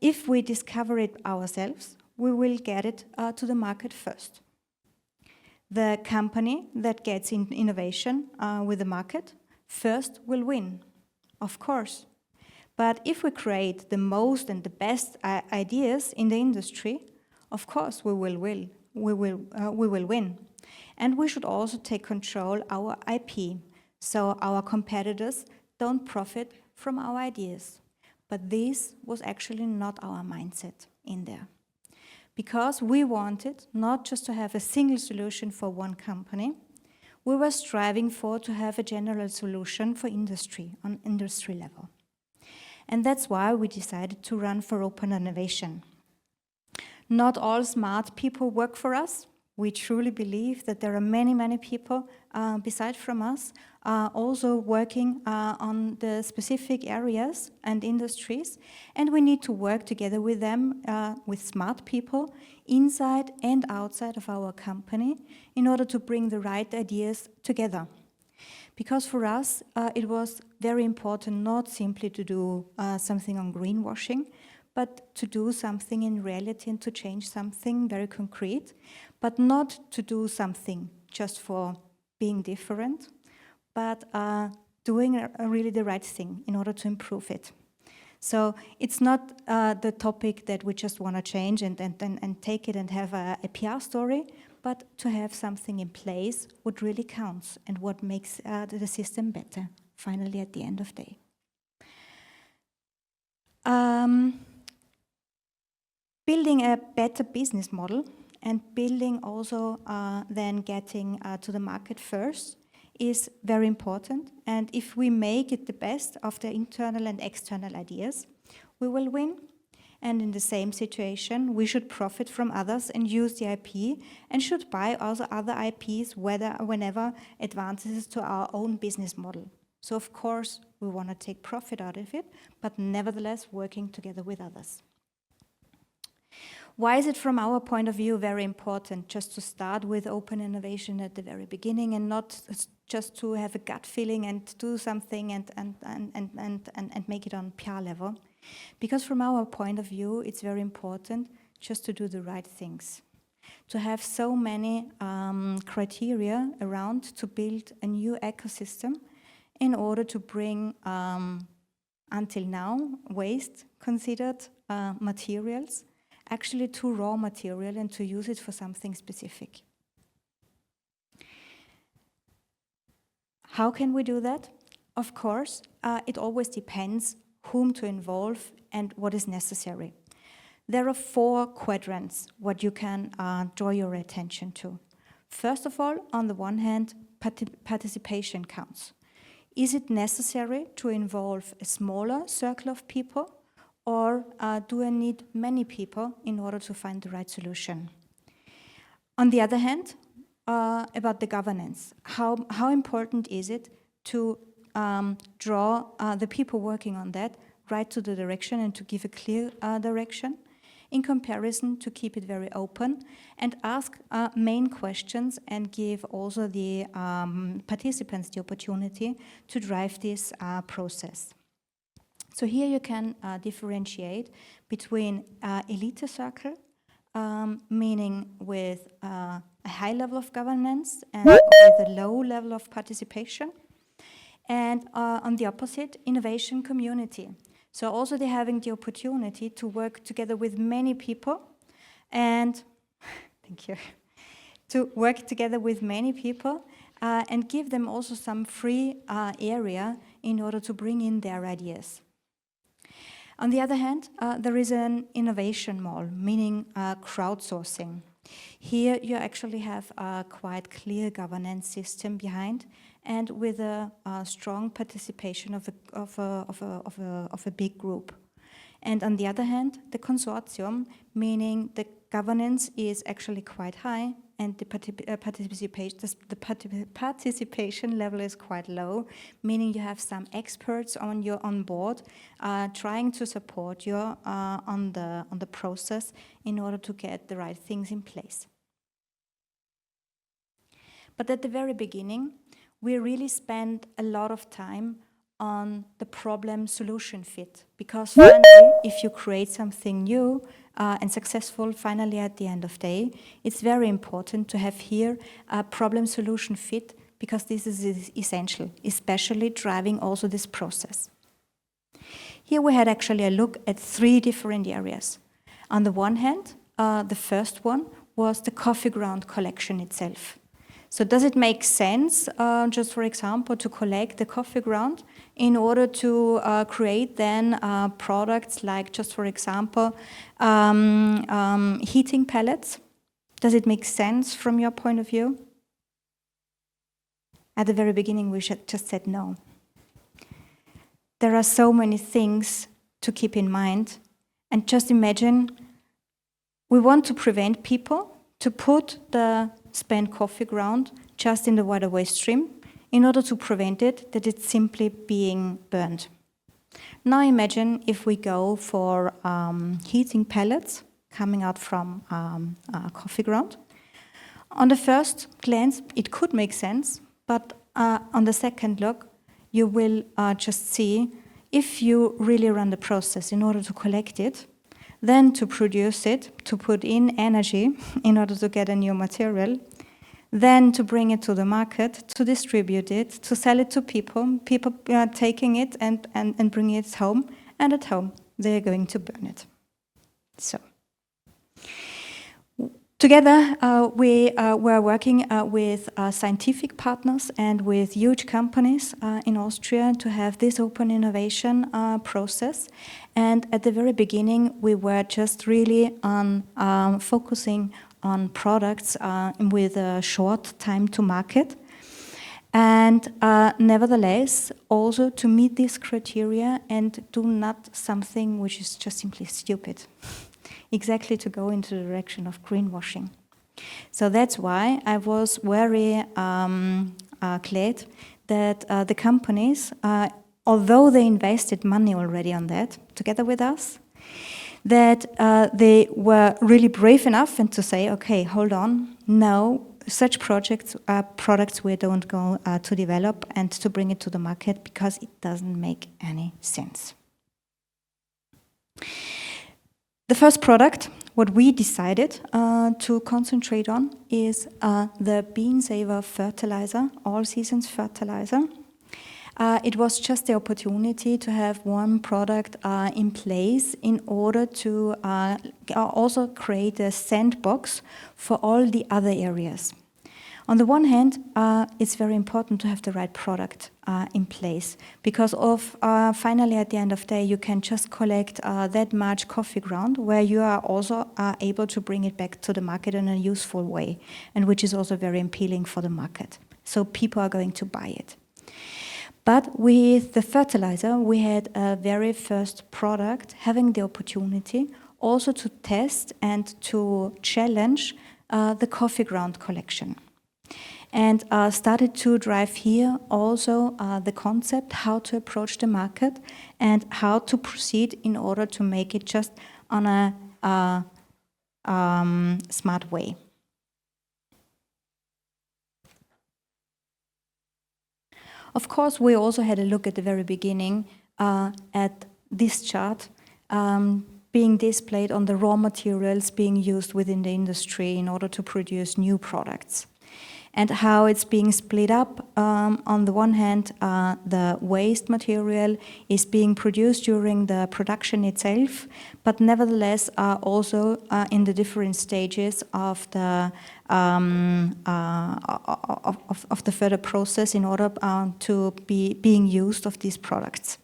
if we discover it ourselves, we will get it to the market first. The company that gets innovation with the market first will win, of course. But if we create the most and the best ideas in the industry, of course we will win. And we should also take control our IP, so our competitors don't profit from our ideas. But this was actually not our mindset in there. Because we wanted not just to have a single solution for one company, we were striving to have a general solution for industry, on industry level. And that's why we decided to run for open innovation. Not all smart people work for us. We truly believe that there are many people beside from us also working on the specific areas and industries, and we need to work together with them, with smart people, inside and outside of our company, in order to bring the right ideas together. Because for us, it was very important not simply to do something on greenwashing, but to do something in reality and to change something very concrete, but not to do something just for being different, but doing really the right thing in order to improve it. So it's not the topic that we just want to change and take it and have a PR story, but to have something in place what really counts and what makes the system better, finally at the end of the day. Building a better business model and building also then getting to the market first is very important. And if we make it the best of the internal and external ideas, we will win. And in the same situation, we should profit from others and use the IP and should buy also other IPs whenever advances to our own business model. So of course, we want to take profit out of it, but nevertheless working together with others. Why is it from our point of view very important just to start with open innovation at the very beginning and not just to have a gut feeling and do something and make it on PR level? Because from our point of view, it's very important just to do the right things. To have so many criteria around to build a new ecosystem in order to bring, until now, waste considered materials actually to raw material and to use it for something specific. How can we do that? Of course, it always depends whom to involve and what is necessary. There are 4 quadrants what you can draw your attention to. First of all, on the one hand, participation counts. Is it necessary to involve a smaller circle of people, or do I need many people in order to find the right solution? On the other hand, about the governance, how important is it to draw the people working on that right to the direction and to give a clear direction, in comparison to keep it very open and ask main questions and give also the participants the opportunity to drive this process. So here you can differentiate between elite circle, meaning with a high level of governance and with a low level of participation, and on the opposite, innovation community. So also they're having the opportunity to work together with many people and, thank you, to work together with many people and give them also some free area in order to bring in their ideas. On the other hand, there is an innovation mall, meaning crowdsourcing. Here you actually have a quite clear governance system behind, and with a strong participation of a big group. And on the other hand, the consortium, meaning the governance is actually quite high and the participation level is quite low, meaning you have some experts on board trying to support you on the process in order to get the right things in place. But at the very beginning, we really spent a lot of time on the problem-solution fit, because finally, if you create something new and successful, finally at the end of the day, it's very important to have here a problem-solution fit, because this is essential, especially driving also this process. Here we had actually a look at 3 different areas. On the one hand, the first one was the coffee ground collection itself. So does it make sense, just for example, to collect the coffee ground in order to create then products like, just for example, heating pellets? Does it make sense from your point of view? At the very beginning, we just said no. There are so many things to keep in mind. And just imagine, we want to prevent people to put the spent coffee ground just in the water waste stream in order to prevent it that it's simply being burned. Now imagine if we go for heating pellets coming out from coffee ground. On the first glance, it could make sense, but on the second look, you will just see if you really run the process in order to collect it, then to produce it, to put in energy in order to get a new material, then to bring it to the market, to distribute it, to sell it to people taking it and bringing it home, and at home they're going to burn it. So, together we were working with scientific partners and with huge companies in Austria to have this open innovation process. And at the very beginning, we were just really on focusing on products with a short time to market. And nevertheless, also to meet these criteria and do not something which is just simply stupid. Exactly to go into the direction of greenwashing. So that's why I was very glad that the companies, although they invested money already on that, together with us, that they were really brave enough and to say, okay, hold on, no, such projects are products we don't go to develop and to bring it to the market because it doesn't make any sense. The first product, what we decided to concentrate on is the Bean Saver fertilizer, all seasons fertilizer. It was just the opportunity to have one product in place in order to also create a sandbox for all the other areas. On the one hand, it's very important to have the right product in place because of finally at the end of the day you can just collect that much coffee ground where you are also able to bring it back to the market in a useful way, and which is also very appealing for the market. So people are going to buy it. But with the fertilizer, we had a very first product having the opportunity also to test and to challenge the coffee ground collection. And started to drive here also the concept how to approach the market and how to proceed in order to make it just on a smart way. Of course, we also had a look at the very beginning at this chart being displayed on the raw materials being used within the industry in order to produce new products. And how it's being split up. On the one hand, the waste material is being produced during the production itself, but nevertheless also in the different stages of the further process in order to be being used of these products.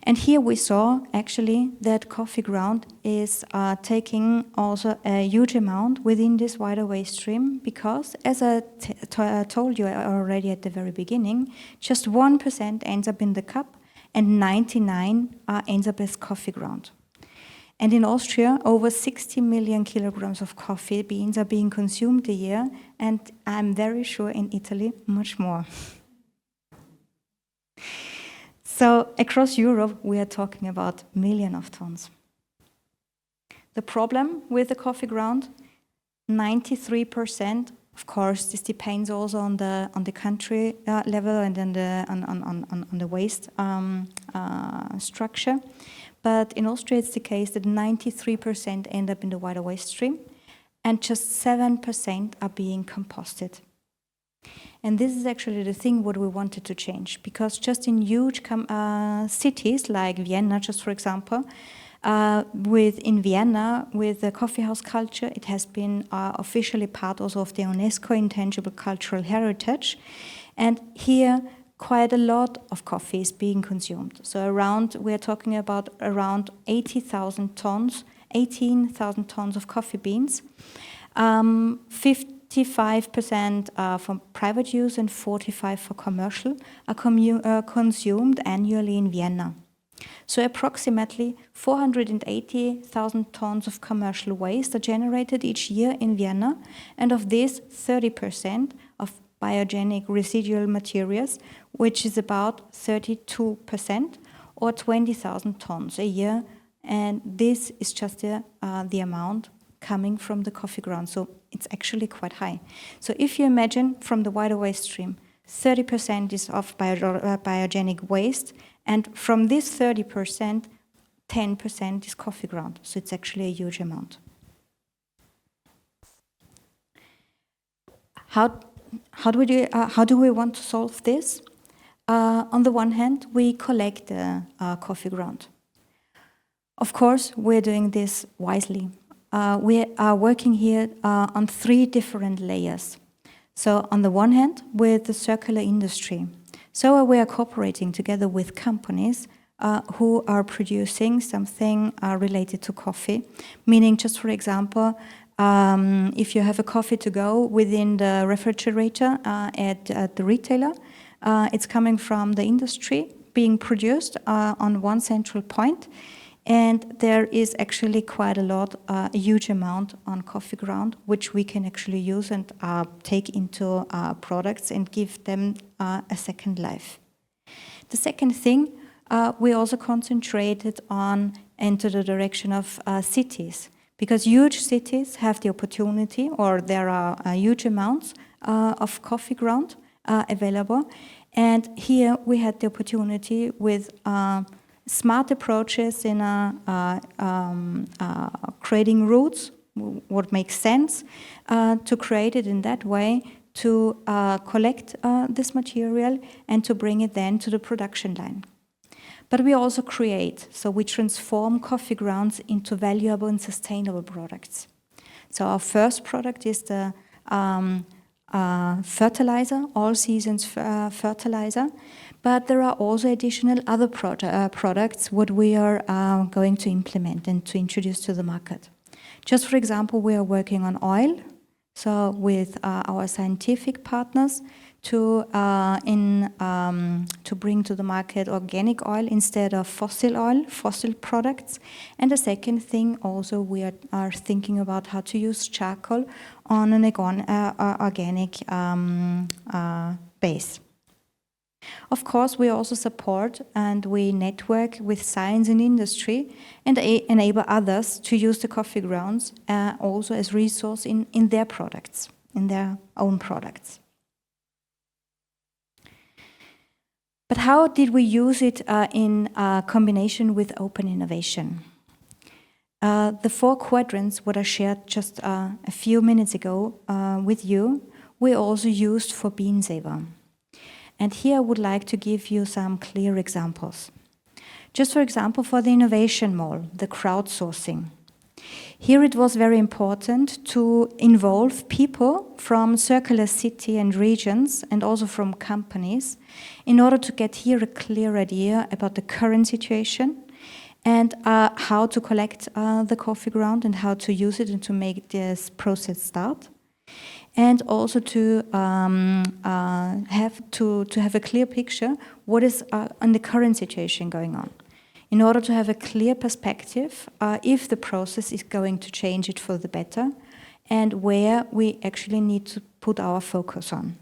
And here we saw actually that coffee ground is taking also a huge amount within this wider waste stream because, as I told you already at the very beginning, just 1% ends up in the cup and 99 ends up as coffee ground. And in Austria, over 60 million kilograms of coffee beans are being consumed a year, and I'm very sure in Italy, much more. So across Europe, we are talking about millions of tons. The problem with the coffee ground, 93%, of course, this depends also on the country level and on the waste structure. But in Austria, it's the case that 93% end up in the wider waste stream, and just 7% are being composted. And this is actually the thing what we wanted to change, because just in huge cities like Vienna, just for example, in Vienna, with the coffee house culture, it has been officially part also of the UNESCO Intangible Cultural Heritage. And here, quite a lot of coffee is being consumed. So we're talking about around 18,000 tons of coffee beans. 55% for private use and 45% for commercial are consumed annually in Vienna. So approximately 480,000 tons of commercial waste are generated each year in Vienna, and of this 30% of biogenic residual materials, which is about 32% or 20,000 tons a year, and this is just the amount coming from the coffee ground, so it's actually quite high. So if you imagine from the wider waste stream, 30% is of biogenic waste, and from this 30%, 10% is coffee ground, so it's actually a huge amount. How do we want to solve this? On the one hand, we collect the coffee ground. Of course, we're doing this wisely. We are working here on 3 different layers. So on the one hand, with the circular industry. So we are cooperating together with companies who are producing something related to coffee, meaning just for example, if you have a coffee to go within the refrigerator at the retailer, it's coming from the industry, being produced on one central point, and there is actually quite a lot, a huge amount on coffee ground, which we can actually use and take into products and give them a second life. The second thing, we also concentrated on into the direction of cities, because huge cities have the opportunity, or there are huge amounts of coffee ground available. And here we had the opportunity with smart approaches in creating routes, what makes sense, to create it in that way, to collect this material and to bring it then to the production line. But we also create, so we transform coffee grounds into valuable and sustainable products. So our first product is the fertilizer, all seasons fertilizer, but there are also additional other products what we are going to implement and to introduce to the market. Just for example, we are working on oil, so with our scientific partners to bring to the market organic oil instead of fossil products. And the second thing also, we are thinking about how to use charcoal on an organic base. Of course, we also support and we network with science and industry and enable others to use the coffee grounds also as resource in their products, in their own products. But how did we use it in combination with open innovation? The 4 quadrants, what I shared just a few minutes ago with you, we also used for BeanSaver. And here I would like to give you some clear examples. Just for example, for the innovation mall, the crowdsourcing. Here it was very important to involve people from circular city and regions and also from companies in order to get here a clear idea about the current situation and how to collect the coffee ground and how to use it and to make this process start. and also to have a clear picture what is on the current situation going on, in order to have a clear perspective if the process is going to change it for the better, and where we actually need to put our focus on.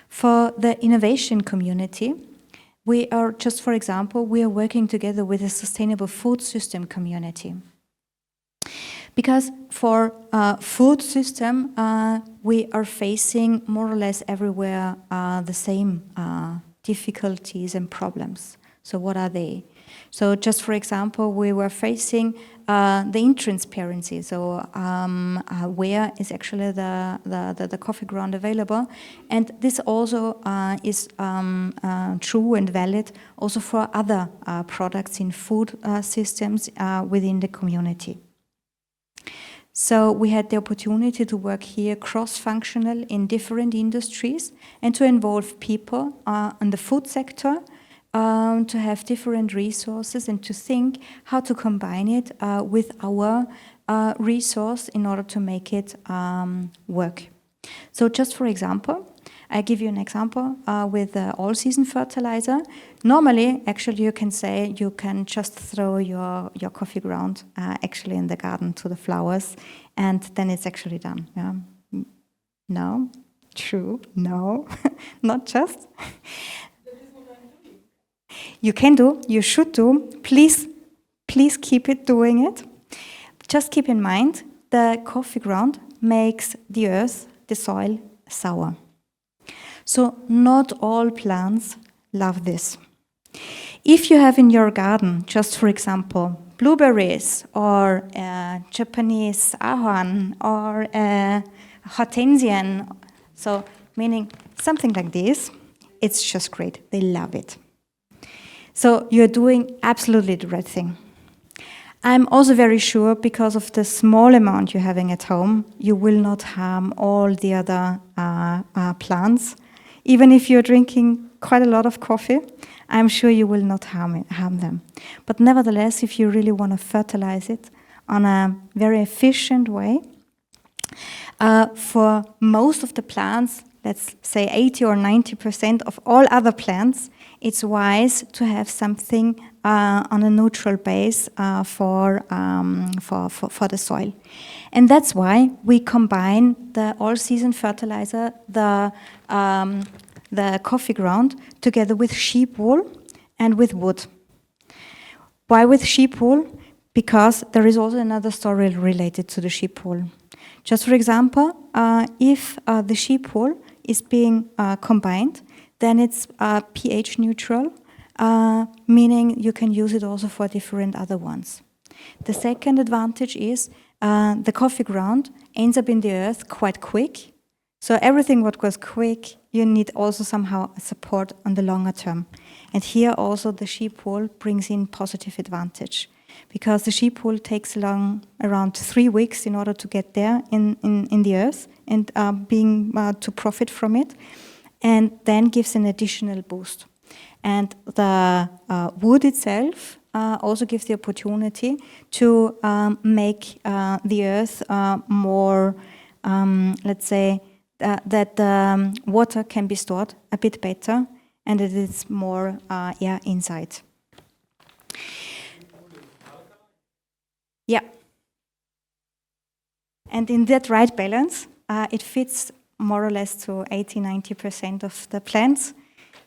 For the innovation community, we are, just for example, we are working together with a sustainable food system community. Because for food system, we are facing more or less everywhere the same difficulties and problems. So what are they? So just for example, we were facing the intransparency. So where is actually the coffee ground available? And this also is true and valid also for other products in food systems within the community. So we had the opportunity to work here cross-functional in different industries and to involve people in the food sector, to have different resources and to think how to combine it with our resource in order to make it work. So just for example, I give you an example with all-season fertilizer. Normally, actually, you can say you can just throw your coffee ground actually in the garden to the flowers, and then it's actually done. Yeah? No, true, no, not just. You can do, you should do. Please keep it doing it. Just keep in mind, the coffee ground makes the earth, the soil, sour. So not all plants love this. If you have in your garden, just for example, blueberries or Japanese ahorn or hortensian, so meaning something like this, it's just great. They love it. So you're doing absolutely the right thing. I'm also very sure because of the small amount you're having at home, you will not harm all the other plants. Even if you're drinking quite a lot of coffee, I'm sure you will not harm them. But nevertheless, if you really want to fertilize it on a very efficient way, for most of the plants, let's say 80 or 90% of all other plants, it's wise to have something on a neutral base for the soil. And that's why we combine the all-season fertilizer, the coffee ground, together with sheep wool and with wood. Why with sheep wool? Because there is also another story related to the sheep wool. Just for example, if the sheep wool is being combined, then it's pH neutral, meaning you can use it also for different other ones. The second advantage is the coffee ground ends up in the earth quite quick. So everything what goes quick, you need also somehow support on the longer term. And here also the sheep wool brings in positive advantage, because the sheep wool takes around 3 weeks in order to get there in the earth and to profit from it, and then gives an additional boost. And the wood itself also gives the opportunity to make the earth more, let's say, that water can be stored a bit better and it is more air inside. Yeah. And in that right balance, it fits more or less to 80-90% of the plants,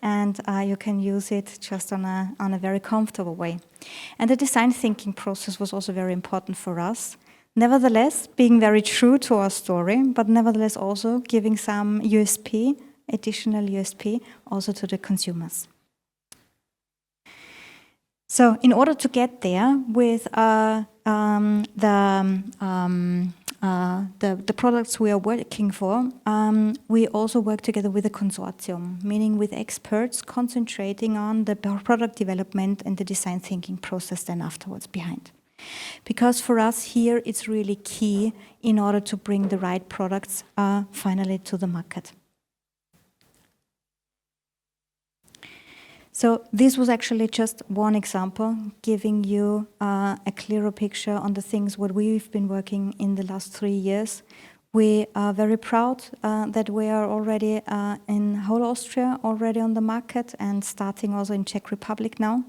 and you can use it just on a very comfortable way. And the design thinking process was also very important for us. Nevertheless, being very true to our story, but nevertheless also giving some USP, additional USP, also to the consumers. So in order to get there with the products we are working for, we also work together with a consortium, meaning with experts concentrating on the product development and the design thinking process then afterwards behind. Because for us here, it's really key in order to bring the right products finally to the market. So this was actually just one example, giving you a clearer picture on the things what we've been working in the last 3 years We are very proud that we are already in whole Austria, already on the market, and starting also in Czech Republic now,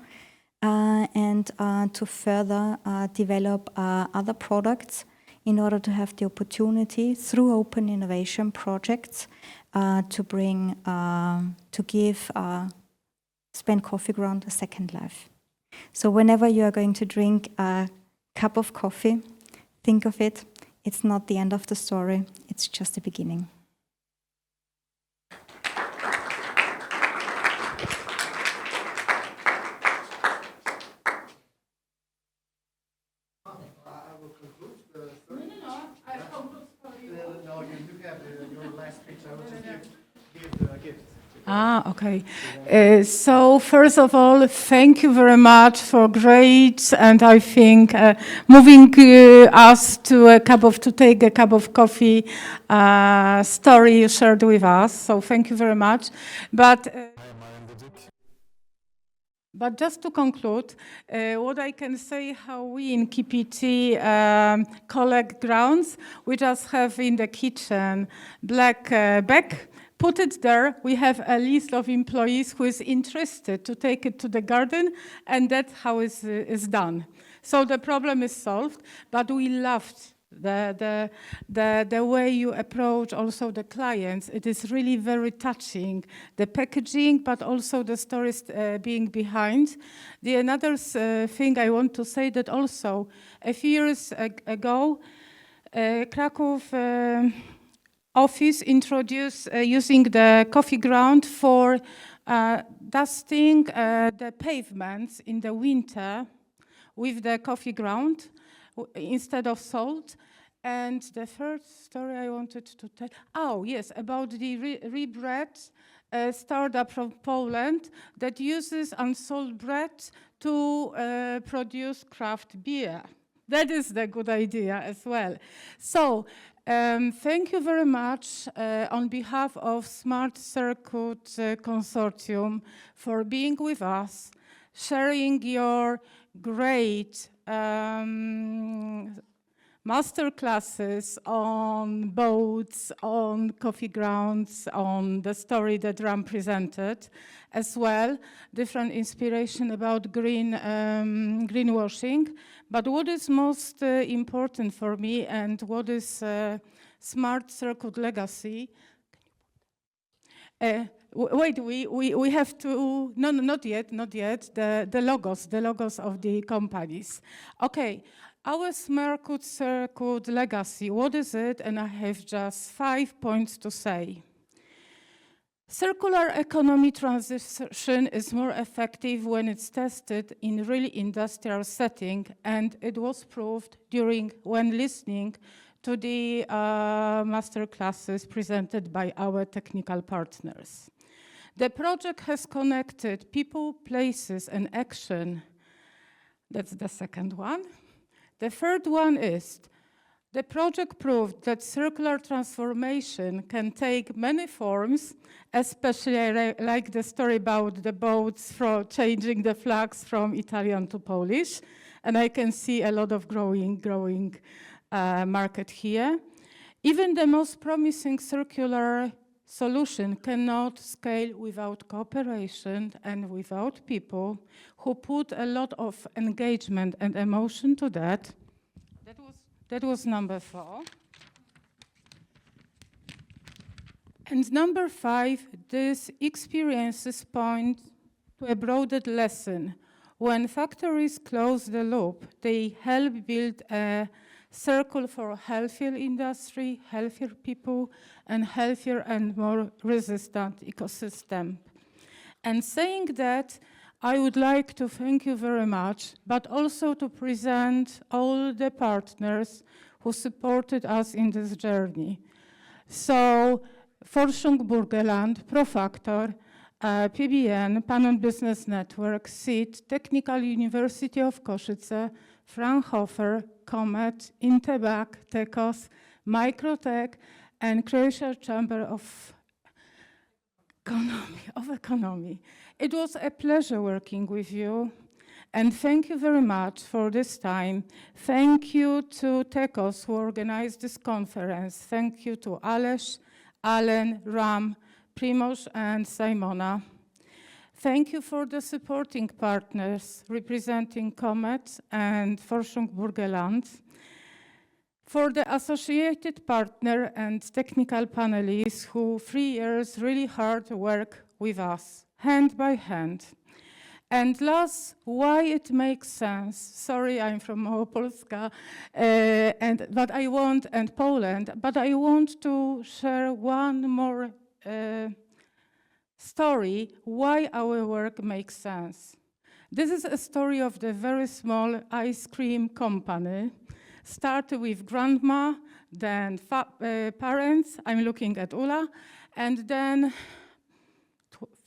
and to further develop other products in order to have the opportunity through open innovation projects to give Spent Coffee Ground a second life. So whenever you are going to drink a cup of coffee, think of it. It's not the end of the story. It's just the beginning. Okay. So first of all, thank you very much for great, and I think moving us to take a cup of coffee story you shared with us. So thank you very much. But just to conclude, what I can say, how we in KPT collect grounds, we just have in the kitchen black bag. Put it there. We have a list of employees who is interested to take it to the garden, and that's how it is done. So the problem is solved, but we loved the way you approach also the clients. It is really very touching, the packaging, but also the stories being behind. Another thing I want to say that also a few years ago, Krakow office introduced using the coffee ground for dusting the pavements in the winter with the coffee ground instead of salt. And the third story I wanted to tell, about the Rebread startup from Poland that uses unsold bread to produce craft beer. That is the good idea as well. So thank you very much on behalf of Smart Circuit Consortium for being with us, sharing your great master classes on boats, on coffee grounds, on the story that Ram presented, as well, different inspiration about greenwashing. But what is most important for me and what is Smart Circuit legacy? Wait, we have to, no, not yet, the logos of the companies. Okay, our Smart Circuit legacy, what is it? And I have just 5 points to say. Circular economy transition is more effective when it's tested in really industrial setting, and it was proved when listening to the master classes presented by our technical partners. The project has connected people, places, and action. That's the second one. The third one is the project proved that circular transformation can take many forms, especially like the story about the boats changing the flags from Italian to Polish. And I can see a lot of growing market here. Even the most promising circular solution cannot scale without cooperation and without people who put a lot of engagement and emotion to that. That was number 4. And number 5, these experiences point to a broader lesson. When factories close the loop, they help build a circle for a healthier industry, healthier people, and healthier and more resistant ecosystem. And saying that, I would like to thank you very much, but also to present all the partners who supported us in this journey. So, Forschung Burgenland, Profactor, PBN, Pan Business Network, SEED, Technical University of Košice, Fraunhofer, Comet, Intebac, Tekos, Microtech, and Croatia Chamber of Economy. It was a pleasure working with you, And thank you very much for this time. Thank you to TECOS who organized this conference. Thank you to Ales, Alan, Ram, Primoz, and Simona. Thank you for the supporting partners representing Comet and Forschung Burgenland, for the associated partner and technical panelists who 3 years really hard work with us, hand by hand. And last, why it makes sense. Sorry, I'm from Małopolska, but I want, and Poland, but I want to share one more story why our work makes sense. This is a story of the very small ice cream company. Started with grandma, then parents, I'm looking at Ula, and then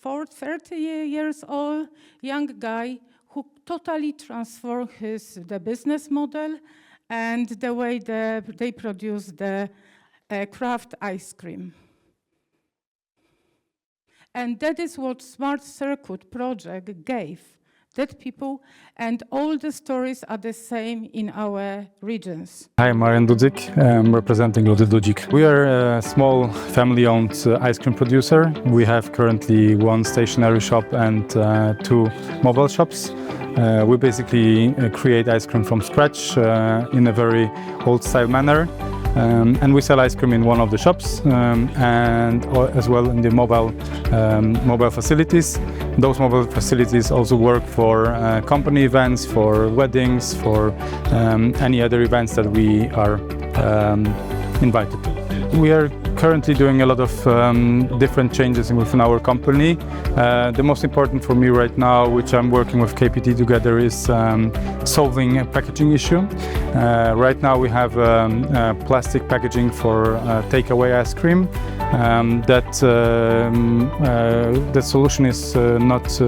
30 years old young guy who totally transformed the business model and the way they produce the craft ice cream. And that is what Smart Circuit project gave that people, and all the stories are the same in our regions. Hi, Marian Dudzik. I'm representing Lody Dudzik. We are a small family-owned ice cream producer. We have currently 1 stationary shop and 2 mobile shops. We basically create ice cream from scratch in a very old-style manner. And we sell ice cream in one of the shops and as well in the mobile facilities. Those mobile facilities also work for company events, for weddings, for any other events that we are invited to. We are currently doing a lot of different changes within our company. The most important for me right now, which I'm working with KPT together, is solving a packaging issue. Right now we have plastic packaging for takeaway ice cream. That solution is not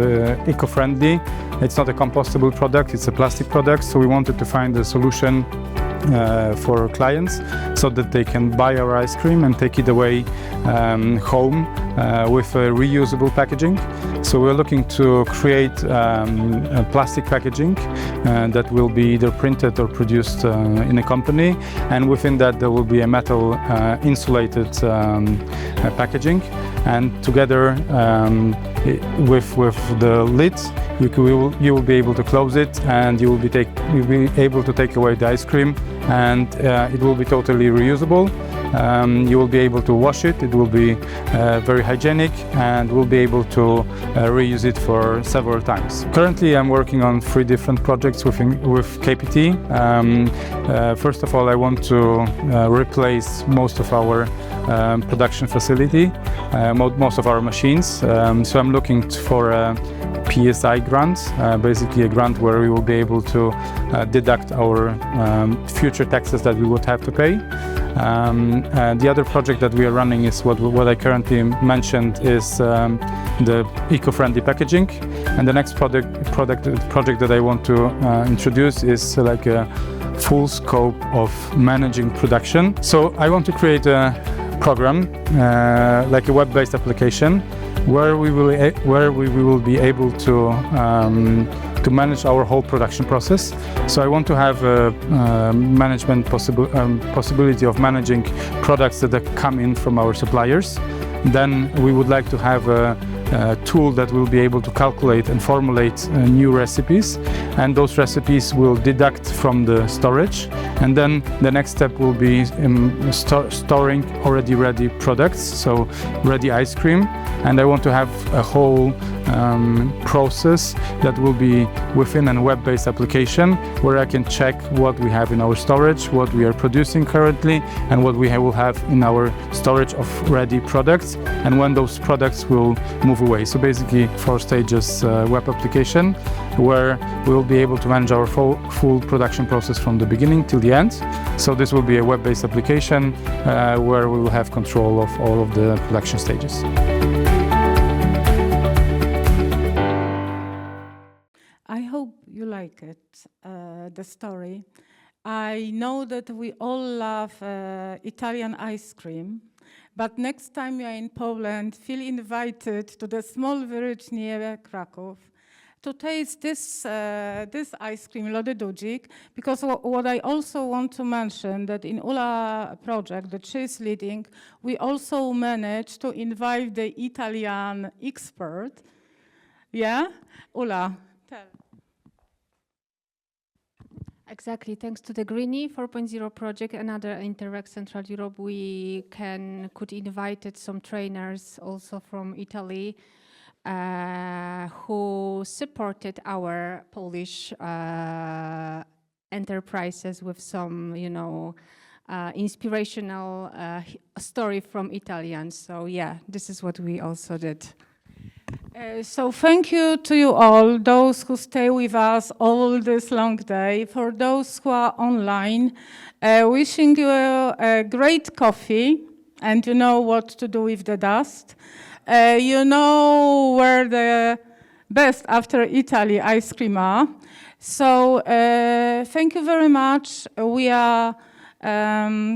eco-friendly. It's not a compostable product, it's a plastic product, so we wanted to find a solution for clients so that they can buy our ice cream and take it away home with reusable packaging. So we're looking to create a plastic packaging that will be either printed or produced in a company, and within that there will be a metal insulated packaging, and together with the lid you will be able to close it, and you'll be able to take away the ice cream, and it will be totally reusable. You will be able to wash it, it will be very hygienic, and we'll be able to reuse it for several times. Currently I'm working on 3 different projects with KPT. First of all, I want to replace most of our production facility, most of our machines. So I'm looking for a PSI grant, basically a grant where we will be able to deduct our future taxes that we would have to pay. The other project that we are running is what I currently mentioned is the eco-friendly packaging. And the next project that I want to introduce is like a full scope of managing production. So I want to create a program, like a web-based application, where we will be able to manage our whole production process. So I want to have a management possibility of managing products that come in from our suppliers. Then we would like to have a tool that will be able to calculate and formulate new recipes, and those recipes will deduct from the storage, and then the next step will be storing already ready products, so ready ice cream. And I want to have a whole process that will be within a web-based application where I can check what we have in our storage, what we are producing currently, and what we will have in our storage of ready products, and when those products will move away. So basically 4 stages web application where we will be able to manage our full production process from the beginning till the end. So this will be a web-based application where we will have control of all of the production stages. I hope you like it, the story. I know that we all love Italian ice cream, but next time you're in Poland, feel invited to the small village near Kraków to taste this ice cream, Lody Dudzik, because what I also want to mention that in ULA project that she's leading, we also managed to invite the Italian expert. Yeah, Ula, tell. Exactly. Thanks to the Greenie 4.0 project and other Interreg Central Europe, we could invite some trainers also from Italy who supported our Polish enterprises with some, inspirational story from Italians. So yeah, this is what we also did. So thank you to you all, those who stay with us all this long day. For those who are online, wishing you a great coffee, and you know what to do with the dust. You know where the best after Italy ice cream are. So thank you very much. We are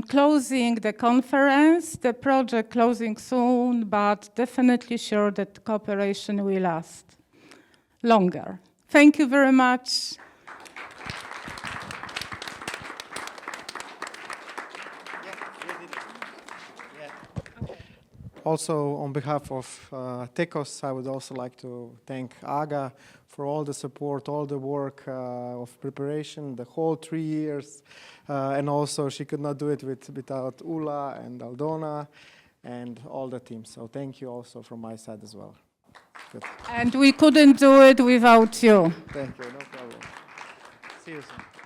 closing the conference, the project closing soon, but definitely sure that cooperation will last longer. Thank you very much. Also, on behalf of TECOS, I would also like to thank Aga for all the support, all the work of preparation, the whole 3 years. And also, she could not do it without Ula and Aldona and all the team. So thank you also from my side as well. Good. And we couldn't do it without you. Thank you, no problem. See you soon.